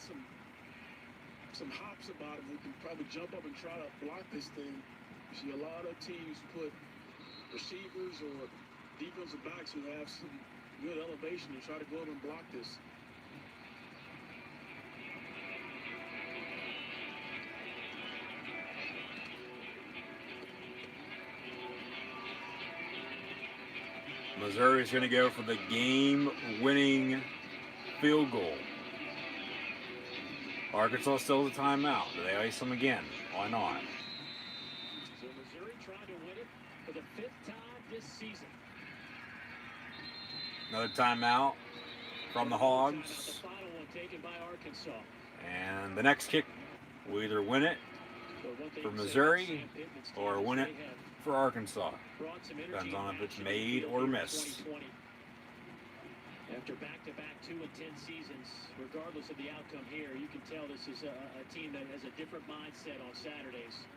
some hops about him who can probably jump up and try to block this thing. You see a lot of teams put receivers or defensive backs who have some good elevation to try to go up and block this. Missouri's going to go for the game-winning field goal. Arkansas still has a timeout. Do they ice them again? Why not? So Missouri trying to win it for the 5th time this season. Another timeout from the Hogs. The final one taken by Arkansas. And the next kick will either win it for Missouri or win it for Arkansas. Depends on if it's made or missed. After back-to-back 2 and 10 seasons, regardless of the outcome here, you can tell this is a team that has a different mindset on Saturdays.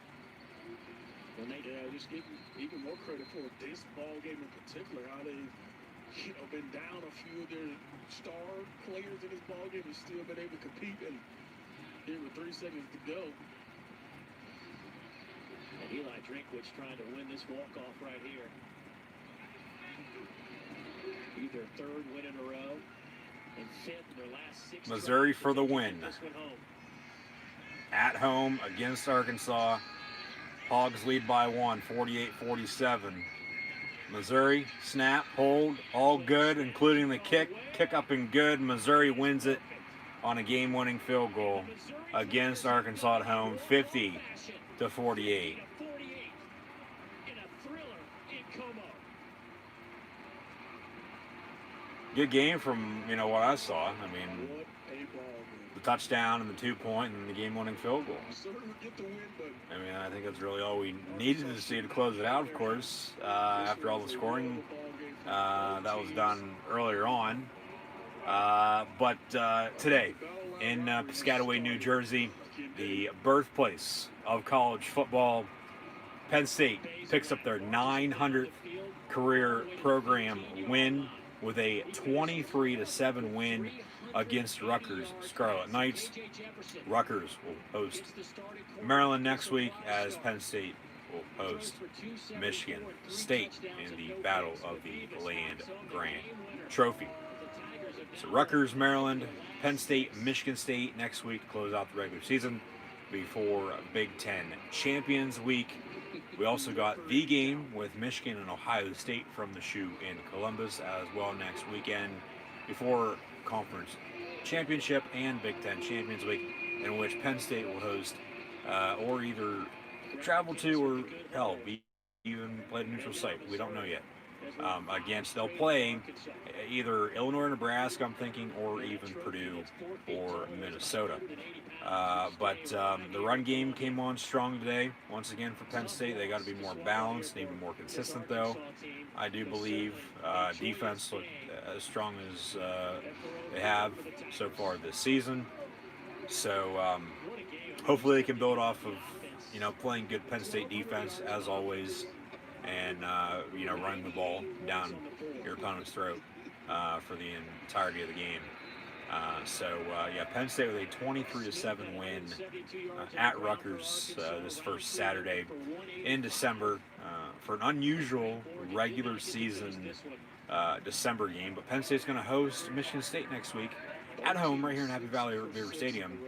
And they just even more credit for this ball game in particular, how they've been down a few of their star players in this ball game and still been able to compete. And here with 3 seconds to go. And Eli Drinkwitz trying to win this walk-off right here. Either 3rd win in a row and 5th in their last 6. Missouri for the win. At home against Arkansas. Hogs lead by 1, 48-47. Missouri, snap, hold, all good, including the kick. Kick up and good. Missouri wins it on a game-winning field goal against Arkansas at home, 50-48. Good game from, what I saw. I mean, the touchdown and the 2-point and the game-winning field goal. I mean, I think that's really all we needed to see to close it out, of course, after all the scoring that was done earlier on. But today, in Piscataway, New Jersey, the birthplace of college football, Penn State picks up their 900th career program win with a 23-7 win against Rutgers Scarlet Knights. Rutgers will host Maryland next week, as Penn State will host Michigan State in the Battle of the Land Grant Trophy. So Rutgers, Maryland, Penn State, Michigan State next week to close out the regular season before Big Ten Champions Week. We also got the game with Michigan and Ohio State from the shoe in Columbus as well next weekend before Conference Championship and Big Ten Champions Week, in which Penn State will host or either travel to or, hell, even play a neutral site. We don't know yet. They'll play either Illinois or Nebraska, I'm thinking, or even Purdue or Minnesota. But the run game came on strong today. Once again for Penn State, they got to be more balanced and even more consistent, though. I do believe defense looked as strong as they have so far this season. So hopefully they can build off of playing good Penn State defense as always, and running the ball down your opponent's throat for the entirety of the game. Penn State with a 23-7 win at Rutgers this first Saturday in December for an unusual regular season December game. But Penn State's going to host Michigan State next week at home right here in Happy Valley River Stadium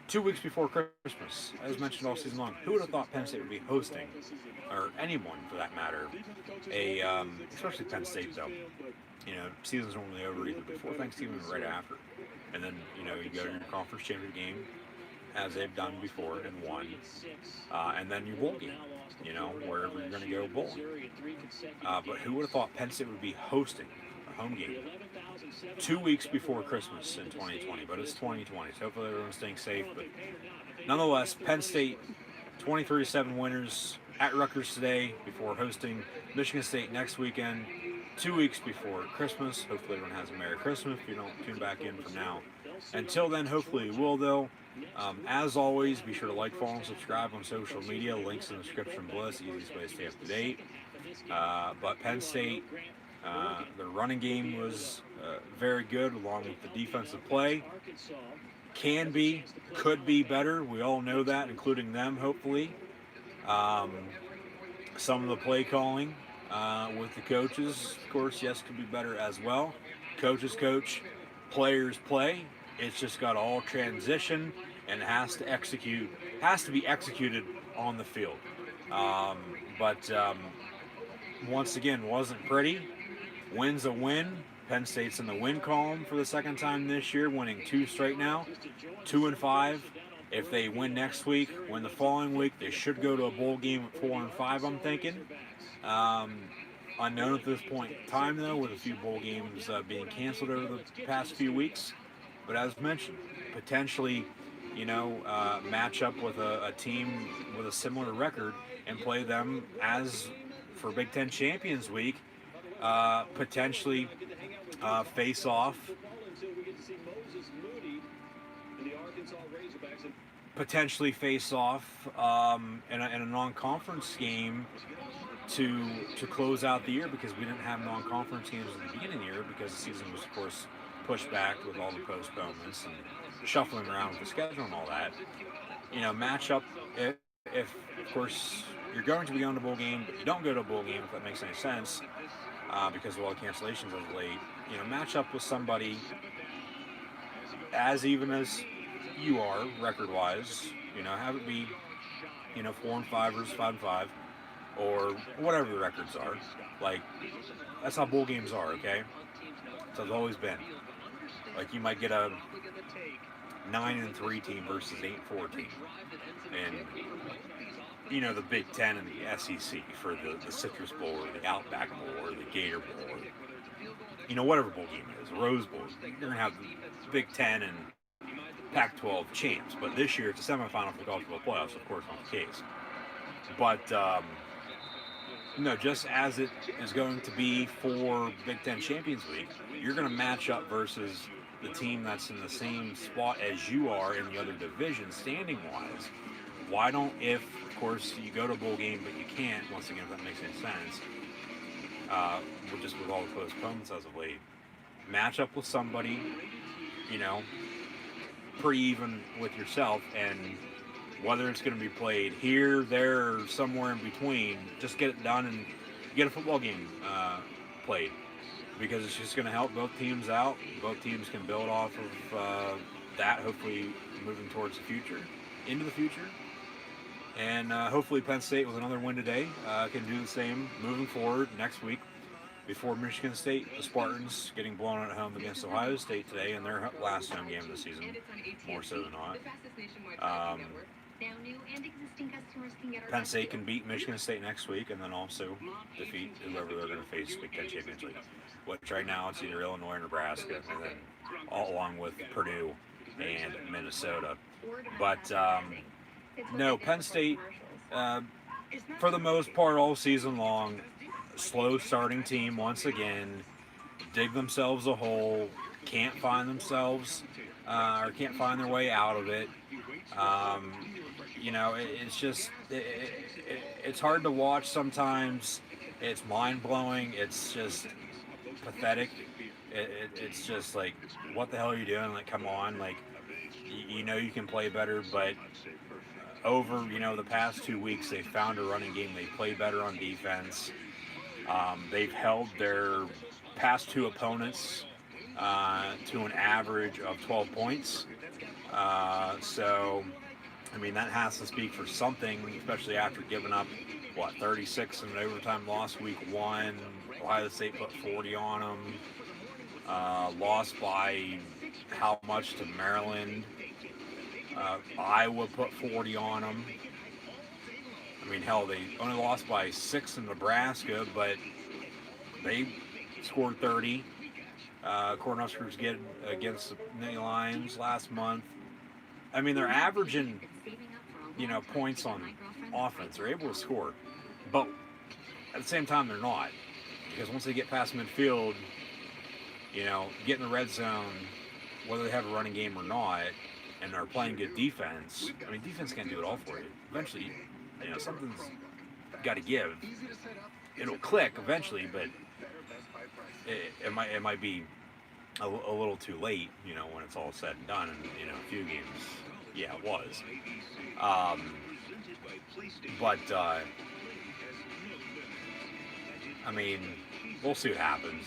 2 weeks before Christmas. As mentioned all season long, who would have thought Penn State would be hosting, or anyone for that matter, especially Penn State though. Season's normally over either before Thanksgiving or right after. And then, you go to your conference championship game, as they've done before and won. And then your bowl game, wherever you're going to go bowling. But who would have thought Penn State would be hosting a home game 2 weeks before Christmas in 2020? But it's 2020, so hopefully everyone's staying safe. But nonetheless, Penn State 23-7 winners at Rutgers today before hosting Michigan State next weekend. 2 weeks before Christmas. Hopefully everyone has a Merry Christmas if you don't tune back in from now. Until then, hopefully you will, though. As always, be sure to like, follow, and subscribe on social media. Links in the description below. It's the easiest way to stay up to date. But Penn State Their running game was very good, along with the defensive play. Could be better. We all know that, including them, hopefully. Um, some of the play calling with the coaches, of course, yes, could be better as well. Coaches coach, players play. It's just got to all transition and has to be executed on the field. Um, but once again, wasn't pretty. Win's a win. Penn State's in the win column for the second time this year, winning 2 straight now, 2-5. If they win next week, win the following week, they should go to a bowl game at 4-5. I'm thinking. Unknown at this point in time, though, with a few bowl games being canceled over the past few weeks. But as mentioned, potentially, match up with a team with a similar record and play them as for Big Ten Champions Week. Potentially face off. Potentially face off in a non-conference game to close out the year, because we didn't have non-conference games at the beginning of the year because the season was, of course, pushed back with all the postponements and shuffling around with the schedule and all that. Match up if of course you're going to be going to a bowl game, but you don't go to a bowl game, if that makes any sense, because of all the cancellations of late. Match up with somebody as even as you are record-wise. Have it be 4-5 versus 5-5, or whatever the records are. Like, that's how bowl games are, okay? So it's always been. Like, you might get a 9-3 team versus 8-4 team, and the Big Ten and the SEC for the Citrus Bowl or the Outback Bowl or the Gator Bowl, or whatever bowl game it is, the Rose Bowl. You're gonna have the Big Ten and Pac-12 champs, but this year it's a semifinal for the college football playoffs, of course, not the case. But no, just as it is going to be for Big Ten Champions Week, you're going to match up versus the team that's in the same spot as you are in the other division, standing-wise. Why don't, if, of course, you go to a bowl game, but you can't, once again, if that makes any sense, just with all the postponements as of late, match up with somebody, pretty even with yourself, and whether it's going to be played here, there, or somewhere in between, just get it done and get a football game played, because it's just going to help both teams out. Both teams can build off of that, hopefully moving towards the future, into the future. And hopefully Penn State, with another win today, can do the same moving forward next week before Michigan State, the Spartans, getting blown out at home against Ohio State today in their last home game of the season, more so than not. Penn State can beat Michigan State next week and then also defeat whoever they're going to face Big Ten Champions League, which right now it's either Illinois or Nebraska, and then all along with Purdue and Minnesota. But no, Penn State, for the most part all season long, slow starting team once again, dig themselves a hole, can't find themselves or can't find their way out of it. It's just it's hard to watch sometimes. It's mind-blowing. It's just pathetic. It's just like, what the hell are you doing? Like, come on. Like, you can play better, but over the past 2 weeks they've found a running game. They play better on defense. They've held their past 2 opponents to an average of 12 points. So, that has to speak for something, especially after giving up, 36 in an overtime loss week 1. Ohio State put 40 on them. Lost by how much to Maryland? Iowa put 40 on them. Hell, they only lost by 6 in Nebraska, but they scored 30. Cornhuskers get against the Nittany Lions last month. They're averaging, points on offense. They're able to score, but at the same time, they're not, because once they get past midfield, get in the red zone, whether they have a running game or not, and are playing good defense. Defense can't do it all for you. Eventually, something's got to give. It'll click eventually, but it might be a little too late, when it's all said and done, and a few games. Yeah, it was. But I mean, we'll see what happens.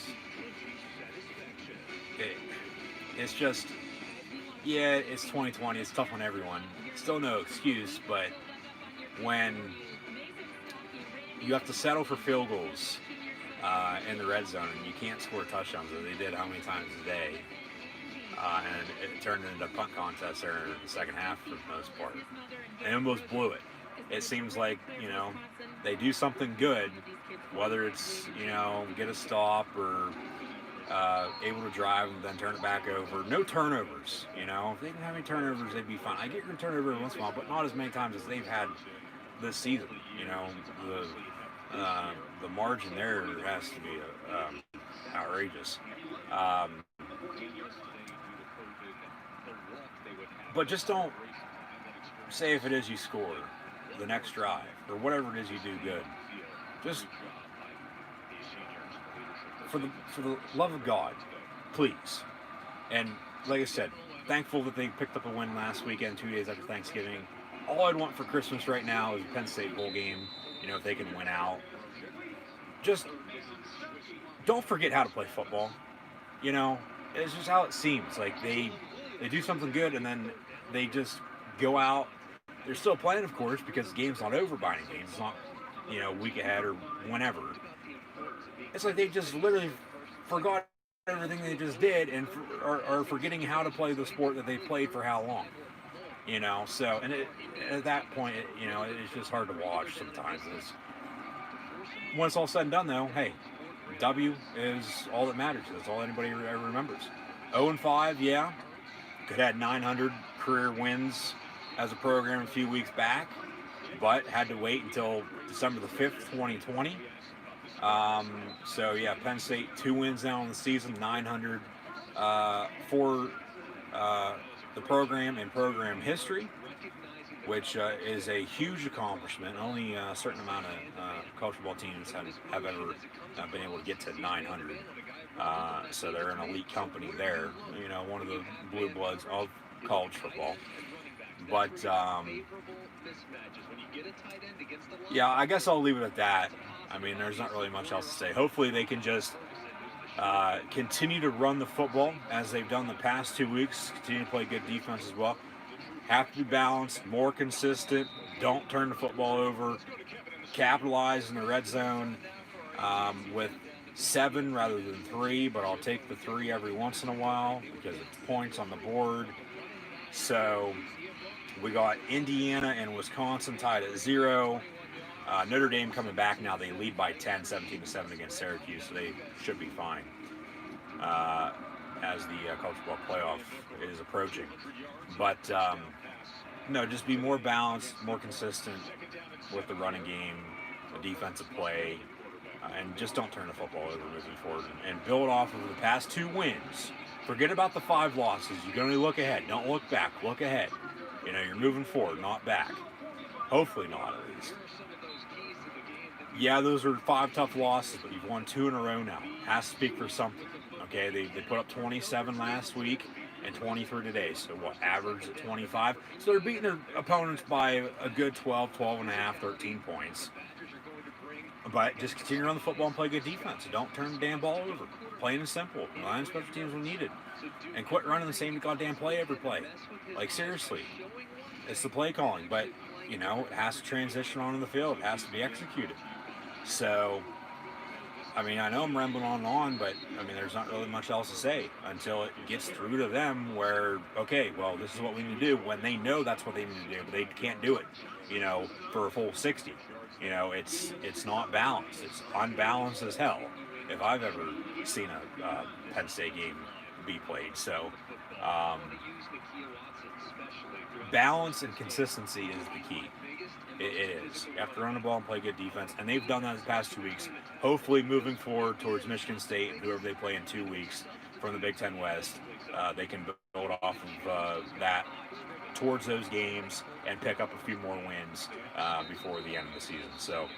It's just, yeah, it's 2020. It's tough on everyone. Still no excuse, but when you have to settle for field goals in the red zone, and you can't score touchdowns as they did how many times a day, and it turned into a punt contest there in the second half for the most part. They almost blew it. It seems like, they do something good, whether it's, get a stop or able to drive and then turn it back over. No turnovers, If they didn't have any turnovers, they'd be fine. I get your turnover every once in a while, but not as many times as they've had this season. The margin there has to be outrageous. But just don't say if it is you score the next drive or whatever it is you do good. Just for the love of God, please. And like I said, thankful that they picked up a win last weekend, 2 days after Thanksgiving. All I'd want for Christmas right now is a Penn State bowl game. If they can win out. Just don't forget how to play football. It's just how it seems. Like they do something good and then they just go out. They're still playing, of course, because the game's not over by any means. It's not, a week ahead or whenever. It's like they just literally forgot everything they just did and are forgetting how to play the sport that they played for how long. So, and at that point, it's just hard to watch sometimes. When it's all said and done, though, hey, W is all that matters. That's all anybody ever remembers. 0-5, yeah. Could have had 900 career wins as a program a few weeks back, but had to wait until December the 5th, 2020. So, yeah, Penn State, 2 wins now in the season, 900 for the program in program history, which is a huge accomplishment. Only a certain amount of college football teams have ever been able to get to 900. So they're an elite company there, one of the blue bloods of college football. But, yeah, I guess I'll leave it at that. I mean, there's not really much else to say. Hopefully they can just continue to run the football as they've done the past 2 weeks, continue to play good defense as well. Have to be balanced, more consistent, don't turn the football over, capitalize in the red zone with 7 rather than 3, but I'll take the 3 every once in a while because it's points on the board. So we got Indiana and Wisconsin tied at 0. Notre Dame coming back now. They lead by 10, 17-7 against Syracuse, so they should be fine as the college football playoff is approaching. But, no, just be more balanced, more consistent with the running game, the defensive play, and just don't turn the football over moving forward and build off of the past 2 wins. Forget about the 5 losses. You can only look ahead. Don't look back. Look ahead. You're moving forward, not back. Hopefully not, at least. Yeah, those are 5 tough losses, but you've won 2 in a row now. Has to speak for something. Okay, they put up 27 last week and 23 today. So what, average at 25? So they're beating their opponents by a good 12 and a half, 13 points. But just continue to run the football and play good defense. Don't turn the damn ball over. Plain and simple. Rely on special teams when needed. And quit running the same goddamn play every play. Like, seriously. It's the play calling, but, it has to transition onto the field. It has to be executed. So, I mean, I know I'm rambling on and on, but, there's not really much else to say until it gets through to them where, okay, well, this is what we need to do when they know that's what they need to do, but they can't do it, for a full 60. It's not balanced. It's unbalanced as hell if I've ever seen a Penn State game be played. So, balance and consistency is the key. It is. You have to run the ball and play good defense, and they've done that the past 2 weeks. Hopefully, moving forward towards Michigan State and whoever they play in 2 weeks from the Big Ten West, they can build off of that towards those games and pick up a few more wins before the end of the season. So,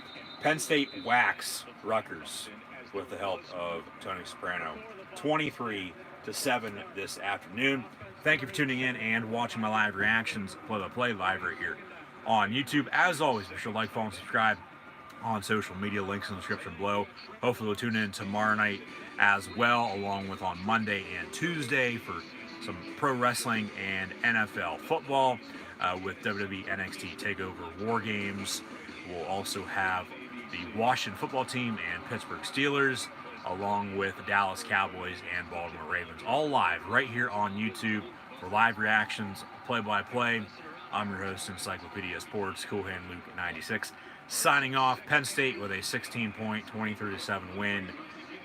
Penn State whacks Rutgers with the help of Tony Soprano. 23-7 this afternoon. Thank you for tuning in and watching my live reactions, play-by-play live right here on YouTube. As always, be sure to like, follow, and subscribe on social media. Links in the description below. Hopefully we'll tune in tomorrow night as well, along with on Monday and Tuesday for some pro wrestling and NFL football with WWE NXT TakeOver War Games. We'll also have the Washington football team and Pittsburgh Steelers, along with the Dallas Cowboys and Baltimore Ravens, all live right here on YouTube for live reactions, play-by-play. I'm your host, Encyclopedia Sports, Cool Hand Luke 96, signing off. Penn State with a 16-point, 23-7 win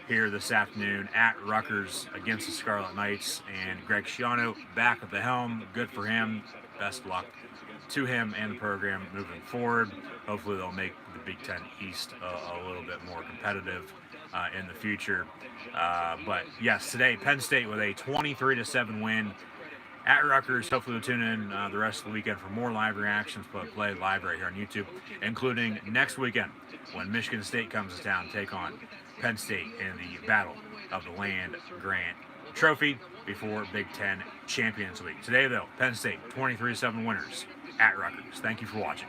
here this afternoon at Rutgers against the Scarlet Knights, and Greg Schiano back at the helm. Good for him. Best of luck to him and the program moving forward. Hopefully they'll make the Big Ten East a little bit more competitive in the future. But yes, today Penn State with a 23-7 win at Rutgers. Hopefully we'll tune in the rest of the weekend for more live reactions, but play live right here on YouTube, including next weekend when Michigan State comes to town to take on Penn State in the Battle of the Land Grant Trophy before Big Ten Champions Week. Today, though, Penn State 23-7 winners at Rutgers. Thank you for watching.